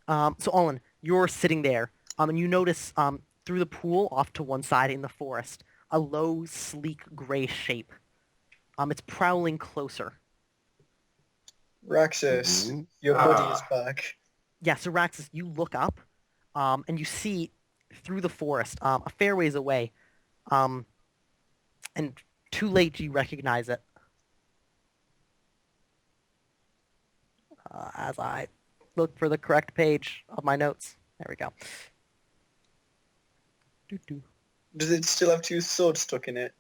So Olin, you're sitting there, and you notice through the pool off to one side in the forest, a low, sleek, gray shape. It's prowling closer. Raxus, Mhm. your body is back. Yeah, so Raxus, you look up, and you see through the forest, a fair ways away, and too late do you recognize it. As I look for the correct page of my notes. There we go. Doo-doo. Does it still have 2 swords stuck in it?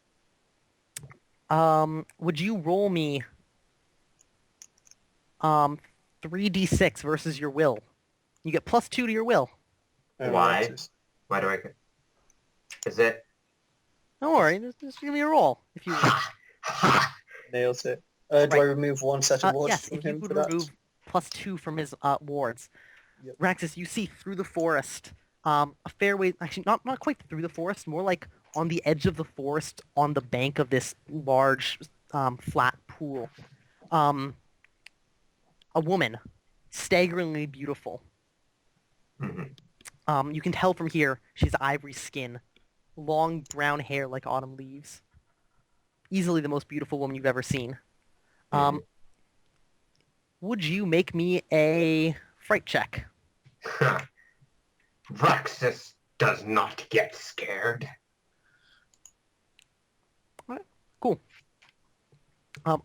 Would you roll me 3d6 versus your will? You get +2 to your will. Oh, Why? Raxus. Why do I get... Is it... Don't worry, just give me a roll if you. Nails it. Do I Right. remove 1 set of wards Yes, from if you him would for that? remove +2 from his wards. Yep. Raxus, you see through the forest, a fair way, actually not quite through the forest, more like on the edge of the forest, on the bank of this large, flat pool. A woman, staggeringly beautiful. Mhm. You can tell from here she's ivory skin, long brown hair like autumn leaves. Easily the most beautiful woman you've ever seen. Would you make me a fright check? Raxus does not get scared. Cool.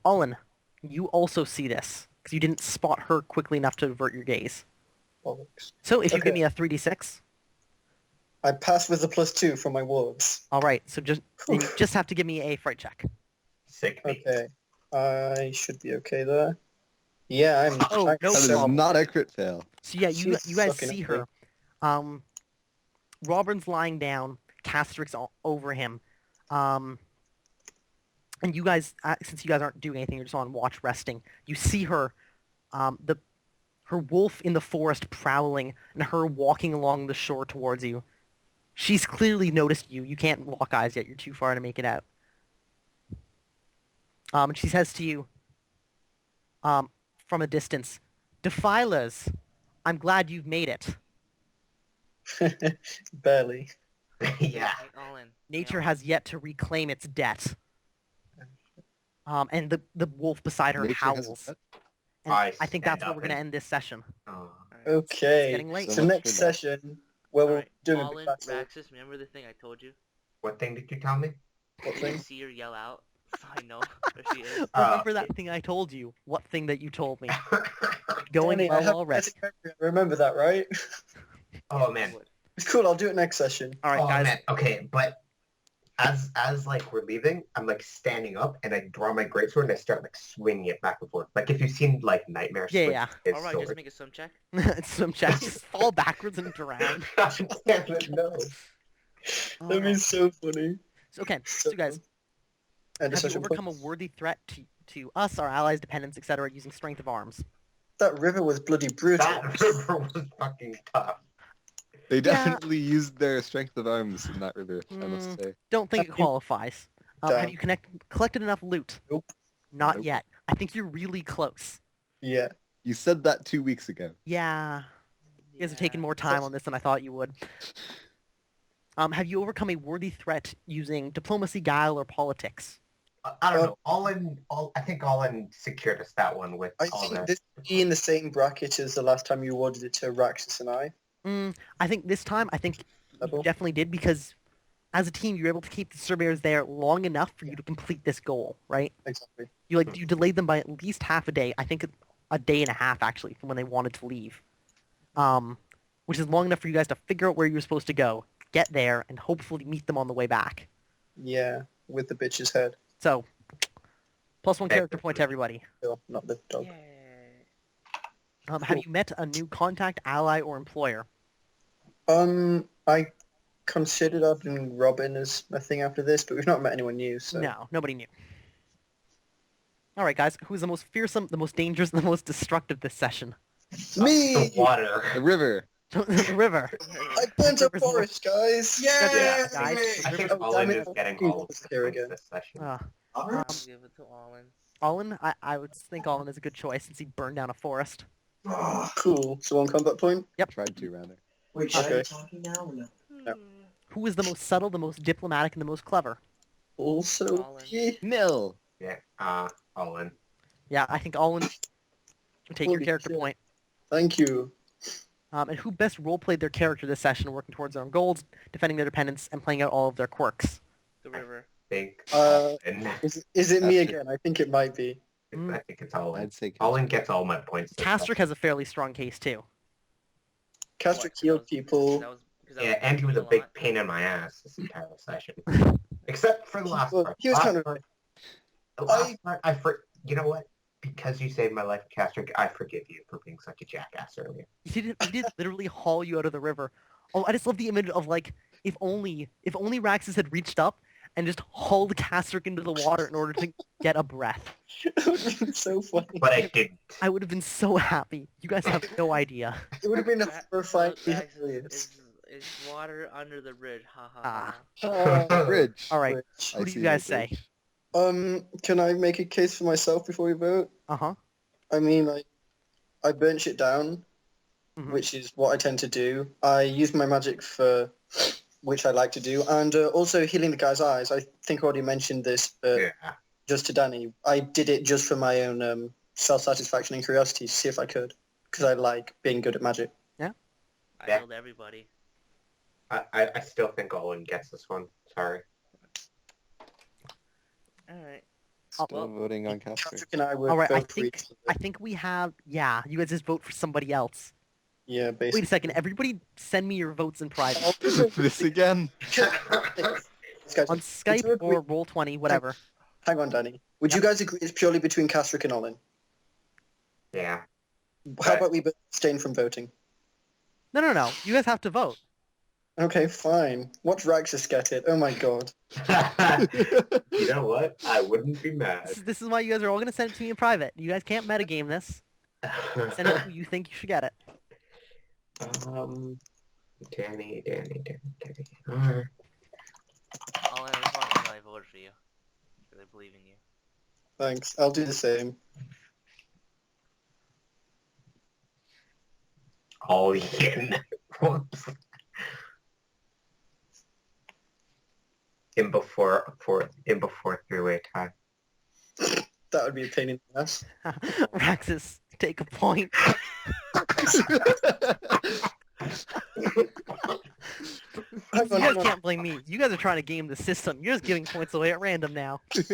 Olin, you also see this, because you didn't spot her quickly enough to avert your gaze. Bollocks. So if you give Okay. me a 3d6, I passed with the +2 from my wards. alright, so then you just have to give me a fright check. Sick me. Okay. I should be okay there. Yeah, I'm... Oh, I'm no That is problem. not a crit fail. So yeah, you She's guys sucking see at me. her. Robin's lying down, Castric's over him. And you guys, since you guys aren't doing anything, you're just on watch resting, you see her, her wolf in the forest prowling, and her walking along the shore towards you. She's clearly noticed you. You can't lock eyes yet. You're too far to make it out. And she says to you, from a distance, "Defilers, I'm glad you've made it. Barely. Yeah. Hey, Olin. Nature has yet to reclaim its debt." And the wolf beside her Nature has a howls. pet? And I I think stand that's where up we're going to and- end this session. Oh. Okay. getting late. So So much next for that. session, where we're Alright, doing a Olin, big battle. Raxus, remember the thing I told you? What thing did you tell me? What Can you thing? see her yell out so I know where she is? Remember that thing I told you? What thing that you told me? Going Danny, I well have already. remember that, right? Oh man. It's cool. I'll do it next session. All right, Oh guys. man. Okay, but as like we're leaving, I'm like standing up and I draw my greatsword and I start like swinging it back and forth. Like if you've seen like Nightmare Yeah, swing yeah. his Alright, just sword. make a swim check. Some checks just fall backwards and drown. Damn it, no. That'd be so funny. Okay, so guys, End of have you session. overcome a worthy threat to us, our allies, dependents, etc., using strength of arms? That river was bloody brutal. That river was fucking tough. They Yeah. definitely used their strength of arms in that river, I Mm. must say. Don't think it Have you- qualifies. Have Damn. you collected enough loot? Nope. Not Nope. yet. I think you're really close. Yeah. You said that 2 weeks ago. Yeah. You guys have taken Yeah. more time on this than I thought you would. Have you overcome a worthy threat using diplomacy, guile, or politics? I don't know. I think Olin secured us that one with I all think the this would be in the same bracket as the last time you awarded it to Raxus and I. I think this time, you Level. definitely did because as a team, you were able to keep the surveyors there long enough for you to complete this goal, right? Exactly. You delayed them by at least half a day. I think a day and a half actually from when they wanted to leave. Which is long enough for you guys to figure out where you're supposed to go, get there, and hopefully meet them on the way back. Yeah, with the bitch's head. So, +1 character point to everybody. No, not the dog. Yay. Have you met a new contact, ally, or employer? I considered adding Robin as a thing after this, but we've not met anyone new, so... No, nobody knew. All right, guys. Who's the most fearsome, the most dangerous, and the most destructive this session? Me! the water. The river. The river. I burnt a River's the forest, guys! Yeah, Yeah. guys. I think Oh, damn Olin it. is getting Ooh, all of the here we points go. this session. I'll give it to Olin. Olin, I would think Olin is a good choice since he burned down a forest. Cool. So 1 combat point? Tried to, rather. Wait, should I Okay. be talking now or no? No. Who is the most subtle, the most diplomatic, and the most clever? Also, Colin. yeah. Nil. Yeah, Olin. Yeah, I think Olin would take your Holy character shit. point. Thank you. And who best role-played their character this session, working towards their own goals, defending their dependents, and playing out all of their quirks? The river. Think Uh, Olin. Is it me That's again? I think it might be. I think it's Olin. I'd say Olin gets all my points. this Castric session. has a fairly strong case, too. Castric What? healed 'Cause people. that was- 'cause that Yeah, and he was a lot. big pain in my ass this entire session. Except for the last Well, part. he was Last kind of- part- the last part, you know what? Because you saved my life, Castric, I forgive you for being such a jackass earlier. He did literally haul you out of the river. Oh, I just love the image of, like, if only Raxus had reached up and just hauled Castric into the water in order to get a breath. It would have been so funny. But I didn't. I would have been so happy. You guys have no idea. It would have been a Ra- horrifying so Raxus experience. is water under the bridge. Ha ha Ah. ha. Bridge. All right, Which- I who do see you no guys say? bridge. Can I make a case for myself before we vote? Uh-huh. I mean, I burnt shit down. Mhm. which is what I tend to do. I use my magic for which I like to do, and also healing the guy's eyes. I think I already mentioned this, but Yeah. just to Danny, I did it just for my own self-satisfaction and curiosity to see if I could, because I like being good at magic. I Yeah. healed everybody. I still think Olin gets this one. Sorry. Alright. Still well, voting on Casper. Patrick and I were All right, I both for think each other. I think we have. Yeah, you guys just vote for somebody else. Yeah, Wait basically. a second, everybody, send me your votes in private This again? on Skype or Roll20, whatever. Hang on, Danny. Would you guys agree it's purely between Castrick and Olin? Yeah. How Right. about we abstain from voting? No. You guys have to vote. Okay, fine. Watch Raxus get it. Oh my god. You know what? I wouldn't be mad. This is why you guys are all gonna send it to me in private. You guys can't metagame this. Send it to who you think you should get it. Danny. All I just want to know I voted for you. Because I believe in you. Thanks. I'll do the same. All in. in before three-way tie. That would be a pain in the ass. Raxus, take a point. Hang You on, guys hang on. can't blame me. You guys are trying to game the system. You're just giving points away at random now. Wait,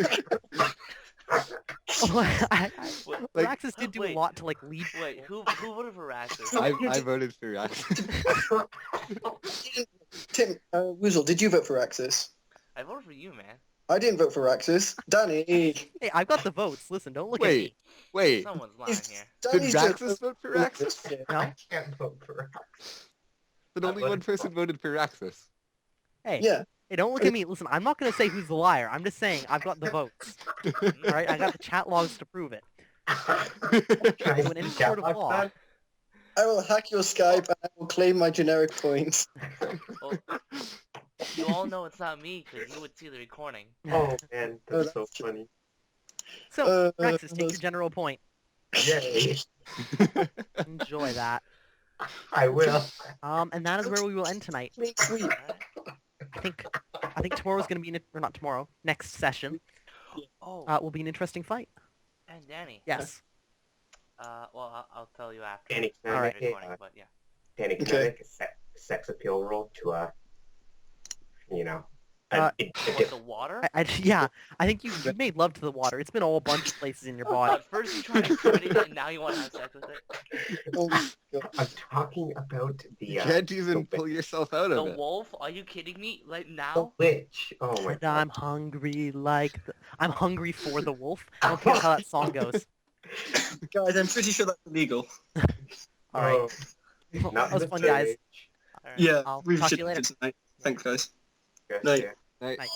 Raxus did do a wait. lot to like lead. Wait, who voted for Raxus? I voted for Raxus. Tim, Woozle, did you vote for Raxus? I voted for you, man. I didn't vote for Raxus. Danny. Hey, I've got the votes. Listen, don't look at me. Wait. Someone's lying here. Did Danny's Raxus vote for Raxus? Yeah. No? I can't vote for Raxus. But I only voted one person voted for Raxus. Hey, Yeah. hey, don't look at me. Listen, I'm not gonna say who's the liar. I'm just saying I've got the votes. All right, I got the chat logs to prove it. Can I So in any speak out court of like law- that? I will hack your Skype and I will claim my generic points. Well, you all know it's not me because you would see the recording. Oh man, Oh, that's so that's true. funny. So, Raxus, take your general point. Yay! Enjoy that. I will. And that is where we will end tonight. Sweet. Alright. I think tomorrow's gonna be or not tomorrow. Next session Oh, will be an interesting fight. and Danny. Yes. Well, I'll tell you after. Danny, can I All right. make Recording, but yeah. Danny, can I Okay. make a sex appeal roll to you know, Uh, What, the water? Yeah, I think you made love to the water. It's been all a bunch of places in your body. What, first you try to incriminate it, and now you want to have sex with it? Oh my god. I'm talking about the You can't even pull yourself out The of it. wolf? Are you kidding me? Like the now? witch. Oh my And god. I'm hungry I'm hungry for the wolf. I don't care how that song goes. Guys, I'm pretty sure that's illegal. All right. Oh, Well, not that was the fun, guys. witch. Alright. Yeah, I'll we talk to should you later. tonight. Thanks, guys. Yes, Night. yeah. Right. Night.